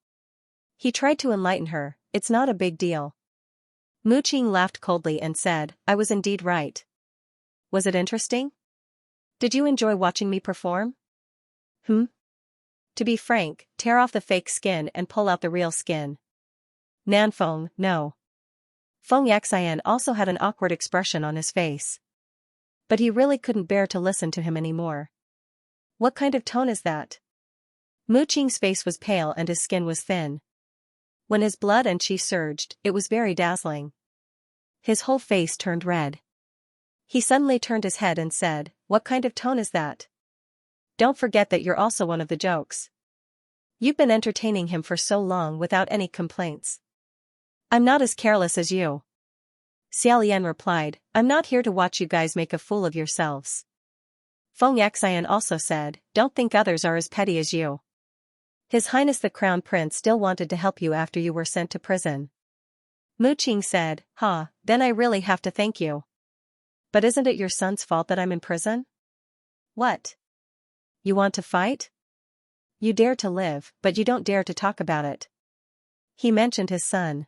[SPEAKER 1] He tried to enlighten her, it's not a big deal. Mu Qing laughed coldly and said, I was indeed right. Was it interesting? Did you enjoy watching me perform? To be frank, tear off the fake skin and pull out the real skin. Nanfeng, no. Feng Xian also had an awkward expression on his face. But he really couldn't bear to listen to him anymore. What kind of tone is that? Mu Qing's face was pale and his skin was thin. When his blood and qi surged, it was very dazzling. His whole face turned red. He suddenly turned his head and said, what kind of tone is that? Don't forget that you're also one of the jokes. You've been entertaining him for so long without any complaints. I'm not as careless as you. Xiaolian replied, I'm not here to watch you guys make a fool of yourselves. Feng Xian also said, don't think others are as petty as you. His Highness the Crown Prince still wanted to help you after you were sent to prison. Mu Qing said, then I really have to thank you. But isn't it your son's fault that I'm in prison? What? You want to fight? You dare to live, but you don't dare to talk about it. He mentioned his son.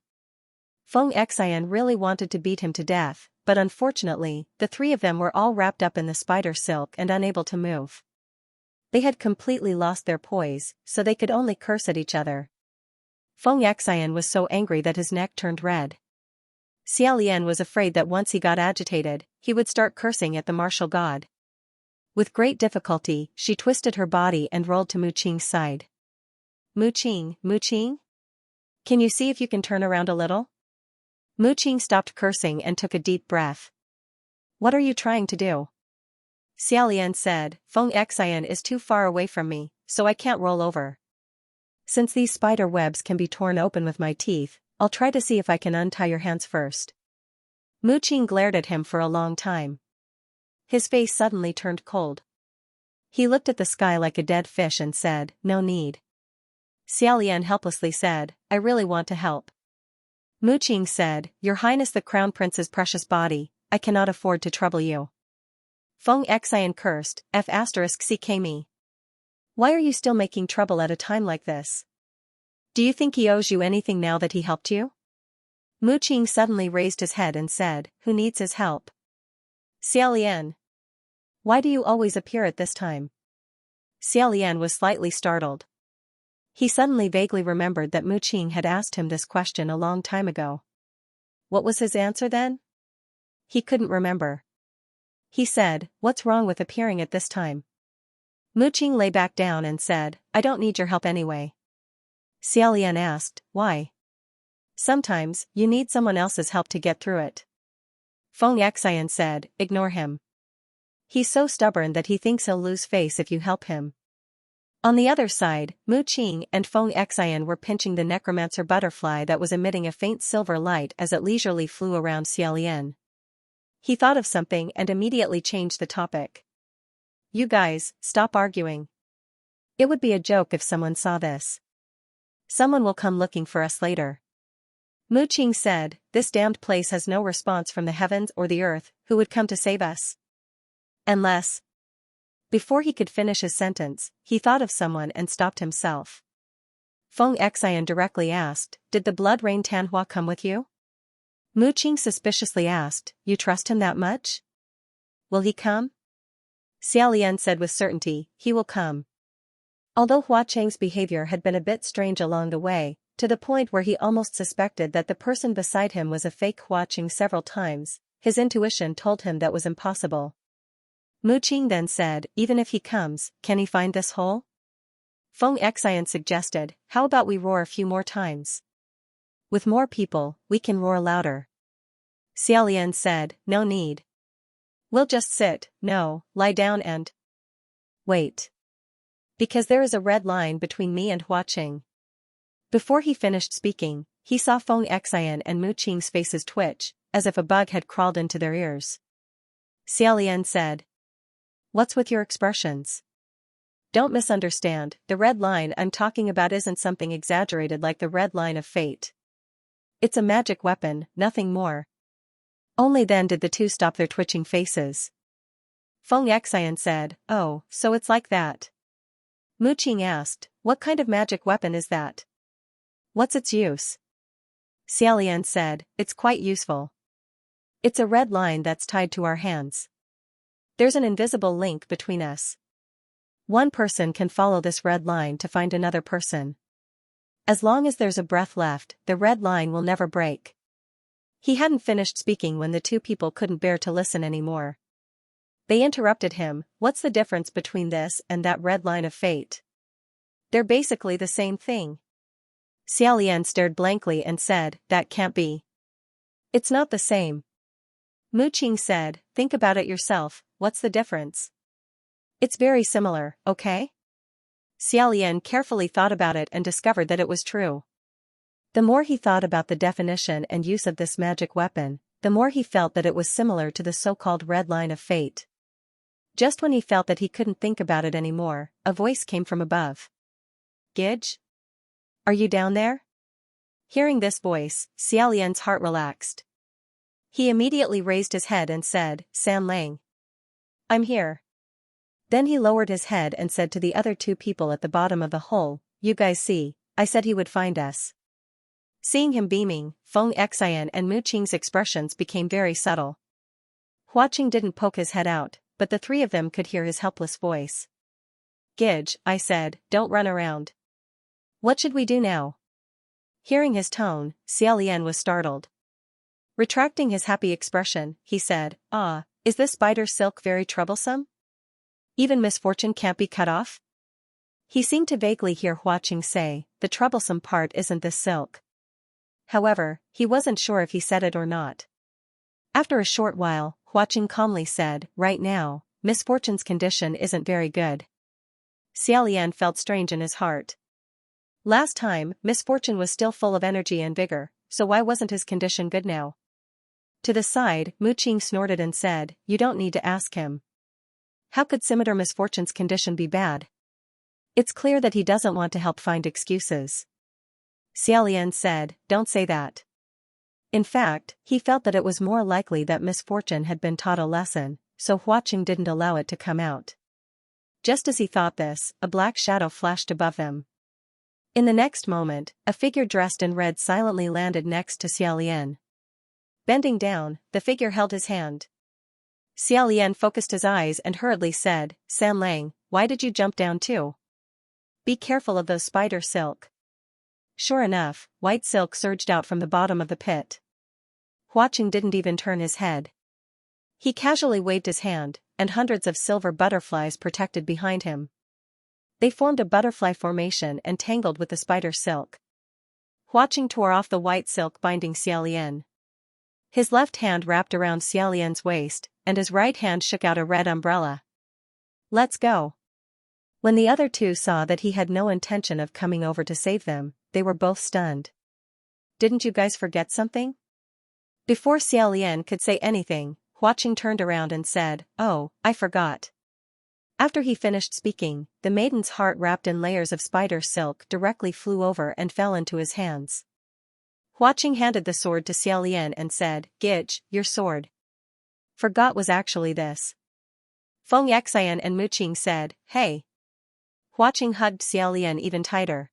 [SPEAKER 1] Feng Xian really wanted to beat him to death, but unfortunately, the three of them were all wrapped up in the spider silk and unable to move. They had completely lost their poise, so they could only curse at each other. Feng Xian was so angry that his neck turned red. Xia Lian was afraid that once he got agitated, he would start cursing at the martial god. With great difficulty, she twisted her body and rolled to Mu Qing's side. Mu Qing? Can you see if you can turn around a little? Mu Qing stopped cursing and took a deep breath. What are you trying to do? Xia Lian said, Feng Xian is too far away from me, so I can't roll over. Since these spider webs can be torn open with my teeth, I'll try to see if I can untie your hands first. Mu Qing glared at him for a long time. His face suddenly turned cold. He looked at the sky like a dead fish and said, no need. Xia Lian helplessly said, I really want to help. Mu Qing said, Your Highness the Crown Prince's precious body, I cannot afford to trouble you. Feng Xian cursed, F***ck me. Why are you still making trouble at a time like this? Do you think he owes you anything now that he helped you? Mu Qing suddenly raised his head and said, Who needs his help? Xia Lian. Why do you always appear at this time? Xia Lian was slightly startled. He suddenly vaguely remembered that Mu Qing had asked him this question a long time ago. What was his answer then? He couldn't remember. He said, What's wrong with appearing at this time? Mu Qing lay back down and said, I don't need your help anyway. Xia Lian asked, Why? Sometimes, you need someone else's help to get through it. Feng Xian said, Ignore him. He's so stubborn that he thinks he'll lose face if you help him. On the other side, Mu Qing and Feng Xian were pinching the necromancer butterfly that was emitting a faint silver light as it leisurely flew around Xia Lian. He thought of something and immediately changed the topic. You guys, stop arguing. It would be a joke if someone saw this. Someone will come looking for us later. Mu Qing said, This damned place has no response from the heavens or the earth, who would come to save us? Unless. Before he could finish his sentence, he thought of someone and stopped himself. Feng Xian directly asked, Did the blood rain Tanhua come with you? Mu Qing suspiciously asked, You trust him that much? Will he come? Xia Lian said with certainty, He will come. Although Hua Cheng's behavior had been a bit strange along the way, to the point where he almost suspected that the person beside him was a fake Hua Cheng several times, his intuition told him that was impossible. Mu Qing then said, Even if he comes, can he find this hole? Feng Xian suggested, How about we roar a few more times? With more people, we can roar louder. Xia Lian said, No need. We'll just sit, lie down and wait. Because there is a red line between me and Hua Cheng. Before he finished speaking, he saw Feng Xian and Mu Qing's faces twitch, as if a bug had crawled into their ears. Xia Lian said, What's with your expressions? Don't misunderstand, the red line I'm talking about isn't something exaggerated like the red line of fate. It's a magic weapon, nothing more. Only then did the two stop their twitching faces. Feng Xian said, Oh, so it's like that. Mu Qing asked, What kind of magic weapon is that? What's its use? Xia Lian said, It's quite useful. It's a red line that's tied to our hands. There's an invisible link between us. One person can follow this red line to find another person. As long as there's a breath left, the red line will never break. He hadn't finished speaking when the two people couldn't bear to listen anymore. They interrupted him, What's the difference between this and that red line of fate? They're basically the same thing. Xia Lian stared blankly and said, That can't be. It's not the same. Mu Qing said, Think about it yourself, what's the difference? It's very similar, okay? Xia Lian carefully thought about it and discovered that it was true. The more he thought about the definition and use of this magic weapon, the more he felt that it was similar to the so-called red line of fate. Just when he felt that he couldn't think about it anymore, a voice came from above. Gidge? Are you down there? Hearing this voice, Xia Lian's heart relaxed. He immediately raised his head and said, San Lang. I'm here. Then he lowered his head and said to the other two people at the bottom of the hole, you guys see, I said he would find us. Seeing him beaming, Feng Xian and Mu Qing's expressions became very subtle. Hua Qing didn't poke his head out, but the three of them could hear his helpless voice. Gidge, I said, don't run around. What should we do now? Hearing his tone, Xiaolian was startled. Retracting his happy expression, he said, is this spider silk very troublesome? Even misfortune can't be cut off? He seemed to vaguely hear Hua Qing say, the troublesome part isn't this silk. However, he wasn't sure if he said it or not. After a short while, Hua Qing calmly said, right now, misfortune's condition isn't very good. Xiaolian felt strange in his heart. Last time, misfortune was still full of energy and vigor, so why wasn't his condition good now? To the side, Mu Qing snorted and said, you don't need to ask him. How could Scimitar misfortune's condition be bad? It's clear that he doesn't want to help find excuses. Xiaolian said, don't say that. In fact, he felt that it was more likely that misfortune had been taught a lesson, so Hua Qing didn't allow it to come out. Just as he thought this, a black shadow flashed above them. In the next moment, a figure dressed in red silently landed next to Xiaolian. Bending down, the figure held his hand. Xiaolian focused his eyes and hurriedly said, San Lang, why did you jump down too? Be careful of those spider silk. Sure enough, white silk surged out from the bottom of the pit. Hua Qing didn't even turn his head. He casually waved his hand, and hundreds of silver butterflies protected behind him. They formed a butterfly formation and tangled with the spider silk. Hua Qing tore off the white silk binding Xiaolian. His left hand wrapped around Xiaolian's waist, and his right hand shook out a red umbrella. Let's go. When the other two saw that he had no intention of coming over to save them, they were both stunned. Didn't you guys forget something? Before Xiaolian could say anything, Hua Qing turned around and said, oh, I forgot. After he finished speaking, the maiden's heart wrapped in layers of spider silk directly flew over and fell into his hands. Hua Qing handed the sword to Xiaolian and said, Gidge, your sword. Forgot was actually this. Feng Xian and Mu Qing said, hey. Hua Qing hugged Xiaolian even tighter.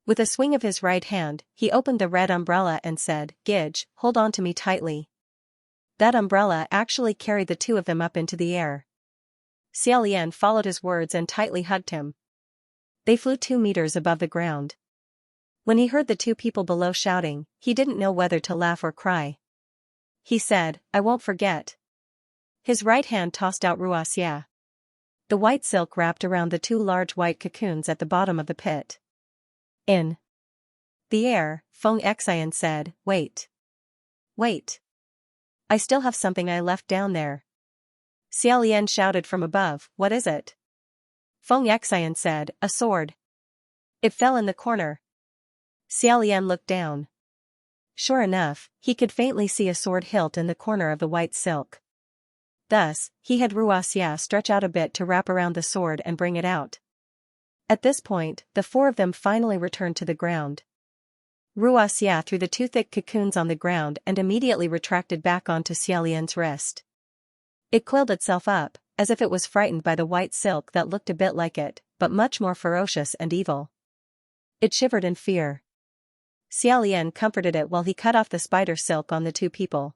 [SPEAKER 1] With a swing of his right hand, he opened the red umbrella and said, Gidge, hold on to me tightly. That umbrella actually carried the two of them up into the air. Xiaolian followed his words and tightly hugged him. They flew 2 meters above the ground. When he heard the two people below shouting, he didn't know whether to laugh or cry. He said, I won't forget. His right hand tossed out Xianxia. The white silk wrapped around the 2 large white cocoons at the bottom of the pit. In the air, Feng Xian said, wait. Wait. I still have something I left down there. Xiaolian shouted from above, what is it? Feng Xian said, a sword. It fell in the corner. Xiaolian looked down. Sure enough, he could faintly see a sword hilt in the corner of the white silk. Thus, he had Xianxia stretch out a bit to wrap around the sword and bring it out. At this point, the 4 of them finally returned to the ground. Xianxia threw the 2 thick cocoons on the ground and immediately retracted back onto Xiaolian's wrist. It coiled itself up, as if it was frightened by the white silk that looked a bit like it, but much more ferocious and evil. It shivered in fear. Xiaolian comforted it while he cut off the spider silk on the 2 people.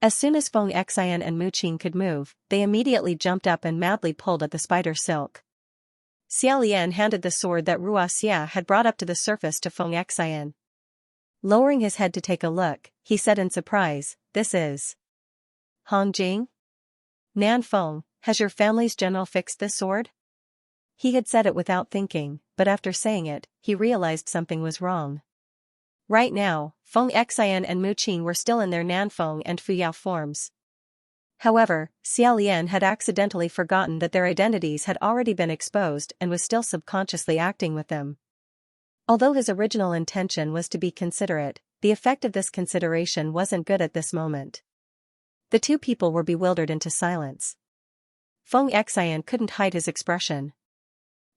[SPEAKER 1] As soon as Feng Xian and Mu Qing could move, they immediately jumped up and madly pulled at the spider silk. Xiaolian handed the sword that Xianxia had brought up to the surface to Feng Xian. Lowering his head to take a look, he said in surprise, this is Han Jing? Nan Feng, has your family's general fixed this sword? He had said it without thinking, but after saying it, he realized something was wrong. Right now, Feng Xian and Mu Qing were still in their Nanfeng and Fuyao forms. However, Xiaolian had accidentally forgotten that their identities had already been exposed and was still subconsciously acting with them. Although his original intention was to be considerate, the effect of this consideration wasn't good at this moment. The 2 people were bewildered into silence. Feng Xian couldn't hide his expression.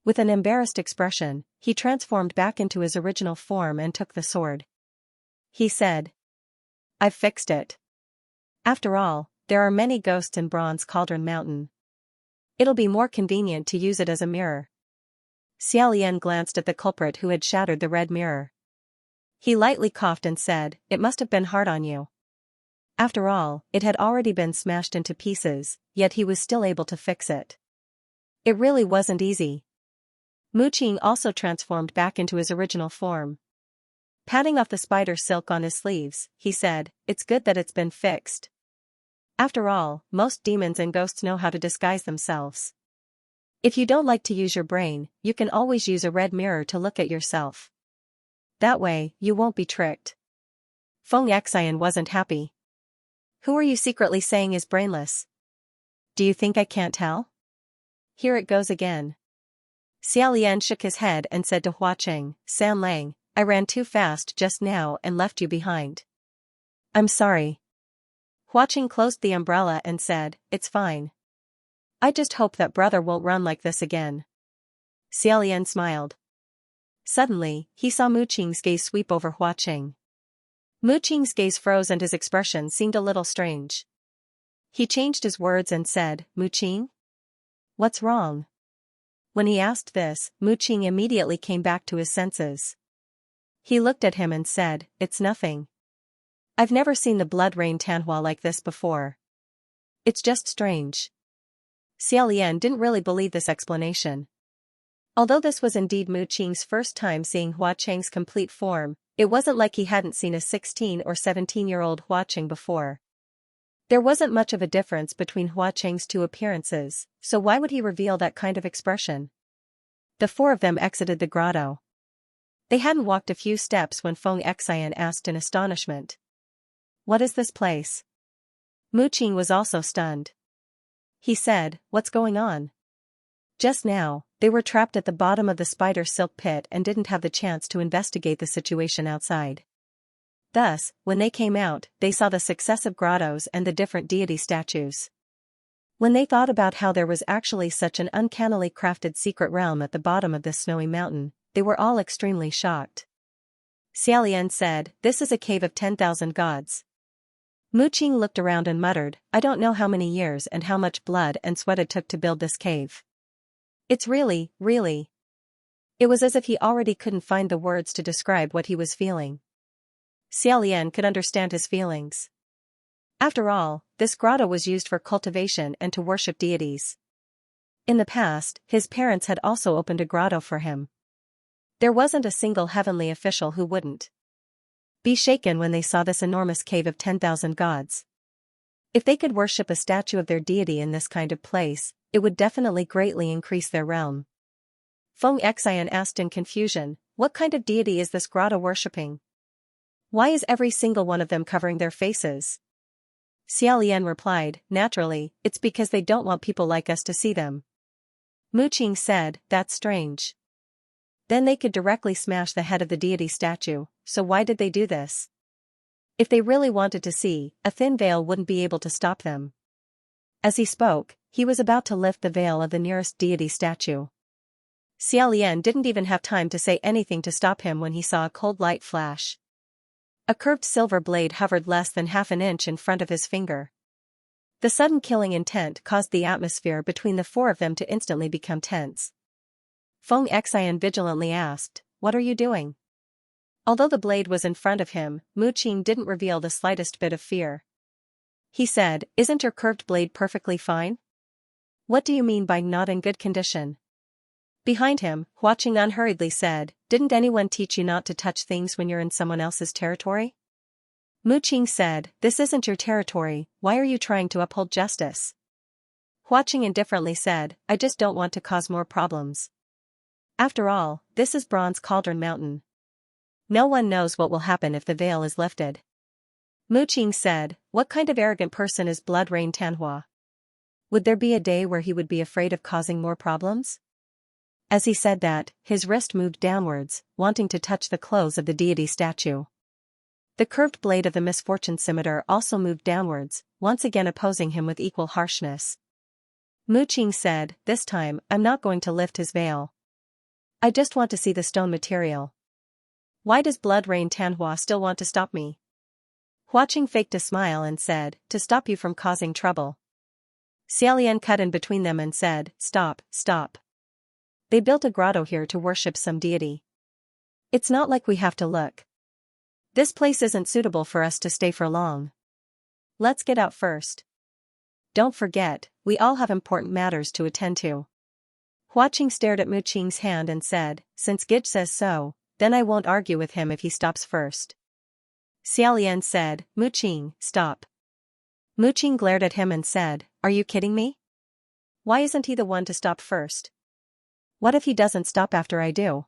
[SPEAKER 1] With an embarrassed expression, he transformed back into his original form and took the sword. He said, I've fixed it. After all, there are many ghosts in Bronze Cauldron Mountain. It'll be more convenient to use it as a mirror. Xiaolian glanced at the culprit who had shattered the red mirror. He lightly coughed and said, "It must have been hard on you." After all, it had already been smashed into pieces, yet he was still able to fix it. It really wasn't easy. Mu Qing also transformed back into his original form. Patting off the spider silk on his sleeves, he said, "It's good that it's been fixed. After all, most demons and ghosts know how to disguise themselves. If you don't like to use your brain, you can always use a red mirror to look at yourself. That way, you won't be tricked." Feng Xian wasn't happy. "Who are you secretly saying is brainless? Do you think I can't tell? Here it goes again." Xiaolian shook his head and said to Hua Cheng, "San Lang, I ran too fast just now and left you behind. I'm sorry." Hua Cheng closed the umbrella and said, "It's fine. I just hope that brother won't run like this again." Xiaolian smiled. Suddenly, he saw Mu Qing's gaze sweep over Hua Cheng. Mu Qing's gaze froze and his expression seemed a little strange. He changed his words and said, "Mu Qing? What's wrong?" When he asked this, Mu Qing immediately came back to his senses. He looked at him and said, "It's nothing. I've never seen the blood rain Tanhua like this before. It's just strange." Xiaolian didn't really believe this explanation. Although this was indeed Mu Qing's first time seeing Hua Cheng's complete form, it wasn't like he hadn't seen a 16 or 17-year-old Hua Cheng before. There wasn't much of a difference between Hua Cheng's two appearances, so why would he reveal that kind of expression? The four of them exited the grotto. They hadn't walked a few steps when Feng Xian asked in astonishment, "What is this place?" Mu Qing was also stunned. He said, "What's going on?" Just now, they were trapped at the bottom of the spider silk pit and didn't have the chance to investigate the situation outside. Thus, when they came out, they saw the successive grottos and the different deity statues. When they thought about how there was actually such an uncannily crafted secret realm at the bottom of this snowy mountain, they were all extremely shocked. Xiaolian said, "This is a cave of 10,000 gods." Mu Qing looked around and muttered, "I don't know how many years and how much blood and sweat it took to build this cave. It's really. It was as if he already couldn't find the words to describe what he was feeling. Xiaolian could understand his feelings. After all, this grotto was used for cultivation and to worship deities. In the past, his parents had also opened a grotto for him. There wasn't a single heavenly official who wouldn't be shaken when they saw this enormous cave of 10,000 gods. If they could worship a statue of their deity in this kind of place, it would definitely greatly increase their realm. Feng Xian asked in confusion, "What kind of deity is this grotto worshipping? Why is every single one of them covering their faces?" Xiaolian replied, "Naturally, it's because they don't want people like us to see them." Mu Qing said, "That's strange. Then they could directly smash the head of the deity statue, so why did they do this? If they really wanted to see, a thin veil wouldn't be able to stop them." As he spoke, he was about to lift the veil of the nearest deity statue. Xiaolian didn't even have time to say anything to stop him when he saw a cold light flash. A curved silver blade hovered less than half an inch in front of his finger. The sudden killing intent caused the atmosphere between the four of them to instantly become tense. Feng Xian vigilantly asked, "What are you doing?" Although the blade was in front of him, Mu Qing didn't reveal the slightest bit of fear. He said, "Isn't your curved blade perfectly fine? What do you mean by not in good condition?" Behind him, Hua Qing unhurriedly said, "Didn't anyone teach you not to touch things when you're in someone else's territory?" Mu Qing said, "This isn't your territory, why are you trying to uphold justice?" Hua Qing indifferently said, "I just don't want to cause more problems. After all, this is Bronze Cauldron Mountain. No one knows what will happen if the veil is lifted." Mu Qing said, "What kind of arrogant person is Blood Rain Tanhua? Would there be a day where he would be afraid of causing more problems?" As he said that, his wrist moved downwards, wanting to touch the clothes of the deity statue. The curved blade of the misfortune scimitar also moved downwards, once again opposing him with equal harshness. Mu Qing said, "This time, I'm not going to lift his veil. I just want to see the stone material. Why does Blood Rain Tanhua still want to stop me?" Hua Qing faked a smile and said, to stop you from causing trouble. Xiaolian cut in between them and said, stop, stop. They built a grotto here to worship some deity. It's not like we have to look. This place isn't suitable for us to stay for long. Let's get out first. Don't forget, we all have important matters to attend to. Hua Qing stared at Mu Qing's hand and said, since Gij says so, then I won't argue with him if he stops first. Xiaolian said, Mu Qing, stop. Mu Qing glared at him and said, are you kidding me? Why isn't he the one to stop first? What if he doesn't stop after I do?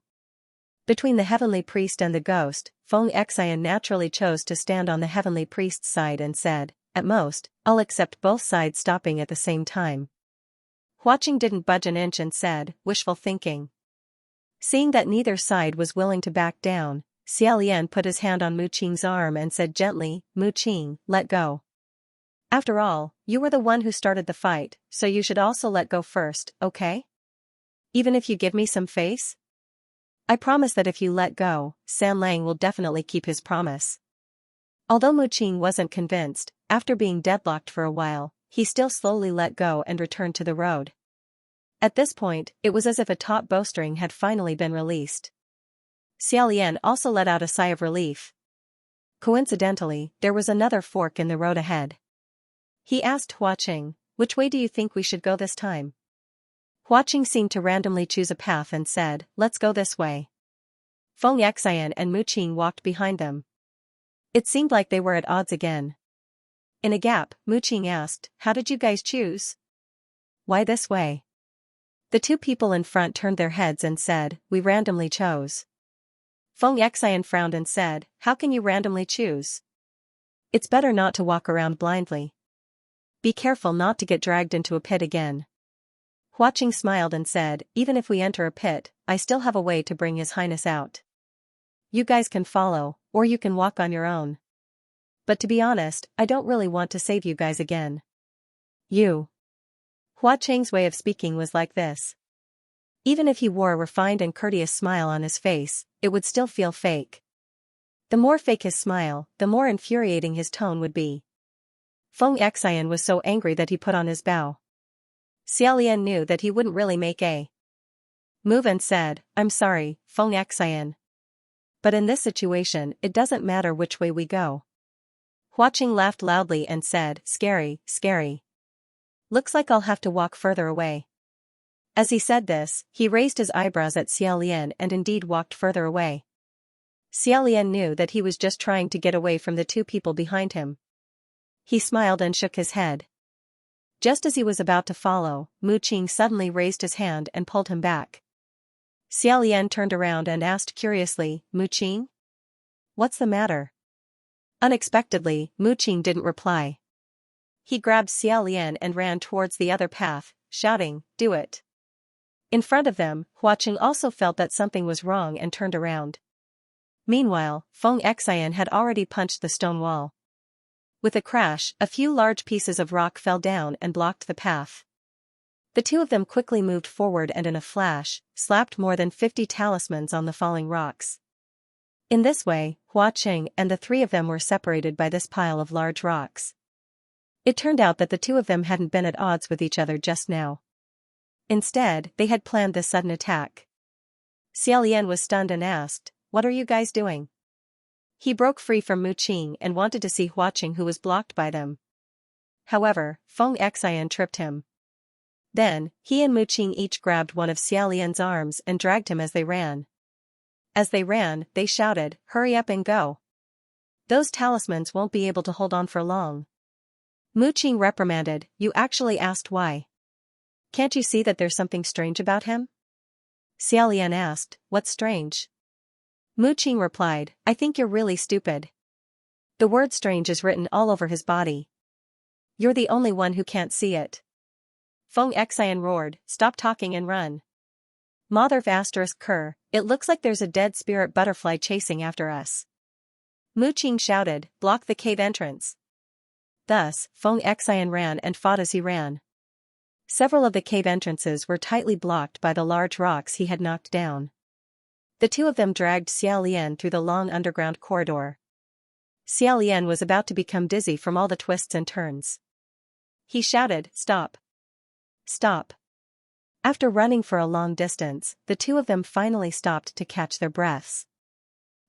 [SPEAKER 1] Between the heavenly priest and the ghost, Xianxia naturally chose to stand on the heavenly priest's side and said, at most, I'll accept both sides stopping at the same time. Hua Qing didn't budge an inch and said, wishful thinking. Seeing that neither side was willing to back down, Xiaolian put his hand on Mu Qing's arm and said gently, Mu Qing, let go. After all, you were the one who started the fight, so you should also let go first, okay? Even if you give me some face? I promise that if you let go, San Lang will definitely keep his promise. Although Mu Qing wasn't convinced, after being deadlocked for a while, he still slowly let go and returned to the road. At this point, it was as if a taut bowstring had finally been released. Xiaolian also let out a sigh of relief. Coincidentally, there was another fork in the road ahead. He asked Hua Qing, which way do you think we should go this time? Hua Qing seemed to randomly choose a path and said, let's go this way. Xianxia and Mu Qing walked behind them. It seemed like they were at odds again. In a gap, Mu Qing asked, how did you guys choose? Why this way? The two people in front turned their heads and said, we randomly chose. Xianxia frowned and said, how can you randomly choose? It's better not to walk around blindly. Be careful not to get dragged into a pit again. Hua Qing smiled and said, even if we enter a pit, I still have a way to bring His Highness out. You guys can follow, or you can walk on your own. But to be honest, I don't really want to save you guys again. You. Hua Qing's way of speaking was like this. Even if he wore a refined and courteous smile on his face, it would still feel fake. The more fake his smile, the more infuriating his tone would be. Xianxia was so angry that he put on his bow. Xiaolian knew that he wouldn't really make a move and said, I'm sorry, Xianxia. But in this situation, it doesn't matter which way we go. Hua Qing laughed loudly and said, scary, scary. Looks like I'll have to walk further away. As he said this, he raised his eyebrows at Xiaolian and indeed walked further away. Xiaolian knew that he was just trying to get away from the two people behind him. He smiled and shook his head. Just as he was about to follow, Mu Qing suddenly raised his hand and pulled him back. Xiaolian turned around and asked curiously, Mu Qing? What's the matter? Unexpectedly, Mu Qing didn't reply. He grabbed Xiaolian and ran towards the other path, shouting, do it. In front of them, Hua Qing also felt that something was wrong and turned around. Meanwhile, Xianxia had already punched the stone wall. With a crash, a few large pieces of rock fell down and blocked the path. The two of them quickly moved forward and in a flash, slapped more than 50 talismans on the falling rocks. In this way, Hua Qing and the three of them were separated by this pile of large rocks. It turned out that the two of them hadn't been at odds with each other just now. Instead, they had planned this sudden attack. Xiaolian was stunned and asked, what are you guys doing? He broke free from Mu Qing and wanted to see Hua Qing, who was blocked by them. However, Xianxia tripped him. Then, he and Mu Qing each grabbed one of Xiaolian's arms and dragged him as they ran. As they ran, they shouted, hurry up and go. Those talismans won't be able to hold on for long. Mu Qing reprimanded, you actually asked why. Can't you see that there's something strange about him? Xiaolian asked, what's strange? Mu Qing replied, I think you're really stupid. The word strange is written all over his body. You're the only one who can't see it. Xianxia roared, stop talking and run. Mother **Ker, it looks like there's a dead spirit butterfly chasing after us. Mu Qing shouted, block the cave entrance. Thus, Xianxia ran and fought as he ran. Several of the cave entrances were tightly blocked by the large rocks he had knocked down. The two of them dragged Xiaolian through the long underground corridor. Xiaolian was about to become dizzy from all the twists and turns. He shouted, "Stop! Stop!" After running for a long distance, the two of them finally stopped to catch their breaths.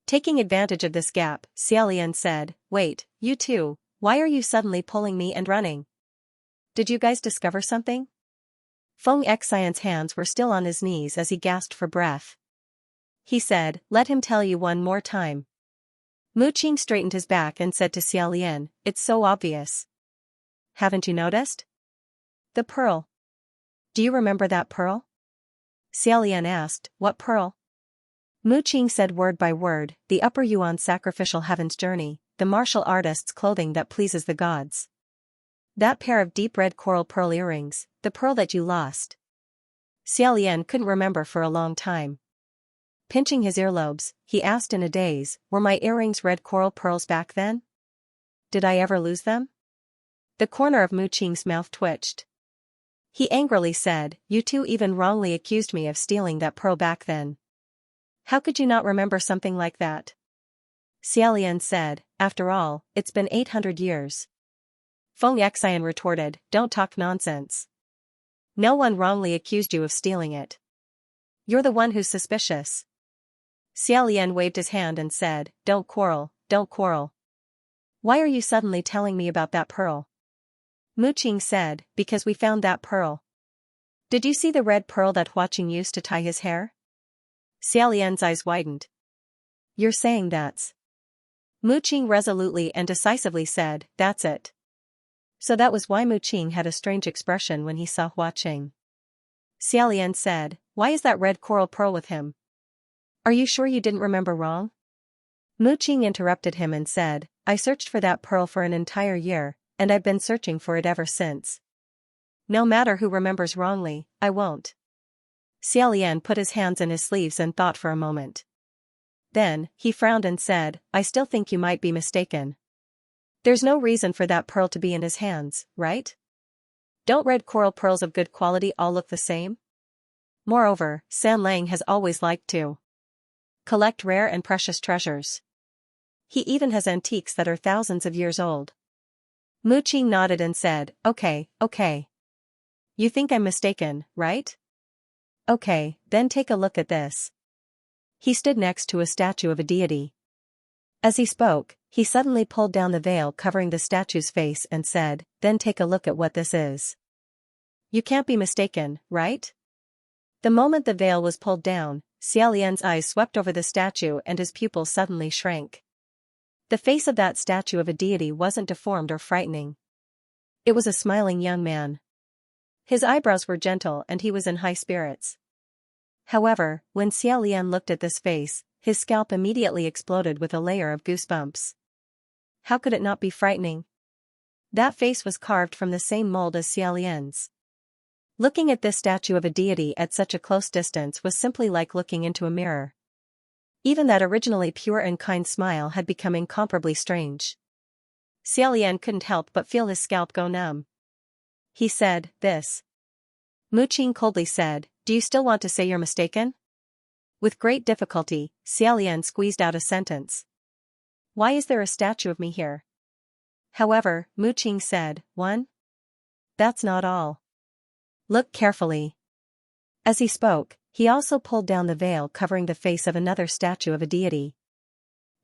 [SPEAKER 1] Taking advantage of this gap, Xiaolian said, "Wait, you two, why are you suddenly pulling me and running? Did you guys discover something?" Feng Xian's hands were still on his knees as he gasped for breath. He said, "Let him tell you one more time." Mu Qing straightened his back and said to Xiaolian, "It's so obvious. Haven't you noticed? The pearl. Do you remember that pearl?" Xiaolian asked, "What pearl?" Mu Qing said word by word, "The Upper Yuan Sacrificial Heaven's Journey, the martial artist's clothing that pleases the gods. That pair of deep red coral pearl earrings, the pearl that you lost." Xiaolian couldn't remember for a long time. Pinching his earlobes, he asked in a daze, "Were my earrings red coral pearls back then? Did I ever lose them?" The corner of Mu Qing's mouth twitched. He angrily said, "You two even wrongly accused me of stealing that pearl back then. How could you not remember something like that?" Xiaolian said, "After all, it's been 800 years. Feng Xian retorted, "Don't talk nonsense. No one wrongly accused you of stealing it. You're the one who's suspicious." Xiaolian waved his hand and said, "Don't quarrel, don't quarrel. Why are you suddenly telling me about that pearl?" Mu Qing said, "Because we found that pearl. Did you see the red pearl that Huaqing used to tie his hair?" Xiaolian's eyes widened. "You're saying that's..." Mu Qing resolutely and decisively said, "That's it." So that was why Mu Qing had a strange expression when he saw Huaqing. Xiaolian said, "Why is that red coral pearl with him? Are you sure you didn't remember wrong?" Mu Qing interrupted him and said, "I searched for that pearl for an entire year, and I've been searching for it ever since. No matter who remembers wrongly, I won't." Xiaolian put his hands in his sleeves and thought for a moment. Then, he frowned and said, "I still think you might be mistaken. There's no reason for that pearl to be in his hands, right? Don't red coral pearls of good quality all look the same? Moreover, San Lang has always liked to collect rare and precious treasures. He even has antiques that are thousands of years old." Mu Qing nodded and said, "Okay, okay. You think I'm mistaken, right? Okay, then take a look at this." He stood next to a statue of a deity. As he spoke, he suddenly pulled down the veil covering the statue's face and said, "Then take a look at what this is. You can't be mistaken, right?" The moment the veil was pulled down, Xiaolian's eyes swept over the statue and his pupils suddenly shrank. The face of that statue of a deity wasn't deformed or frightening. It was a smiling young man. His eyebrows were gentle and he was in high spirits. However, when Xiaolian looked at this face, his scalp immediately exploded with a layer of goosebumps. How could it not be frightening? That face was carved from the same mold as Xiaolian's. Looking at this statue of a deity at such a close distance was simply like looking into a mirror. Even that originally pure and kind smile had become incomparably strange. Xiaolian couldn't help but feel his scalp go numb. He said, "This." Mu Qing coldly said, "Do you still want to say you're mistaken?" With great difficulty, Xiaolian squeezed out a sentence. "Why is there a statue of me here?" However, Mu Qing said, "One? That's not all. Look carefully." As he spoke, he also pulled down the veil covering the face of another statue of a deity.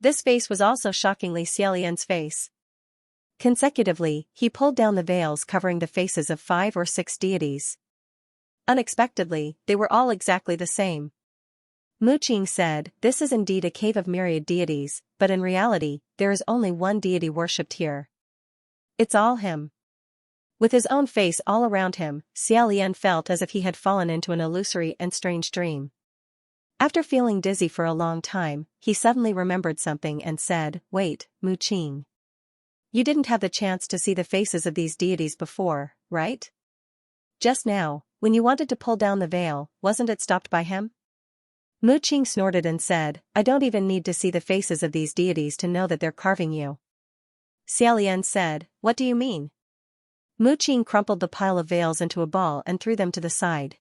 [SPEAKER 1] This face was also shockingly Xiaolian's face. Consecutively, he pulled down the veils covering the faces of 5 or 6 deities. Unexpectedly, they were all exactly the same. Mu Qing said, "This is indeed a cave of myriad deities, but in reality, there is only one deity worshipped here. It's all him." With his own face all around him, Xiaolian felt as if he had fallen into an illusory and strange dream. After feeling dizzy for a long time, he suddenly remembered something and said, "Wait, Mu Qing. You didn't have the chance to see the faces of these deities before, right? Just now, when you wanted to pull down the veil, wasn't it stopped by him?" Mu Qing snorted and said, "I don't even need to see the faces of these deities to know that they're carving you." Xiaolian said, "What do you mean?" Mu Qing crumpled the pile of veils into a ball and threw them to the side.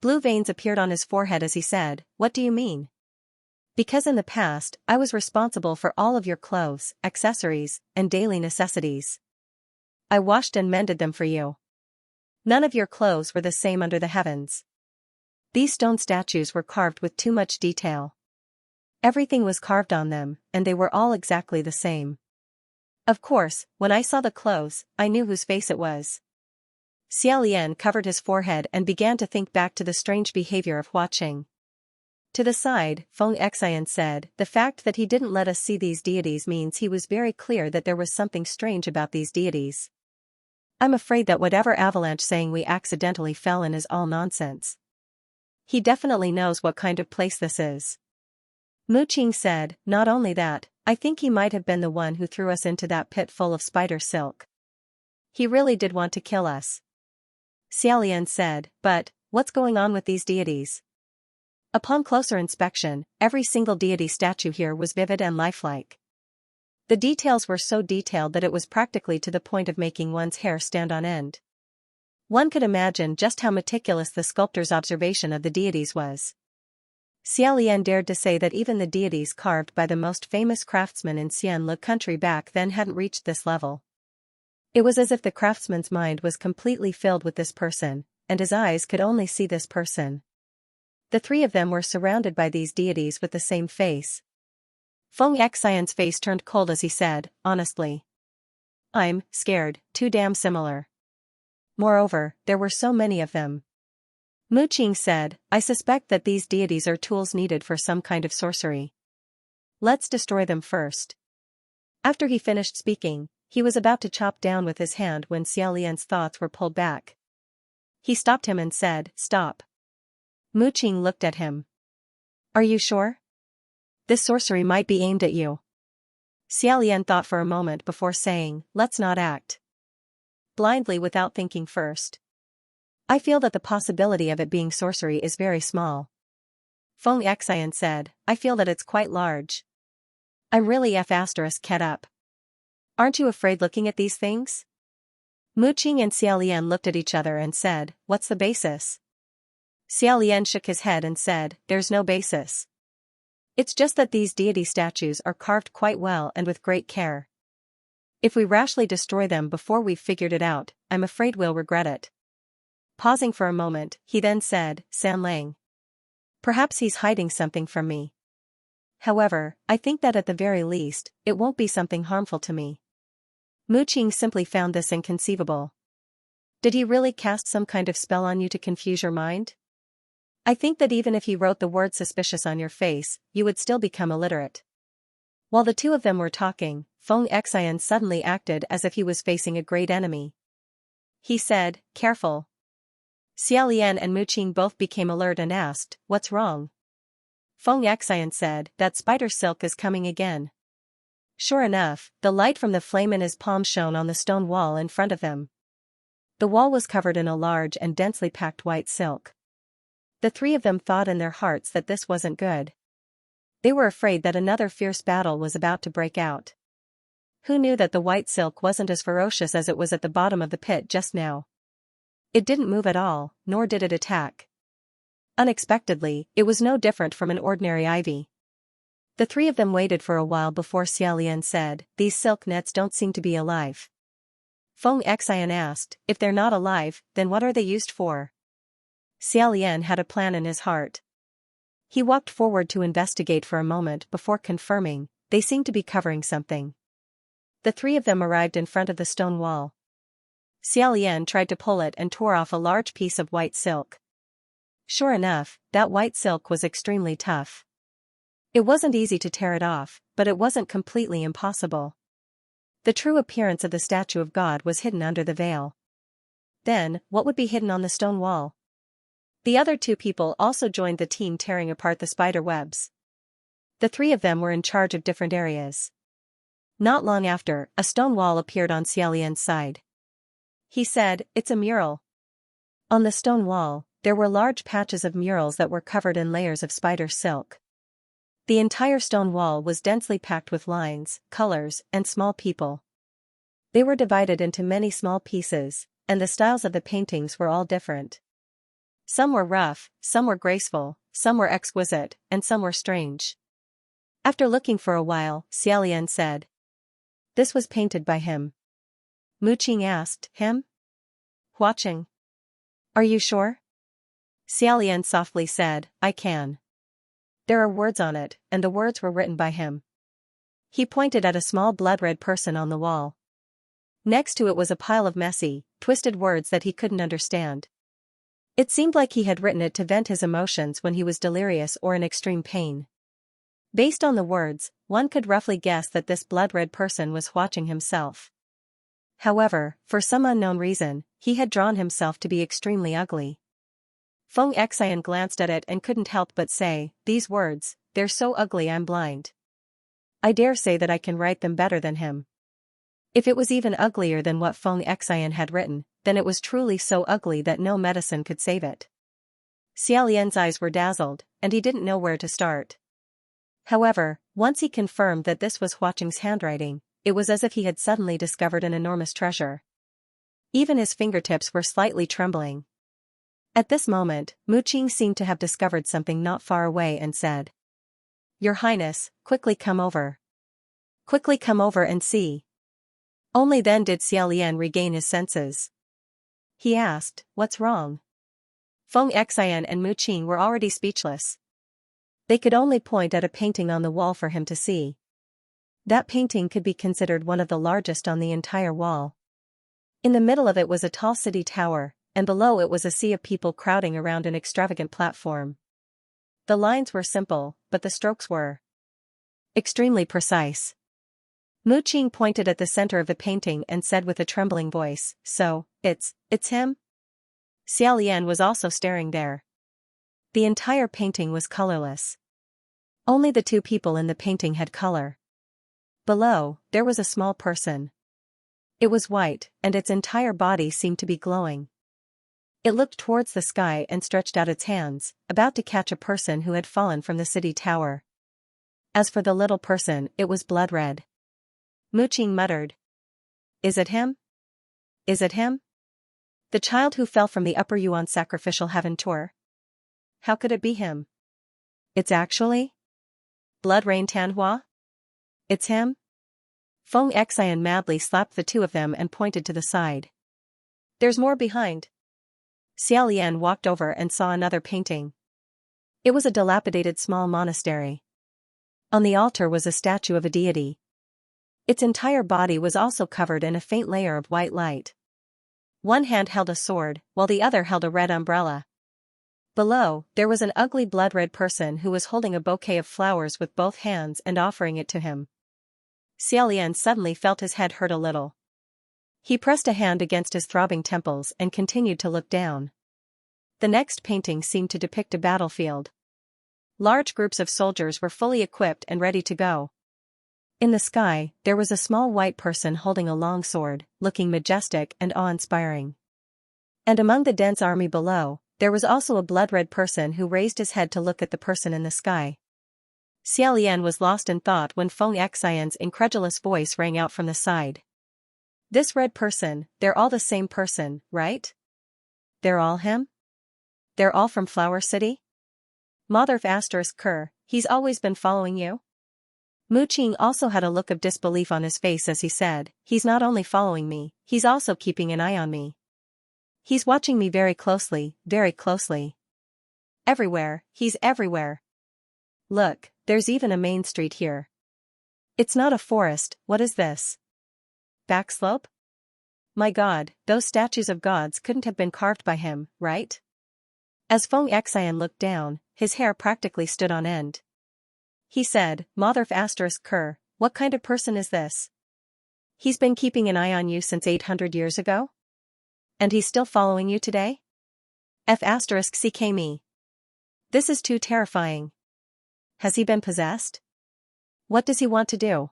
[SPEAKER 1] Blue veins appeared on his forehead as he said, "What do you mean?" Because in the past, I was responsible for all of your clothes, accessories, and daily necessities. I washed and mended them for you. None of your clothes were the same under the heavens. These stone statues were carved with too much detail. Everything was carved on them, and they were all exactly the same. Of course, when I saw the clothes, I knew whose face it was. Xiaolian covered his forehead and began to think back to the strange behavior of watching. To the side, Feng Xian said, the fact that he didn't let us see these deities means he was very clear that there was something strange about these deities. I'm afraid that whatever avalanche saying we accidentally fell in is all nonsense. He definitely knows what kind of place this is. Mu Qing said, not only that, I think he might have been the one who threw us into that pit full of spider silk. He really did want to kill us. Xiaolian said, but, what's going on with these deities? Upon closer inspection, every single deity statue here was vivid and lifelike. The details were so detailed that it was practically to the point of making one's hair stand on end. One could imagine just how meticulous the sculptor's observation of the deities was. Xiaolian dared to say that even the deities carved by the most famous craftsmen in Xianlu country back then hadn't reached this level. It was as if the craftsman's mind was completely filled with this person, and his eyes could only see this person. The three of them were surrounded by these deities with the same face. Feng Xian's face turned cold as he said, honestly. I'm scared, too damn similar. Moreover, there were so many of them. Mu Qing said, I suspect that these deities are tools needed for some kind of sorcery. Let's destroy them first. After he finished speaking, he was about to chop down with his hand when Xiaolian's thoughts were pulled back. He stopped him and said, stop. Mu Qing looked at him. Are you sure? This sorcery might be aimed at you. Xiaolian thought for a moment before saying, let's not act blindly without thinking first. I feel that the possibility of it being sorcery is very small. Feng Xian said, I feel that it's quite large. I'm really **ket up. Aren't you afraid looking at these things? Mu Qing and Xiaolian looked at each other and said, what's the basis? Xiaolian shook his head and said, there's no basis. It's just that these deity statues are carved quite well and with great care. If we rashly destroy them before we've figured it out, I'm afraid we'll regret it. Pausing for a moment, he then said, San Lang. Perhaps he's hiding something from me. However, I think that at the very least, it won't be something harmful to me. Mu Qing simply found this inconceivable. Did he really cast some kind of spell on you to confuse your mind? I think that even if he wrote the word suspicious on your face, you would still become illiterate. While the two of them were talking, Feng Xian suddenly acted as if he was facing a great enemy. He said, careful. Xiaolian and Mu Qing both became alert and asked, what's wrong? Feng Xian said, that spider silk is coming again. Sure enough, the light from the flame in his palm shone on the stone wall in front of them. The wall was covered in a large and densely packed white silk. The three of them thought in their hearts that this wasn't good. They were afraid that another fierce battle was about to break out. Who knew that the white silk wasn't as ferocious as it was at the bottom of the pit just now? It didn't move at all, nor did it attack. Unexpectedly, it was no different from an ordinary ivy. The three of them waited for a while before Xiaolian said, these silk nets don't seem to be alive. Feng Xian asked, if they're not alive, then what are they used for? Xiaolian had a plan in his heart. He walked forward to investigate for a moment before confirming, they seemed to be covering something. The three of them arrived in front of the stone wall. Xiaolian tried to pull it and tore off a large piece of white silk. Sure enough, that white silk was extremely tough. It wasn't easy to tear it off, but it wasn't completely impossible. The true appearance of the statue of God was hidden under the veil. Then, what would be hidden on the stone wall? The other two people also joined the team tearing apart the spider webs. The three of them were in charge of different areas. Not long after, a stone wall appeared on Xiaolian's side. He said, it's a mural. On the stone wall, there were large patches of murals that were covered in layers of spider silk. The entire stone wall was densely packed with lines, colors, and small people. They were divided into many small pieces, and the styles of the paintings were all different. Some were rough, some were graceful, some were exquisite, and some were strange. After looking for a while, Xiaolian said. This was painted by him. Mu Qing asked, him? Watching. Are you sure? Xiaolian softly said, I can. There are words on it, and the words were written by him. He pointed at a small blood-red person on the wall. Next to it was a pile of messy, twisted words that he couldn't understand. It seemed like he had written it to vent his emotions when he was delirious or in extreme pain. Based on the words, one could roughly guess that this blood-red person was watching himself. However, for some unknown reason, he had drawn himself to be extremely ugly. Feng Xian glanced at it and couldn't help but say, these words, they're so ugly I'm blind. I dare say that I can write them better than him. If it was even uglier than what Feng Xian had written, then it was truly so ugly that no medicine could save it. Xiaolian's eyes were dazzled, and he didn't know where to start. However, once he confirmed that this was Huaqing's handwriting, it was as if he had suddenly discovered an enormous treasure. Even his fingertips were slightly trembling. At this moment, Mu Qing seemed to have discovered something not far away and said, Your Highness, quickly come over. Quickly come over and see. Only then did Xiaolian regain his senses. He asked, What's wrong? Feng Xian and Mu Qing were already speechless. They could only point at a painting on the wall for him to see. That painting could be considered one of the largest on the entire wall. In the middle of it was a tall city tower, and below it was a sea of people crowding around an extravagant platform. The lines were simple, but the strokes were extremely precise. Mu Qing pointed at the center of the painting and said with a trembling voice, So, it's him? Xiaolian was also staring there. The entire painting was colorless. Only the two people in the painting had color. Below, there was a small person. It was white, and its entire body seemed to be glowing. It looked towards the sky and stretched out its hands, about to catch a person who had fallen from the city tower. As for the little person, it was blood-red. Mu Qing muttered. Is it him? Is it him? The child who fell from the upper Yuan sacrificial heaven tour? How could it be him? It's actually Blood Rain Tanhua? It's him? Feng Xian madly slapped the two of them and pointed to the side. There's more behind. Xiaolian walked over and saw another painting. It was a dilapidated small monastery. On the altar was a statue of a deity. Its entire body was also covered in a faint layer of white light. One hand held a sword, while the other held a red umbrella. Below, there was an ugly blood-red person who was holding a bouquet of flowers with both hands and offering it to him. Xiaolian suddenly felt his head hurt a little. He pressed a hand against his throbbing temples and continued to look down. The next painting seemed to depict a battlefield. Large groups of soldiers were fully equipped and ready to go. In the sky, there was a small white person holding a long sword, looking majestic and awe-inspiring. And among the dense army below, there was also a blood-red person who raised his head to look at the person in the sky. Xiaolian was lost in thought when Feng Xian's incredulous voice rang out from the side. This red person, they're all the same person, right? They're all him? They're all from Flower City? Motherf asterisk Kerr, he's always been following you? Mu Qing also had a look of disbelief on his face as he said, He's not only following me, he's also keeping an eye on me. He's watching me very closely, very closely. Everywhere, he's everywhere. Look, there's even a main street here. It's not a forest, what is this? Backslope? My God, those statues of gods couldn't have been carved by him, right? As Feng Xian looked down, his hair practically stood on end. He said, Motherf asterisk Kerr, what kind of person is this? He's been keeping an eye on you since 800 years ago? And he's still following you today? F asterisk CK me. This is too terrifying. Has he been possessed? What does he want to do?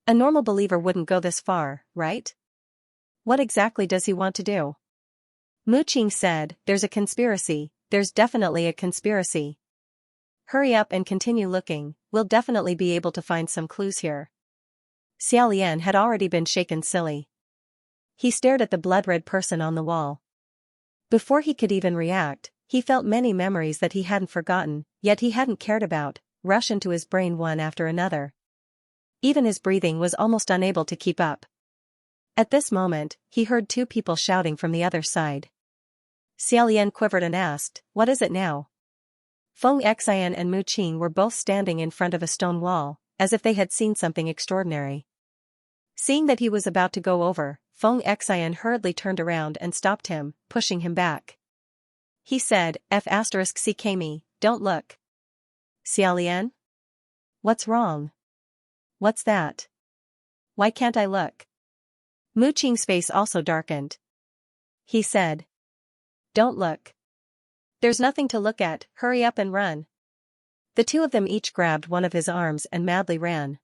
[SPEAKER 1] A normal believer wouldn't go this far, right? What exactly does he want to do? Mu Qing said, There's a conspiracy, there's definitely a conspiracy. Hurry up and continue looking, we'll definitely be able to find some clues here. Xiaolian had already been shaken silly. He stared at the blood-red person on the wall. Before he could even react, he felt many memories that he hadn't forgotten, yet he hadn't cared about, rush into his brain one after another. Even his breathing was almost unable to keep up. At this moment, he heard two people shouting from the other side. Xiaolian quivered and asked, "What is it now?" Feng Xian and Mu Qing were both standing in front of a stone wall, as if they had seen something extraordinary. Seeing that he was about to go over, Feng Xian hurriedly turned around and stopped him, pushing him back. He said, "F***ck me, don't look." Xiaolian? What's wrong? What's that? Why can't I look? Mu Qing's face also darkened. He said, "Don't look. There's nothing to look at, hurry up and run." The two of them each grabbed one of his arms and madly ran.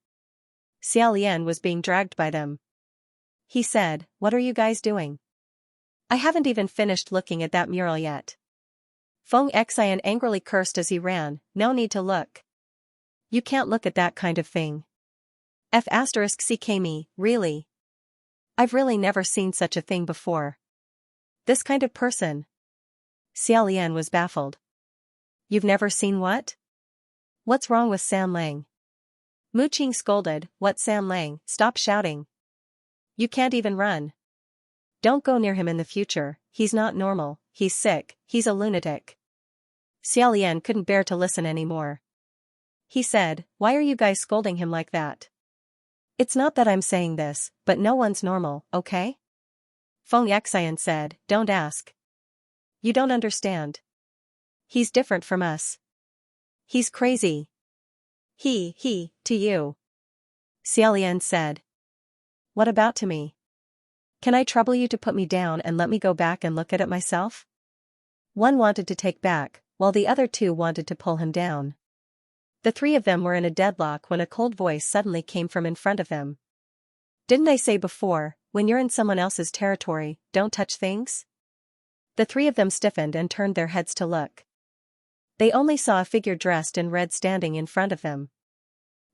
[SPEAKER 1] Xiaolian was being dragged by them. He said, "What are you guys doing? I haven't even finished looking at that mural yet." Feng Xian angrily cursed as he ran, "No need to look. You can't look at that kind of thing. F***ck me, really? I've really never seen such a thing before. This kind of person." Xiaolian was baffled. "You've never seen what? What's wrong with Sam Lang?" Mu Qing scolded, "What Sam Lang? Stop shouting. You can't even run. Don't go near him in the future, he's not normal, he's sick, he's a lunatic." Xiaolian couldn't bear to listen anymore. He said, "Why are you guys scolding him like that? It's not that I'm saying this, but no one's normal, okay?" Feng Xian said, "Don't ask. You don't understand. He's different from us. He's crazy." To you." Xiaolian said. "What about to me? Can I trouble you to put me down and let me go back and look at it myself?" One wanted to take back, while the other two wanted to pull him down. The three of them were in a deadlock when a cold voice suddenly came from in front of them. "Didn't I say before, when you're in someone else's territory, don't touch things?" The three of them stiffened and turned their heads to look. They only saw a figure dressed in red standing in front of them.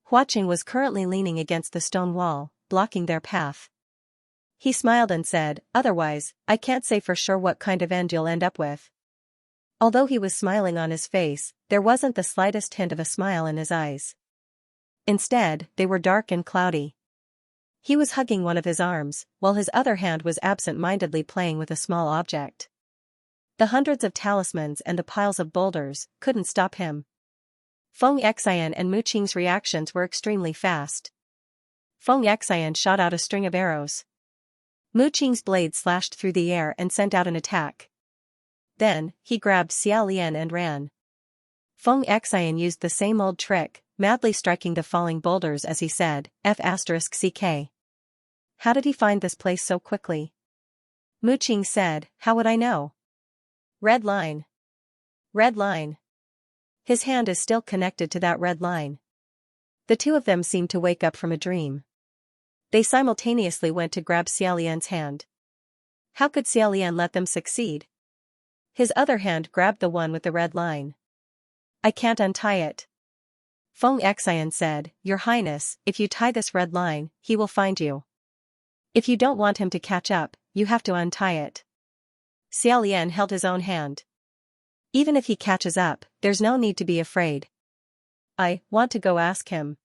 [SPEAKER 1] Hua Qing was currently leaning against the stone wall, blocking their path. He smiled and said, "Otherwise, I can't say for sure what kind of end you'll end up with." Although he was smiling on his face, there wasn't the slightest hint of a smile in his eyes. Instead, they were dark and cloudy. He was hugging one of his arms, while his other hand was absent-mindedly playing with a small object. The hundreds of talismans and the piles of boulders couldn't stop him. Feng Xian and Mu Qing's reactions were extremely fast. Feng Xian shot out a string of arrows. Mu Qing's blade slashed through the air and sent out an attack. Then, he grabbed Xiaolian and ran. Feng Xian used the same old trick, madly striking the falling boulders as he said, "F***ck. How did he find this place so quickly?" Mu Qing said, "How would I know? Red line. Red line. His hand is still connected to that red line." The two of them seemed to wake up from a dream. They simultaneously went to grab Xiaolian's hand. How could Xiaolian let them succeed? His other hand grabbed the one with the red line. "I can't untie it." Feng Xian said, "Your Highness, if you tie this red line, he will find you. If you don't want him to catch up, you have to untie it." Xiaolian held his own hand. "Even if he catches up, there's no need to be afraid. I want to go ask him."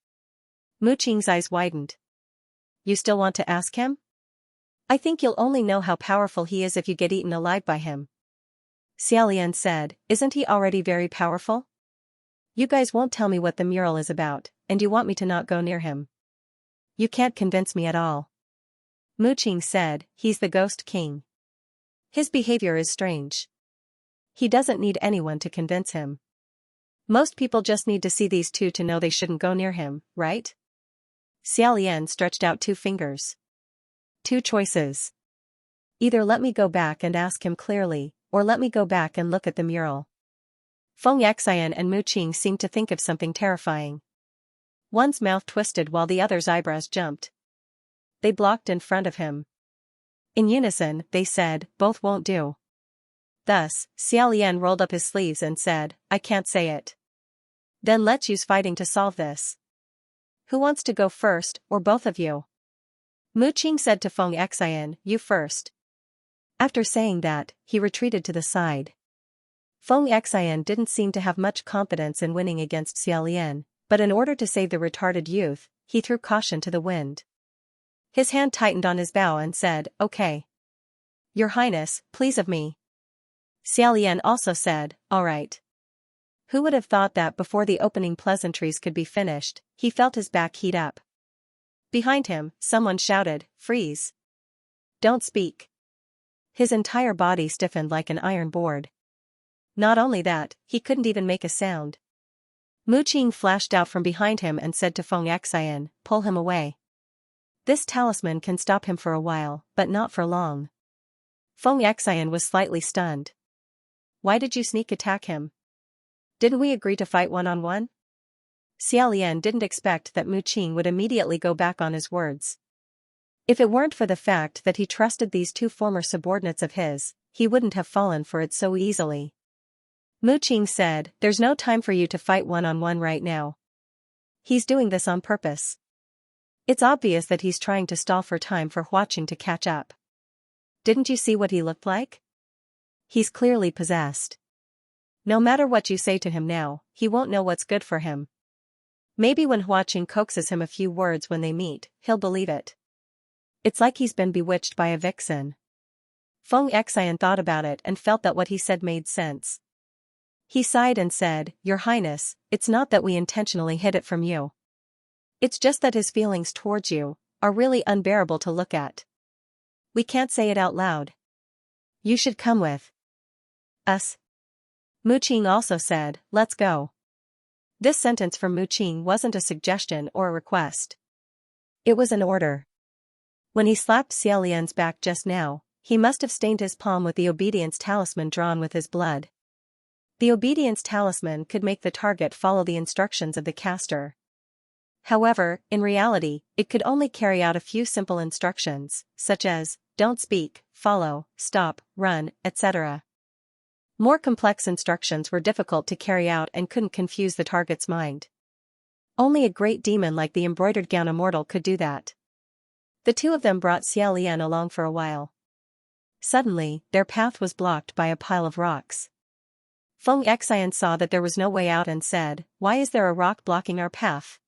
[SPEAKER 1] Mu Qing's eyes widened. "You still want to ask him? I think you'll only know how powerful he is if you get eaten alive by him." Xiaolian said, "Isn't he already very powerful? You guys won't tell me what the mural is about, and you want me to not go near him. You can't convince me at all." Mu Qing said, "He's the Ghost King. His behavior is strange. He doesn't need anyone to convince him. Most people just need to see these two to know they shouldn't go near him, right?" Xiaolian stretched out two fingers. "Two choices. Either let me go back and ask him clearly, or let me go back and look at the mural." Feng Xian and Mu Qing seemed to think of something terrifying. One's mouth twisted while the other's eyebrows jumped. They blocked in front of him. In unison, they said, "Both won't do." Thus, Xiaolian rolled up his sleeves and said, "I can't say it." "Then let's use fighting to solve this. Who wants to go first, or both of you?" Mu Qing said to Feng Xian, "You first." After saying that, he retreated to the side. Feng Xian didn't seem to have much confidence in winning against Xiaolian, but in order to save the retarded youth, he threw caution to the wind. His hand tightened on his bow and said, "Okay. Your Highness, please of me." Xiaolian also said, "All right." Who would have thought that before the opening pleasantries could be finished, he felt his back heat up. Behind him, someone shouted, "Freeze. Don't speak." His entire body stiffened like an iron board. Not only that, he couldn't even make a sound. Mu Qing flashed out from behind him and said to Feng Xian, "Pull him away. This talisman can stop him for a while, but not for long." Feng Xian was slightly stunned. "Why did you sneak attack him? Didn't we agree to fight one-on-one?" Xiaolian didn't expect that Mu Qing would immediately go back on his words. If it weren't for the fact that he trusted these two former subordinates of his, he wouldn't have fallen for it so easily. Mu Qing said, "There's no time for you to fight one-on-one right now. He's doing this on purpose. It's obvious that he's trying to stall for time for Huaqing to catch up. Didn't you see what he looked like? He's clearly possessed. No matter what you say to him now, he won't know what's good for him. Maybe when Huaqing coaxes him a few words when they meet, he'll believe it. It's like he's been bewitched by a vixen." Feng Xian thought about it and felt that what he said made sense. He sighed and said, "Your Highness, it's not that we intentionally hid it from you. It's just that his feelings towards you are really unbearable to look at. We can't say it out loud. You should come with us." Mu Qing also said, "Let's go." This sentence from Mu Qing wasn't a suggestion or a request. It was an order. When he slapped Xiaolian's back just now, he must have stained his palm with the obedience talisman drawn with his blood. The obedience talisman could make the target follow the instructions of the caster. However, in reality, it could only carry out a few simple instructions, such as, don't speak, follow, stop, run, etc. More complex instructions were difficult to carry out and couldn't confuse the target's mind. Only a great demon like the embroidered gown immortal could do that. The two of them brought Xiaolian along for a while. Suddenly, their path was blocked by a pile of rocks. Feng Xian saw that there was no way out and said, "Why is there a rock blocking our path?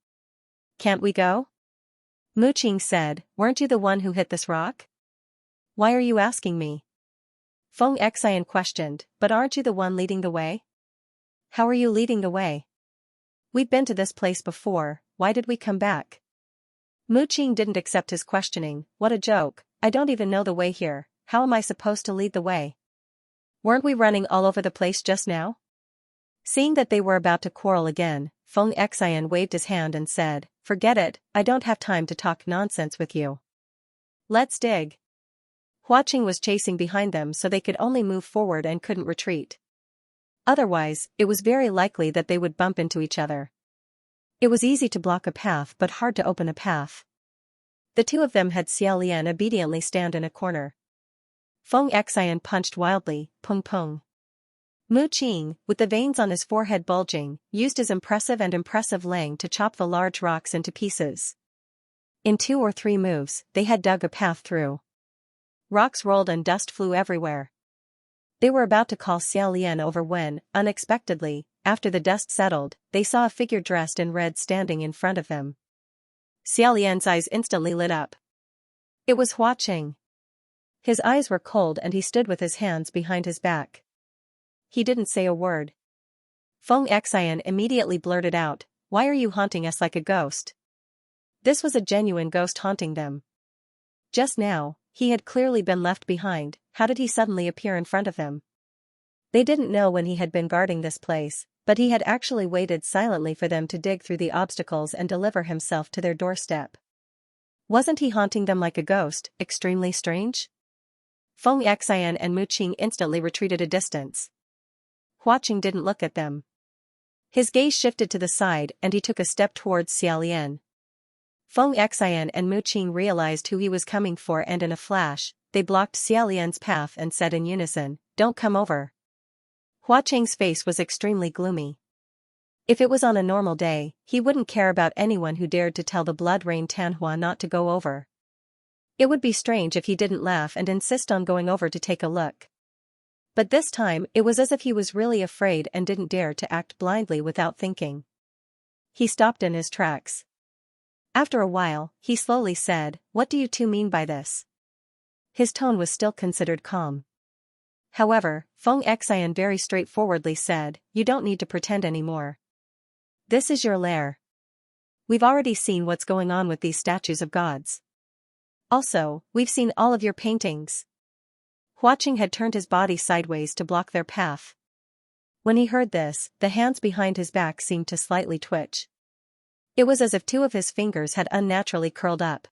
[SPEAKER 1] Can't we go?" Mu Qing said, "Weren't you the one who hit this rock? Why are you asking me?" Feng Xian questioned, "But aren't you the one leading the way? How are you leading the way? We've been to this place before, why did we come back?" Mu Qing didn't accept his questioning. "What a joke, I don't even know the way here, how am I supposed to lead the way? Weren't we running all over the place just now?" Seeing that they were about to quarrel again, Feng Xian waved his hand and said, "Forget it, I don't have time to talk nonsense with you. Let's dig." Huaqing was chasing behind them so they could only move forward and couldn't retreat. Otherwise, it was very likely that they would bump into each other. It was easy to block a path but hard to open a path. The two of them had Xiaolian obediently stand in a corner. Feng Xian punched wildly, pung pung. Mu Qing, with the veins on his forehead bulging, used his impressive Lang to chop the large rocks into pieces. In 2 or 3 moves, they had dug a path through. Rocks rolled and dust flew everywhere. They were about to call Xiaolian over when, unexpectedly, after the dust settled, they saw a figure dressed in red standing in front of them. Xiaolian's eyes instantly lit up. It was Huaqing. His eyes were cold and he stood with his hands behind his back. He didn't say a word. Feng Xian immediately blurted out, "Why are you haunting us like a ghost?" This was a genuine ghost haunting them. Just now, he had clearly been left behind, how did he suddenly appear in front of them? They didn't know when he had been guarding this place, but he had actually waited silently for them to dig through the obstacles and deliver himself to their doorstep. Wasn't he haunting them like a ghost, extremely strange? Feng Xian and Mu Qing instantly retreated a distance. Huaqing didn't look at them. His gaze shifted to the side and he took a step towards Xiaolian. Feng Xian and Mu Qing realized who he was coming for and in a flash, they blocked Xiaolian's path and said in unison, "Don't come over." Huaqing's face was extremely gloomy. If it was on a normal day, he wouldn't care about anyone who dared to tell the Blood Rain Tanhua not to go over. It would be strange if he didn't laugh and insist on going over to take a look. But this time it was as if he was really afraid and didn't dare to act blindly without thinking. He stopped in his tracks. After a while, he slowly said, "What do you two mean by this?" His tone was still considered calm. However, Feng Xian very straightforwardly said, "You don't need to pretend anymore. This is your lair. We've already seen what's going on with these statues of gods. Also, we've seen all of your paintings." Huaqing had turned his body sideways to block their path. When he heard this, the hands behind his back seemed to slightly twitch. It was as if two of his fingers had unnaturally curled up.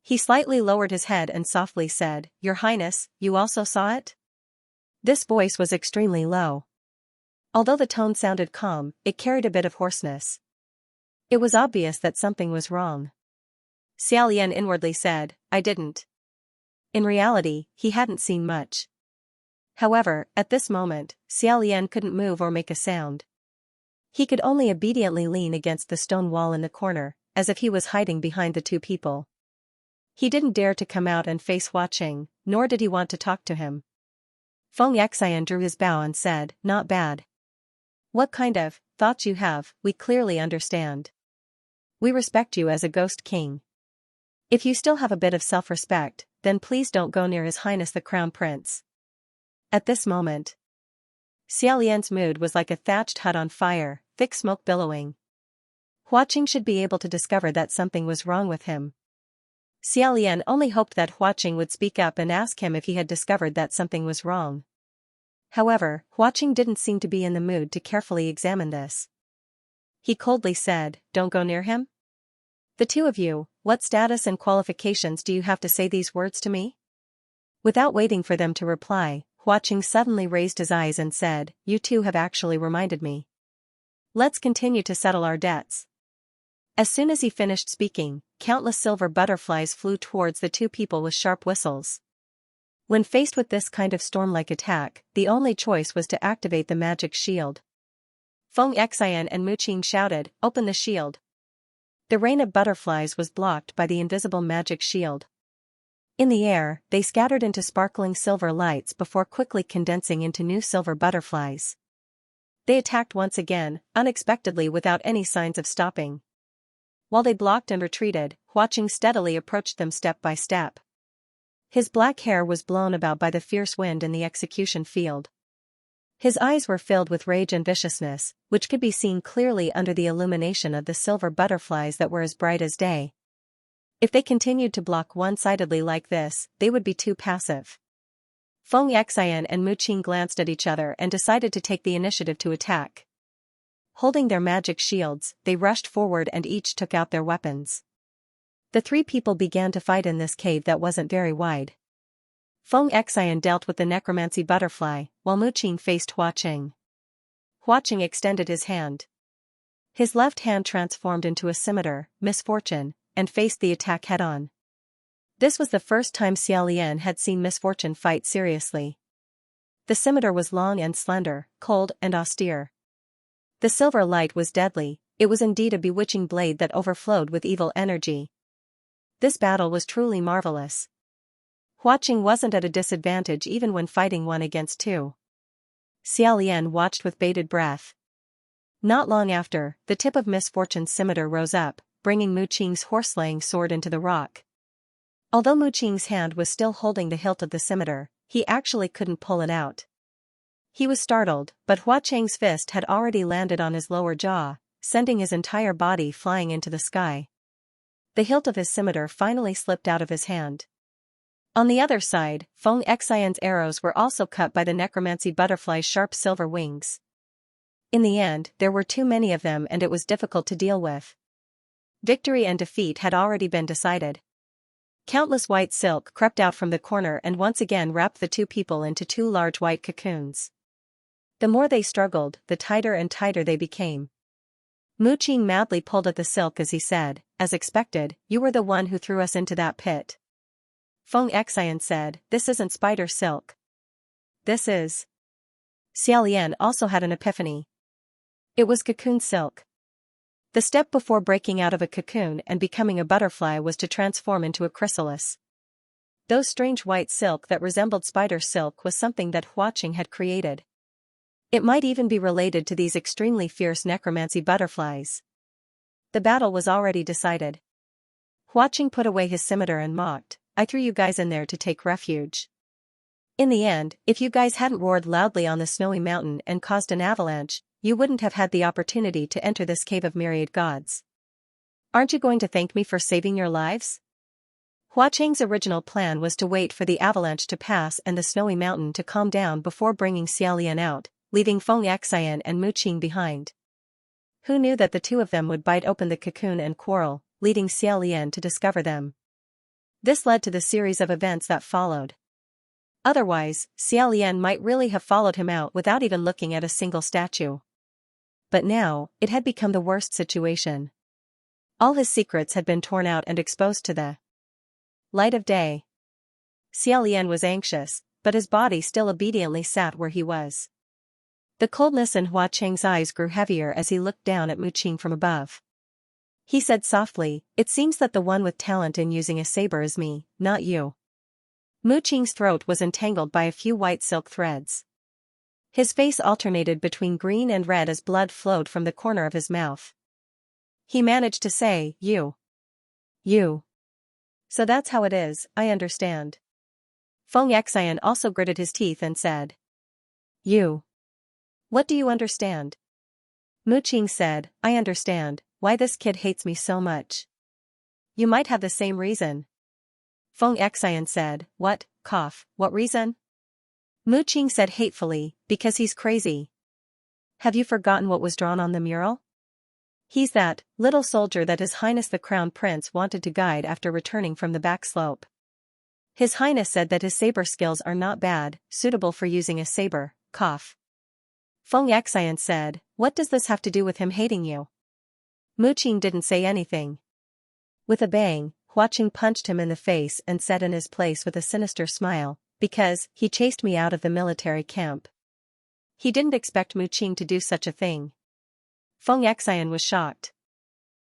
[SPEAKER 1] He slightly lowered his head and softly said, "Your Highness, you also saw it?" This voice was extremely low. Although the tone sounded calm, it carried a bit of hoarseness. It was obvious that something was wrong. Xiao Lian inwardly said, "I didn't." In reality, he hadn't seen much. However, at this moment, Xiao Lian couldn't move or make a sound. He could only obediently lean against the stone wall in the corner, as if he was hiding behind the two people. He didn't dare to come out and face Huaqing, nor did he want to talk to him. Feng Xian drew his bow and said, "Not bad. What kind of thoughts you have, we clearly understand. We respect you as a ghost king. If you still have a bit of self-respect, then please don't go near His Highness the Crown Prince." At this moment, Xiao Lian's mood was like a thatched hut on fire, thick smoke billowing. Huaqing should be able to discover that something was wrong with him. Xiao Lian only hoped that Huaqing would speak up and ask him if he had discovered that something was wrong. However, Huaqing didn't seem to be in the mood to carefully examine this. He coldly said, "Don't go near him? The two of you, what status and qualifications do you have to say these words to me?" Without waiting for them to reply, Huaqing suddenly raised his eyes and said, "You two have actually reminded me. Let's continue to settle our debts." As soon as he finished speaking, countless silver butterflies flew towards the two people with sharp whistles. When faced with this kind of storm-like attack, the only choice was to activate the magic shield. Feng Xian and Muqing shouted, "Open the shield." The rain of butterflies was blocked by the invisible magic shield. In the air, they scattered into sparkling silver lights before quickly condensing into new silver butterflies. They attacked once again, unexpectedly without any signs of stopping. While they blocked and retreated, Huaqing steadily approached them step by step. His black hair was blown about by the fierce wind in the execution field. His eyes were filled with rage and viciousness, which could be seen clearly under the illumination of the silver butterflies that were as bright as day. If they continued to block one-sidedly like this, they would be too passive. Feng Xian and Muqing glanced at each other and decided to take the initiative to attack. Holding their magic shields, they rushed forward and each took out their weapons. The three people began to fight in this cave that wasn't very wide. Feng Xian dealt with the necromancy butterfly, while Muqing faced Huaqing. Huaqing extended his hand. His left hand transformed into a scimitar, Misfortune, and faced the attack head-on. This was the first time Xiao Lian had seen Misfortune fight seriously. The scimitar was long and slender, cold and austere. The silver light was deadly, it was indeed a bewitching blade that overflowed with evil energy. This battle was truly marvelous. Huaqing wasn't at a disadvantage even when fighting one against two. Xiao Lian watched with bated breath. Not long after, the tip of Misfortune's scimitar rose up, bringing Muqing's horse-slaying sword into the rock. Although Muqing's hand was still holding the hilt of the scimitar, he actually couldn't pull it out. He was startled, but Huaqing's fist had already landed on his lower jaw, sending his entire body flying into the sky. The hilt of his scimitar finally slipped out of his hand. On the other side, Feng Xian's arrows were also cut by the necromancy butterfly's sharp silver wings. In the end, there were too many of them and it was difficult to deal with. Victory and defeat had already been decided. Countless white silk crept out from the corner and once again wrapped the two people into two large white cocoons. The more they struggled, the tighter and tighter they became. Muqing madly pulled at the silk as he said, "As expected, you were the one who threw us into that pit." Feng Xian said, "This isn't spider silk. This is..." Xiao Lian also had an epiphany. It was cocoon silk. The step before breaking out of a cocoon and becoming a butterfly was to transform into a chrysalis. Those strange white silk that resembled spider silk was something that Huaqing had created. It might even be related to these extremely fierce necromancy butterflies. The battle was already decided. Huaqing put away his scimitar and mocked, "I threw you guys in there to take refuge. In the end, if you guys hadn't roared loudly on the snowy mountain and caused an avalanche, you wouldn't have had the opportunity to enter this cave of myriad gods. Aren't you going to thank me for saving your lives?" Huaqing's original plan was to wait for the avalanche to pass and the snowy mountain to calm down before bringing Xiaolian out, leaving Feng Xian and Mu Qing behind. Who knew that the two of them would bite open the cocoon and quarrel, leading Xiaolian to discover them. This led to the series of events that followed. Otherwise, Xiaolian might really have followed him out without even looking at a single statue. But now, it had become the worst situation. All his secrets had been torn out and exposed to the light of day. Xiaolian was anxious, but his body still obediently sat where he was. The coldness in Huaqing's eyes grew heavier as he looked down at Mu Qing from above. He said softly, "It seems that the one with talent in using a saber is me, not you." Mu Qing's throat was entangled by a few white silk threads. His face alternated between green and red as blood flowed from the corner of his mouth. He managed to say, You. So that's how it is, I understand." Feng Xian also gritted his teeth and said, "You. What do you understand?" Mu Qing said, "I understand why this kid hates me so much." "You might have the same reason." Feng Xian said, What reason?" Mu Qing said hatefully, "Because he's crazy. Have you forgotten what was drawn on the mural? He's that little soldier that His Highness the Crown Prince wanted to guide after returning from the back slope. His Highness said that his saber skills are not bad, suitable for using a saber, Feng Xian said, "What does this have to do with him hating you?" Mu Qing didn't say anything. With a bang, Huaqing punched him in the face and said in his place with a sinister smile, "Because he chased me out of the military camp." He didn't expect Mu Qing to do such a thing. Feng Xian was shocked.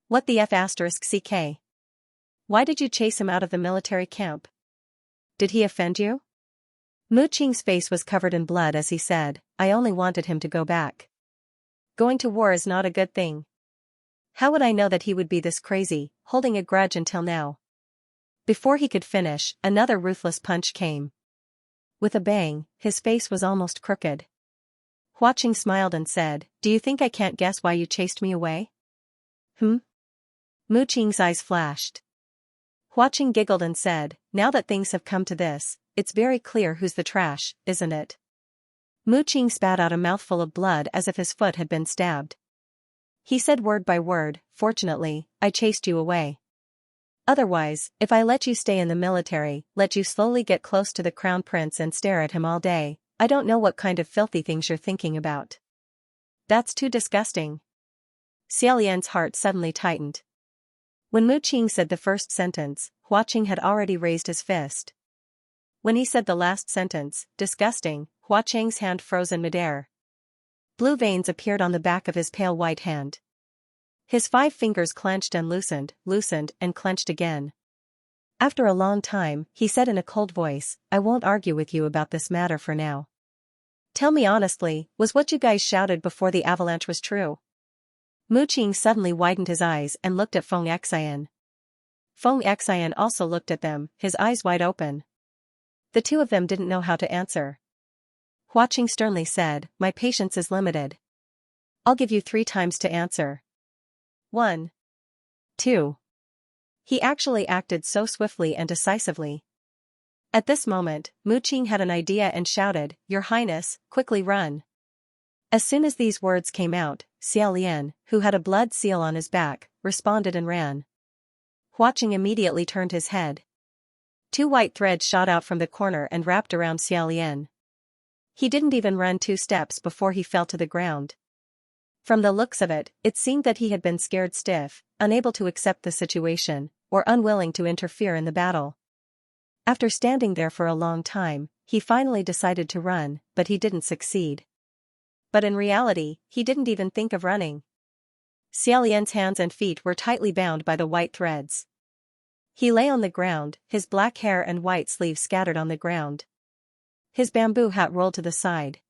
[SPEAKER 1] "What the f***ck? Why did you chase him out of the military camp? Did he offend you?" Mu Qing's face was covered in blood as he said, "I only wanted him to go back. Going to war is not a good thing. How would I know that he would be this crazy, holding a grudge until now?" Before he could finish, another ruthless punch came. With a bang, his face was almost crooked. Huaqing smiled and said, "Do you think I can't guess why you chased me away?" Mu Qing's eyes flashed. Huaqing giggled and said, "Now that things have come to this, it's very clear who's the trash, isn't it?" Mu Qing spat out a mouthful of blood as if his foot had been stabbed. He said word by word, "Fortunately, I chased you away. Otherwise, if I let you stay in the military, let you slowly get close to the crown prince and stare at him all day, I don't know what kind of filthy things you're thinking about. That's too disgusting." Xiaolian's heart suddenly tightened. When Mu Qing said the first sentence, Huaqing had already raised his fist. When he said the last sentence, "disgusting," Huaqing's hand froze in midair. Blue veins appeared on the back of his pale white hand. His 5 fingers clenched and loosened and clenched again. After a long time, he said in a cold voice, "I won't argue with you about this matter for now. Tell me honestly, was what you guys shouted before the avalanche was true?" Mu Qing suddenly widened his eyes and looked at Feng Xian. Feng Xian also looked at them, his eyes wide open. The two of them didn't know how to answer. Huaqing sternly said, "My patience is limited. I'll give you 3 times to answer. 1. 2. He actually acted so swiftly and decisively. At this moment, Mu Qing had an idea and shouted, "Your Highness, quickly run." As soon as these words came out, Xiaolian, who had a blood seal on his back, responded and ran. Huaqing immediately turned his head. 2 white threads shot out from the corner and wrapped around Xiaolian. He didn't even run 2 steps before he fell to the ground. From the looks of it, it seemed that he had been scared stiff, unable to accept the situation, or unwilling to interfere in the battle. After standing there for a long time, he finally decided to run, but he didn't succeed. But in reality, he didn't even think of running. Xiaolian's hands and feet were tightly bound by the white threads. He lay on the ground, his black hair and white sleeves scattered on the ground. His bamboo hat rolled to the side.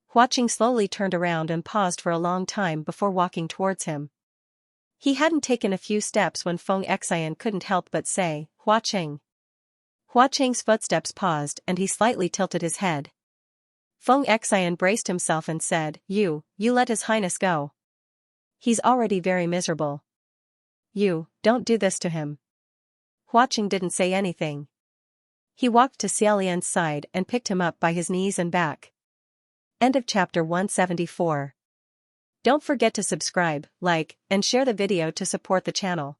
[SPEAKER 1] Hua Qing slowly turned around and paused for a long time before walking towards him. He hadn't taken a few steps when Feng Xian couldn't help but say, "Hua Qing." Hua Qing's footsteps paused and he slightly tilted his head. Feng Xian braced himself and said, You let His Highness go. He's already very miserable. You, don't do this to him." Hua Qing didn't say anything. He walked to Xiaolian's side and picked him up by his knees and back. End of chapter 174. Don't forget to subscribe, like, and share the video to support the channel.